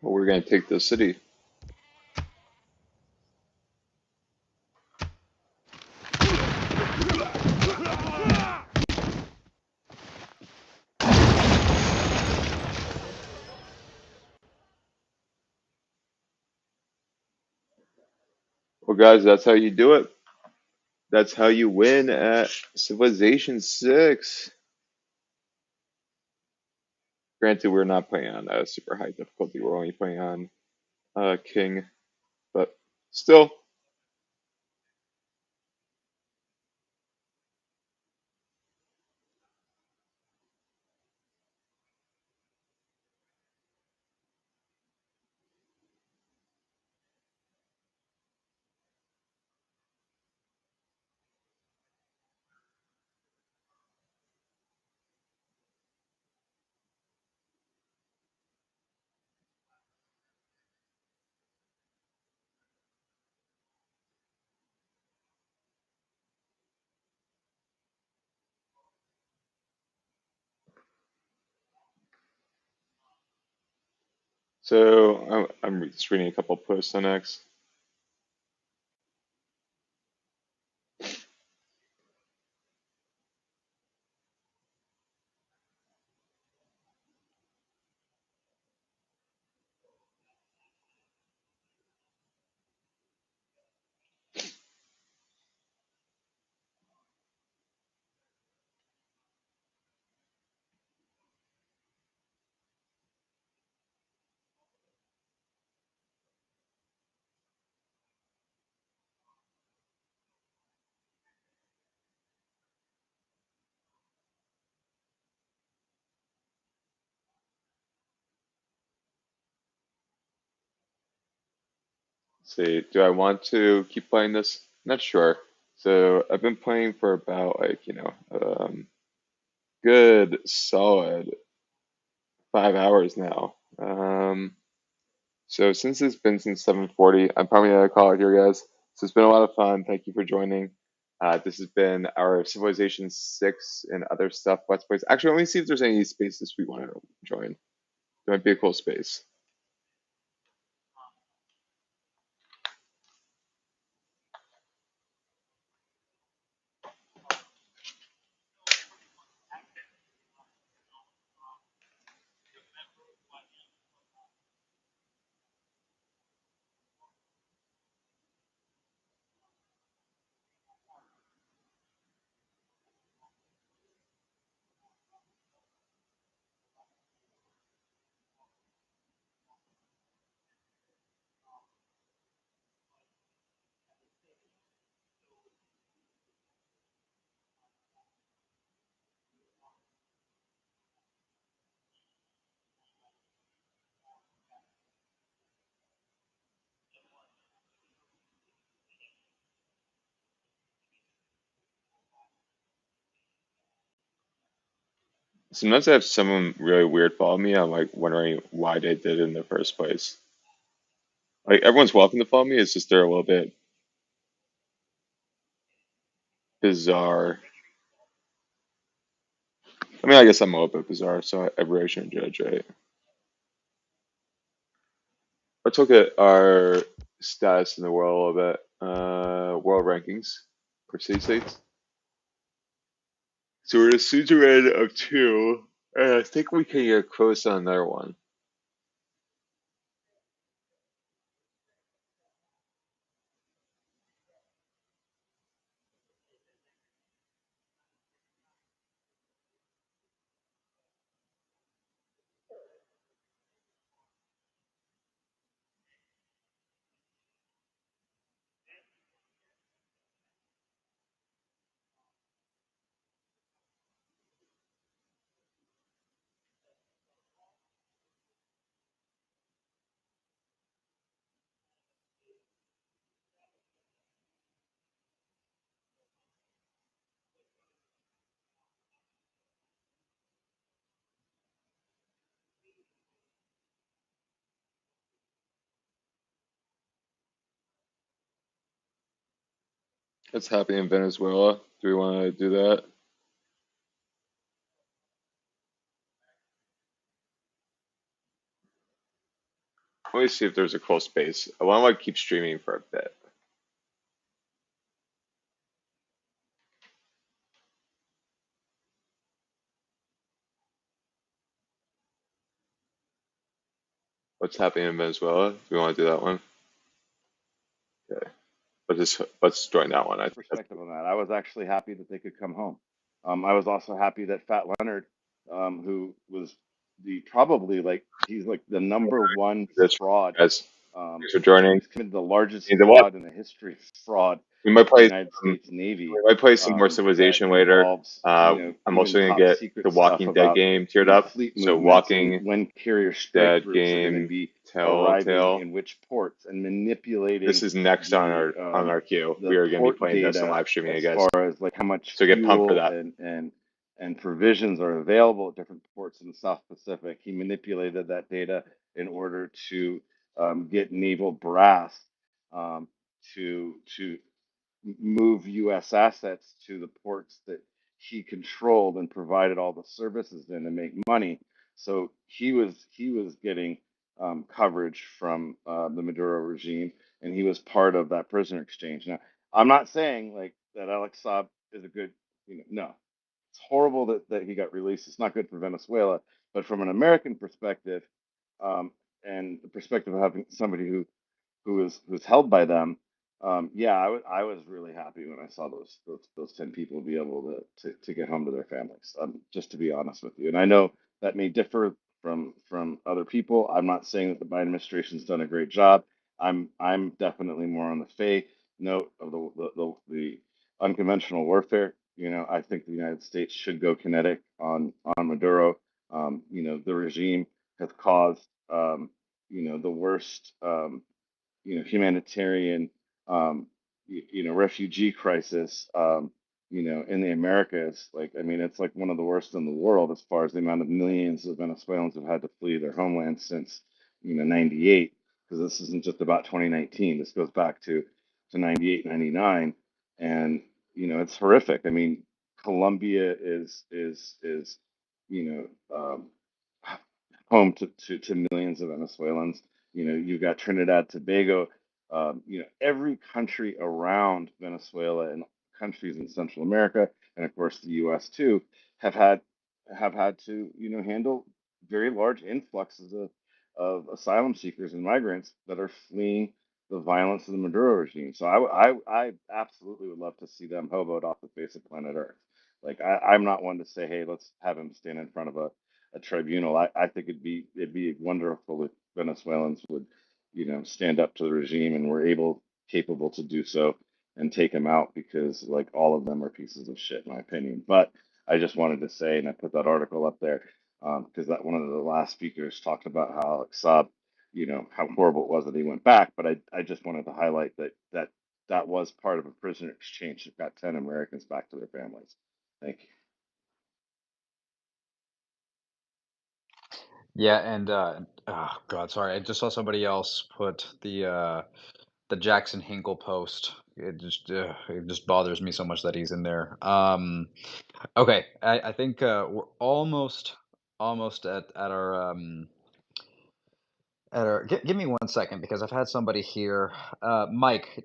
Well, we're going to take the city. Well, guys, that's how you do it. That's how you win at Civilization 6. Granted, we're not playing on super high difficulty. We're only playing on King, but still. So I'm just reading a couple posts on X. See, do I want to keep playing this? Not sure. So I've been playing for about like, good solid 5 hours now. So since it's been since 7:40, I'm probably gonna call it here, guys. So it's been a lot of fun. Thank you for joining. This has been our Civilization 6 and other stuff. Let's Plays. Actually, let me see if there's any spaces we want to join. There might be a cool space. Sometimes I have someone really weird follow me. I'm like wondering why they did it in the first place. Like everyone's welcome to follow me. It's just they're a little bit bizarre. I mean, I guess I'm a little bit bizarre, so I really shouldn't judge, right? Let's look at our status in the world a little bit. World rankings for city states. So we're at a Suzerain of 2, and I think we can get close on another one. It's happening in Venezuela. Do we want to do that? Let me see if there's a close space. I want to keep streaming for a bit. What's happening in Venezuela? Do we want to do that one? Okay. Let's join that one. I think that's Perspective on that. I was actually happy that they could come home. I was also happy that Fat Leonard, who was the probably like he's like the number one this, fraud. guys. Thanks for joining. He's committed the largest You know what? fraud in the history of fraud We might for the play United some. States Navy. We might play some more That Civilization later. involves, I'm even also gonna top get the secret stuff Walking Dead about, game tiered up. fleet So movements and Walking when carrier strike Dead groups are going to game, be arriving Telltale. in which ports and This manipulating is next on the our queue. the We are gonna be port playing this and data live streaming, I as guess. far as like how much So get pumped for fuel that. and provisions are available at different ports in the South Pacific. He manipulated that data in order to get naval brass to move U.S. assets to the ports that he controlled and provided all the services in to make money. So he was getting coverage from the Maduro regime, and he was part of that prisoner exchange. Now, I'm not saying like that Alex Saab is a good, no, it's horrible that he got released. It's not good for Venezuela, but from an American perspective, and the perspective of having somebody who's held by them. Yeah, I was really happy when I saw those 10 people be able to get home to their families. Just to be honest with you, and I know that may differ from other people. I'm not saying that the Biden administration's done a great job. I'm definitely more on the fake note of the unconventional warfare. I think the United States should go kinetic on Maduro. The regime has caused the worst. humanitarian, refugee crisis, in the Americas. Like, I mean, it's like one of the worst in the world as far as the amount of millions of Venezuelans have had to flee their homeland since, 98, because this isn't just about 2019. This goes back to 98, 99. And, it's horrific. I mean, Colombia is, you know, home to millions of Venezuelans. You've got Trinidad, Tobago, every country around Venezuela and countries in Central America, and of course the U.S. too, have had to handle very large influxes of asylum seekers and migrants that are fleeing the violence of the Maduro regime. So I absolutely would love to see them hoboed off the face of planet Earth. Like, I'm not one to say, hey, let's have him stand in front of a tribunal. I think it'd be wonderful if Venezuelans would, stand up to the regime and were capable to do so and take him out, because like all of them are pieces of shit, in my opinion. But I just wanted to say, and I put that article up there because that one of the last speakers talked about how Saab, how horrible it was that he went back. But I just wanted to highlight that was part of a prisoner exchange that got 10 Americans back to their families. Thank you. Yeah, and oh God, sorry, I just saw somebody else put the Jackson Hinkle post. It just bothers me so much that he's in there. Okay, I think we're almost at our. Give me 1 second because I've had somebody here. Mike,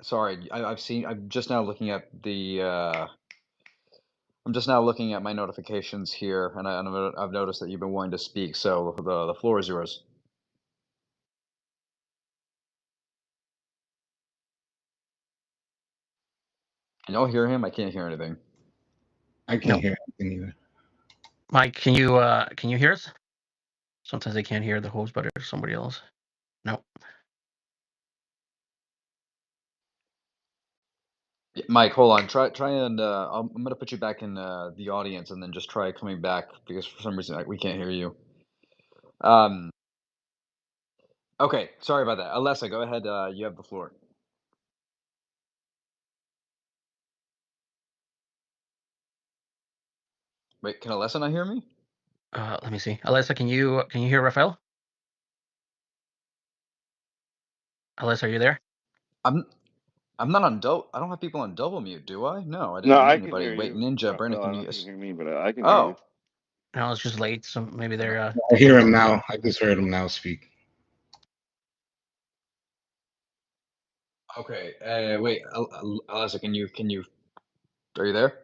sorry, I'm just now looking at the. I'm just now looking at my notifications here, and I've noticed that you've been wanting to speak. So the floor is yours. Can y'all hear him? I can't hear anything. I can't hear anything either. Mike, can you hear us? Sometimes I can't hear the host, but there's somebody else. No. Mike, hold on. Try and I'm gonna put you back in the audience, and then just try coming back because for some reason we can't hear you. Okay, sorry about that. Alessa, go ahead. You have the floor. Wait, can Alessa not hear me? Let me see. Alyssa, can you hear Raphael? Alyssa, are you there? I'm not on I don't have people on double mute, do I? No, I didn't No, mute I can anybody. hear Wait, you, Ninja, Brandon, Raphael. I can don't know you? if you can hear me, but I can hear you. Oh, No, it's just late, so maybe they're I taking hear a him little now. I just heard him now speak. okay. Wait, Alessa, can you? Are you there?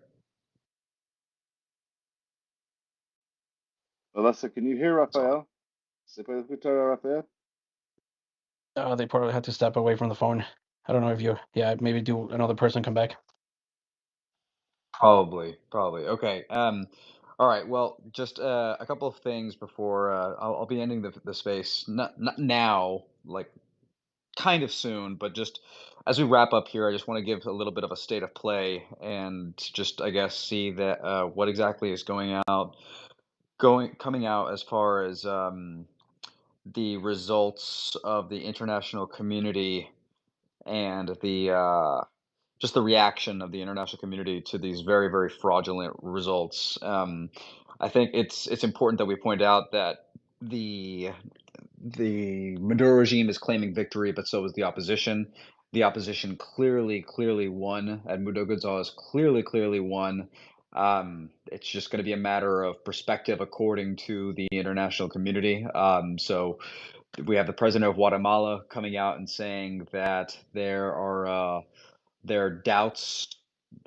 Alyssa, can you hear Raphael? ¿Se puede escuchar a Raphael? They probably had to step away from the phone. I don't know if maybe do another person come back. Probably. Okay. All right. Well, just a couple of things before I'll be ending the space. Not now, like kind of soon, but just as we wrap up here, I just want to give a little bit of a state of play and just, I guess, see that what exactly is coming out as far as the results of the international community and the just the reaction of the international community to these very, very fraudulent results. I think it's important that we point out that the Maduro regime is claiming victory, but so is the opposition. The opposition clearly won. Edmundo Gonzalez clearly won. It's just going to be a matter of perspective according to the international community. So we have the president of Guatemala coming out and saying that there are doubts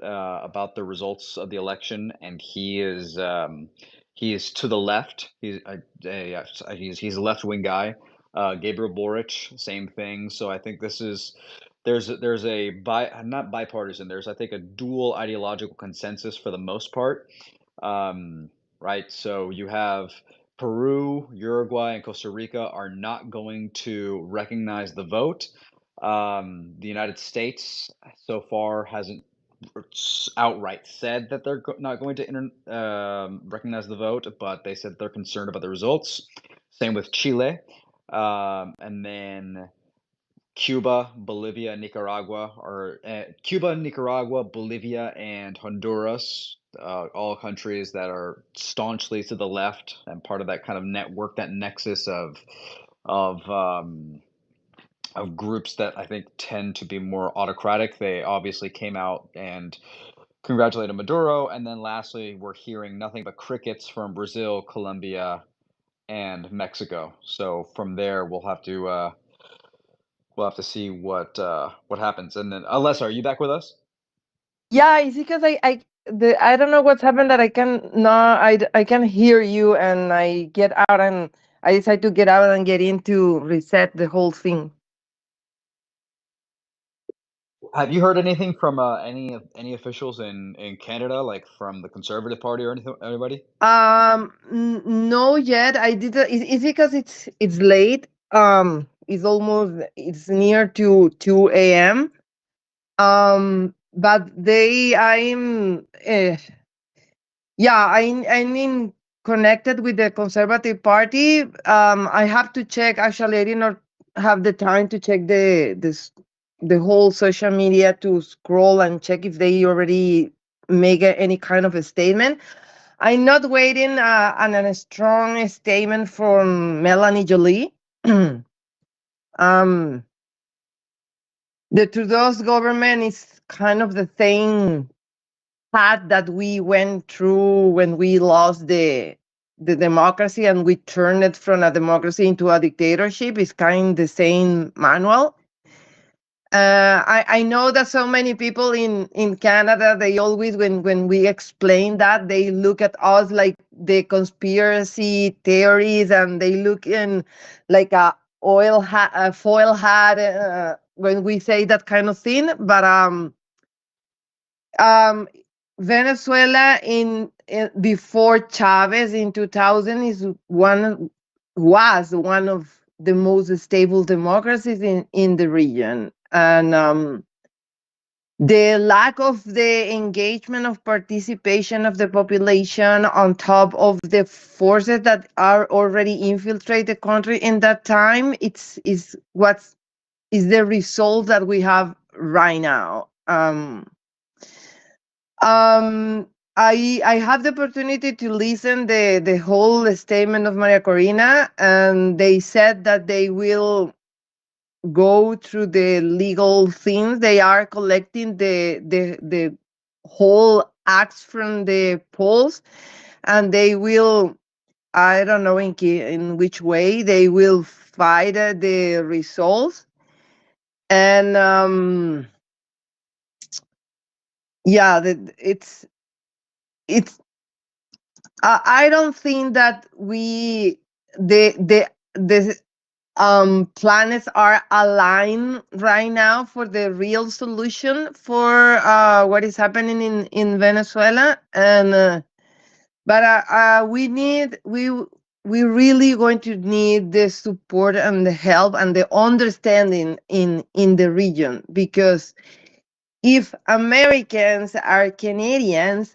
about the results of the election, and he is to the left. He's a left wing guy. Gabriel Boric, same thing. So I think there's not bipartisan. There's, I think, a dual ideological consensus for the most part. Right. So you have Peru, Uruguay, and Costa Rica are not going to recognize the vote. The United States so far hasn't outright said that they're not going to recognize the vote, but they said they're concerned about the results. Same with Chile, and then Cuba, Bolivia, Nicaragua, or Cuba, Nicaragua, Bolivia, and Honduras, all countries that are staunchly to the left and part of that kind of network, that nexus of groups that I think tend to be more autocratic. They obviously came out and congratulated Maduro, and then lastly, we're hearing nothing but crickets from Brazil, Colombia, and Mexico. So from there, we'll have to see what happens. And then, Alessa, are you back with us? Yeah, it's because I don't know what's happened that I can no I can hear you and I get out and I decide to get out and get in to reset the whole thing. Have you heard anything from any officials in Canada, like from the Conservative Party or anything? Anybody? No yet. I did. It's because it's late. It's near to 2 a.m. But I'm in connected with the Conservative Party. I have to check. Actually, I did not have the time to check the whole social media to scroll and check if they already make any kind of a statement. I'm not waiting on a strong statement from Melanie Jolie. um, the Trudeau's government is kind of the same path that we went through when we lost the democracy and we turned it from a democracy into a dictatorship. It's kind of the same manual. I know that so many people in Canada, they always, when we explain that, they look at us like the conspiracy theories and they look in like a foil hat when we say that kind of thing. But Venezuela in before Chavez in 2000 was one of the most stable democracies in the region. And the lack of the engagement of participation of the population on top of the forces that are already infiltrate the country in that time, is the result that we have right now. I have the opportunity to listen the whole statement of Maria Corina, and they said that they will go through the legal things. They are collecting the whole acts from the polls, and they will, I don't know in which way they will fight the results. And yeah, it's I don't think that the planets are aligned right now for the real solution for what is happening in Venezuela. And but we really going to need the support and the help and the understanding in the region, because if Americans or Canadians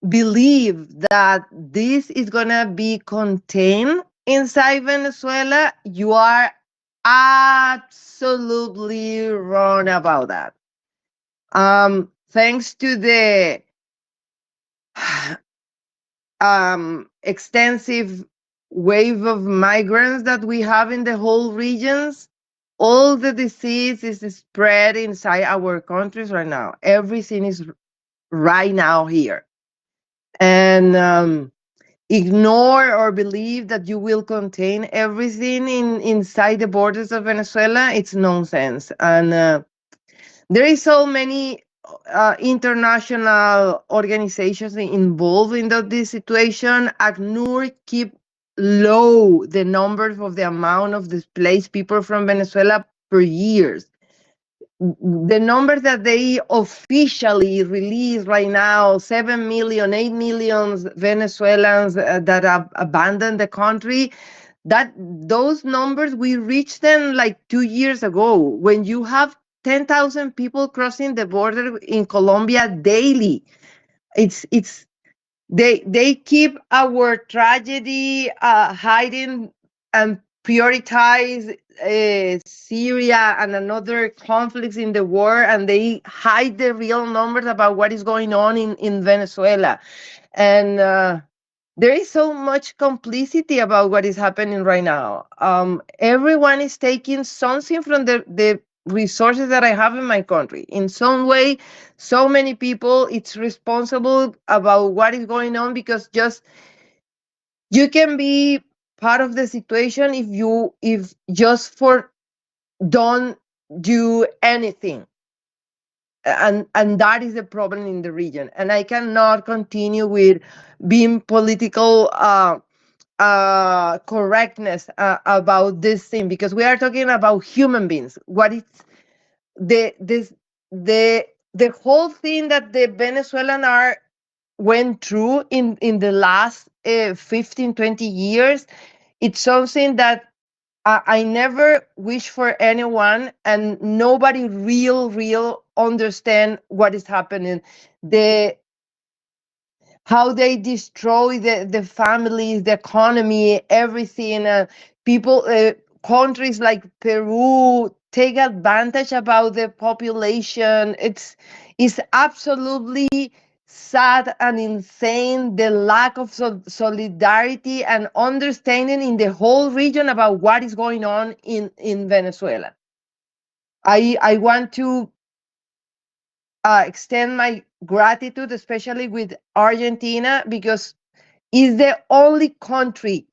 believe that this is gonna be contained inside Venezuela, you are absolutely wrong about that. Thanks to the extensive wave of migrants that we have in the whole regions, all the disease is spread inside our countries right now. Everything is right now here. And ignore or believe that you will contain everything inside the borders of Venezuela, it's nonsense. And there is so many international organizations involved in this situation. ACNUR keep low the numbers of the amount of displaced people from Venezuela per years. The numbers that they officially release right now, 7 million, 8 million Venezuelans that have abandoned the country, that those numbers, we reached them like 2 years ago. When you have 10,000 people crossing the border in Colombia daily, they keep our tragedy hiding and prioritize Syria and another conflicts in the world, and they hide the real numbers about what is going on in Venezuela. And there is so much complicity about what is happening right now. Everyone is taking something from the resources that I have in my country. In some way, so many people it's responsible about what is going on, because just you can be part of the situation if just for don't do anything, and that is the problem in the region. And I cannot continue with being political correctness about this thing, because we are talking about human beings. What is the the whole thing that the Venezuelan are went through in the last 15 20 years. It's something that I never wish for anyone, and nobody real understand what is happening. The how they destroy the families, the economy, everything. People, countries like Peru take advantage about the population. It's absolutely sad and insane, the lack of solidarity and understanding in the whole region about what is going on in Venezuela. I want to extend my gratitude, especially with Argentina, because it's the only country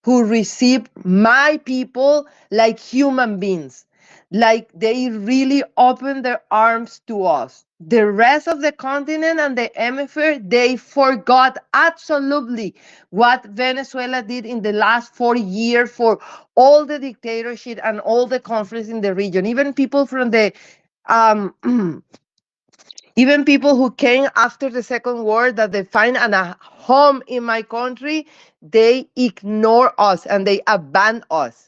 who receive my people like human beings. Like they really open their arms to us. The rest of the continent and the hemisphere, they forgot absolutely what Venezuela did in the last 40 years for all the dictatorship and all the conflicts in the region. Even people from the um, even people who came after the Second War, that they find a home in my country, they ignore us and they abandon us.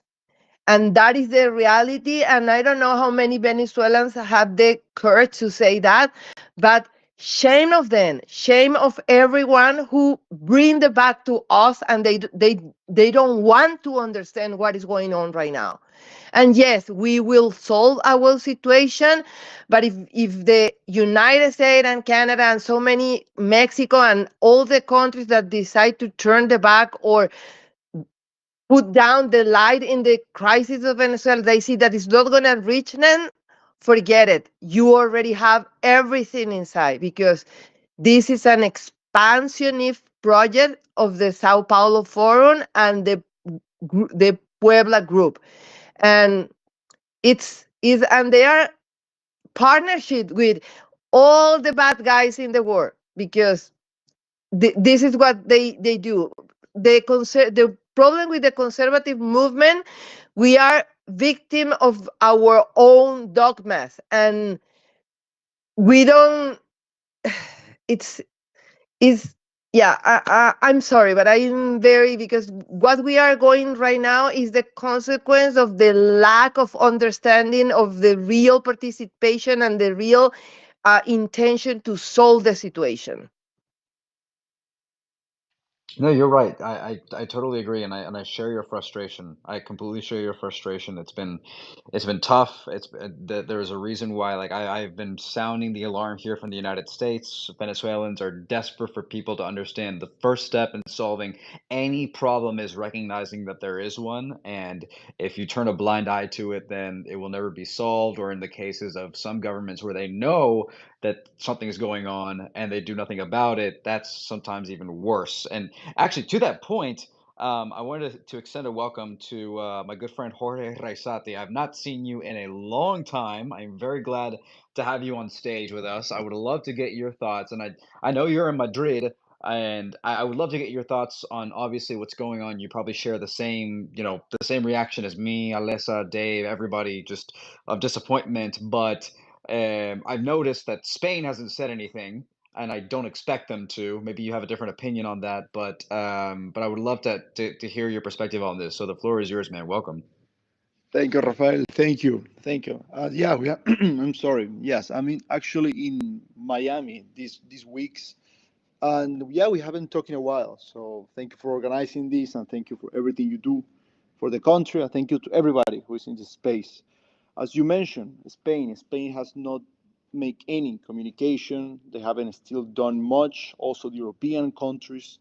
And that is the reality. And I don't know how many Venezuelans have the courage to say that, but shame of them, shame of everyone who bring the back to us, and they don't want to understand what is going on right now. And yes, we will solve our situation, but if the United States and Canada and so many, Mexico and all the countries that decide to turn the back or put down the light in the crisis of Venezuela, they see that it's not going to reach them, forget it. You already have everything inside, because this is an expansionist project of the Sao Paulo Forum and the Puebla group. And and they are partnership with all the bad guys in the world, because this is what they do. The problem with the conservative movement, we are victim of our own dogmas, and we don't it's is yeah, I'm sorry, but I'm very, because what we are going right now is the consequence of the lack of understanding of the real participation and the real intention to solve the situation. No, you're right. I totally agree, and I share your frustration. I completely share your frustration. It's been tough. There's a reason why, like, I've been sounding the alarm here from the United States. Venezuelans are desperate for people to understand the first step in solving any problem is recognizing that there is one, and if you turn a blind eye to it, then it will never be solved. Or in the cases of some governments where they know that something is going on and they do nothing about it, that's sometimes even worse. And actually, to that point, I wanted to extend a welcome to my good friend Jorge Raisati. I've not seen you in a long time. I'm very glad to have you on stage with us. I would love to get your thoughts, and I know you're in Madrid, and I would love to get your thoughts on obviously what's going on. You probably share the same, the same reaction as me, Alessa, Dave, everybody, just of disappointment. But I've noticed that Spain hasn't said anything, and I don't expect them to. Maybe you have a different opinion on that, but I would love to hear your perspective on this. So the floor is yours, man. Welcome. Thank you, Rafael. Thank you. Thank you. Yeah, we are, I'm sorry. Yes, I mean, actually in Miami these weeks. And yeah, we haven't talked in a while. So thank you for organizing this, and thank you for everything you do for the country. Thank you to everybody who is in this space. As you mentioned, Spain has not made any communication. They haven't still done much. Also, the European countries,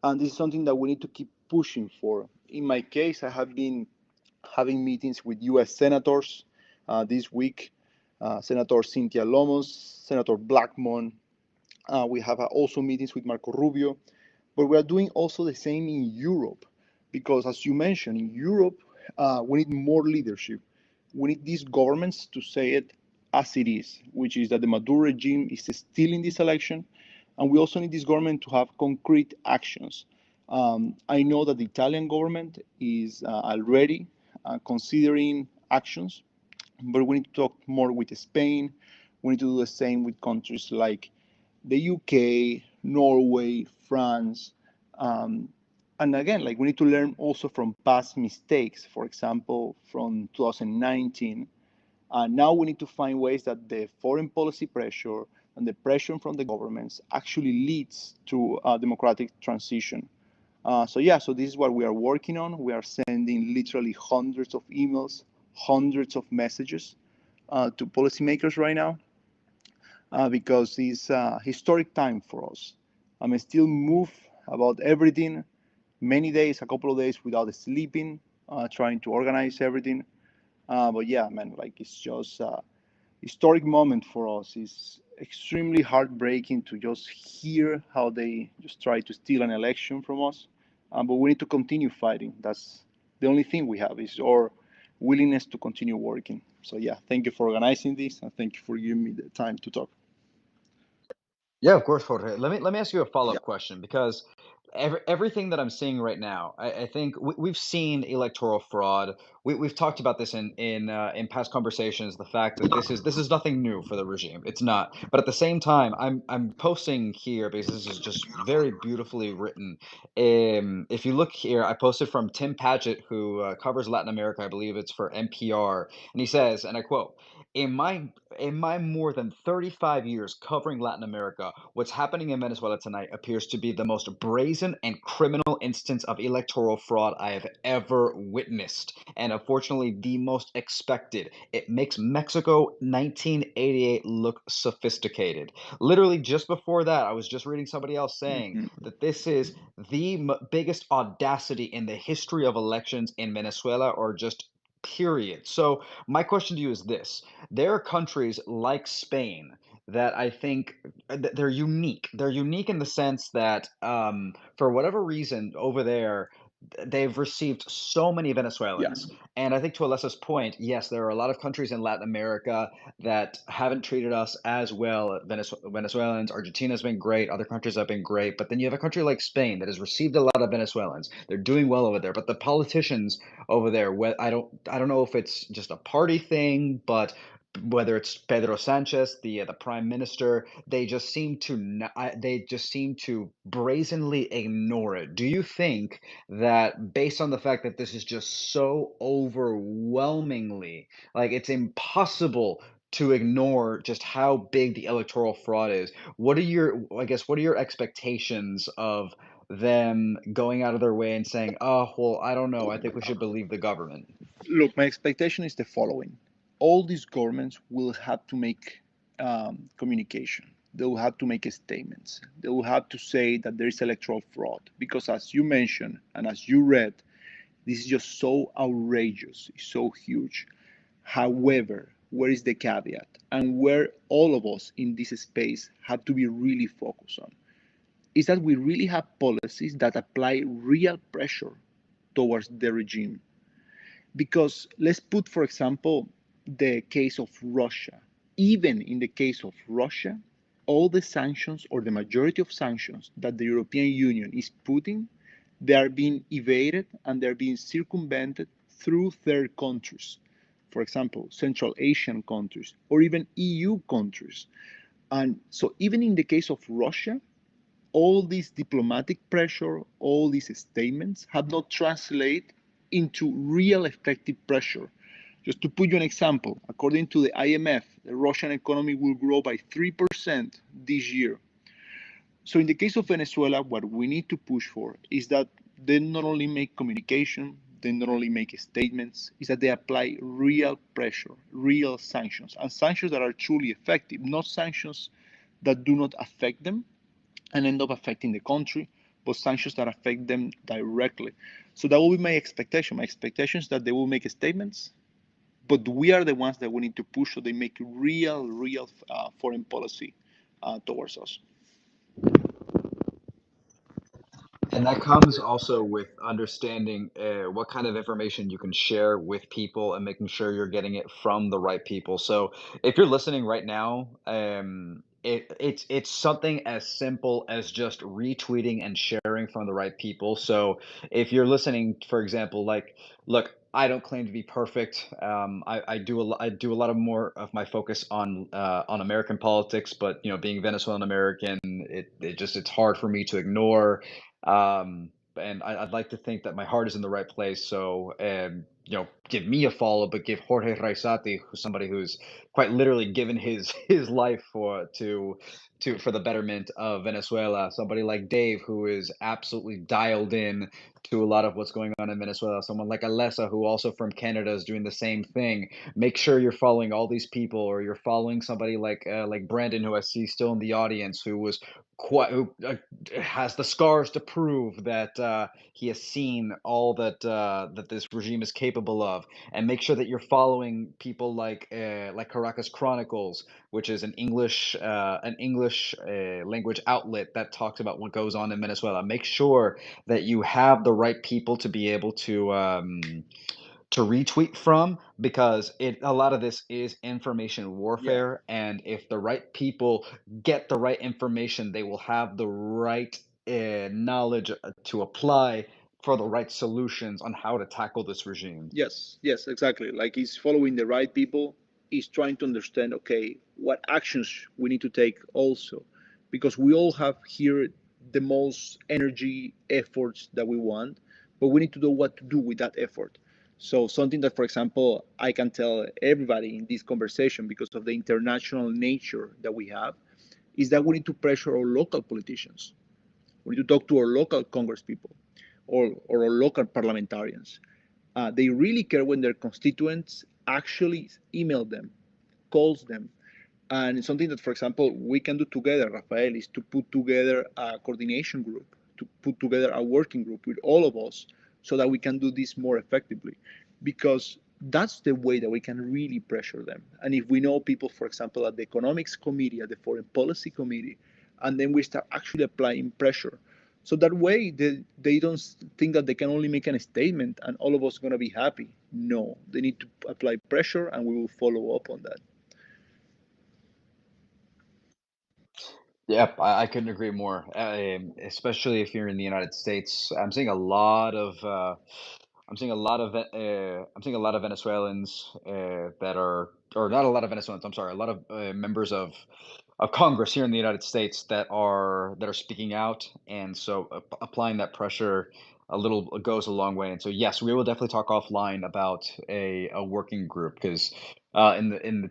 and this is something that we need to keep pushing for. In my case, I have been having meetings with U.S. senators this week. Senator Cynthia Lomos, Senator Blackmon. We have also meetings with Marco Rubio, but we are doing also the same in Europe, because as you mentioned, in Europe, we need more leadership. We need these governments to say it as it is, which is that the Maduro regime is still in this election, and we also need this government to have concrete actions. I know that the Italian government is already considering actions, but we need to talk more with Spain. We need to do the same with countries like the UK, Norway, France. And again, like we need to learn also from past mistakes. For example, from 2019. Now we need to find ways that the foreign policy pressure and the pressure from the governments actually leads to a democratic transition. So this is what we are working on. We are sending literally hundreds of emails, hundreds of messages to policymakers right now, because it's a historic time for us. I'm still moved about everything, many days, a couple of days without sleeping, trying to organize everything. But yeah, man, like it's just a historic moment for us. It's extremely heartbreaking to just hear how they just try to steal an election from us. But we need to continue fighting. That's the only thing we have is our willingness to continue working. So yeah, thank you for organizing this, and thank you for giving me the time to talk. Yeah, of course, Jorge. Let me ask you a Yeah. follow-up question, because everything that I'm seeing right now, I think we've seen electoral fraud. We've talked about this in past conversations. The fact that this is nothing new for the regime. It's not. But at the same time, I'm posting here because this is just very beautifully written. If you look here, I posted from Tim Paget, who covers Latin America. I believe it's for NPR, and he says, and I quote, In my more than 35 years covering Latin America, what's happening in Venezuela tonight appears to be the most brazen and criminal instance of electoral fraud I have ever witnessed, and unfortunately the most expected. It makes Mexico 1988 look sophisticated. Literally just before that, I was just reading somebody else saying that this is the biggest audacity in the history of elections in Venezuela, or just period. So my question to you is this: there are countries like Spain that I think they're unique. They're unique in the sense that, for whatever reason, over there, they've received so many Yeah. Venezuelans. And I think to Alessa's point, yes, there are a lot of countries in Latin America that haven't treated us as well. Venezuelans, Argentina's been great. Other countries have been great. But then you have a country like Spain that has received a lot of Venezuelans. They're doing well over there. But the politicians over there, I don't know if it's just a party thing, but whether it's Pedro Sanchez, the prime minister, they just seem to brazenly ignore it. Do you think that, based on the fact that this is just so overwhelmingly, like, it's impossible to ignore just how big the electoral fraud is, what are your expectations of them going out of their way and saying, oh, well, I don't know, I think we should believe the government? Look, my expectation is the following. All these governments will have to make communication. They will have to make statements. They will have to say that there is electoral fraud. Because as you mentioned and as you read, this is just so outrageous, it's so huge. However, where is the caveat? And where all of us in this space have to be really focused on is that we really have policies that apply real pressure towards the regime. Because let's put, for example, the case of Russia. Even in the case of Russia, all the sanctions, or the majority of sanctions that the European Union is putting, they are being evaded and they're being circumvented through third countries. For example, Central Asian countries or even EU countries. And so even in the case of Russia, all this diplomatic pressure, all these statements have not translated into real effective pressure. Just to put you an example, according to the IMF, the Russian economy will grow by 3% this year. So in the case of Venezuela, what we need to push for is that they not only make communication, they not only make statements, is that they apply real pressure, real sanctions, and sanctions that are truly effective, not sanctions that do not affect them and end up affecting the country, but sanctions that affect them directly. So that will be my expectation. My expectation is that they will make statements, but we are the ones that we need to push so they make real foreign policy towards us. And that comes also with understanding what kind of information you can share with people and making sure you're getting it from the right people. So if you're listening right now, it's something as simple as just retweeting and sharing from the right people. So if you're listening, for example, like, look, I don't claim to be perfect. I do a lot of more of my focus on American politics, but being Venezuelan American, it's hard for me to ignore. And I'd like to think that my heart is in the right place. So, give me a follow, but give Jorge Raisati, who's somebody who's quite literally given his life for the betterment of Venezuela. Somebody like Dave, who is absolutely dialed in to a lot of what's going on in Venezuela. Someone like Alessa, who also from Canada is doing the same thing. Make sure you're following all these people, or you're following somebody like Brandon, who I see still in the audience, who has the scars to prove that he has seen all that this regime is capable of. And make sure that you're following people like Caracas Chronicles, which is an English language outlet that talks about what goes on in Venezuela. Make sure that you have the right people to be able to retweet from, because a lot of this is information warfare. And if the right people get the right information, they will have the right knowledge to apply for the right solutions on how to tackle this regime. Yes, exactly. Like he's following the right people. He's trying to understand, okay, what actions we need to take also, because we all have here the most energy efforts that we want, but we need to know what to do with that effort. So something that, for example, I can tell everybody in this conversation because of the international nature that we have, is that we need to pressure our local politicians. We need to talk to our local Congress people or our local parliamentarians. They really care when their constituents actually email them, calls them. And it's something that, for example, we can do together, Rafael, is to put together a coordination group, to put together a working group with all of us so that we can do this more effectively. Because that's the way that we can really pressure them. And if we know people, for example, at the economics committee, at the foreign policy committee, and then we start actually applying pressure. So that way they don't think that they can only make a statement and all of us are going to be happy. No, they need to apply pressure and we will follow up on that. Yep, I couldn't agree more. Especially if you're in the United States, I'm seeing a lot of Venezuelans that are, or not a lot of Venezuelans. I'm sorry, a lot of members of Congress here in the United States that are speaking out, and so applying that pressure a little goes a long way. And so yes, we will definitely talk offline about a working group, because the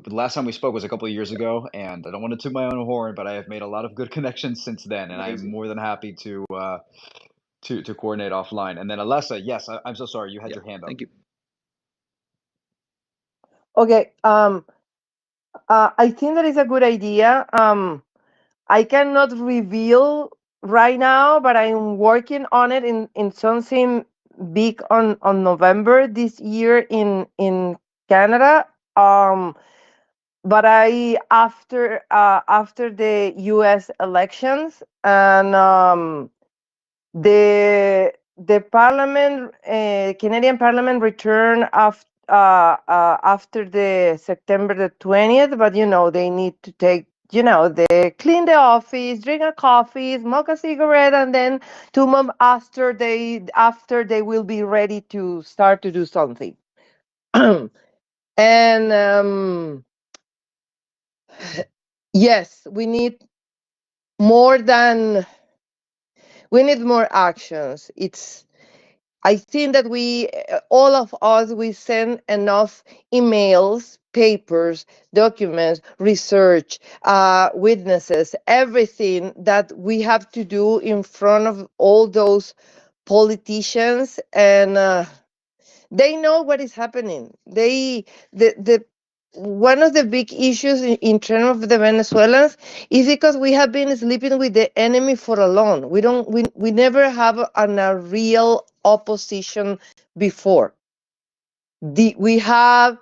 last time we spoke was a couple of years ago, and I don't want to toot my own horn, but I have made a lot of good connections since then, and I'm more than happy to coordinate offline. And then Alessa, yes, I'm so sorry, you had your hand up. Thank you. Okay. I think that is a good idea. I cannot reveal right now, but I'm working on it in something big on November this year in Canada. But after the U.S. elections and the Parliament, Canadian Parliament returned after the September the 20th, but they need to take, they clean the office, drink a coffee, smoke a cigarette, and then 2 months after they will be ready to start to do something. And yes, we need more actions. I think that all of us, we send enough emails, papers, documents, research, witnesses, everything that we have to do in front of all those politicians, and they know what is happening. The one of the big issues in terms of the Venezuelans is because we have been sleeping with the enemy for a long. We never have a real opposition before. We have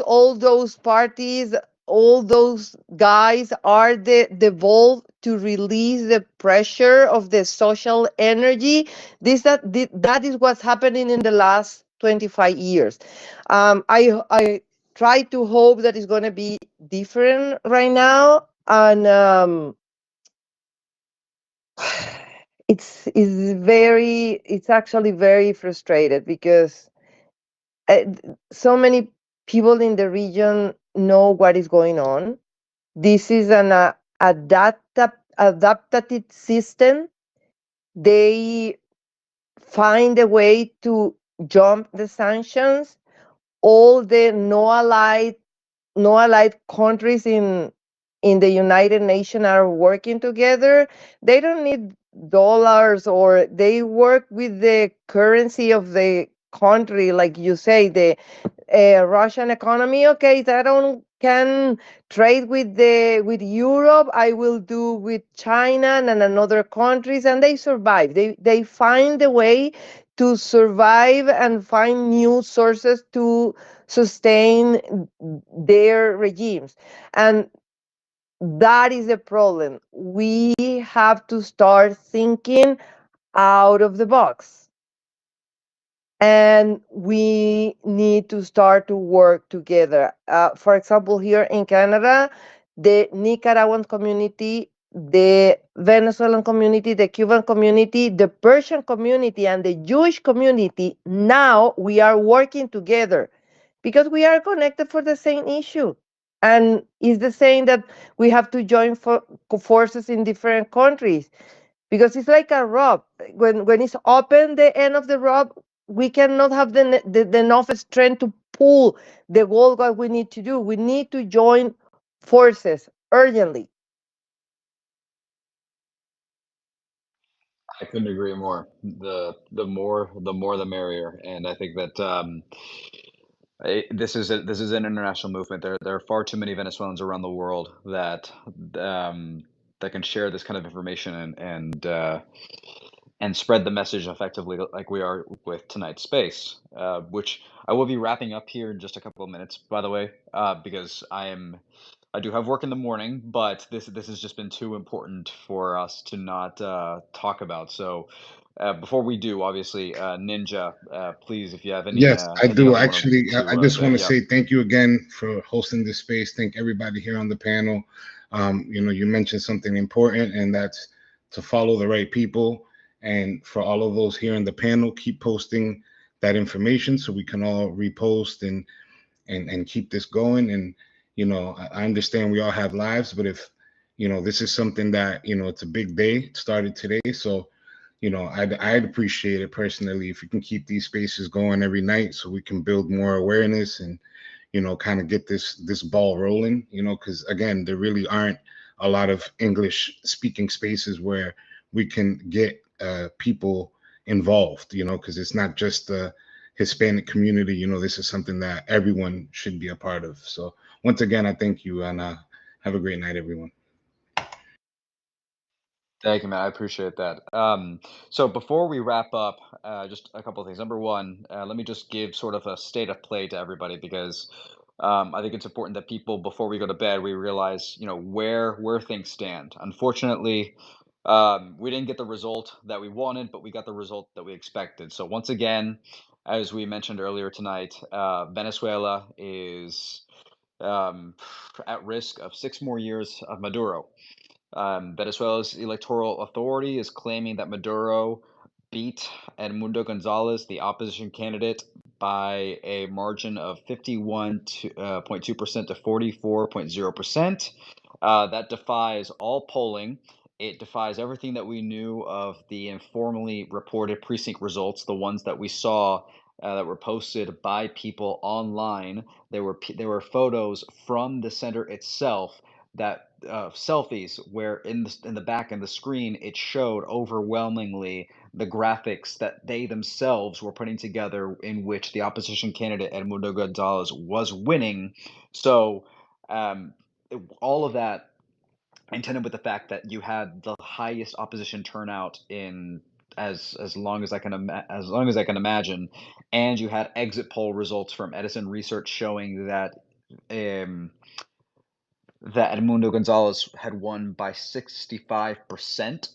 all those parties, all those guys are the valve to release the pressure of the social energy. That is what's happening in the last 25 years. I try to hope that it's going to be different right now, and it's actually very frustrated because so many people in the region know what is going on. This is an adaptive system. They find a way to jump the sanctions. All the no allied countries in the United Nations are working together. They don't need dollars, or they work with the currency of the country, like you say, the Russian economy. Okay, I don't can trade with Europe. I will do with China and other countries, and they survive. They find a way to survive and find new sources to sustain their regimes, and that is the problem. We have to start thinking out of the box, and we need to start to work together. For example, here in Canada, the Nicaraguan community, the Venezuelan community, the Cuban community, the Persian community, and the Jewish community, now we are working together because we are connected for the same issue. And it's the same that we have to join forces in different countries, because it's like a rope. When it's open, the end of the rope, we cannot have the enough strength to pull the goal. What we need to do, we need to join forces urgently. I couldn't agree more. The more the merrier, and I think that this is an international movement. There are far too many Venezuelans around the world that can share this kind of information and spread the message effectively, like we are with tonight's space, which I will be wrapping up here in just a couple of minutes, by the way, because I do have work in the morning, but this has just been too important for us to not talk about. So before we do, obviously, Ninja, please, if you have Yes, I any do other one actually. I to just say, want to yeah. say thank you again for hosting this space. Thank everybody here on the panel. You mentioned something important, and that's to follow the right people. And for all of those here in the panel, keep posting that information so we can all repost and keep this going. And I understand we all have lives, but if this is something that it's a big day. It started today, so I'd appreciate it personally if you can keep these spaces going every night so we can build more awareness and kind of get this ball rolling. Because again, there really aren't a lot of English speaking spaces where we can get people involved. Because it's not just the Hispanic community. This is something that everyone should be a part of. So once again, I thank you, and have a great night, everyone. Thank you, man. I appreciate that. So before we wrap up, just a couple of things. Number one, let me just give sort of a state of play to everybody, because I think it's important that people, before we go to bed, we realize, where things stand. Unfortunately, we didn't get the result that we wanted, but we got the result that we expected. So once again, as we mentioned earlier tonight, Venezuela is at risk of 6 more years of Maduro. Venezuela's electoral authority is claiming that Maduro beat Edmundo Gonzalez, the opposition candidate, by a margin of 51.2% to 44.0%. That defies all polling. It defies everything that we knew of the informally reported precinct results, the ones that we saw that were posted by people online. There were photos from the center itself selfies where in the back of the screen it showed overwhelmingly the graphics that they themselves were putting together in which the opposition candidate Edmundo Gonzalez was winning. So all of that intended with the fact that you had the highest opposition turnout in as long as I can imagine, and you had exit poll results from Edison Research showing that that Edmundo Gonzalez had won by 65%.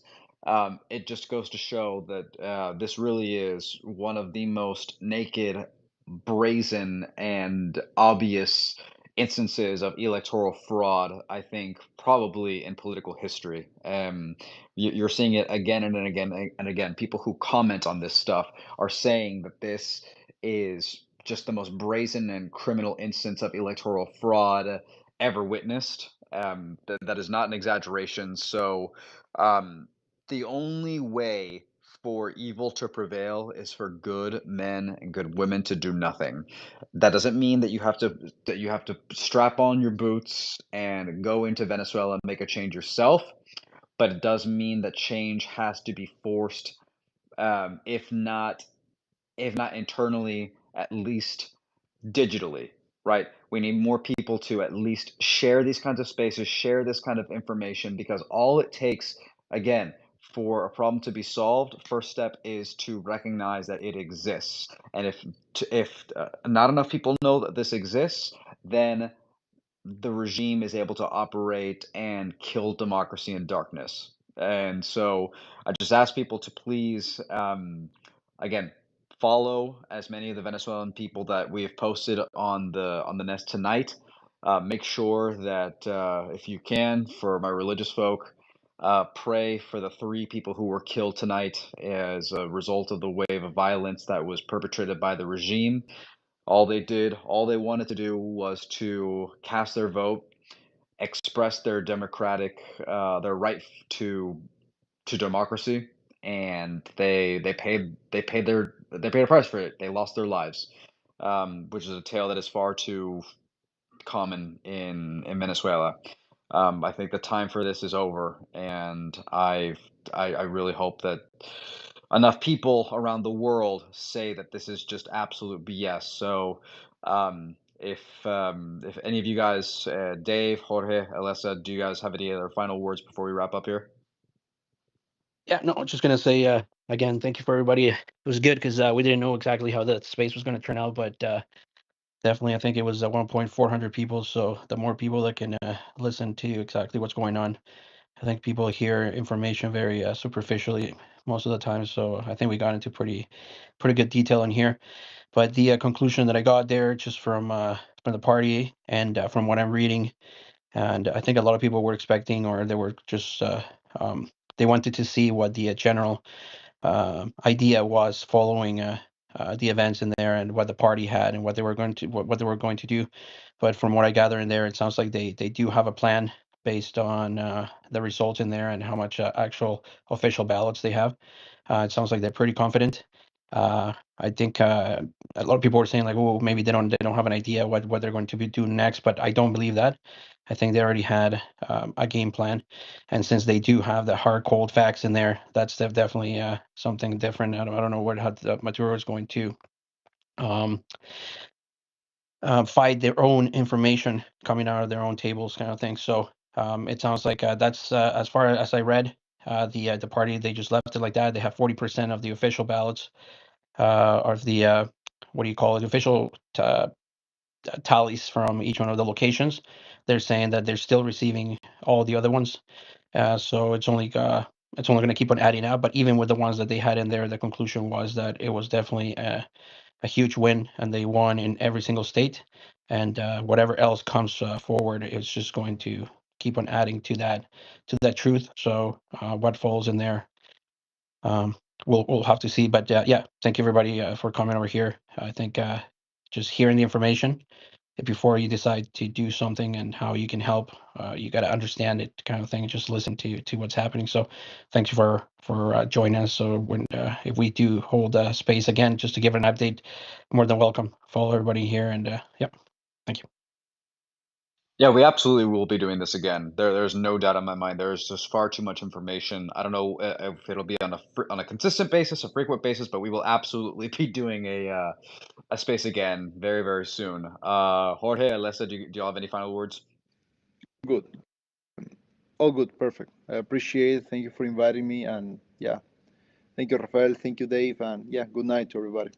It just goes to show that this really is one of the most naked, brazen, and obvious instances of electoral fraud, I think, probably in political history. You're seeing it again and again and again. People who comment on this stuff are saying that this is just the most brazen and criminal instance of electoral fraud ever witnessed. That is not an exaggeration. So, the only way for evil to prevail is for good men and good women to do nothing. That doesn't mean that you have to strap on your boots and go into Venezuela and make a change yourself, but it does mean that change has to be forced, if not internally, at least digitally, right? We need more people to at least share these kinds of spaces, share this kind of information, because all it takes, again, for a problem to be solved, first step is to recognize that it exists. And if not enough people know that this exists, then the regime is able to operate and kill democracy in darkness. And so I just ask people to please, again, follow as many of the Venezuelan people that we have posted on the nest tonight. Make sure that if you can, for my religious folk, pray for the 3 people who were killed tonight as a result of the wave of violence that was perpetrated by the regime. All they wanted to do was to cast their vote, express their their right to democracy, and they paid a price for it. They lost their lives, which is a tale that is far too common in Venezuela. I think the time for this is over, and I really hope that enough people around the world say that this is just absolute BS. So, if any of you guys, Dave, Jorge, Alessa, do you guys have any other final words before we wrap up here? Yeah, no, I'm just gonna say again, thank you for everybody. It was good because we didn't know exactly how the space was going to turn out, but definitely I think it was 1,400 people. So the more people that can listen to exactly what's going on, I think people hear information very superficially most of the time. So I think we got into pretty good detail in here. But the conclusion that I got there, just from the party and from what I'm reading, and I think a lot of people were expecting, or they were just they wanted to see what the general idea was following the events in there, and what the party had, and what they were going to do. But from what I gather in there, it sounds like they do have a plan based on the results in there and how much actual official ballots they have. It sounds like they're pretty confident. I think a lot of people were saying like, oh, maybe they don't have an idea what they're going to be doing next, but I don't believe that. I think they already had a game plan, and since they do have the hard cold facts in there, that's definitely something different. I don't know how the material is going to um, fight their own information coming out of their own tables, kind of thing. So it sounds like that's as far as I read. The party, they just left it like that. They have 40% of the official ballots, or the what do you call it? Official tallies from each one of the locations. They're saying that they're still receiving all the other ones. So it's only going to keep on adding up. But even with the ones that they had in there, the conclusion was that it was definitely a huge win, and they won in every single state. And whatever else comes forward, it's just going to keep on adding to that truth. So what falls in there, we'll have to see. But yeah, thank you everybody for coming over here. I think just hearing the information before you decide to do something and how you can help, you got to understand it, kind of thing. Just listen to what's happening. So thanks for joining us. So when if we do hold space again, just to give an update, more than welcome. Follow everybody here, and yep, thank you. Yeah, we absolutely will be doing this again. There's no doubt in my mind. There's just far too much information. I don't know if it'll be on a consistent basis, a frequent basis, but we will absolutely be doing a space again very, very soon. Jorge, Alessa, do you have any final words? Good. All good. Perfect. I appreciate it. Thank you for inviting me. And yeah, thank you, Rafael. Thank you, Dave. And yeah, good night to everybody.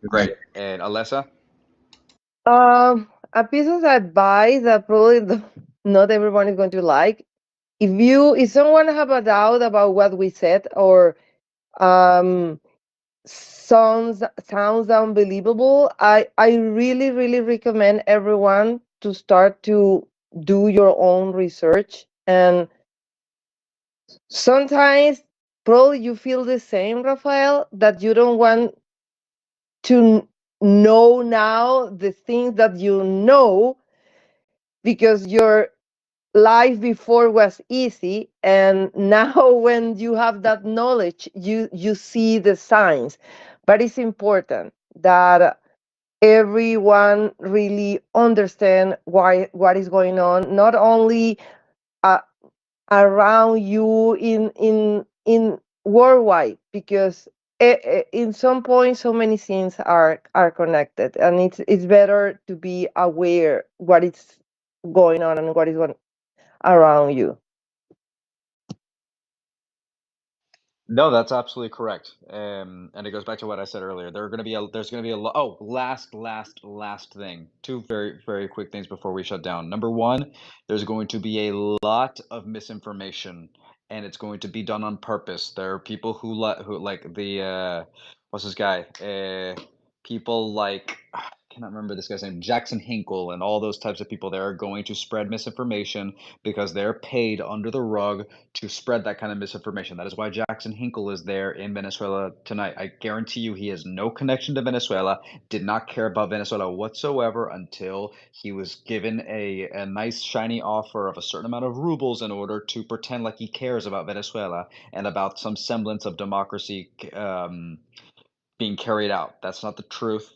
Great. And Alessa? A piece of advice that probably not everyone is going to like. If someone have a doubt about what we said or um sounds unbelievable, I really recommend everyone to start to do your own research. And sometimes probably you feel the same, Rafael, that you don't want to know now the things that you know because your life before was easy, and now when you have that knowledge you see the signs. But it's important that everyone really understand what is going on, not only uh, around you in worldwide, because in some point so many things are connected, and it's better to be aware what is going on and what is going around you. No, that's absolutely correct. And it goes back to what I said earlier. There's going to be last thing. Two very, very quick things before we shut down. Number one, there's going to be a lot of misinformation, and it's going to be done on purpose. There are people who like what's this guy? People like I cannot remember this guy's name, Jackson Hinkle, and all those types of people. They are going to spread misinformation because they're paid under the rug to spread that kind of misinformation. That is why Jackson Hinkle is there in Venezuela tonight. I guarantee you he has no connection to Venezuela, did not care about Venezuela whatsoever until he was given a nice shiny offer of a certain amount of rubles in order to pretend like he cares about Venezuela and about some semblance of democracy being carried out. That's not the truth.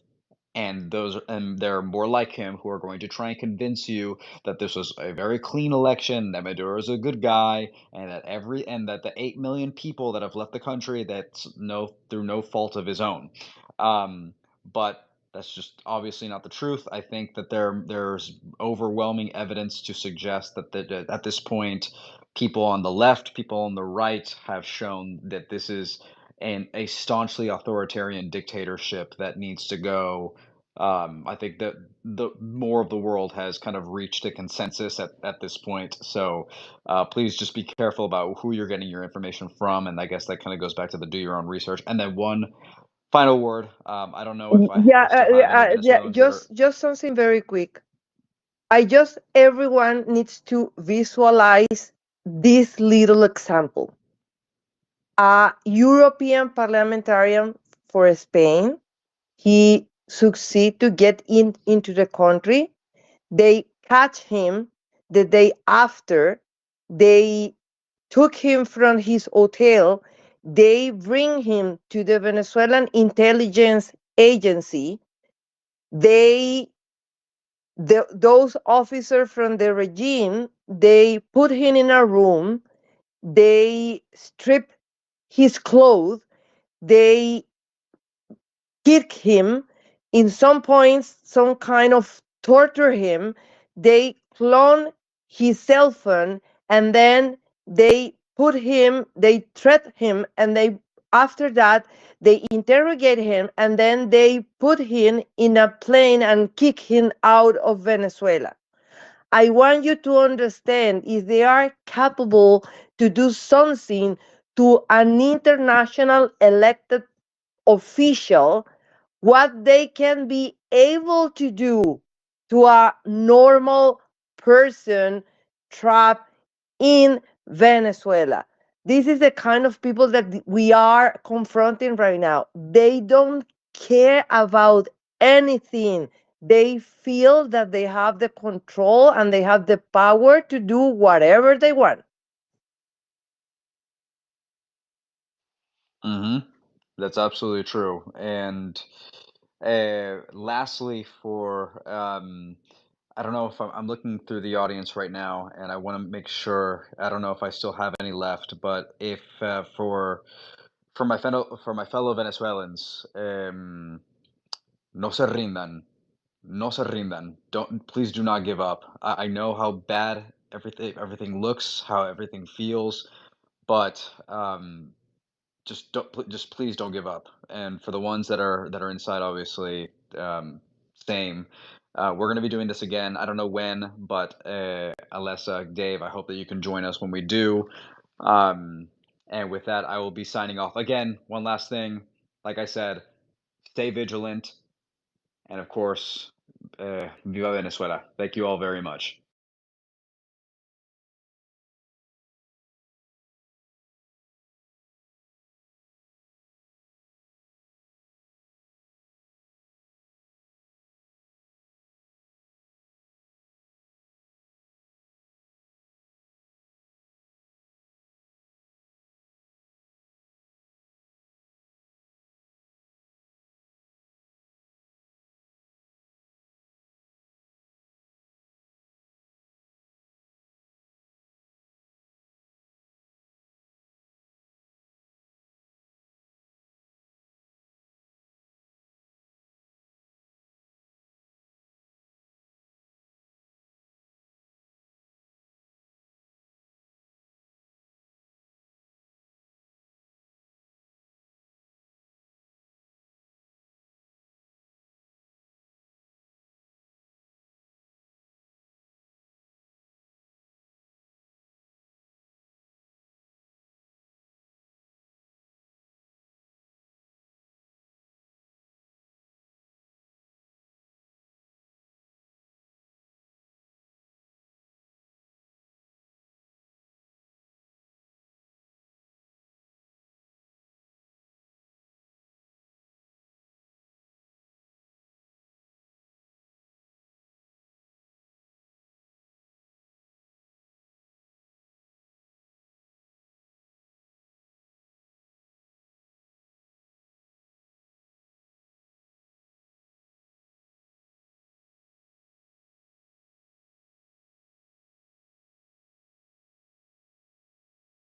And there are more like him who are going to try and convince you that this was a very clean election, that Maduro is a good guy, and that the 8 million people that have left the country through no fault of his own. But that's just obviously not the truth. I think that there's overwhelming evidence to suggest that at this point, people on the left, people on the right have shown that this is a staunchly authoritarian dictatorship that needs to go. I think that the more of the world has kind of reached a consensus at this point. So please just be careful about who you're getting your information from, and I guess that kind of goes back to the do your own research. And then one final word. I don't know if Yeah, I still have any yeah, Venezuelans that are. just something very quick. Everyone needs to visualize this little example. A European parliamentarian for Spain, he succeed to get into the country. They catch him the day after. They took him from his hotel. They bring him to the Venezuelan intelligence agency. Those officers from the regime, they put him in a room. They strip his clothes. They kick him. In some points, some kind of torture him. They clone his cell phone, and then they threat him, and after that they interrogate him, and then they put him in a plane and kick him out of Venezuela. I want you to understand, if they are capable to do something to an international elected official, what they can be able to do to a normal person trapped in Venezuela. This is the kind of people that we are confronting right now. They don't care about anything. They feel that they have the control and they have the power to do whatever they want. Mm-hmm. That's absolutely true. And Lastly, for I don't know if I'm looking through the audience right now, and I want to make sure. I don't know if I still have any left, but if for my fellow Venezuelans, no se rindan, no se rindan. Don't Please do not give up. I know how bad everything looks, how everything feels, but just please don't give up. And for the ones that are inside, obviously, same. We're going to be doing this again. I don't know when, but Alessa, Dave, I hope that you can join us when we do. And with that, I will be signing off. Again, one last thing. Like I said, stay vigilant. And of course, Viva Venezuela. Thank you all very much.